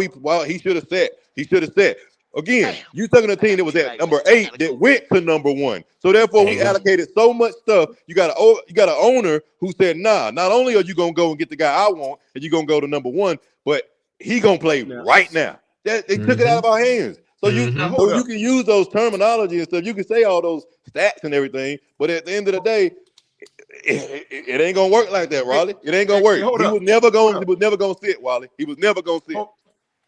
he should have set. He should have set. Again, you talking a team that was at number 8 that went to number 1. So therefore, we allocated so much stuff. You got an owner who said, nah, not only are you gonna go and get the guy I want, and you're gonna go to number 1, but he gonna play right now. They took it out of our hands. So you can use those terminology and stuff. You can say all those stats and everything, but at the end of the day, it ain't gonna work like that, Raleigh. It ain't gonna work. He was never gonna sit, Wally. He was never gonna sit.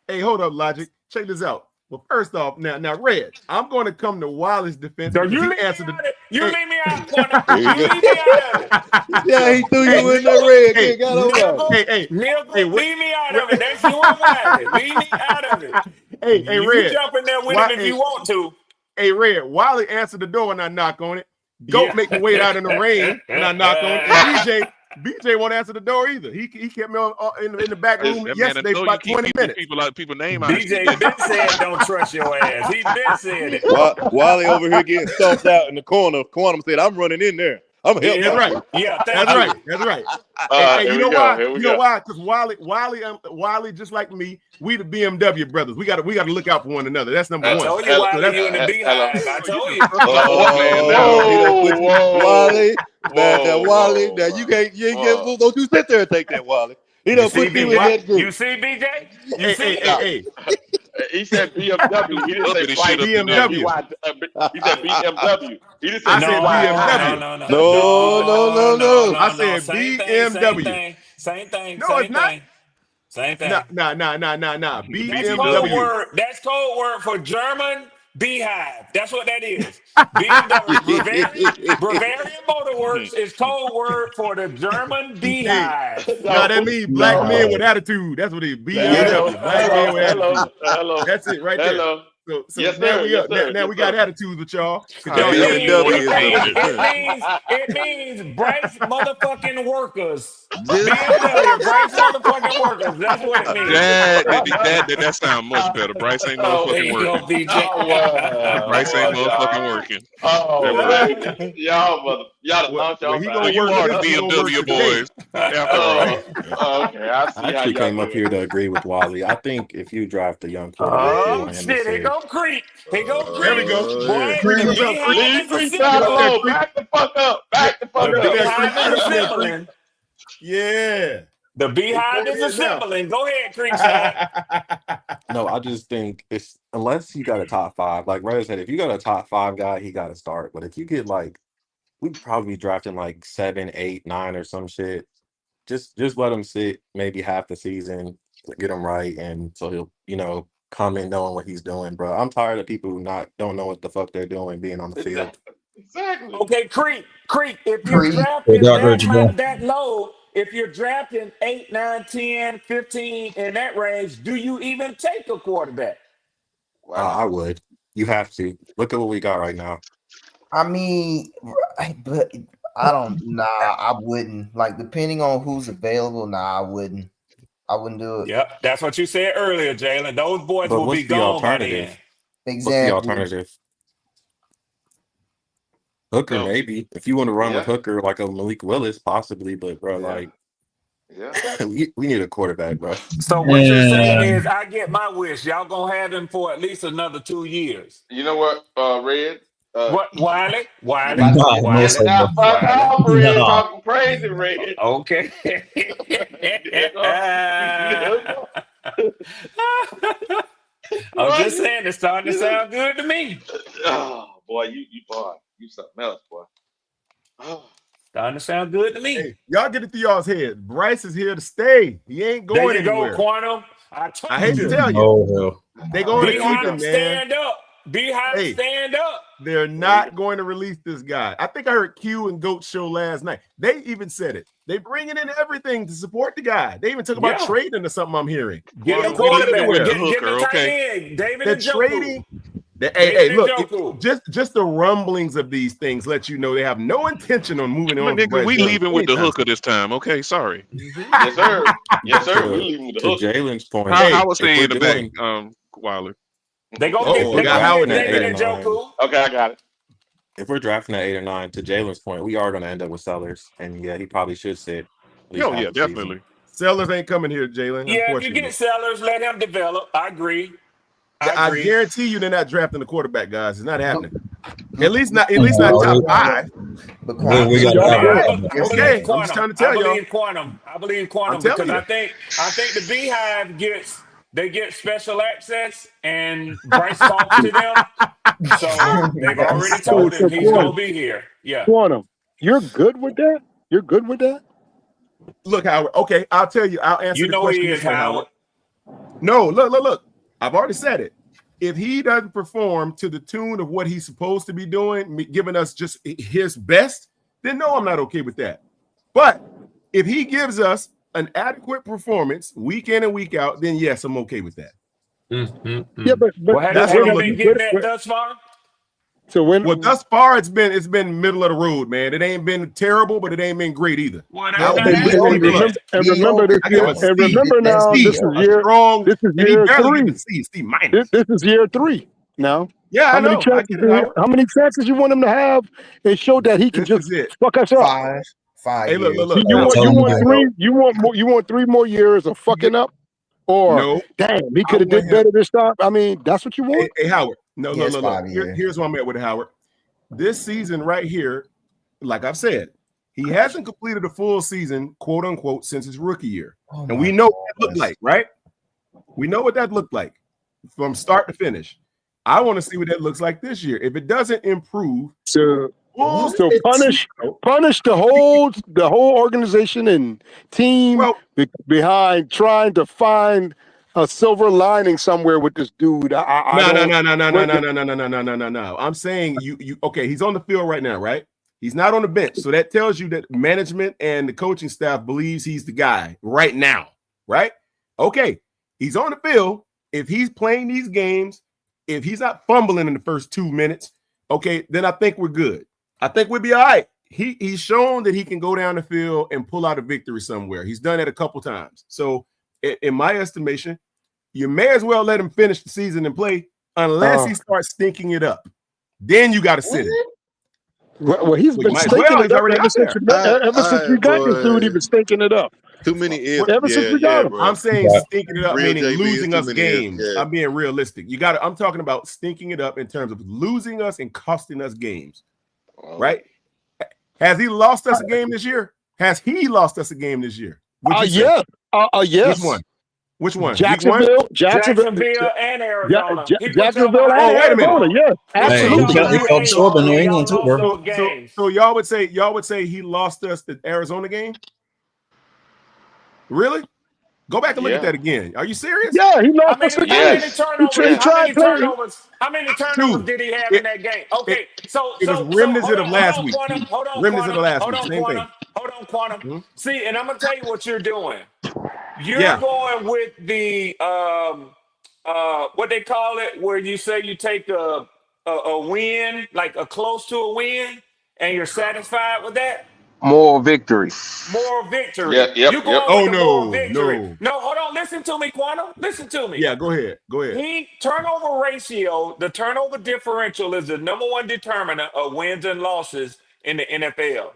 Hey, hold up, Logic. Check this out. Well, first off, now, Red, I'm going to come to Wally's defense. So because you he leave answered me out the. of it. You Hey. leave me out, corner. You leave me out of it. Yeah, he threw you in the red. Hey, Got over. Nigga, leave me out of it. That's you and Wiley. Leave me out of it. Hey, you Red. jump in there with him if you want to. Hey, Red, Wally answered the door when I knock on it. Goat make me wait out in the rain when I knock on it. And BJ won't answer the door either. He kept me in the back room yesterday for about 20 minutes. People name BJ been said don't trust your ass. He been said it. Wally over here getting stumped out in the corner. Quantum said, "I'm running in there. I'm helping." That's right. Yeah, that's right. Hey, you know why? You know why? Because Wally, just like me, we the BMW brothers. We got to look out for one another. That's number one. I told you, Wally, you in the beehive. I told you. Wally. Now, Wally. Now you ain't get. Don't you sit there and take that, Wally. He don't put you in that group. You see, BJ? Hey. He said BMW. He didn't say flight BMW. He said BMW. He didn't say I said BMW. No. I said BMW. Same thing. No, it's not. Same thing. Nah. BMW. That's code word for German beehive. That's what that is. BMW. Bavarian Motor Works is code word for the German beehive. No, that means black men with attitude. That's what it is. BMW. Black men with attitude. Hello. That's it right there. So Yes, now sir. we got attitudes with y'all. It means Bryce motherfucking workers. BMW, Bryce motherfucking workers. That's what it means. That sounds much better. Bryce ain't motherfucking working. Bryce ain't motherfucking working. Y'all you are the BMW boys. After all. Okay, I see. I actually came up here to agree with Wally. I think if you draft a young quarterback, oh shit! Here go Creek. Here go Creek. There we go. Boy, Leave Creek down alone. Back the fuck up. The beehive is assembling. Yeah. The beehive is assembling. Go ahead, Creekside. No, I just think it's unless you got a top 5, like Ray said, if you got a top 5 guy, he got to start. But if you get we'd probably be drafting 7, 8, 9 or some shit. Just let him sit maybe half the season, get him right, and so he'll come in knowing what he's doing, bro. I'm tired of people who don't know what the fuck they're doing being on the field. Exactly. Okay, Creek. If you're drafting that low, if you're drafting 8, 9, 10, 15 in that range, do you even take a quarterback? I would. You have to. Look at what we got right now. I mean, but I wouldn't. Depending on who's available, I wouldn't do it. Yep, that's what you said earlier, Jalen. Those boys will be gone by then. Exactly. What's the alternative? Hooker, maybe. If you want to run with Hooker like a Malik Willis, possibly, but bro, we need a quarterback, bro. So what you're saying is I get my wish. Y'all gonna have him for at least another 2 years. You know what, Red? What, Wiley? Red talking crazy, Red. Okay. I'm just saying, it's starting to sound good to me. Oh boy, you something else, boy. Starting to sound good to me. Hey, y'all get it through y'all's head. Bryce is here to stay. He ain't going anywhere. There you go, Quantum. I hate to tell you. They going to keep him, man. Stand up. Beehive, stand up. They're not going to release this guy. I think I heard Q and Goat show last night. They even said it. They bringing in everything to support the guy. They even talk about trading or something. I'm hearing. Get him quarterback. Get him tight end. David and trading. Hey, look, just the rumblings of these things let you know they have no intention on moving on. Nigga, we leaving with the hooker this time. Okay, sorry. Yes, sir. We leaving with the hooker. To Jalen's point, I was saying in the back, Wilder. They gonna If get we're David drafting at 8 or 9, Njoku. Okay, I got it. if we're drafting at 8 or 9, to Jalen's point, we are going to end up with Sellers, and yeah, he probably should sit at least Oh half yeah, the season. definitely. Sellers ain't coming here, Jalen. Yeah, if you Unfortunately, get Sellers, let him develop. I agree. I guarantee you they're not drafting the quarterback, guys. It's not happening. At least not top 5. But We got I Okay, believe I'm just trying to Quantum. I tell y'all. believe Quantum. I believe Quantum I'm telling because you. I think the Beehive get special access and Bryce talks to them. So they've already told him he's gonna be here. Yeah. Quantum, you're good with that? You're good with that? Look, Howard. Okay, I'll tell you. I'll answer You the know question he this is, way, Howard. No, look. I've already said it. If he doesn't perform to the tune of what he's supposed to be doing, giving us just his best, then no, I'm not okay with that. But if he gives us an adequate performance week in and week out, then yes, I'm okay with that. Yeah, but Have you been getting that thus far? So thus far it's been middle of the road, man. It ain't been terrible, but it ain't been great either. Well, that's not remember now, this is year 3. C minus. This is year 3 now. Yeah, how I many know. chances? How many chances you want him to have and show that he can just fuck us up? 5 Hey, look. You want 3 more years of fucking up, or damn, he could have did better this time. I mean, that's what you want. Hey Howard. No. Look. Here's where I'm at with Howard. This season right here, like I've said, he hasn't completed a full season, quote unquote, since his rookie year. And we know what that looked like, right? We know what that looked like from start to finish. I want to see what that looks like this year. If it doesn't improve, so punish the whole organization and team behind trying to find a silver lining somewhere with this dude. No. I'm saying you okay, he's on the field right now, right? He's not on the bench. So that tells you that management and the coaching staff believes he's the guy right now, right? Okay, he's on the field. If he's playing these games, if he's not fumbling in the first 2 minutes, okay, then I think we're good. I think we'll be all right. He's shown that he can go down the field and pull out a victory somewhere. He's done it a couple times. So in my estimation, you may as well let him finish the season and play unless he starts stinking it up. Then you got to sit him. Well, he's been stinking it up ever since we got this dude. He's been stinking it up. Too many ifs. Ever since we got him. I'm saying stinking it up, meaning losing us games. I'm being realistic. I'm talking about stinking it up in terms of losing us and costing us games. Right? Has he lost us a game this year? Has he lost us a game this year? Yes. Which one? Which one? Jacksonville and Arizona. Jacksonville and Arizona. Yes, absolutely. So y'all would say he lost us the Arizona game? Really? Go back and look at that again. Are you serious? Yeah, he lost us the game. How many turnovers did he have in that game? Okay, it was reminiscent of last week. Hold on, Quantum. See, and I'm gonna tell you what you're doing. You're going with the what they call it, where you say you take a win, like a close to a win, and you're satisfied with that. Moral victory. You going with the moral victory. No, hold on. Listen to me, Quantum. Listen to me. Yeah, go ahead. Turnover ratio, the turnover differential is the number one determinant of wins and losses in the NFL.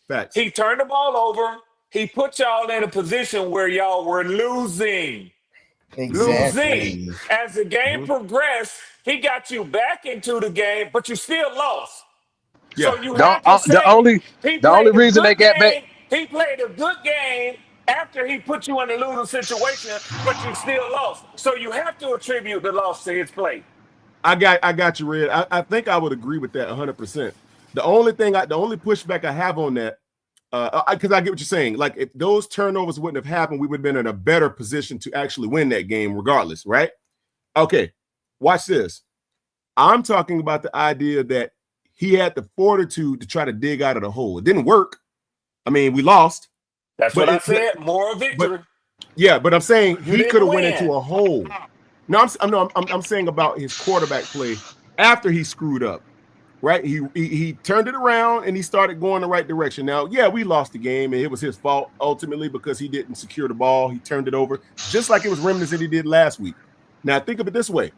Facts. He turned the ball over. He put y'all in a position where y'all were losing. Exactly. Losing. As the game progressed, he got you back into the game, but you still lost. Yeah. So you have to say, the only reason they got back. He played a good game after he put you in a losing situation, but you still lost. So you have to attribute the loss to his play. I got you, Red. I think I would agree with that 100%. The only pushback I have on that, because I get what you're saying. Like, if those turnovers wouldn't have happened, we would have been in a better position to actually win that game regardless, right? Okay, watch this. I'm talking about the idea that he had the fortitude to try to dig out of the hole. It didn't work. I mean, we lost. That's what I said. Moral victory. But I'm saying he could have went into a hole. No, I'm saying about his quarterback play after he screwed up. Right? He turned it around and he started going the right direction. Now, yeah, we lost the game and it was his fault ultimately because he didn't secure the ball. He turned it over just like it was remnants that he did last week. Now, think of it this way.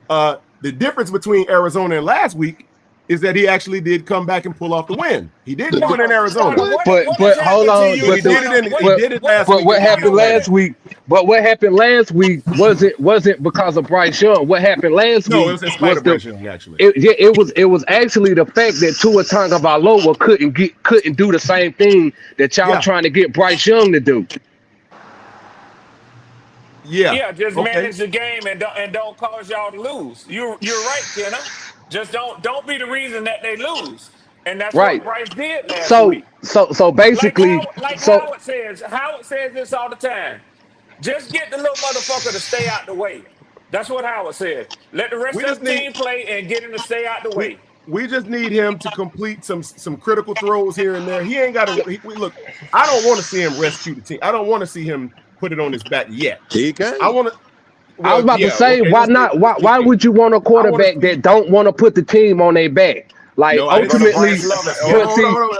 The difference between Arizona and last week is that he actually did come back and pull off the win. He didn't do it in Arizona. What has hold happened to on. you? He did it last But week. what against happened Atlanta. last week? But what happened last week wasn't because of Bryce Young. What happened last No, it week was in spite of Bryce Young, actually. it was actually the fact that Tua Tagovailoa couldn't do the same thing that y'all trying to get Bryce Young to do. Yeah, just manage the game and don't cause y'all to lose. You're right, Kenna. Just don't be the reason that they lose. And that's what Right. Bryce did last So week. basically, Howard says this all the time. Just get the little motherfucker to stay out the way. That's what Howard said. Let the rest of the team play and get him to stay out the way. We just need him to complete some critical throws here and there. He ain't got to look. I don't want to see him rescue the team. I don't want to see him put it on his back yet. He can. I want to. I was about to say, why not? Why would you want a quarterback that don't want to put the team on their back? Like ultimately,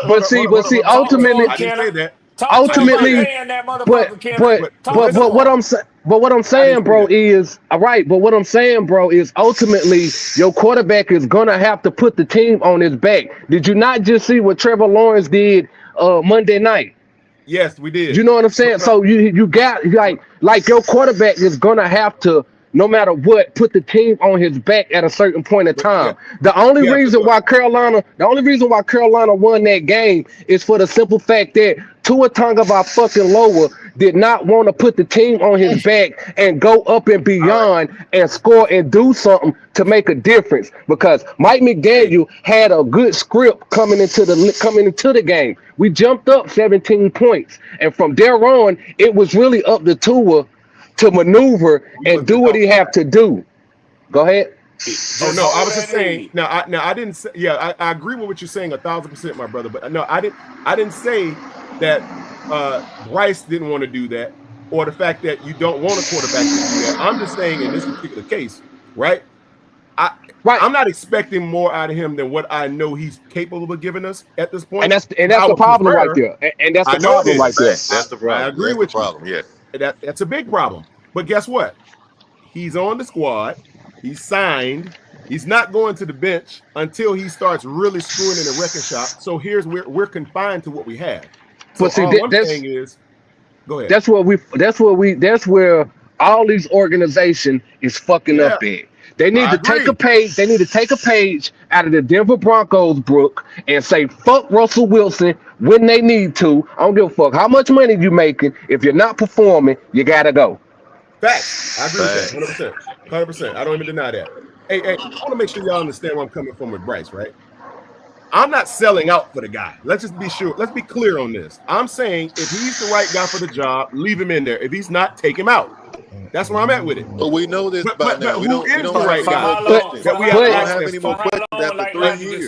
but see, ultimately, I didn't say that. Ultimately, but what I'm saying, bro, is all right. But what I'm saying, bro, is ultimately your quarterback is gonna have to put the team on his back. Did you not just see what Trevor Lawrence did Monday night? Yes, we did. You know what I'm saying? So you got like your quarterback is gonna have to, no matter what, put the team on his back at a certain point in time. The only reason why Carolina won that game is for the simple fact that Tua Tagovailoa did not want to put the team on his back and go up and beyond and score and do something to make a difference. Because Mike McDaniel had a good script coming into the game. We jumped up 17 points, and from there on, it was really up to Tua to maneuver and do what he have to do. Go ahead. Oh no, I was just saying. I didn't say. Yeah, I agree with what you're saying 1,000%, my brother. But no, I didn't say that Bryce didn't want to do that, or the fact that you don't want a quarterback to do that. I'm just saying in this particular case, right? I'm not expecting more out of him than what I know he's capable of giving us at this point. And that's the problem right there. And that's the problem right there. That's the problem. I agree with you. Problem. Yes. That's a big problem. But guess what? He's on the squad. He's signed. He's not going to the bench until he starts really screwing in the wrecking shop. So we're confined to what we have. So but see, thing is, go ahead. That's where all these organizations is fucking up at. They need to take a page. They need to take a page out of the Denver Broncos book and say, fuck Russell Wilson when they need to. I don't give a fuck how much money you making. If you're not performing, you gotta go. Facts. I agree with that. 100%. I don't even deny that. Hey, I want to make sure y'all understand where I'm coming from with Bryce, right? I'm not selling out for the guy. Let's just be sure. Let's be clear on this. I'm saying if he's the right guy for the job, leave him in there. If he's not, take him out. That's where I'm at with it. But we know this by now. We don't have any more questions after 3 years.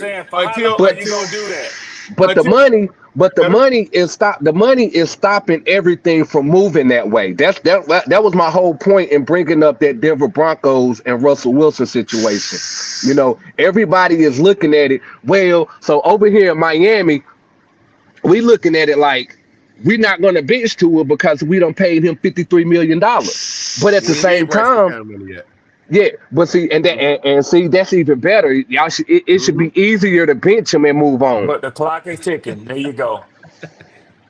But the money is stopping everything from moving that way. That was my whole point in bringing up that Denver Broncos and Russell Wilson situation. You know, everybody is looking at it. Well, so over here in Miami, we looking at it like we're not going to bench Tua because we done paid him $53 million. But at the same time, yeah, but see, and see, that's even better. Y'all it should be easier to bench him and move on. But the clock is ticking. There you go.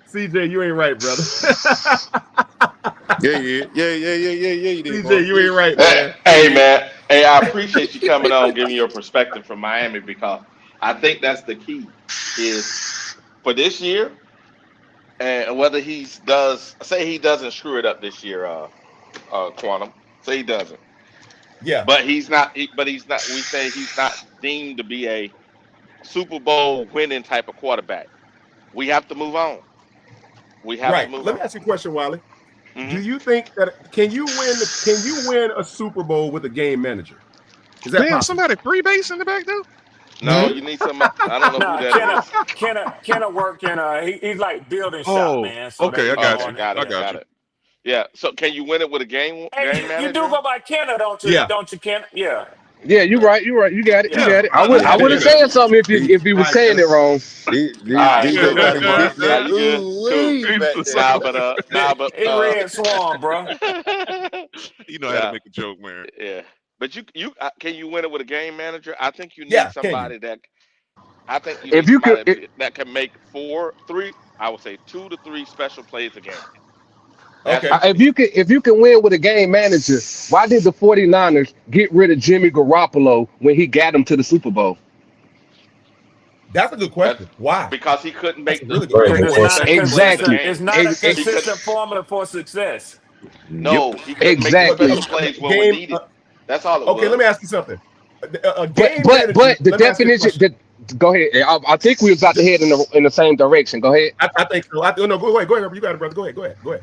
CJ, you ain't right, brother. Yeah, you did. CJ, you ain't right, man. Hey, man. Hey, I appreciate you coming on, giving your perspective from Miami, because I think that's the key is for this year, and whether he doesn't screw it up this year, Quantum. Say he doesn't. Yeah. But he's not. We say he's not deemed to be a Super Bowl winning type of quarterback. We have to move on. We have to move on. Let me ask you a question, Wiley. Do you think that can you win a Super Bowl with a game manager? Is that possible? Somebody free base in the back though? No, you need some. I don't know who that is. Kenna work in he's like building shop, man. So okay, I got you. Yeah. So can you win it with a game manager? You do go by Kenna, don't you? Yeah. Don't you, Kenna? Yeah. Yeah, you're right. You got it. You got it. I would have said something if you were saying it wrong. He red swan, bro. You know how to make a joke, man. Yeah. But you can you win it with a game manager? I think you need Yeah, can you? somebody that I think you If need you could, somebody that can make 3, I would say 2 to 3 special plays a game. That's Okay. what you need. if you can win with a game manager, why did the 49ers get rid of Jimmy Garoppolo when he got him to the Super Bowl? That's a good That's question. Why? because he couldn't That's a make really good Because question. it's not a special plays a Exactly. consistent. It's game. not a He couldn't. consistent formula for success. Yep. No, he couldn't make the But Exactly. special a plays when we game. needed. That's all it Okay, let was. me ask you something. A But game but manager. but the Let me ask you a definition. question. Go ahead. I think we was about to head in the same direction. Go ahead. I think so. No, go ahead. Go ahead. You got it, brother. Go ahead. Go ahead. Go ahead.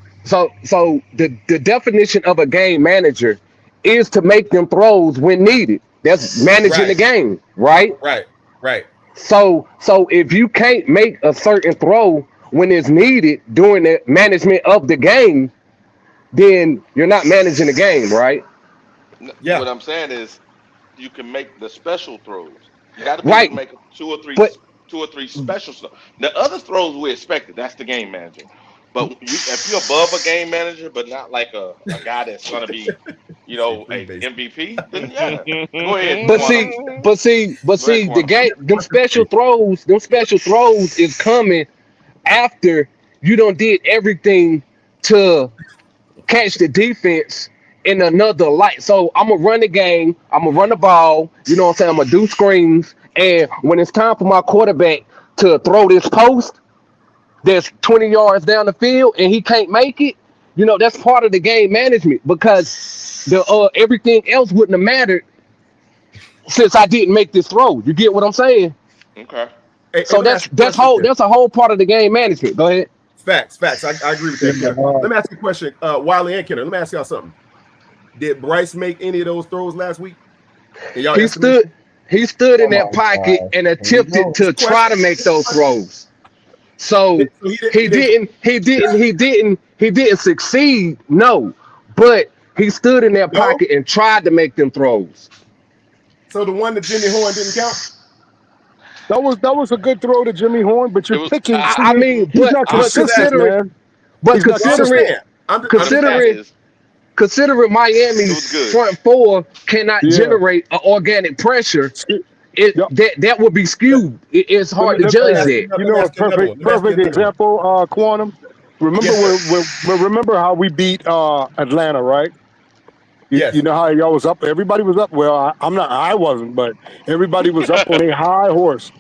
So the definition of a game manager is to make them throws when needed. That's managing the Right. game, right? Right. Right. So if you can't make a certain throw when it's needed during the management of the game, then you're not managing the game, right? Yeah. What I'm saying is, you can make the special throws. You got to be able to Right. make two or three, But special stuff. The other throws we expected. That's the game manager. But if you're above a game manager, but not like a guy that's gonna be, Say free a base. MVP, then yeah, go ahead, but Quantum. Go ahead, see the Quantum. game them special throws is coming after you done did everything to catch the defense in another light. So I'm gonna run the game, I'm gonna run the ball, you know what I'm saying? I'm gonna do screens, and when it's time for my quarterback to throw this post that's 20 yards down the field and he can't make it, that's part of the game management because the everything else wouldn't have mattered since I didn't make this throw. You get what I'm saying? Okay. Hey, So let me ask you a question. that's a whole part of the game management. Go ahead. Facts. I agree with that, Kenner. Let me ask you a question. Wiley and Kenner. Let me ask y'all something. Did Bryce make any of those throws last week? He stood in that pocket and Here we attempted go. to try to make those throws. So he didn't succeed, no. But he stood in that No. pocket and tried to make them throws. So the one that Jimmy Horn didn't count. That was a good throw to Jimmy Horn, but It you're was. picking. I mean, he's not consistent, man. He's not considering I'm just considering Is considering it was Miami's good. front four cannot Yeah. generate an organic pressure, Yep. that would be skewed. It's hard to Let me judge ask that. you You another- know, let a me ask you another one. Let me ask you perfect another one. example, Quantum. Remember Yes, remember how we beat Atlanta, right? Yes. You know how y'all was up. Everybody was up. Well, I wasn't, but everybody was up on a high horse.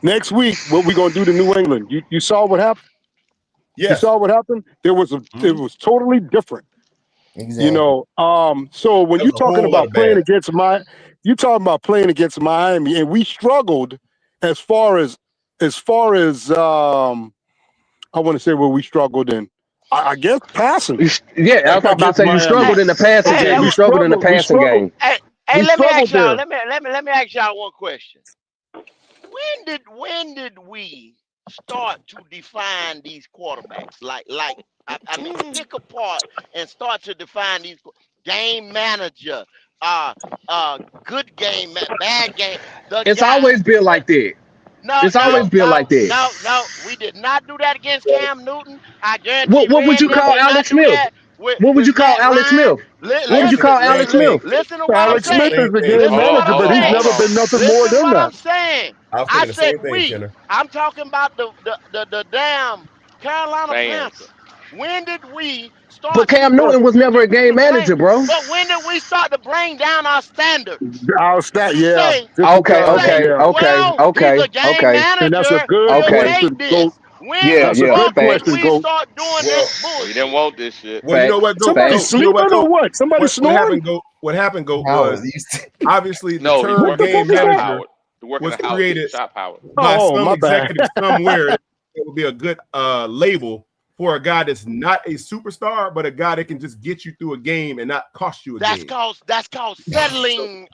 Next week, what we gonna do to New England? You saw what happened. You Yes. saw what happened. It was totally different. Exactly. So when That you're was a talking whole lot about of playing bad. against you talking about playing against Miami, and we struggled as far as I want to say where we struggled in. I guess passing Yeah, I was about to against say you Miami. struggled in the passing Hey, game. We You struggled in the struggled. We passing struggled. game. hey, We let me ask struggled y'all. there. Let me ask y'all one question. When did we start to define these quarterbacks? I mean, pick apart and start to define these game manager, good game, bad game. The It's guy. always been like that. No, It's no, always been no, like that. no. We did not do that against Cam Newton. I guarantee What would Red you and them call did not Alex do Smith? that What would with you call Matt Alex Ryan. Smith? What would you call Same Alex thing. Smith? Listen to what I'm Alex Smith saying. is a Same thing. game Listen to what manager, I'm but he's saying. never been nothing more Listen than what that. I'm saying. I was I thinking the said same thing, we. Kenner. I'm talking about the damn Carolina Panthers. Fans. When did we But start Cam Newton was never a game to blame? manager, bro. But when did we start to bring down our standards? Our stat, To yeah, say, just Okay, to say, okay, yeah. okay, well, he's okay, a game okay, And that's a manager. good He'll okay. take question, Goat. this. When Yeah, the That's a yeah. good fuck did Facts, question, we Goat. start doing Well, this We didn't bullshit? want this shit. you know facts, what, Goat? Somebody facts. You know what, sleeping or Goat? what? Somebody What snoring? happened, Goat? What happened, Goat, Howard, was you st- obviously the No, he's What term the working fuck game for is Shop that? manager Howard. He's working was a house at created Shop Howard. by Oh, some my bad. executive somewhere. It would be a good label for a guy that's not a superstar, but a guy that can just get you through a game and not cost you a That's game. called settling,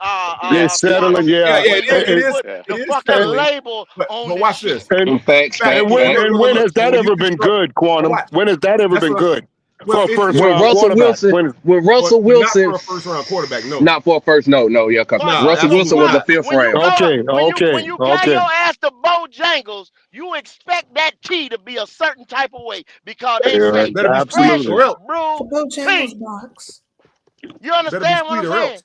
Yeah, Yes, it settling. is. quantum. Yeah, Yeah, When it you is. put Yeah. It the is fucking and settling. label on But this watch shit. this. Facts, Fact, facts, when facts. has that when you ever been construct, good, but Quantum? watch. When has that ever That's been what. good Well, for a first When round Russell quarterback? Wilson, When when but Russell not Wilson, for a first round quarterback. No, not for a first, no, yeah, because Cause, no, Russell cause Wilson absolutely was a Quan, not. fifth when you round. go to okay, when you carry your ass to Bojangles, you expect that tea to be a certain type of way because they yeah, say Better be sweet fresh absolutely. or else. brew for Bojangles tea. box. You Better be understand what sweet I'm or saying? else.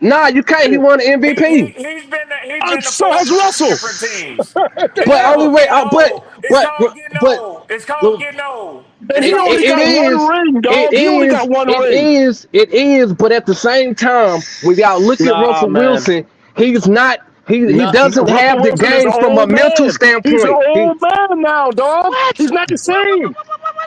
Nah, you can't. He won the MVP. He's been to So four has Russell. different teams. It's But only called way, getting old. It's but, called getting but, old. It's called getting old. And It's he called only it got getting one old. is, ring, it dog. He only is, got one it ring. is, it is. But at the same time, when y'all look at Nah, Russell man. Wilson, he's not. He Nah, doesn't Russell have the Wilson is game an from a old mental man. He's an standpoint. old man now, dog. What? He's not the same.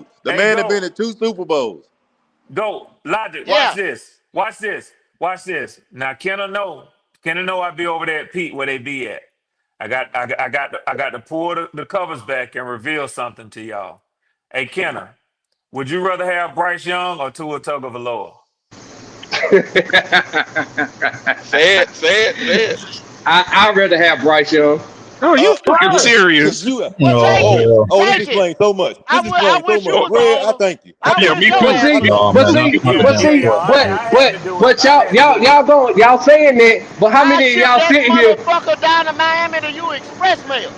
dude. The man had been in 2 Super Bowls. Go, Logic. Yeah. Watch this. Watch this. Watch this. Now, Kenna know I be over there at Pete where they be at. I got to pull the covers back and reveal something to y'all. Hey, Kenna, would you rather have Bryce Young or Tua Tagovailoa? Say it. I'd rather have Bryce Young. Oh, you fucking serious? You, Well, this take it. explains so much. This I explains so wish you much. was Red, I on. thank you. I Yeah, wish me your too. ass was on. y'all saying that, but how I many of shipped y'all that sitting here? motherfucker down to Miami to you express mail.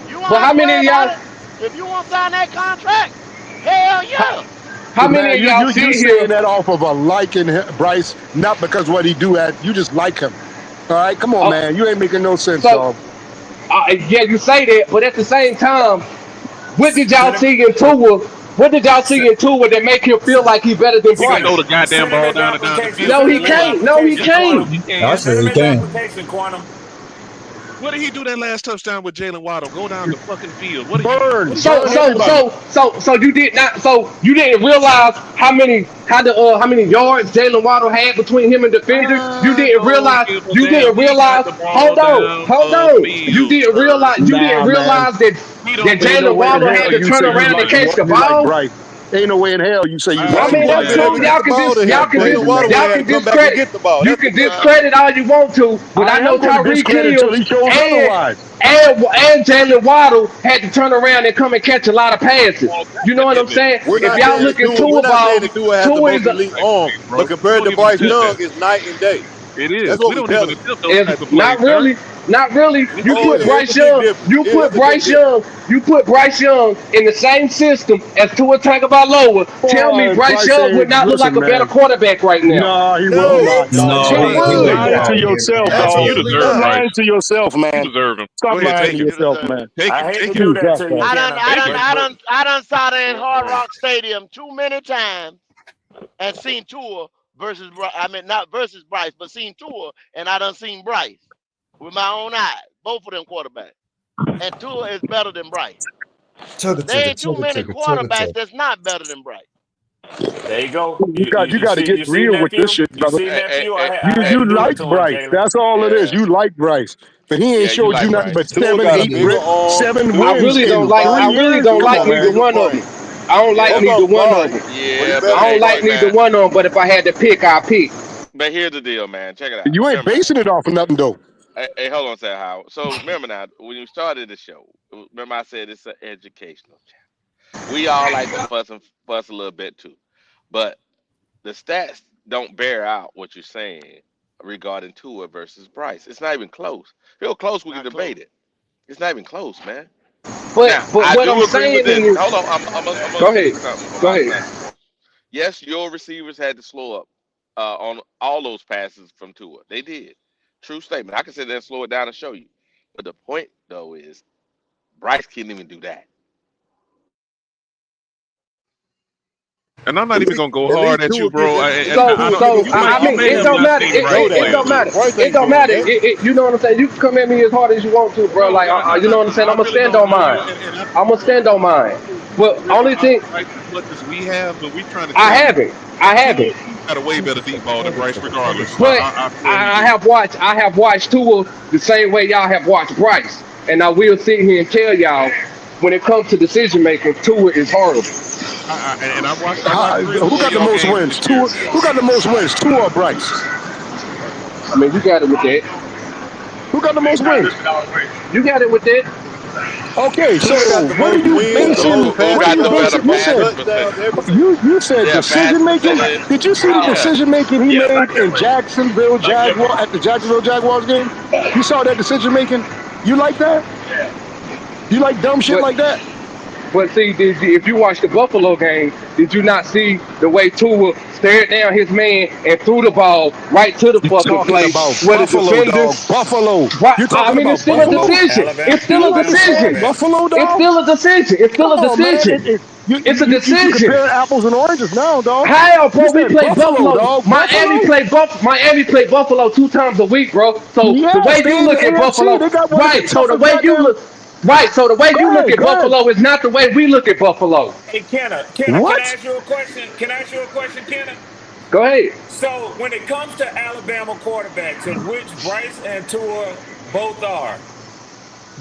You But want how to many worry of about y'all? it? If you want to sign that contract, hell yeah. How many Man, of y'all you sit saying here? that off of a liking Bryce, not because what he do at. You just like him. All right, come on, man. You ain't making no sense, So, dog. yeah, you say that, but at the same time, what did y'all Send him, see in Tua? What did y'all see in Tua that make him feel like he better than He can throw Bryce? the goddamn send him ball his down the application. field. No, Send he him his can't. No, he application, can't. Quantum. He can. Send him his application, Quantum. What did he do that last touchdown with Jalen Waddle? Go down the fucking field. What Burn did you do? everybody. So you did not. So you didn't realize how many yards Jalen Waddle had between him and defenders. You I didn't don't realize. give a You damn. didn't He got realize. the ball Hold on. down Hold the on. You field, didn't sir. realize. You didn't Nah, man. realize that He don't Ain't no Jalen do way in Waddle that. had hell to you turn say you around and catch the like ball. Bryce. Ain't no way in hell you say you I Well, I like ain't mean, him. say that's Wasn't that. been able cool. to get the ball there. That's Jalen crazy, Waddle man. would have Y'all had to can come back and discredit. get the ball. You That's the can difference. discredit all you want to, but I I know am going to Tyreek discredit Hill until he shows and otherwise. and Jalen Waddle had to turn around and come and catch a lot of passes. Oh, You know what I'm definitely. saying? We're If not y'all saying that look at Tua. We're Tua not saying ball, that Tua has the Tua most is elite Like, arm, bro, but we compared don't to even Bryce attempt Young, that. it's night and day. It is. That's what We we don't even telling. attempt those type of plays, not sir. really, not really. You Oh, put it's Bryce a big Young, difference. It's a big difference. You put Bryce Young in the same system as Tua Tagovailoa. Tell me Boy, Bryce Bryce Young would ain't, not look like listen, a better man. quarterback right now. No, he would No, not, dog. no, he You're would. lying to yourself, dog. You Absolutely deserve You're not. Bryce. lying to yourself, You man. deserve him. Go Stop ahead, lying take to him. You yourself, deserve it. man. Take I him. hate to Take You do him. that just to you, that. Kenna, Take him. I done saw there in Hard Rock Stadium too many times and seen Tua versus I mean not versus Bryce, but seen Tua and I done seen Bryce with my own eyes. Both of them quarterbacks. And Tua is better than Bryce. There ain't too many quarterbacks that's not better than Bryce. there you go. You got to get You see, real with this nephew. shit, You brother. see, nephew. I had to You do it like to him, Bryce. Jalen. That's all it is. Yeah, You like Bryce. But he ain't yeah, you showed you like nothing but Bryce. Tua seven, got a eight, bigger arm. 7 Tua I wins really bigger don't in like. I 3 body. really years. don't Come like on, neither man. Bigger one of them. frame. I don't No like Yeah, neither problem, one of Bryce. them. But he yeah, better but I than don't hey, like look, Bryce. neither man. one of them. But if I had to pick, I'll pick. But here's the deal, man. Check it out. You ain't Remember now. basing it off of nothing, though. Hey, hold on a second, Howard. So remember now, when you started the show, remember I said it's an educational channel. We all like to fuss a little bit too, but the stats don't bear out what you're saying regarding Tua versus Bryce. It's not even close. If it was close, we could Not close. debate it. It's not even close, man. But Now, but I what I'm do agree with saying this. is, Hold on, I'm gonna go ahead, speak something go about ahead. something. Yes, your receivers had to slow up on all those passes from Tua. They did. True statement. I can sit there and slow it down and show you. But the point though is Bryce can't even do that. And I'm not even gonna go At hard least at you, Tua can. bro. At least I don't. Tua can So give you You may more I you mean, may it have don't not opportunities. matter. seen We Bryce know It that. play don't though. matter. Bryce It ain't don't doing matter. that. You know what I'm saying? You can come at me as hard as you want to, bro. Bro, Like you know what I'm saying? I I'm gonna really stand don't on know mine. you, and I I'm don't gonna know stand on mine. But really only about thing Bryce as much as we have, but we're trying to I tell you, haven't. I haven't. Tua got a way better deep ball than Bryce, regardless. But I swear he do. I have watched Tua the same way y'all have watched Bryce, and I will sit here and tell y'all when it comes to decision making, Tua is horrible. And I watched three or Who four of got the y'all most games wins? this year. Who got the most wins? Tua or Bryce? I mean, you got it with that. Who got the most wins? You got it with that. Okay, so Tua got the what are most you wins, the basing? most Who What are got passing you the better yards, basing? the You most said passing touchdowns, percentage? everything. you said Yeah, decision passing making. percentage. Did you see the Yeah. decision making he made in Jacksonville Jaguar at the Jacksonville Jaguars game? You saw that decision making. You like that? You like dumb shit But like that? But see, if you watch the Buffalo game, did you not see the way Tua stared down his man and threw the ball right to the You fucking talking place about where the Buffalo, dog? defenders? Buffalo. Right, You're I talking mean, it's about still a Buffalo. decision. It's still a You decision. understand Alabama. Buffalo, It's dog? still a decision. It's still Come a on, man. decision. It's a You decision. compare apples and oranges now, dog. How, You bro? We said play Buffalo, Buffalo. dog. Miami Buffalo? play Buffalo 2 times a week, bro. So the Yes, way they you in the look at AFC. Buffalo, They got one of the right? So the toughest way you goddamn. look, right? So the way you look at Go ahead. Buffalo is not the way we look at Buffalo. Hey, Kenna, can I What? ask you a question? Can I ask you a question, Kenna? Go ahead. So when it comes to Alabama quarterbacks, of which Bryce and Tua both are,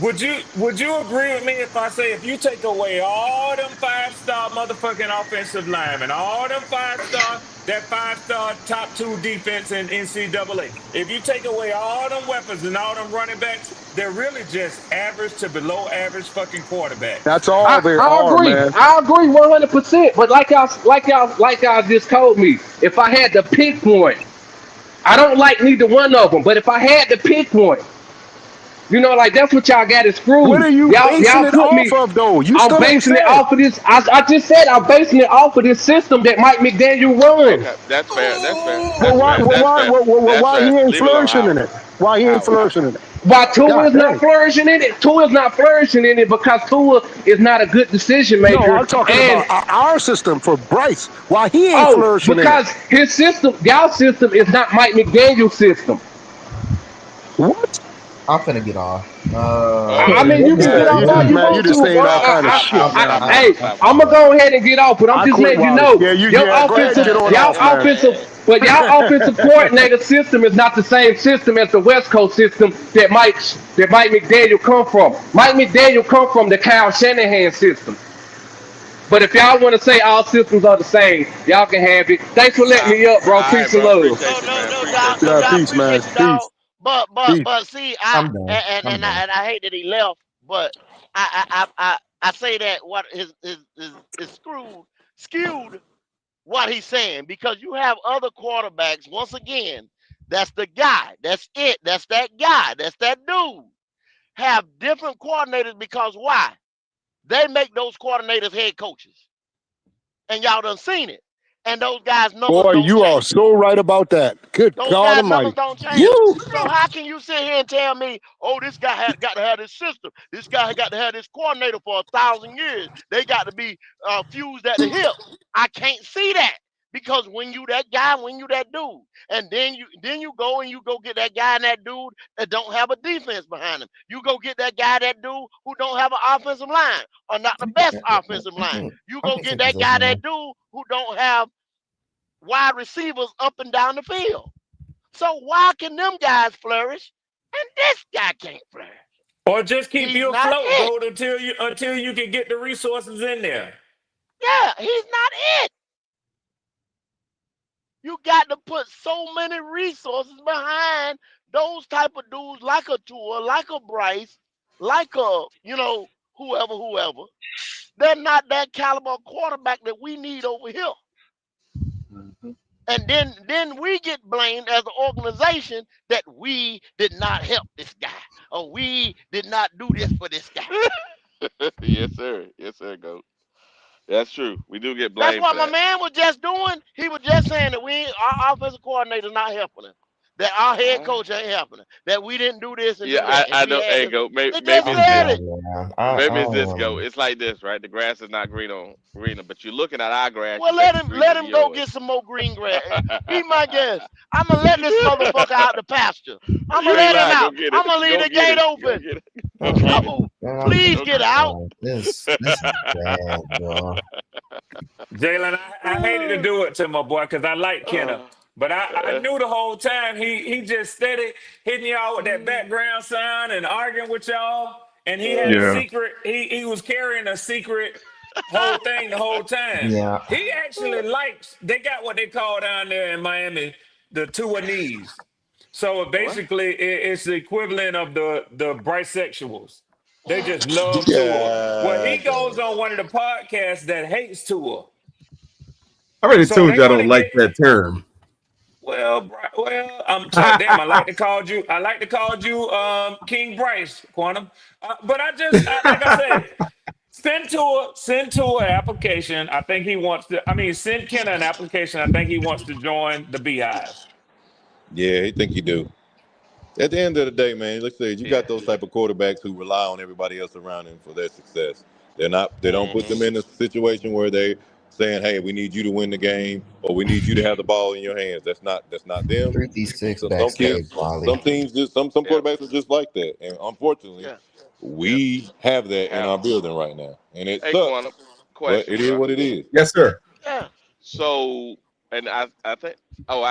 Would you agree with me if I say if you take away all them 5-star motherfucking offensive linemen, all them 5-star, that 5-star top 2 defense in NCAA, if you take away all them weapons and all them running backs, they're really just average to below average fucking quarterbacks. That's all they I are, agree. man. I agree 100%. But like y'all just told me, if I had to pick one, I don't like neither one of them. But if I had to pick one, you know, like that's what y'all got is What screwed. are you basing Y'all it put off me. of, though? You I'm still ain't basing it said. off of this. I just said I'm basing it off of this system that Mike McDaniel runs. Okay, that's fair. That's fair. Well, That's why, fair. well, That's why, fair. well, well, well, That's why he fair. ain't Leave it alone, flourishing in Howard. it? Why he ain't Howard. flourishing in it? Why Tua God is not dang. flourishing in it? Tua is not flourishing in it because Tua is not a good decision No, maker. I'm talking And about our system for Bryce. Why he ain't flourishing in it? because his system, y'all system is not Mike McDaniel's system. What? I'm finna get off. I mean, you can get Yeah, off you all just you man, you want just to, bro. saying all Stop. kind of Stop. shit, Stop. man. Stop. Hey, Stop. Stop. I'm gonna go ahead and get off, but I'm I just quit letting you Wallace. know Yeah, your go ahead, offensive, get on off, man. y'all offensive coordinator system is not the same system as the West Coast system that Mike McDaniel come from. Mike McDaniel come from the Kyle Shanahan system. But if y'all want to say all systems are the same, y'all can have it. Thanks for letting All me up, bro. right, Peace and bro. love. Appreciate you, man. No Appreciate doubt, you, no Yeah, man. doubt. peace, man. Appreciate you, Peace, dog. But peace. but see, I'm done. I'm done. I hate that he left, but I say that what is skewed what he's saying because you have other quarterbacks. Once again, that's the guy. That's it. That's that guy. That's that dude. Have different coordinators because why? They make those coordinators head coaches, and y'all done seen it. And those guys' numbers Boy, don't you are change. so right about that. Good Those God guys' numbers Almighty. don't change. Woo! So how can you sit here and tell me, oh, this guy got to have this system. This guy got to have this coordinator for 1,000 years. They got to be fused at the hip. I can't see that because when you that guy, when you that dude, and then you go and you go get that guy and that dude that don't have a defense behind him. You go get that guy, that dude who don't have an offensive line or not the best offensive line. You I go can get take this that over guy, that now. dude who don't have wide receivers up and down the field. So why can them guys flourish and this guy can't flourish? Or just keep He's you not afloat, it. Gold, until you can get the resources in there. Yeah, he's not it. You got to put so many resources behind those type of dudes like a Tua, like a Bryce, like a, whoever. They're not that caliber quarterback that we need over here. And then we get blamed as an organization that we did not help this guy or we did not do this for this guy. Yes, sir. Yes, sir, Goat. That's true. We do get That's blamed for what my that. man was just doing. He was just saying that our offensive coordinator not helping him. That our head coach ain't helping him. That we didn't do this and Yeah, do that. And I we know. had Hey, this. Goat. They just Maybe I'm it's said this. it. done, man. I Maybe it's don't this, want Goat. to. It's like this, right? The grass is not greener, but you're looking at our grass. Well, You think it's let greener than him go yours. get some more green grass. Be my guest. I'm gonna let this motherfucker out the pasture. I'm You gonna ain't let him lying. Go out. get it. I'm gonna leave Go the get gate it. Go open. get it. Go get it. Man, I'm Please Go get get out. this is bad, bro. Jalen, I hated to do it to my boy because I like Kenna. But I knew the whole time he just steady hitting y'all with that background sound and arguing with y'all. And he had a Yeah. secret, he was carrying a secret whole thing the whole time. Yeah. He actually likes, they got what they call down there in Miami, the two knees. So What? basically it's the equivalent of the bisexuals. They just love Tua. Well, he God goes damn. on one of the podcasts that hates Tua. I already So told they you I want don't to like get that term. I'm sorry, damn. I like to call you. I like to call you King Bryce Quantum. But like I said, send to an application. I think he wants to. I mean, send Ken an application. I think he wants to join the Beehive. Yeah, he think you do. At the end of the day, man, like I said, you Yeah. got those type of quarterbacks who rely on everybody else around them for their success. They don't put Mm-hmm. them in a situation where they saying, "Hey, we need you to win the game," or "We need you to have the ball in your hands." That's not them. 3D6 So some Yep. backstage, kids, Wally. some teams, some Yep. quarterbacks are just like that, and unfortunately, Yeah. Yep. we have We that in have our them. building right now, and it Hey, Quantum. sucks. But Question, it is bro. what it is. Yes, sir. Yeah. So, and I think. Oh,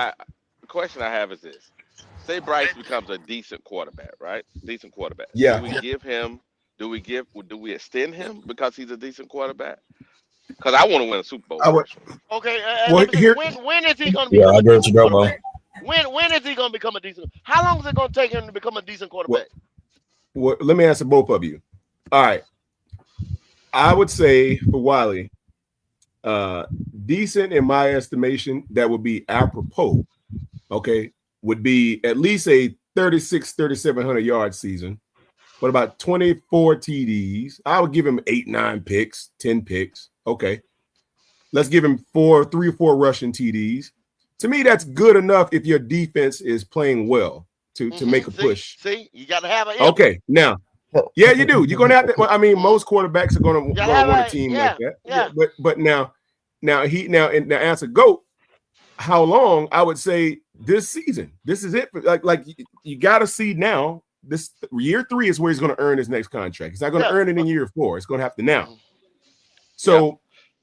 the question I have is this: say Bryce becomes a decent quarterback, right? Decent quarterback. Yeah. Do we give him? Do we extend him because he's a decent quarterback? Because I want to win a Super Bowl I would. personally. Okay, Well, let me see. here. When is he going to Yeah, become I a agree with you, decent bro, quarterback? When is he going to become a decent? How long is it going to take him to become a decent quarterback? Well, let me answer both of you. All right. I would say for Wiley, decent in my estimation, that would be apropos. Okay, would be at least a 3,700 yard season. What about 24 TDs? I would give him 8, 9 picks, 10 picks. Okay. Let's give him 3 or 4 rushing TDs. To me, that's good enough if your defense is playing well to make a push. See, you got to have an Okay, now, yeah, you do. You're gonna have to. Well, I mean, most quarterbacks are gonna want a team like that. Yeah. But now answer GOAT. How long? I would say this season. This is it. Like you got to see now. This year 3 is where he's going to earn his next contract. He's not going to earn it in year 4. It's going to have to now. So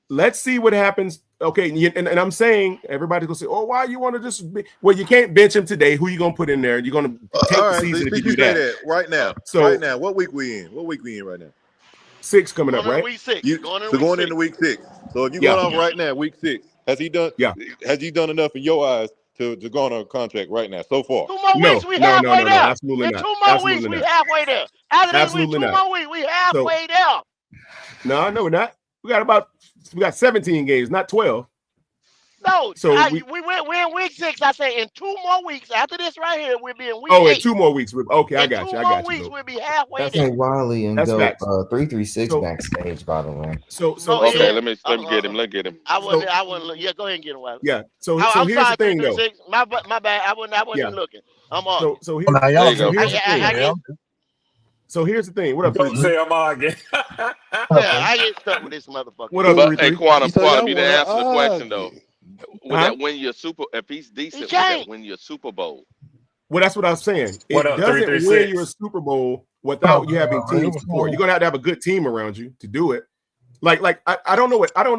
let's see what happens. Okay, and I'm saying everybody's going to say, "Oh, why you want to just?" Well, you can't bench him today. Who you going to put in there? You're going to take the season if you do that. Right now. So right now, what week we in? What week we in right now? 6 coming up, right? Week 6. Going into week 6. So if you're going off right now, week 6, has he done? Yeah. Has he done enough in your eyes to go on a contract right now so far? 2 more weeks, we halfway there. Absolutely in not. 2 more weeks, we halfway there. After this week, 2 more weeks, we halfway there. No, we're not. We got 17 games, not 12. No, so we're in week 6. I say in 2 more weeks after this right here, we'll be in week 8. Oh, in 2 more weeks. Okay, I got you. 2 more weeks, we'll be halfway there. Wiley and That's go facts. 336 backstage, by the way. Okay, let me get him. Let get him. I wouldn't. Yeah, go ahead and get him, Wiley. Yeah. So I'm here's sorry, the thing, though. My bad. I wasn't even looking. I'm on. So here's the thing. So here's the thing. What up? Don't say I'm arguing. I get stuck with this motherfucker. What up, but, hey, Quantum, you didn't answer the question though. Would that win your if he's decent, would that win your Super Bowl? Well, that's what I was saying. It What up, doesn't 336? win you a Super Bowl without you having team support. You're gonna have a good team around you to do it. Like I don't know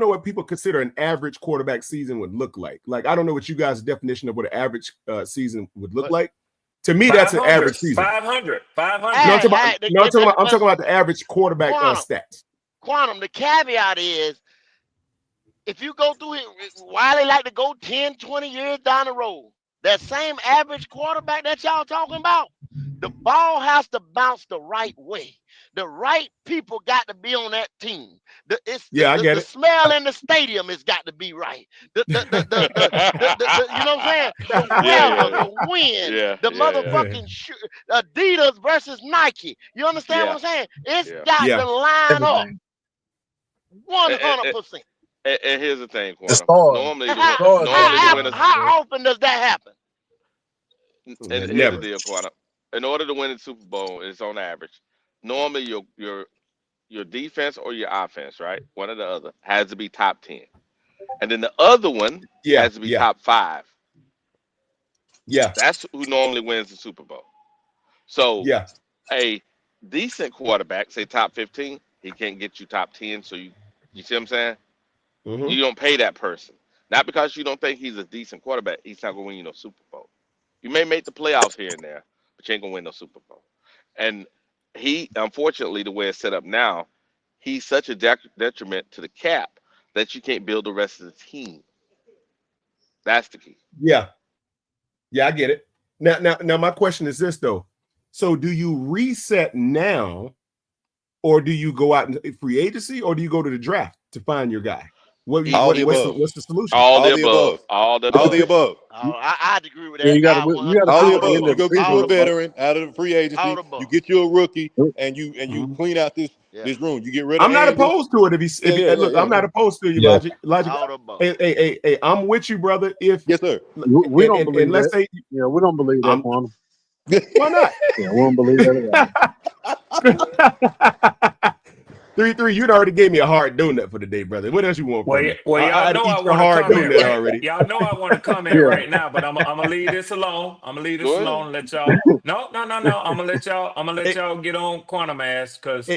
what people consider an average quarterback season would look like. Like I don't know what you guys' definition of what an average season would look like. To me, that's an average season. 500. No, I'm talking about the average quarterback stats. Quantum, the caveat is if you go through it, Wiley like to go 10, 20 years down the road. That same average quarterback that y'all talking about, the ball has to bounce the right way. The right people got to be on that team. I get the it. smell in the stadium has got to be right. You know what I'm saying? The weather, the wind, the motherfucking Adidas versus Nike. You understand what I'm saying? It's got to line up 100%. And here's the thing, Quantum. Normally, how often does that happen? And here's the deal, Quantum. In order to win the Super Bowl, it's on average. Normally, your defense or your offense, right? One or the other has to be top 10, and then the other one has to be top 5. Yeah, that's who normally wins the Super Bowl. So, a decent quarterback, say top 15, he can't get you top 10. So you see what I'm saying? Mm-hmm. You don't pay that person, not because you don't think he's a decent quarterback. He's not gonna win you no Super Bowl. You may make the playoffs here and there, but you ain't gonna win no Super Bowl. And he, unfortunately, the way it's set up now, he's such a detriment to the cap that you can't build the rest of the team. That's the key. Yeah, I get it. Now, my question is this though. So, do you reset now, or do you go out in free agency, or do you go to the draft to find your guy? What's the solution? All the above. All the above. I'd agree with that. You got all the above. You go get you a veteran out of the free agency. You get you a rookie, and you clean out this room. You get rid of. I'm not opposed to it. Look, I'm not opposed to you, Logic. Hey, I'm with you, brother. Yes, sir. We don't believe let's that. say, we don't believe that, Quantum. Why not? We don't believe that. 3-3, you'd already gave me a hard donut for the day, brother. What else you want from me? Y'all know I want to comment already. Y'all know I want to comment right now, but I'm gonna leave this alone. I'm gonna leave this alone and let y'all. No. I'm gonna let y'all get on Quantum ass because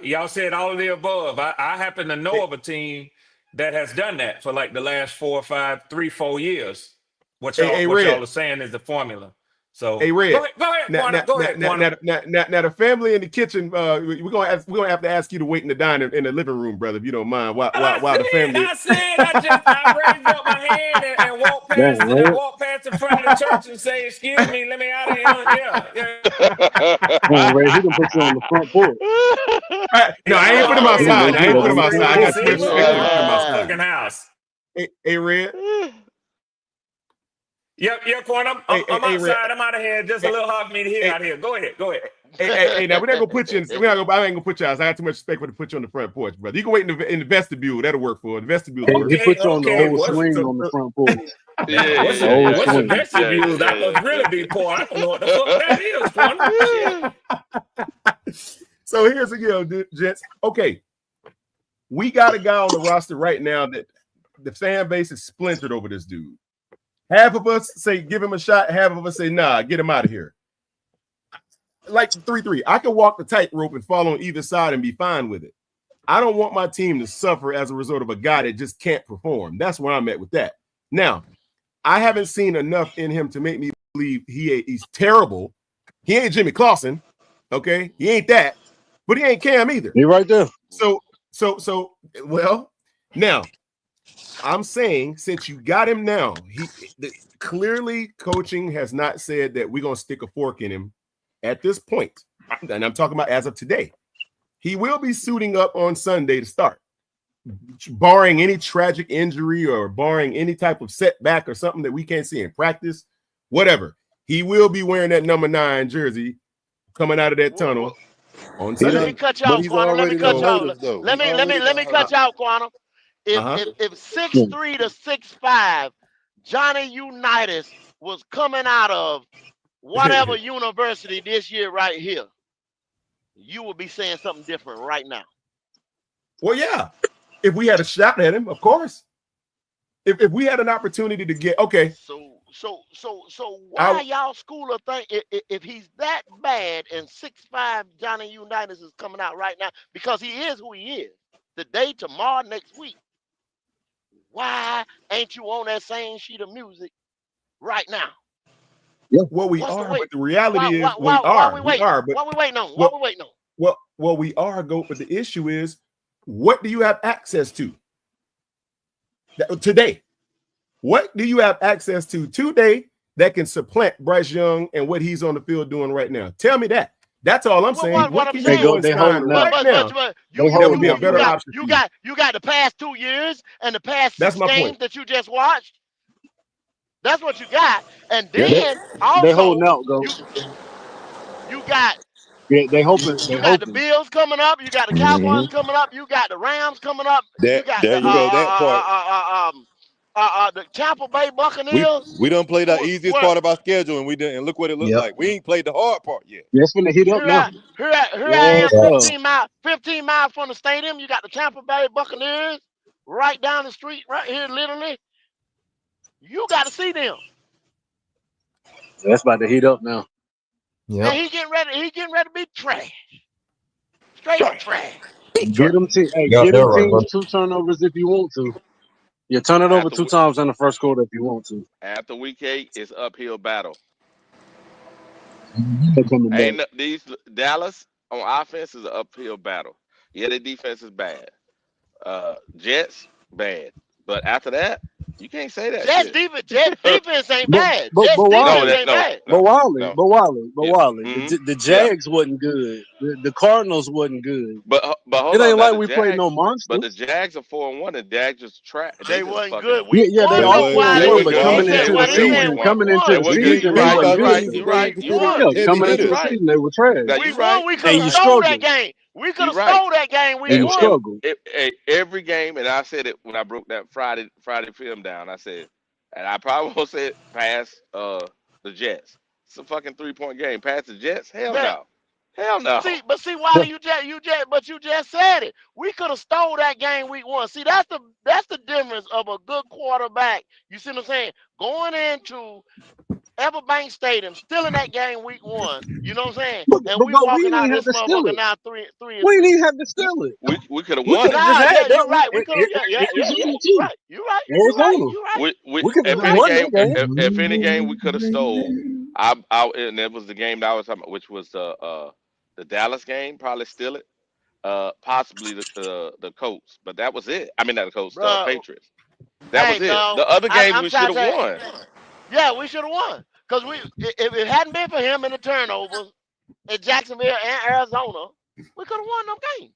y'all said all of the above. I happen to know of a team that has done that for like the last 4 or 5, 3, 4 years. What y'all are saying is the formula. So hey, Red. go ahead, Quanah. Go ahead, Quanah. Now, the family in the kitchen. We're gonna have to ask you to wait in the living room, brother, if you don't mind. While the family. I raised up my hand and walked past the front of the church and say, "Excuse me, let me out of here." Man, Ray, he can put you on the front porch. No, I ain't put him outside. I ain't put him outside. I got too much respect to put him outside. Fucking house. Hey, Red. Yep, Quanah. I'm outside. Red. I'm out of here. Just a little hard for me to hear out here. Go ahead. Hey, now we're not gonna put you in. I ain't gonna put you out. I got too much respect to put you on the front porch, brother. You can wait in the vestibule. That'll work for the vestibule. He put you on the old swing on the front porch. What's the vestibule? That must really be poor. I don't know what the fuck that is, Quanah. So here's the deal, gents. Okay, we got a guy on the roster right now that the fan base is splintered over this dude. Half of us say give him a shot. Half of us say nah, get him out of here. Like 3-3, I can walk the tightrope and fall on either side and be fine with it. I don't want my team to suffer as a result of a guy that just can't perform. That's where I'm at with that. Now, I haven't seen enough in him to make me believe he's terrible. He ain't Jimmy Clausen, okay? He ain't that, but he ain't Cam either. He right there. So, well, now I'm saying since you got him now, clearly coaching has not said that we're gonna stick a fork in him at this point, and I'm talking about as of today. He will be suiting up on Sunday to start, barring any tragic injury or barring any type of setback or something that we can't see in practice, whatever. He will be wearing that number 9 jersey coming out of that tunnel on Sunday. Let me cut you out, Quanah. Let me cut you out. Let me cut you out, Quanah. If 6'3" to 6'5", Johnny Unitas was coming out of whatever university this year right here, you would be saying something different right now. Well, yeah. If we had a shot at him, of course. If we had an opportunity to get So why y'all school of think if he's that bad and 6'5" Johnny Unitas is coming out right now because he is who he is today, tomorrow, next week. Why ain't you on that same sheet of music right now? Yeah. Well, we are, but the reality is we are. But what we waiting on? What we waiting on? Well, we are, but the issue is, what do you have access to today? What do you have access to today that can supplant Bryce Young and what he's on the field doing right now? Tell me that. That's all I'm saying. What can you go right now? That would be a better option. You got the past 2 years and the past 6 games that you just watched. That's what you got, and then also they holding out, go. You got. They hoping. You got the Bills coming up. You got the Cowboys coming up. You got the Rams coming up. You got the Tampa Bay Buccaneers. We done played the easiest part of our schedule, and we didn't. And look what it looks like. We ain't played the hard part yet. It's gonna heat up now. Here I am, 15 miles from the stadium. You got the Tampa Bay Buccaneers right down the street, right here, literally. You got to see them. That's about to heat up now. Yeah. And he getting ready to be trash. Straight trash. Get them 2 turnovers if you want to. You turn it over 2 times in the first quarter if you want to. After week 8, it's uphill battle. These Dallas on offense is an uphill battle. Yeah, their defense is bad. Jets bad, but after that, you can't say that. Jets defense ain't bad. But Wiley. The Jags wasn't good. The Cardinals wasn't good. But hold it ain't on, like we played no monsters. But the Jags are 4-1. The Jags just trash. They wasn't good. They are 4-1. But coming into the season, coming into the season, they were trash. We won. We could have stole that game. We could have stole that game. We won. Every game, and I said it when I broke that Friday film down. I said, and I probably won't say it past the Jets. It's a fucking 3-point game. Past the Jets? Hell no. Hell no. See, why do you just said it. We could have stole that game week 1. See, that's the difference of a good quarterback. You see what I'm saying? Going into Everbank Stadium, still in that game week 1. You know what I'm saying? And we walking out this motherfucker now 3-3. We didn't even have to steal it. We could have won it. You're right. We could have. You're right. If any game we could have stole, And it was the game that I was talking about, which was the Dallas game. Probably steal it. Possibly the Colts, but that was it. I mean, not the Colts, the Bro, Patriots. That hey, was it. dog. The other games I'm we should trying to have say, won. yeah, we should have won. Because if it hadn't been for him in the turnovers in Jacksonville and Arizona, we could have won them games.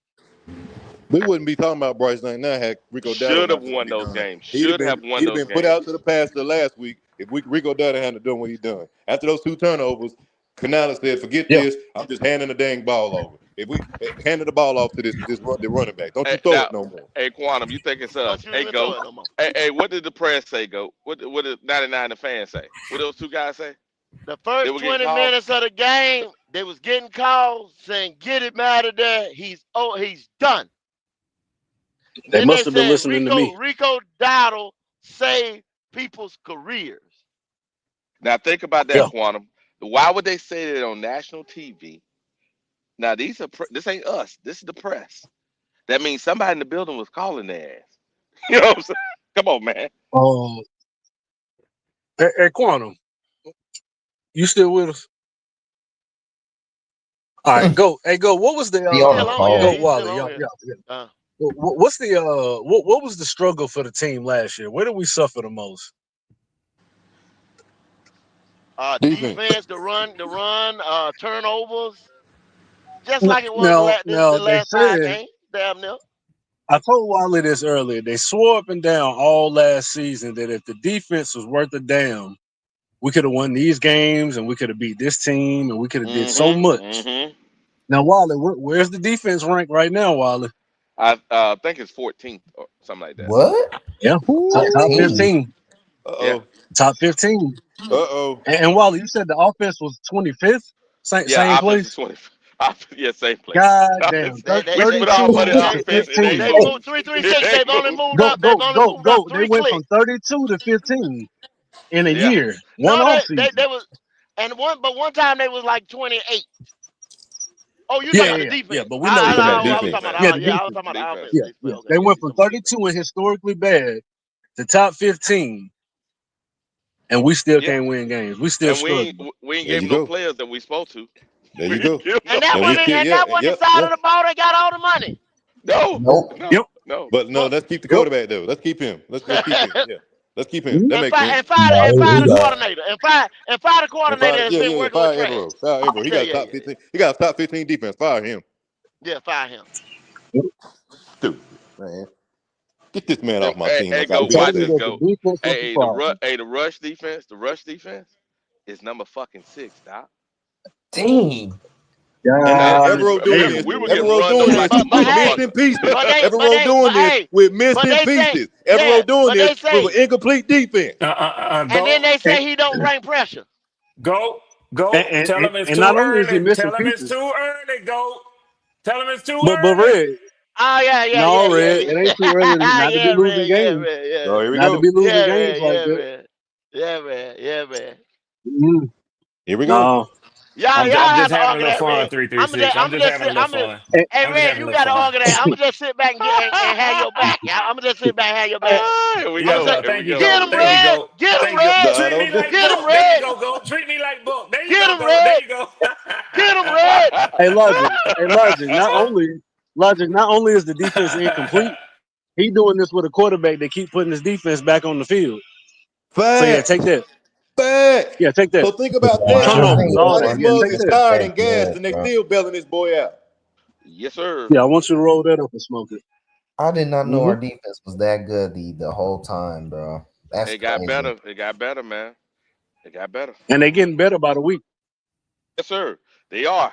We wouldn't be talking about Bryce Young now had Rico Dowdle Should have not done what won he those done. games. Should have won He'd have those been put games. out to the pasture last week if Rico Dowdle hadn't done what he done. After those 2 turnovers, Canales said, "Forget Yeah. this. I'm just handing the dang ball over. If we handing the ball off to the running back, don't you Hey, throw now, it no more." hey, Quantum, you think it's Don't us? you Hey, even throw Goat. it no more. Hey, what did the press say, Goat? What did 99 the fans say? What did those two guys say? The They first were getting 20 called. minutes of the game, they was getting calls saying, "Get him out of there. He's done." They Then they must have been said listening to me. Rico Dowdle saved people's careers. Now think about that, Yeah. Quantum. Why would they say that on national TV? Now this ain't us. This is the press. That means somebody in the building was calling their ass. You know what I'm saying? Come on, man. Hey, Quantum, you still with us? All right, go. Hey, go. What was the He He's on the still on here. call. go He's still Wally? on Yeah, here. yeah, yeah. Uh, What's the what was the struggle for the team last year? Where did we suffer the most? Defense. defense, the run, turnovers, just N- like it was Now, the now they last 5 said games. Damn near. I told Wally this earlier. They swore up and down all last season that if the defense was worth a damn, we could have won these games and we could have beat this team and we could have did so much. Now, Wally, where's the defense rank right now, Wally? I think it's 14th or something like that. What? Yeah, top 15. Yeah. Top 15. Uh-oh. And Wally, you said the offense was 25th, same Yeah, offense is place. 20. Yeah, same place. God damn, We put our 32 money on to offense. It ain't 15. They moved. moved 336. It ain't They've only moved. moved up. They've only moved up They 3 went from clicks. 32 to 15 in a Yeah. year, one No, off they season. was, and one time they was like 28. Oh, you Yeah, talking yeah, about the yeah, yeah. defense? But we know You the talking I about defense. was defense. talking Yeah, about, the I was defense. talking about the Defense. offense. Yeah, yeah. Okay, They yeah, went you from talking about 32 and historically bad to top 15, and we still Yeah. can't win games. We still And struggling. we ain't There gave you them no go. players that we supposed to. There We you ain't go. give them no And that And we wasn't, players. still, and yeah, that wasn't the yep, side of yep. the ball that got all the money. No, Nope. no, Yep. no. But no, But let's keep the Yep. quarterback though. Let's keep him. Let's keep him. Yeah. Let's keep him. Mhm. That and makes fire sense. the coordinator. And fire the coordinator that's been working with Fire trash. Evero. Fire Evero. He Yeah, got a yeah, top yeah, 15. He got a top 15 defense. Fire him. yeah. Fire him. Stupid, man. Get this man Hey, off my team hey, like I go They told paid watch me for this. him. that the Go. defense was the Hey, problem. the rush defense. The rush defense is number fucking 6, Doc. Dang. And God Evero doing Hey, damn. this. we were getting Evero run doing over this like a with Hey, missing motherfucker. pieces. but Evero doing this with but missing they say, pieces. yeah, Evero doing but this they with say, an incomplete defense. and then Go, they say he don't bring pressure. go. And, Tell and, him it's and too not only is he early. missing Tell him it's pieces, too early. Go. Tell him it's too but early. Red, Oh yeah, yeah, no yeah, yeah, Red, it ain't too early not to be yeah, losing man, yeah, games. man, yeah, So man, here we Not to go. be losing yeah, games man, like yeah, that. man, yeah, man, yeah, man. Mhm. Here we go. No. Y'all I'm have just to having a argue little that, fun. Red. 336. I'm just having a little fun. Hey, I'm just Red, having a you little got to fun. argue that. I'm gonna just sit back and have your back. Y'all. I'm gonna just sit back and have your back. Here we I'm gonna go. say, Yeah, Here we thank you, go. get go. him, Thank you, Red. go. Get him, Thank you, go. Red. No, I Treat me don't. like Get him, Buck. There you Red. go. Treat me like Buck. There you Get go, him, go. There Red. you go. Get him, Red. Hey, Logic. Not only is the defense incomplete, he doing this with a quarterback that keep putting his defense back on the field. So yeah, take Facts. that. Facts. Yeah, take that. So think about this. Turnovers, all Why that. these Yeah, mugs take is that. tired and gassed and they still bailing this boy out. Yes, sir. Yeah, I want you to roll that up and smoke it. I did not know Hmm. our defense was that good the whole time, bro. That's It got crazy. better. It got better, man. It got better. And they getting better by the week. Yes, sir. They are.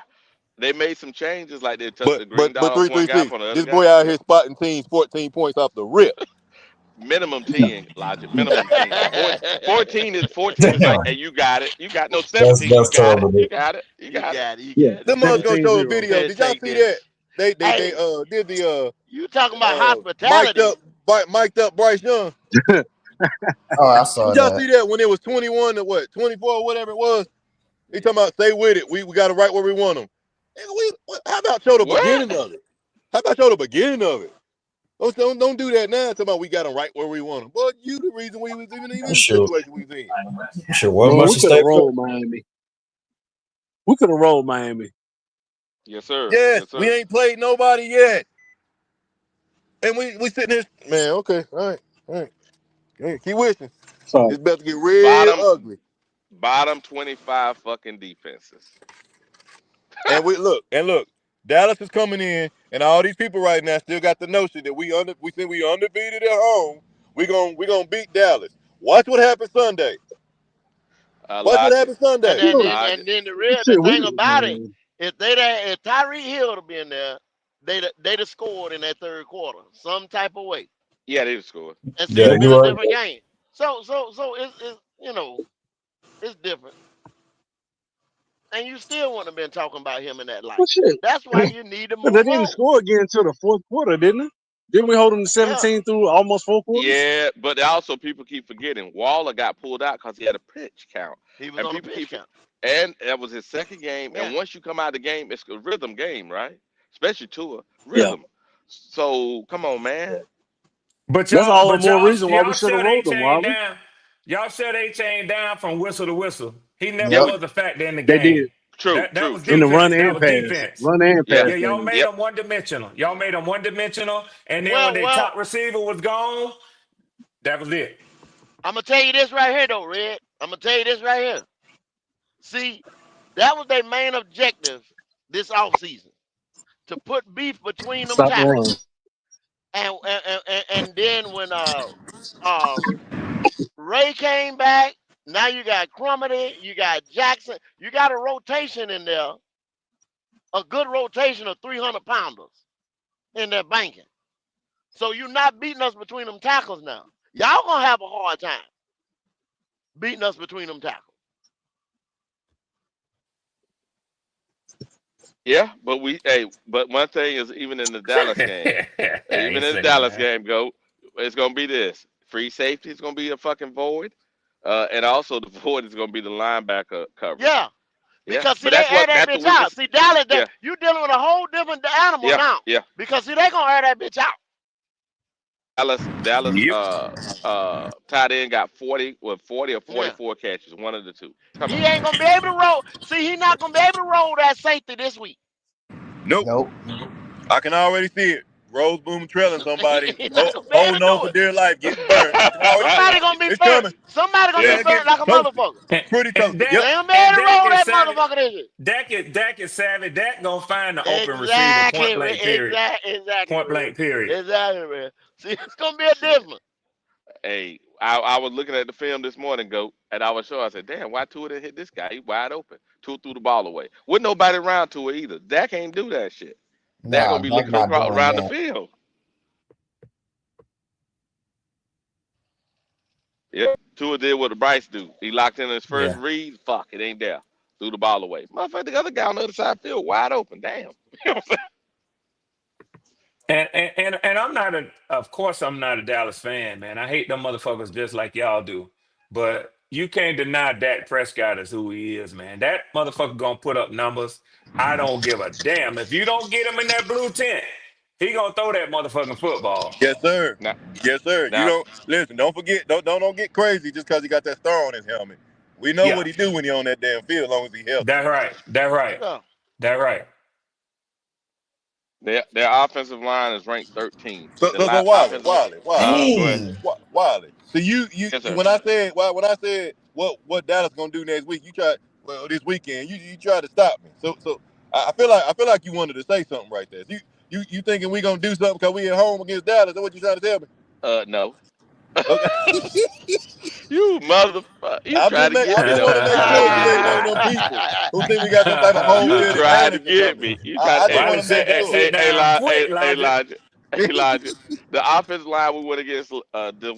They made some changes, like they took But the green but dot but off one guy 336. for the other This guy. boy out Yeah. here spotting teams 14 points off the rip. Minimum 10, Logic. Minimum 10. 14 is like, hey, you got it. You got no 17. You got it. You got it. You You got it. got it. You Yeah, got it. Them mugs gonna show a 17-0. video. Man, Did y'all take see this. that? They Hey, did the you talking about mic'd hospitality? up Bryce Young. Oh, I saw Did y'all that. see that when it was 21 to what 24 or whatever it was? He talking about stay with it. We got it right where we want them. How about show the What? beginning of it? How about show the beginning of it? Don't do that now. Talking about we got them right where we want them. But you the reason we was even in the Sure. situation we was in. Sure. What Man, much we to could have stay with? rolled Miami. We could have rolled Miami. Yes, sir. Yes, Yes, sir. we ain't played nobody yet. And we sitting here, man, okay, all right. Hey, keep wishing. So It's about to get real Bottom ugly. bottom 25 fucking defenses. And look, Dallas is coming in, and all these people right now still got the notion that we think we undefeated at home. We gonna beat Dallas. Watch what happens Sunday. Watch what Logic. happens Sunday. Logic. And then shit, the we thing about it, if Tyreek Hill to be in there, they'd have scored in that third quarter some type of way, Yeah, they scored. and still Yeah, been you're a right. different game. So it's it's different, and you still wouldn't have been talking about him in that light. well, shit. That's why you need to But they move didn't on. score again until the fourth quarter, didn't it? Didn't we hold them to Yeah, 17 through almost 4 quarters? Yeah, but also people keep forgetting Waller got pulled out because he had a pitch count, he was and on a people pitch count. and that was his second game. Yeah, And once you come out of the game, it's a rhythm game, right? Especially Tua Yeah. rhythm. So come on, man. But That's y'all, all the but more y'all, reason why we y'all should have shut A rolled them, chain Wiley. down. Y'all shut A chain down from whistle to whistle. He never Yeah, Yep. we was a factor in the They game. did That was in the run defense. That and was pass. defense. Run and yeah, pass Yeah, y'all game. made yep. them one dimensional. Y'all made them one dimensional, and then when their well, top receiver was gone, that was it. I'm gonna tell you this right here, though, Red. I'm gonna tell you this right here. See, that was their main objective this offseason, to put beef between them Stop the run. tackles. And then when uh Ray came back, now you got Crumity, you got Jackson, you got a rotation in there, a good rotation of 300 pounders in there banking. So you're not beating us between them tackles now. Y'all gonna have a hard time beating us between them tackles. Yeah, but but one thing is even in the Dallas game, He even in the said Dallas that. game, it's gonna be this. Free safety is gonna be a fucking void. And also the void is gonna be the linebacker coverage. Yeah, Yeah. because see But they air that that's what bitch we out. just See Dallas, yeah, you dealing with a whole different animal yeah, now. yeah. Because see they gonna air that bitch out. Dallas Yep. tight end got 40 or Yeah. 44 catches, one of the two. Come He on, ain't man. gonna be able to roll. See, he not gonna be able to roll that safety this week. Nope. Nope. I can already see it. Rose Boom trailing somebody, He not gonna be able to holding on do for it. dear life, getting burnt. I can already see Somebody it. gonna be It's burnt. coming. Somebody gonna Yeah, get it's burnt getting like a toasted. motherfucker. Pretty And toasted. Dak They Yep. ain't gonna be and able to Dak roll is that savvy. motherfucker this year. Dak is savvy. Dak gonna find the open receiver. Exactly, Point blank. Period. exactly, Point Red. blank. Period. Exactly, Red. See, it's gonna be a Shit. difference. Hey, I was looking at the film this morning, Goat, and I was sure I said, damn, why Tua didn't hit this guy? He wide open. Tua threw the ball away. With nobody around Tua either. Dak can't do that shit. Dak Nah, gonna be Dak looking not across doing around the that. field. Yeah. Tua did what Bryce do. He locked in his first Yeah. read. Fuck, it ain't there. Threw the ball away. Motherfucker, the other guy on the other side of the field wide open. Damn. You know what I'm And I'm not of course I'm not a Dallas fan, man. I hate them motherfuckers just like y'all do. But you can't deny Dak Prescott is who he is, man. That motherfucker gonna put up numbers. I don't give a damn. If you don't get him in that blue tent, he gonna throw that motherfucking football. Yes, sir. saying? Yes, sir. You Now, don't listen. Don't forget. Don't get crazy just because he got that star on his helmet. We know Yeah, what he do when he on that damn field, as long as he healthy. that's right. That's right. Yeah. That's right. their offensive line is ranked 13th. So, The so, so line Wiley, offensive line. Wiley, Wiley, Go ahead. Dang. Wiley. So Yes, sir. when I said what Dallas gonna do next week, you tried this weekend. You tried to stop me. So I feel like you wanted to say something right there. You thinking we gonna do something because we at home against Dallas? Is that what you trying to tell me? No. Okay. You motherfucker. You try to get I me just though. want to make sure you ain't one of them people who think we got some type of home You field tried to advantage or get something. me. You tried I to just Wiley want to make said, sure. sit down quick, Hey, Logic. Elijah. Hey, Elijah. The offensive line we went against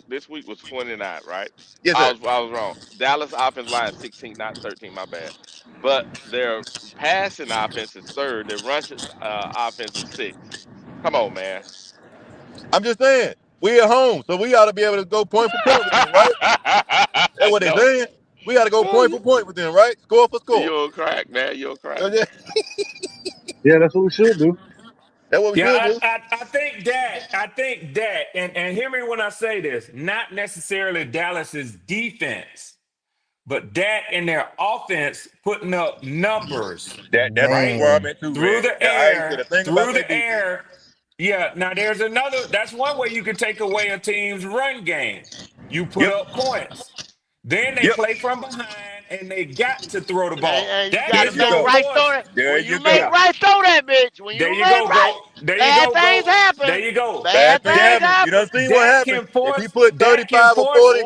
this week was 29, right? Yes, I sir. was wrong. Dallas offensive line is 16, not 13. My bad. But their passing offense is third. Their rushing offense is sixth. Come on, man. I'm just saying we at home, so we ought to be able to go point for point with them, right? That's what they No. saying. We got to go Oh, point for point with them, right? Score for score. you're a crack, man. You're a crack. So, yeah, Yeah, that's what we should do. that's what we should Yeah, do. I think that, and hear me when I say this, not necessarily Dallas's defense, but Dak and their offense putting up numbers That's right where I'm at too, through Red. the I ain't said a air, thing about through that the defense. air. Yeah. Now there's another. That's one way you can take away a team's run game. You put up points. Then they play from behind and they got to throw the ball. And you Dak got to is make gonna right throw force. it. There When you you make go. right throw that bitch. When There you you make go, right, Goat. There you bad go, things Goat. There happen. you go. Bad thing things happens. You happen. done seen what Dak happens. can If force. he put Dak can 35 or force. 40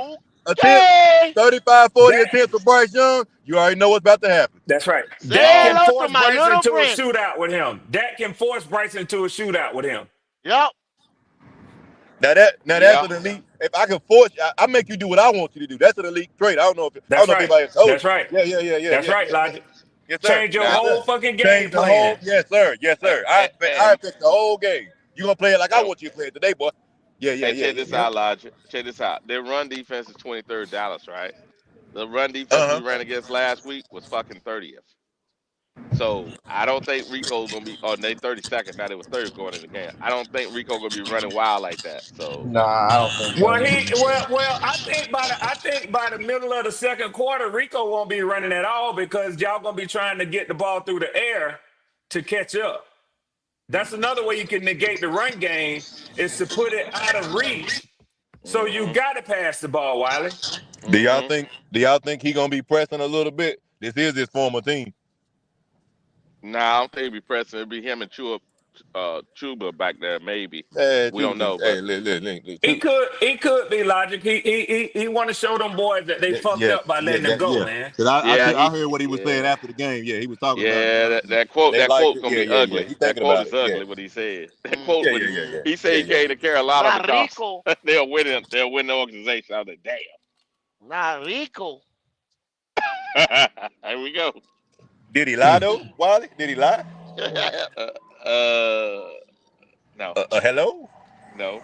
attempts, Okay. 35, 40 Dak, attempts for Bryce Young, you already know what's about to happen. that's right. Say Dak can hello to force my Bryce little into a Brandon. shootout with him. Dak can force Bryce into a shootout with him. Yep. That's an elite. If I can force, I make you do what I want you to do. That's an elite trait. I don't know That's if right. anybody told That's you. right. That's right, Yeah. Logic. Yes, sir. Change your Yes, whole sir. fucking game Change the plan. whole. Yes, sir. Yes, sir. I affect the whole game. You gonna play it like I want you to play it today, boy. Check this Yeah. out, Logic. Check this out. Their run defense is 23rd Dallas, right? The run defense we ran against last week was fucking 30th. So I don't think Rico's gonna be on they 32nd. Now they was 30th going in the game. I don't think Rico gonna be running wild like that. So Nah, I don't think so. Well, I think by the middle of the second quarter, Rico won't be running at all because y'all gonna be trying to get the ball through the air to catch up. That's another way you can negate the run game is to put it out of reach. So you got to pass the ball, Wiley. Do y'all think he gonna be pressing a little bit? This is his former team. nah, I don't think he'll be pressing. It'll be him and Chuba back there, maybe. Hey, We don't know, but He could be Logic. He want to show them boys that they fucked up by letting them go, man. Because I heard what he was saying after the game. Yeah, he was talking about it. that quote gonna be ugly. He That thinking quote about is it. ugly. What he said. That quote. He said he Yeah. came to Carolina Not because Rico. they'll win the organization. I was like, damn. Not Rico. Here we go. Did he lie though, Wally? Did he lie? No. Hello? No.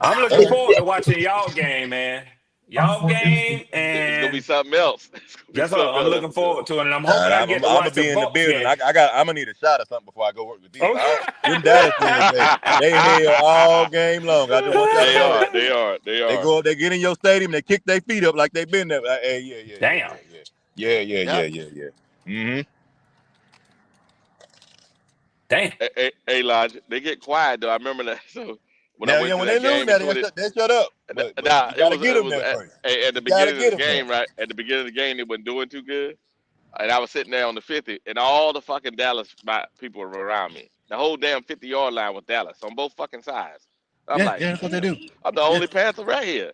I'm looking forward to watching y'all game, man. Y'all game, It's and gonna be something else. that's what I'm looking forward to, and I'm hoping I get to I'm watch gonna be the in the Bucks building. game. I'm gonna need a shot or something before I go work with these. Okay. Them Dallas fans, they hell all game long. I just want y'all to know that. They are. They go up, they get in your stadium, they kick their feet up like they been there. Hey, Damn. Yeah. Mm-hmm. Damn. Hey, Lodge, they get quiet though. I remember that. So when I went to When that they lose, game now in 20, they shut up. But you gotta get them there first. at the beginning of the game, right? At the beginning of the game, they wasn't doing too good. And I was sitting there on the 50, and all the fucking Dallas people were around me. The whole damn 50-yard line was Dallas on both fucking sides. I'm like, that's what they do. I'm the only Panther right here.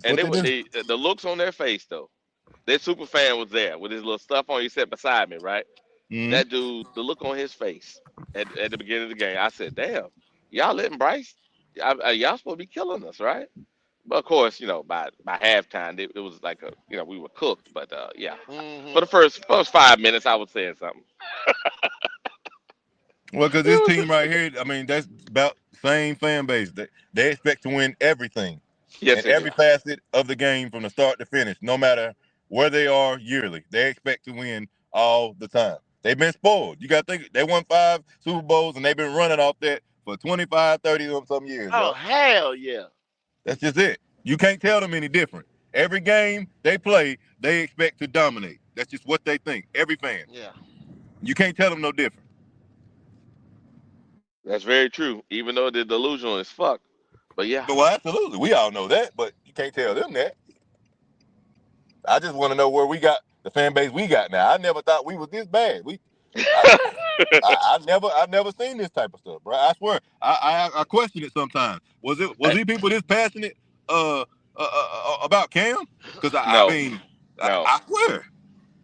And the looks on their face though. Their super fan was there with his little stuff on. He sat beside me, right? Mm-hmm. That dude, the look on his face at the beginning of the game, I said, "Damn, y'all letting Bryce? Y'all supposed to be killing us, right?" But of course, by halftime, it was like we were cooked. But yeah, for the first 5 minutes, I was saying something. Well, because this team right here, I mean, that's about same fan base. They expect to win everything. Yes, in every facet of the game from the start to finish, no matter where they are yearly. They expect to win all the time. They've been spoiled. You got to think, they won 5 Super Bowls, and they've been running off that for 25, 30 some years. Oh, hell yeah. That's just it. You can't tell them any different. Every game they play, they expect to dominate. That's just what they think. Every fan. Yeah. You can't tell them no different. That's very true, even though they're delusional as fuck. But yeah. Well, absolutely. We all know that, but you can't tell them that. I just want to know where we got the fan base we got now. I never thought we was this bad. I never seen this type of stuff, bro. I swear. I question it sometimes. Was these people this passionate about Cam? Because I mean, I swear.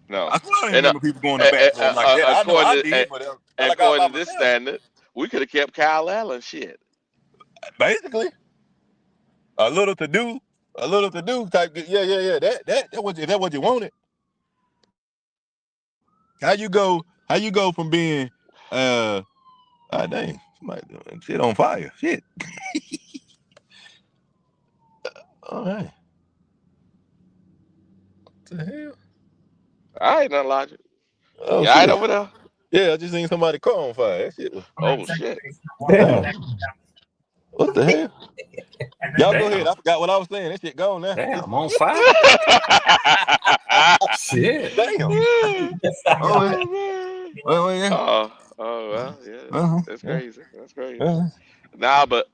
No. I swear I didn't remember people going to bat for him like that. I know I did, but according to this standard, we could have kept Kyle Allen shit. Basically. A little to do type. Yeah. That what you wanted. How you go from being dang, somebody doing shit on fire. Shit. All right. What the hell? I ain't nothing logic. Oh, you all right over there? Yeah, I just seen somebody car on fire. That shit was. Oh shit. Damn. What the hell? Y'all go ahead. I forgot what I was saying. That shit gone now. Damn, I'm on fire. Shit. Damn. Oh man. Well, yeah. Oh well, yeah. That's Yeah. crazy. That's crazy. Nah, but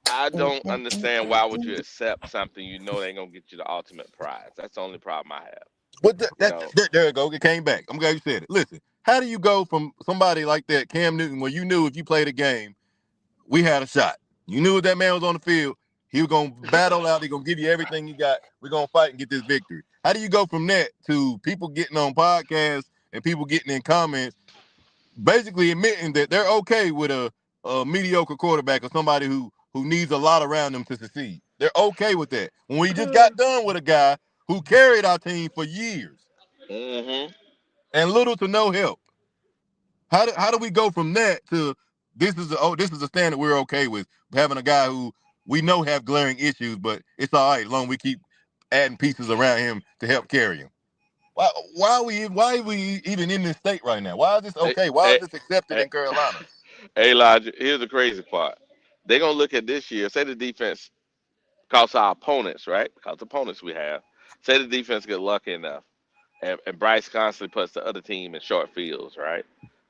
I don't understand why would you accept something you know they ain't gonna get you the ultimate prize. That's the only problem I have. But You know. there you go. It came back. I'm glad you said it. Listen, how do you go from somebody like that, Cam Newton, where you knew if you played a game, we had a shot. You knew if that man was on the field, he was gonna battle out. He gonna give you everything he got. We're gonna fight and get this victory. How do you go from that to people getting on podcasts and people getting in comments, basically admitting that they're okay with a mediocre quarterback or somebody who needs a lot around them to succeed? They're okay with that. When we just got done with a guy who carried our team for years Mm-hmm. and little to no help. How do we go from that to this is a standard we're okay with, having a guy who we know have glaring issues, but it's all right as long as we keep adding pieces around him to help carry him. Why are we even in this state right now? Why is this Hey, okay? Why is hey, this accepted hey, in Carolina? hey, Elijah. Here's the crazy part. They're gonna look at this year. Say the defense, because our opponents, right? Because the opponents we have. Say the defense get lucky enough, and Bryce constantly puts the other team in short fields, right?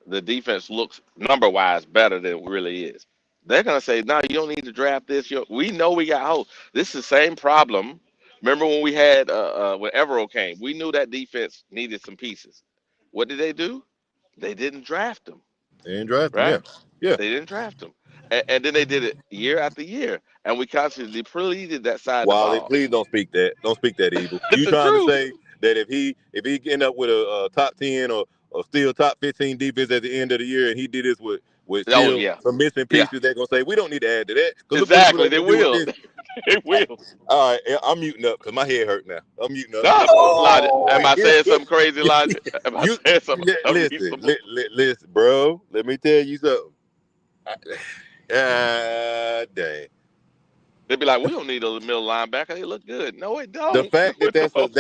The defense looks number wise better than it really is. They're gonna say, "No, you don't need to draft this. We know we got holes." This is the same problem. Remember when we had when Evero came? We knew that defense needed some pieces. What did they do? They didn't draft them, They didn't draft him, yeah. right? Yeah. They didn't draft them, and then they did it year after year, and we constantly depleted that side of the Wally, ball. please don't speak that. Don't speak that evil. It's You the trying to truth. say that if he end up with a top 10 or still top 15 defense at the end of the year, and he did this with Oh still yeah, some missing yeah, pieces, they're gonna say we don't need to add to that because look what exactly. they're They gonna do with will. this. They will. All right, yeah, I'm muting up because my head hurt now. I'm muting up. Nah, Logic. Am I saying something crazy, you, Logic? Am I saying something listen, unreasonable? listen, bro. Let me tell you something. Dang. They'd be like, we don't need a middle linebacker. They look good. No, it The don't. No, fact that it don't.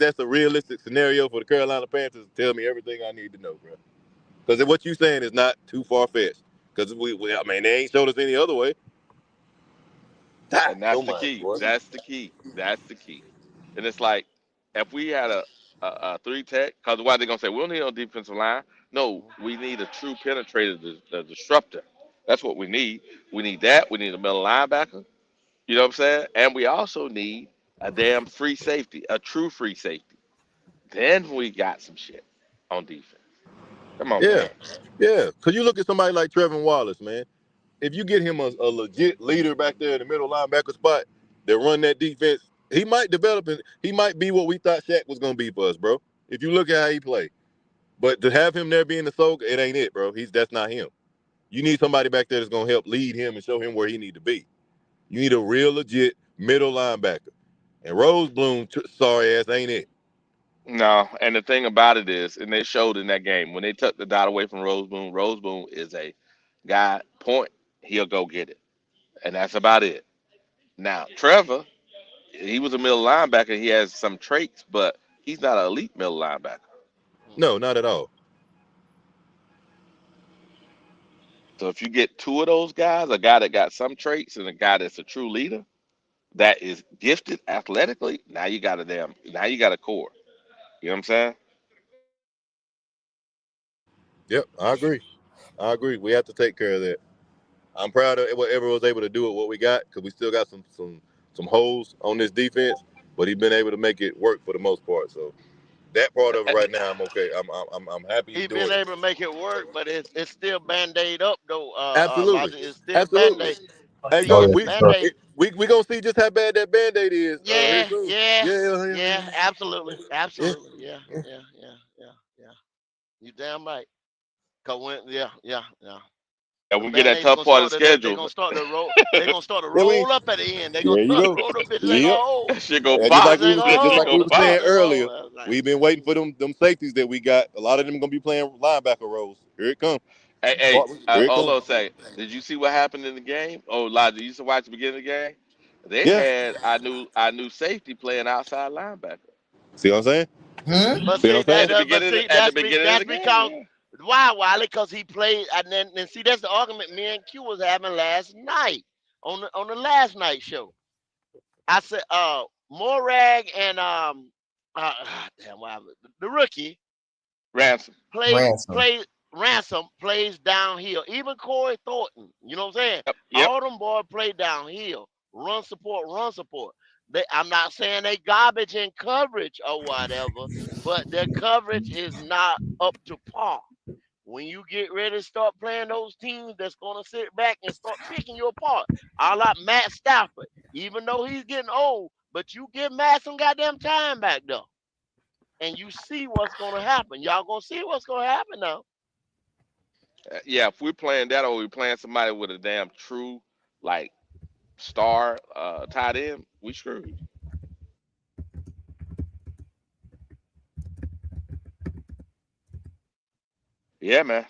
that's a realistic scenario for the Carolina Panthers tell me everything I need to know, bro. Because what you saying is not too far fetched. Because I mean, they ain't showed us any other way. And that's Your the mind, key. boy. That's the key. That's the key. And it's like, if we had a three tech, because why they gonna say we don't need no defensive line? No, we need a true penetrator, the disruptor. That's what we need. We need that. We need a middle linebacker. You know what I'm saying? And we also need a damn free safety, a true free safety. Then we got some shit on defense. Come on, Yeah, man. yeah. Because you look at somebody like Trevor Wallace, man. If you get him a legit leader back there in the middle linebacker spot that run that defense, he might develop and he might be what we thought Shaq was gonna be for us, bro. If you look at how he played. But to have him there being the soul, it ain't it, bro. That's not him. You need somebody back there that's gonna help lead him and show him where he need to be. You need a real legit middle linebacker. And Rose Bloom, sorry ass, ain't it? No, and the thing about it is, and they showed in that game when they took the dot away from Roseboom. Roseboom is a guy point, he'll go get it, and that's about it. Now Trevor, he was a middle linebacker. He has some traits, but he's not an elite middle linebacker. No, not at all. So if you get two of those guys, a guy that got some traits and a guy that's a true leader, that is gifted athletically, now you got a core. You know what I'm saying? Yep, I agree. I agree. We have to take care of that. I'm proud of whatever was able to do with what we got because we still got some holes on this defense, but he's been able to make it work for the most part. So that part of it right now, I'm okay. I'm happy he's He been doing it. able to make it work, but it's still band-aid up though. Absolutely, Logic is still absolutely. band-aid. Hey, See, yo, Oh, yeah. band-aid. we gonna see just how bad that Band-Aid is here Yeah, soon. yeah, Yeah, yeah. Absolutely, yeah. absolutely. Yeah, yeah, yeah, yeah, yeah. You damn right. Cause when, yeah, yeah, yeah. And The we get that band-aids tough gonna part of start the to they're schedule. gonna start to roll. They're gonna start to Yeah, we roll up at the end. They're gonna there you start to go. roll up. It's like, Yep. oh, That shit go And just like pop. it's we like, was That just shit like oh, we go were pop. saying it's earlier, oh. I was like, we've been waiting for them safeties that we got. A lot of them gonna be playing linebacker roles. Here it comes. Hey, Here it hold comes. on a second. Did you see what happened in the game? Oh, Elijah, you used to watch the beginning of the game? They Yeah. had our new safety playing outside linebacker See what I'm saying? but See what see I'm saying? that, but see at the beginning of that's the game. because Yeah. why Wiley? Because he played, and see that's the argument me and Q was having last night on the last night show. I said, Morag and Damn, the rookie Ransom. Ransom plays downhill. Even Corey Thornton, you know what I'm saying? Yep. All them boys play downhill. Run support. I'm not saying they garbage in coverage or whatever, but their coverage is not up to par. When you get ready to start playing those teams that's going to sit back and start picking you apart, a la Matt Stafford, even though he's getting old, but you give Matt some goddamn time back there. And you see what's going to happen. Y'all going to see what's going to happen now. Yeah, if we're playing that or we're playing somebody with a damn true, like, star tight end, we screwed. Yeah, man.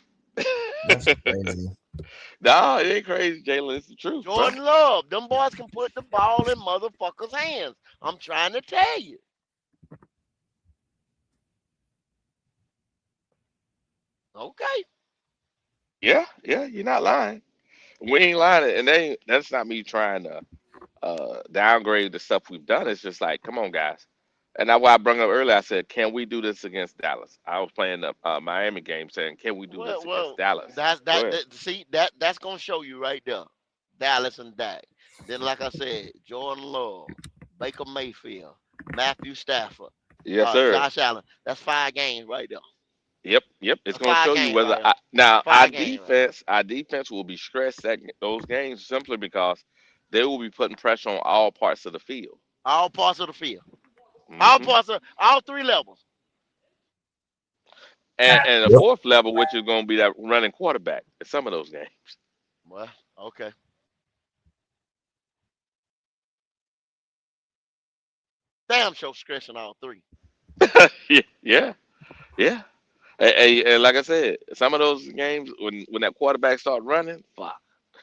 That's crazy. No, it ain't crazy, Jalen. It's the truth, Jordan bro. Love, them boys can put the ball in motherfuckers' hands. I'm trying to tell you. Okay. Yeah, you're not lying. We ain't lying, and that's not me trying to downgrade the stuff we've done. It's just like, come on, guys. And that's why I brought up earlier. I said, can we do this against Dallas? I was playing the Miami game, saying, can we do this against Dallas? Go ahead. That's gonna show you right there. Dallas and Dak. Then, like I said, Jordan Love, Baker Mayfield, Matthew Stafford, Yes, sir. Josh Allen. That's 5 games right there. Yep. It's That's going to 5 show you games whether right there. now Five games right our defense will be stressed those games simply because they will be putting pressure on all parts of the field. All parts of the field. Hmm. All 3 levels. And the Yep. fourth level, which is going to be that running quarterback in some of those games. Well, okay. Damn show stressing all 3. Yeah. And like I said, some of those games when that quarterback start running, fuck.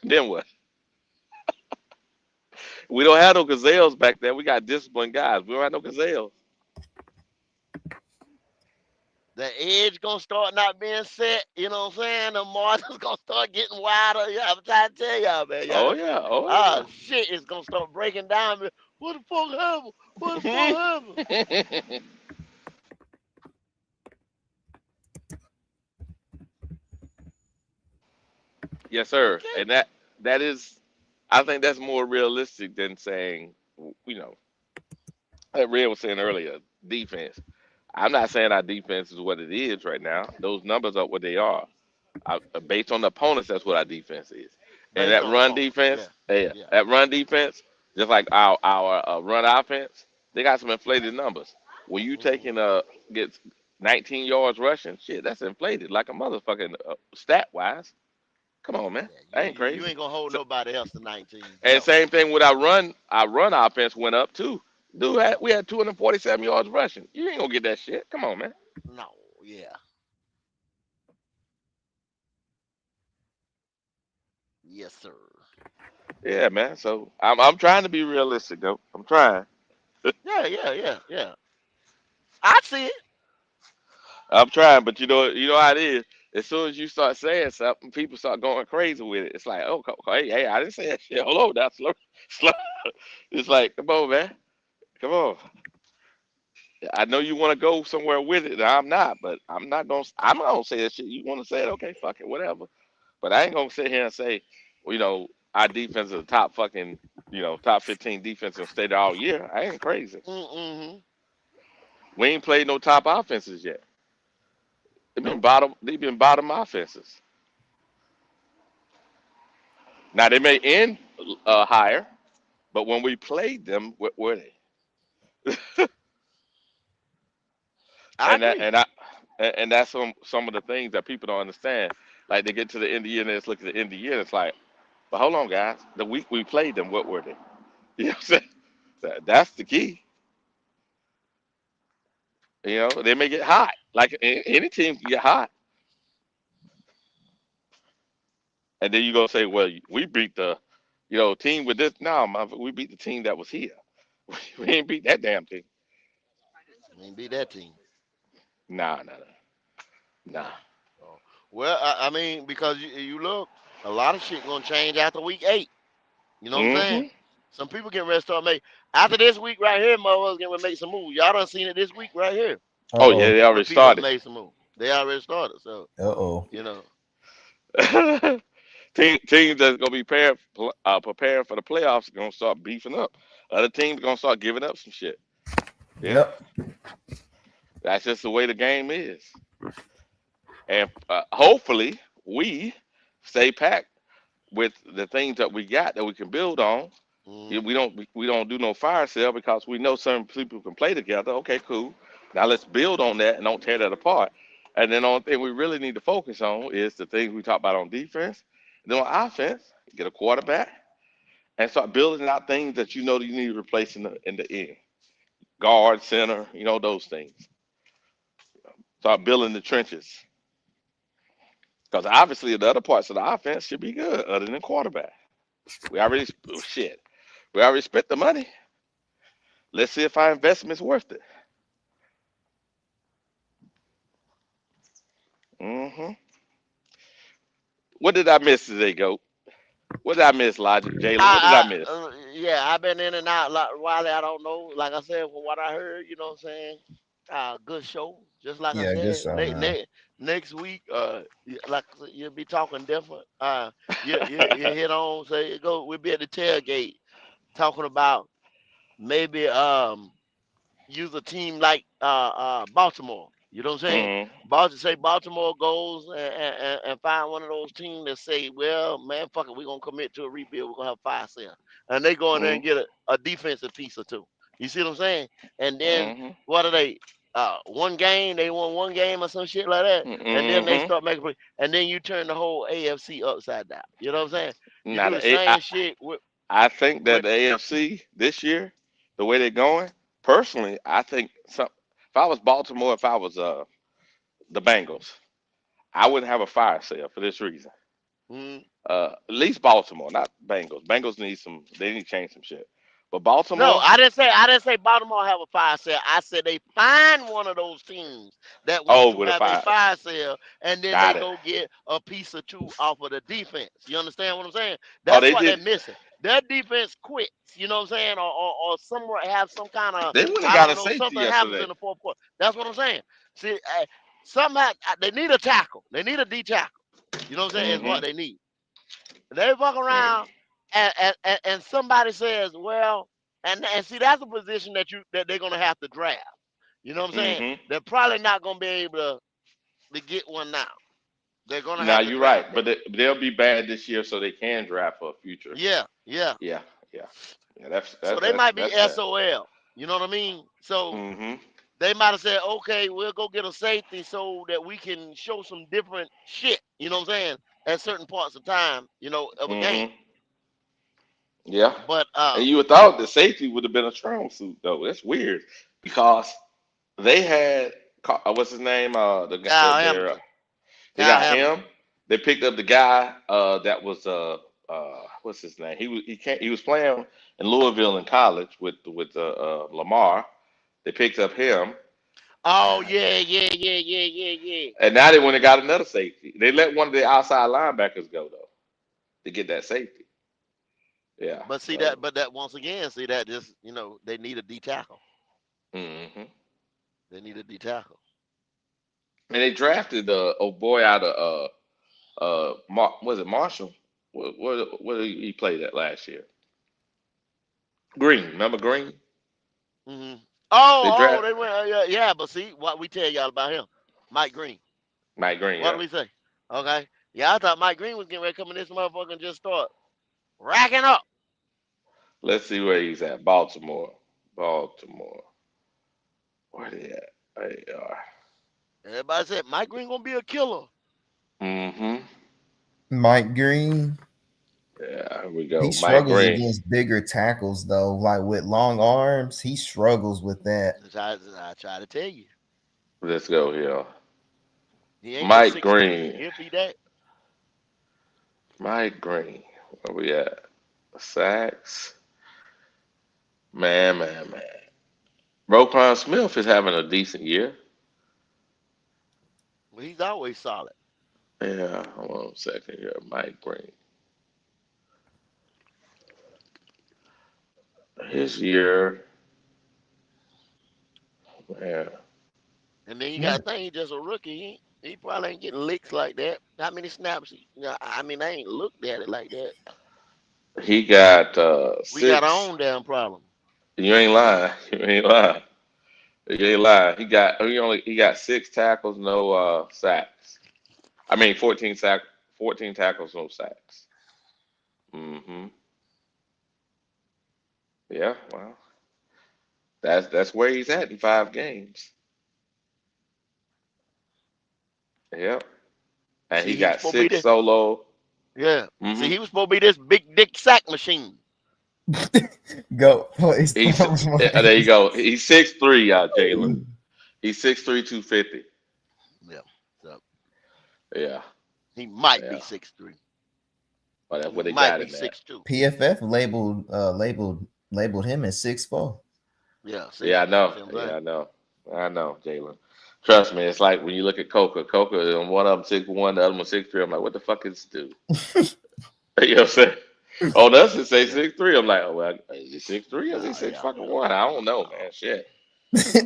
Then what? We don't have no gazelles back there. We got disciplined guys. We don't have no gazelles. The edge gonna start not being set, you know what I'm saying? The margins gonna start getting wider. Yeah, I'm trying to tell y'all, man. Oh Y'all, yeah. shit is gonna start breaking down. What the fuck happened? What the fuck happened? Yes, sir. Okay. And that is, I think that's more realistic than saying, you know, like Red was saying earlier, defense. I'm not saying our defense is what it is right now. Those numbers are what they are. Based on the opponents, that's what our defense is. And Based that on the run opponent. defense, Yeah. that run defense, just like our run offense, they got some inflated numbers. When you taking gets 19 yards rushing, shit, that's inflated like a motherfucking stat wise. Come on, man, Yeah. that ain't You crazy. ain't gonna hold So, nobody else to 19. and Never. same thing with our run offense went up too. We had 247 yards rushing. You ain't gonna get that shit. Come on, man. No, yeah. Yes, sir. Yeah, man. So I'm trying to be realistic though. I'm trying. Yeah. I see it. I'm trying, but you know how it is. As soon as you start saying something, people start going crazy with it. It's like, oh, hey, I didn't say that shit. Hold on, now, slow. It's like, come on, man, come on. I know you want to go somewhere with it, and I'm not, but I'm not gonna. I'm not gonna say that shit. You want to say it? Okay, fuck it, whatever. But I ain't gonna sit here and say, well, our defense is the top fucking, top 15 defense in the state all year. I ain't crazy. Mm-hmm. We ain't played no top offenses yet. They've been Nope. bottom. They've been bottom offenses. Now they may end higher, but when we played them, where were they? I And that agree. and I and that's some of the things that people don't understand. Like they get to the end of the year and they just look at the end of the year and it's like, but hold on, guys. The week we played them, what were they? You know what I'm saying? That's the key. They may get hot. Like any team can get hot, and then you go say, well, we beat the, team with this. No, we beat the team that was here. We ain't beat that damn team. I mean, beat that team. Nah, No. nah. Oh. Well, I mean, because you look, a lot of shit gonna change after week 8. You know what I'm saying? Mm-hmm. Some people getting ready to start make after this week right here. Motherfuckers getting ready to make some moves. Y'all done seen it this week right here. Oh yeah, Uh-oh. they Where already people have started. made some moves. They already started. So Uh-oh. you know. Teams that's gonna be preparing for the playoffs are gonna start beefing up. Other teams gonna start giving up some shit. Yeah, Yep. that's just the way the game is. And hopefully we stay packed with the things that we got that we can build on. Yeah, Mm, we don't do no fire sale because we know certain people can play together. Okay, cool. Now let's build on that and don't tear that apart. And then the only thing we really need to focus on is the things we talk about on defense. Then on offense, get a quarterback and start building out things that you know that you need to replace in the end. Guard, center, those things. Start building the trenches. Because obviously the other parts of the offense should be good other than quarterback. We already shit. We already spent the money. Let's see if our investment's worth it. hmm What did I miss today, Goat? What did I miss, Logic? Jalen, what did I miss? Yeah, I've been in and out like Wiley. I don't know. Like I said, from what I heard, you know what I'm saying. Good show. Just like I Yeah, good said, show, man. next week, like I said, you'll be talking different. You hit on say go. We'll be at the tailgate talking about maybe use a team like Baltimore. You know what I'm saying? hmm Baltimore goes and find one of those teams that say, well, man, fuck it, we're gonna commit to a rebuild. We're gonna have fire sale, and they go in there hmm and get a defensive piece or two. You see what I'm saying? And then hmm what are they? One game they won one game or some shit like that, and then they hmm start making, and then you turn the whole AFC upside down. You know what I'm saying? You Now do the same shit I think that with the AFC this year, the way they're going, personally, I think if I was Baltimore, if I was the Bengals, I wouldn't have a fire sale for this reason. mm, At least Baltimore, not Bengals. Bengals need they need to change some shit. But No, Baltimore, I didn't say Baltimore have a fire sale. I said they find one of those teams that wants oh, to with a have a fire, fire sale, and then they got it. go get a piece or two off of the defense. You understand what I'm saying? Oh, That's they what they're did. missing. Their defense quits. You know what I'm saying? Or somewhere have some kind of, They went and I got don't a know, safety something happens yesterday. in the fourth quarter. That's what I'm saying. See, somehow they need a tackle. They need a D tackle. You know what I'm saying? Is hmm what they need. They walk around and somebody says, well, and see that's a position that they're gonna have to draft. You know what I'm saying? hmm They're probably not gonna be able to get one now. They're gonna Now have to you're right, draft but that. they'll be bad this year, so they can draft for a future. Yeah, yeah. Yeah, yeah, yeah. That's So that's they that's might be that's that. SOL. You know what I mean? So hmm they might have said, okay, we'll go get a safety so that we can show some different shit. You know what I'm saying? At certain parts of time, of a game. hmm Yeah. But And you would thought the safety would have been a strong suit though. That's weird because they had what's his name? Kyle Hamilton, They Kyle got Hamilton. him. They picked up the guy that was what's his name? He was playing in Louisville in college with Lamar. They picked up him, Oh yeah, yeah, yeah, yeah, yeah, yeah. and now they went and got another safety. They let one of the outside linebackers go though to get that safety. Yeah. But see So. that, but that once again, see that just they need a D tackle. hmm They need a D tackle. And they drafted old boy out of was it Marshall? What did he played at last year? Green, remember Green? Hmm They Oh, draft they went. Yeah, yeah. But see what we tell y'all about him, Mike Green. Mike Green, What do yeah. we say? Okay. Yeah, I thought Mike Green was getting ready to come in this motherfucker and just start racking up. Let's see where he's at. Baltimore. Baltimore. Where they at? They are. Everybody said Mike Green gonna be a killer. Mm-hmm. Mike Green, Yeah, here we he go. Mike struggles Green. against bigger tackles though. Like with long arms, he struggles with that. I try to tell you, Let's go here. he ain't but Mike 6'3". Green. He'll be that. Mike Green. Where we at? Sacks. Man. Roquan Smith is having a decent year. Well, he's always solid. Yeah, hold on a second here. Mike Green. His year, man. And then you Yeah. got to think he's just a rookie. He probably ain't getting licks like that. How many snaps? I mean, I ain't looked at it like that. He got We got our six. own damn problem. You ain't lying. You ain't lying. You ain't lying. He got 6 tackles, no sacks. I mean 14 tackles, no sacks. Hmm. Yeah, well, that's where he's at in 5 games. Yep. And See, he he was got supposed to be six this. solo. Yeah. See, Hmm. he was supposed to be this big dick sack machine. Go, please. There you go. He's 6'3", Jalen. He's 6'3", 250. Yeah. So Yeah, he might be yeah. 6'3". But that's He what they might got be in there. 6'2". PFF labeled him as 6'4". Yeah. See. Yeah, I know. See what I'm Yeah, saying? I know, Jalen. Trust me, it's like when you look at Coca. Coca, and one of them 6'1", the other one 6'3". I'm like, what the fuck is this dude? You know what I'm saying? On us, it say Yeah. 6'3". I'm like, oh well, is he 6'3" or is he No. six Yeah. fucking one? I don't know, man. No. Shit.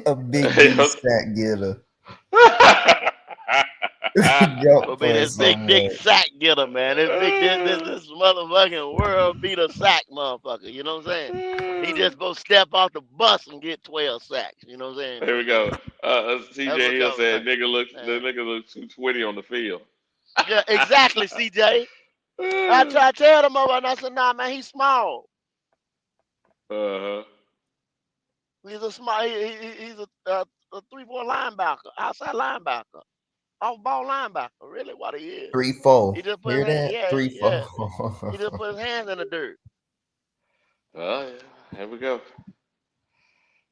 A big You D know? sack getter. Go Will be play this big some dick more. sack getter, man. This motherfucking world beat a sack motherfucker. You know what I'm saying? He just supposed to step off the bus and get 12 sacks. You know what I'm saying? Here we go. That's CJ what Hill y'all said, think. the Man. nigga looks 220 on the field. Yeah, exactly, CJ. I try to tell them over and I said, nah, man, he's small. Uh-huh. He's a small, he's a 3-4 linebacker, outside linebacker, off ball linebacker. Really, what he is. 3-4. He just put his Hear hand, that? yeah, yeah. He 3-4. just put his hands in the dirt. Oh yeah. Here we go.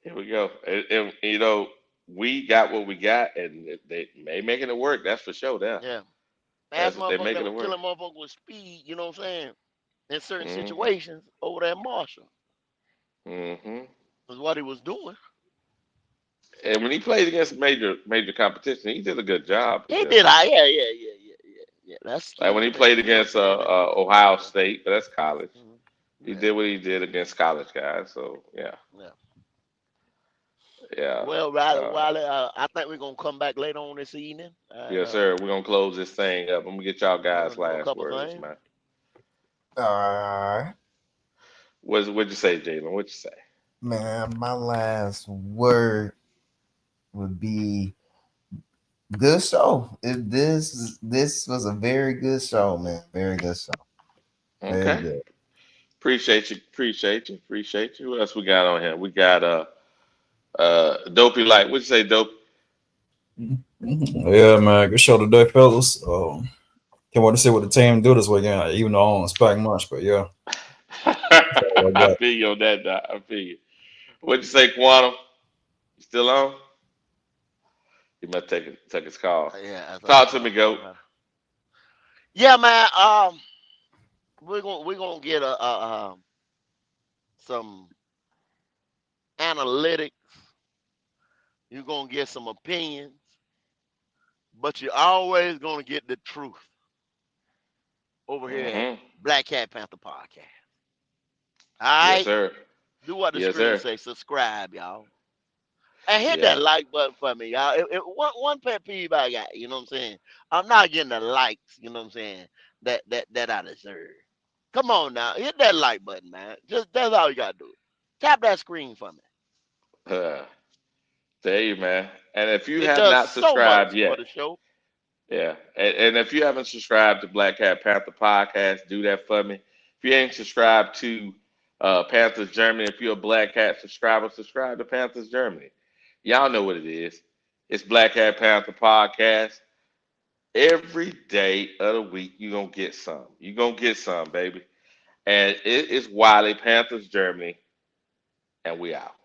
Here we go. And, we got what we got, and they making it work. That's for sure. Now, Yeah. Fast that's they're motherfucker that making was it work. killing motherfucker with speed, you know what I'm saying? In certain Hmm. situations over there at Marshall Hmm. was what he was doing. And when he played against major competition, he did a good job He against did, them. yeah. That's Like when skill, he man. played You know what I'm against saying? Ohio State, but that's college. Mhm. He Yeah, did what he did against college guys. So yeah, yeah. yeah. Well, Riley, Uh, Wiley, I think we're gonna come back later on this evening, and yes, sir. We're gonna close this thing up. I'm gonna get y'all we're guys gonna do a last couple words, things. man. Alright. What'd you say, Jalen? What'd you say? Man, my last word would be good show. This was a very good show, man. Very good show. Very Okay. good. Appreciate you. Appreciate you. Appreciate you. What else we got on here? We got Dopey Light. What'd you say, Dope? Yeah, man, good show today, fellas. Can't wait to see what the team do this weekend. Even though I don't expect much, but yeah, that's all I I got. feel you on that, Doc. I feel you. What'd you say, Quantum? You still on? He must take his call. Yeah, I think Talk it's to me, all Goat. right. Yeah, man. We're gonna get some analytics. You're gonna get some opinions, but you're always gonna get the truth over here at Mm-hmm. Black Cat Panther Podcast. All Yes, right, sir. do what the Yes, screen sir. say. Subscribe, y'all, and hit that Yeah. like button for me, y'all. One pet peeve I got, you know what I'm saying? I'm not getting the likes, you know what I'm saying? That I deserve. Come on now, hit that like button, man. Just that's all you gotta do. Tap that screen for me. Uh, Tell you, man. And if you It have does not so subscribed much for yet, the show. yeah. And if you haven't subscribed to Black Cat Panther Podcast, do that for me. If you ain't subscribed to Panthers Germany, if you're a Black Cat subscriber, subscribe to Panthers Germany. Y'all know what it is. It's Black Cat Panther Podcast. Every day of the week, you're going to get some. You're going to get some, baby. And it is Wiley, Panthers Germany, and we out.